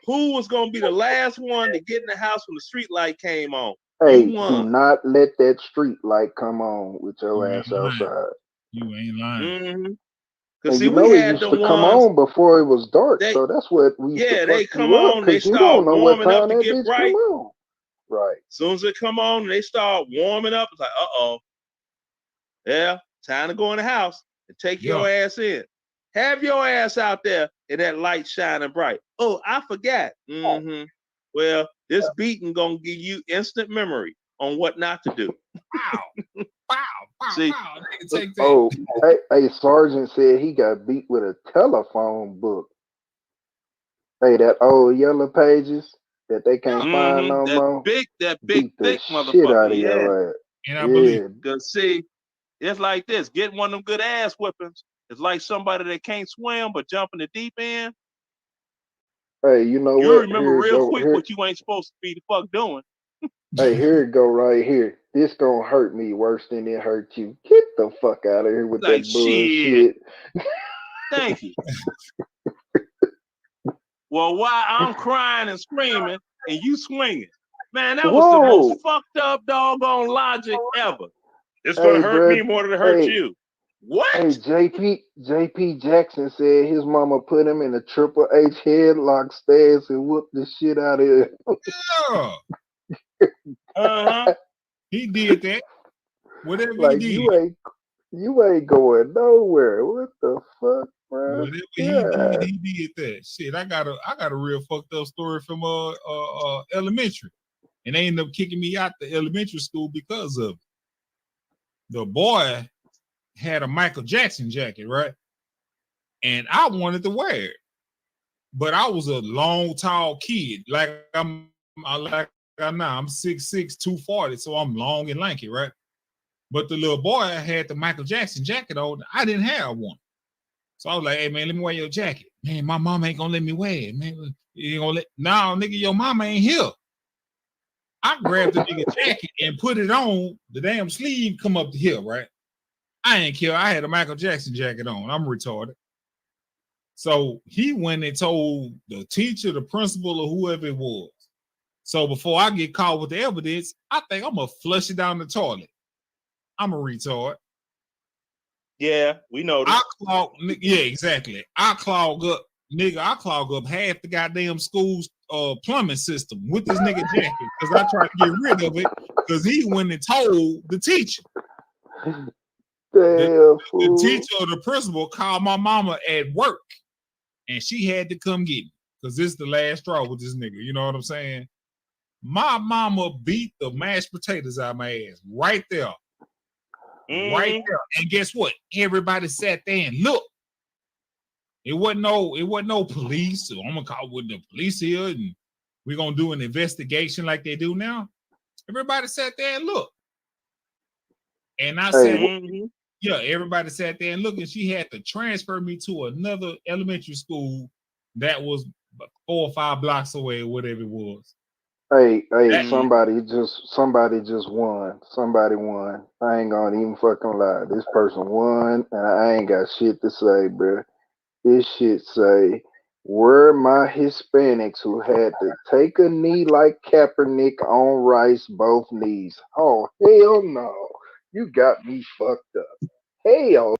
Who was gonna be the last one to get in the house when the street light came on? Hey, do not let that street light come on with your ass outside. You ain't lying. Mm-hmm. And you know it used to come on before it was dark, so that's what we used to they fuck come you on, up, they because you start don't know what warming up time to that get bitch bright. come on. Right. As soon as it come on, they start warming up. It's like, uh-oh. Yeah, time to go in the house and take your ass in. Have your ass out there in that light shining bright. Oh, I forgot. Mm-hmm. Well, this beating gonna give you instant memory on what not to do. Wow. See, take that. Oh, hey, Sergeant said he got beat with a telephone book. Hey, that old yellow pages that they can't find no more. That big, thick motherfucker. Shit out of your ass. And I believe. Because see, it's like this. Get one of them good ass whippings. It's like somebody that can't swim but jump in the deep end. Hey, you know you what? Remember real quick what you ain't supposed to be the fuck doing. Hey, here it go right here. This gonna hurt me worse than it hurt you. Get the fuck out of here with like, that bullshit. Thank you. Well, why I'm crying and screaming and you swinging? Man, that was the most fucked up doggone logic ever. It's gonna hurt me more than it hurt you. What? Hey, JP Jackson said his mama put him in a Triple H headlock stance and whooped the shit out of him. Uh-huh. He did that. Whatever like he did. You ain't going nowhere. What the fuck, bro? Whatever he did, he did that. Shit, I got a real fucked up story from elementary. and they ended up kicking me out the elementary school because of it. The boy had a Michael Jackson jacket, right? And I wanted to wear it. But I was a long, tall kid. Like I'm now. I'm 6'6", 240, so I'm long and lanky, right? But the little boy had the Michael Jackson jacket on. I didn't have one. So I was like, hey, man, let me wear your jacket. Man, my mom ain't gonna let me wear it, man. You ain't gonna let, no, nigga, your mama ain't here. I grabbed the nigga jacket and put it on. The damn sleeve come up to here, right? I ain't care. I had a Michael Jackson jacket on. I'm retarded. So he went and told the teacher, the principal, or whoever it was. So before I get caught with the evidence, I think I'm gonna flush it down the toilet. I'm a retard. Yeah, we know that. Yeah, exactly. I clog up half the goddamn school's plumbing system with this nigga jacket because I tried to get rid of it because he went and told the teacher. The teacher or the principal called my mama at work and she had to come get me because this is the last straw with this nigga. You know what I'm saying? My mama beat the mashed potatoes out of my ass right there. Right there. And guess what? Everybody sat there and looked. It wasn't no police. So I'm gonna call with the police here and we're gonna do an investigation like they do now. Everybody sat there and looked. And I said, yeah, everybody sat there and looked, and she had to transfer me to another elementary school that was 4 or 5 blocks away, or whatever it was. Hey, somebody just won. Somebody won. I ain't gonna even fucking lie. This person won, and I ain't got shit to say, bro. This shit say, were my Hispanics who had to take a knee like Kaepernick on Rice, both knees. Oh, hell no. You got me fucked up. Hell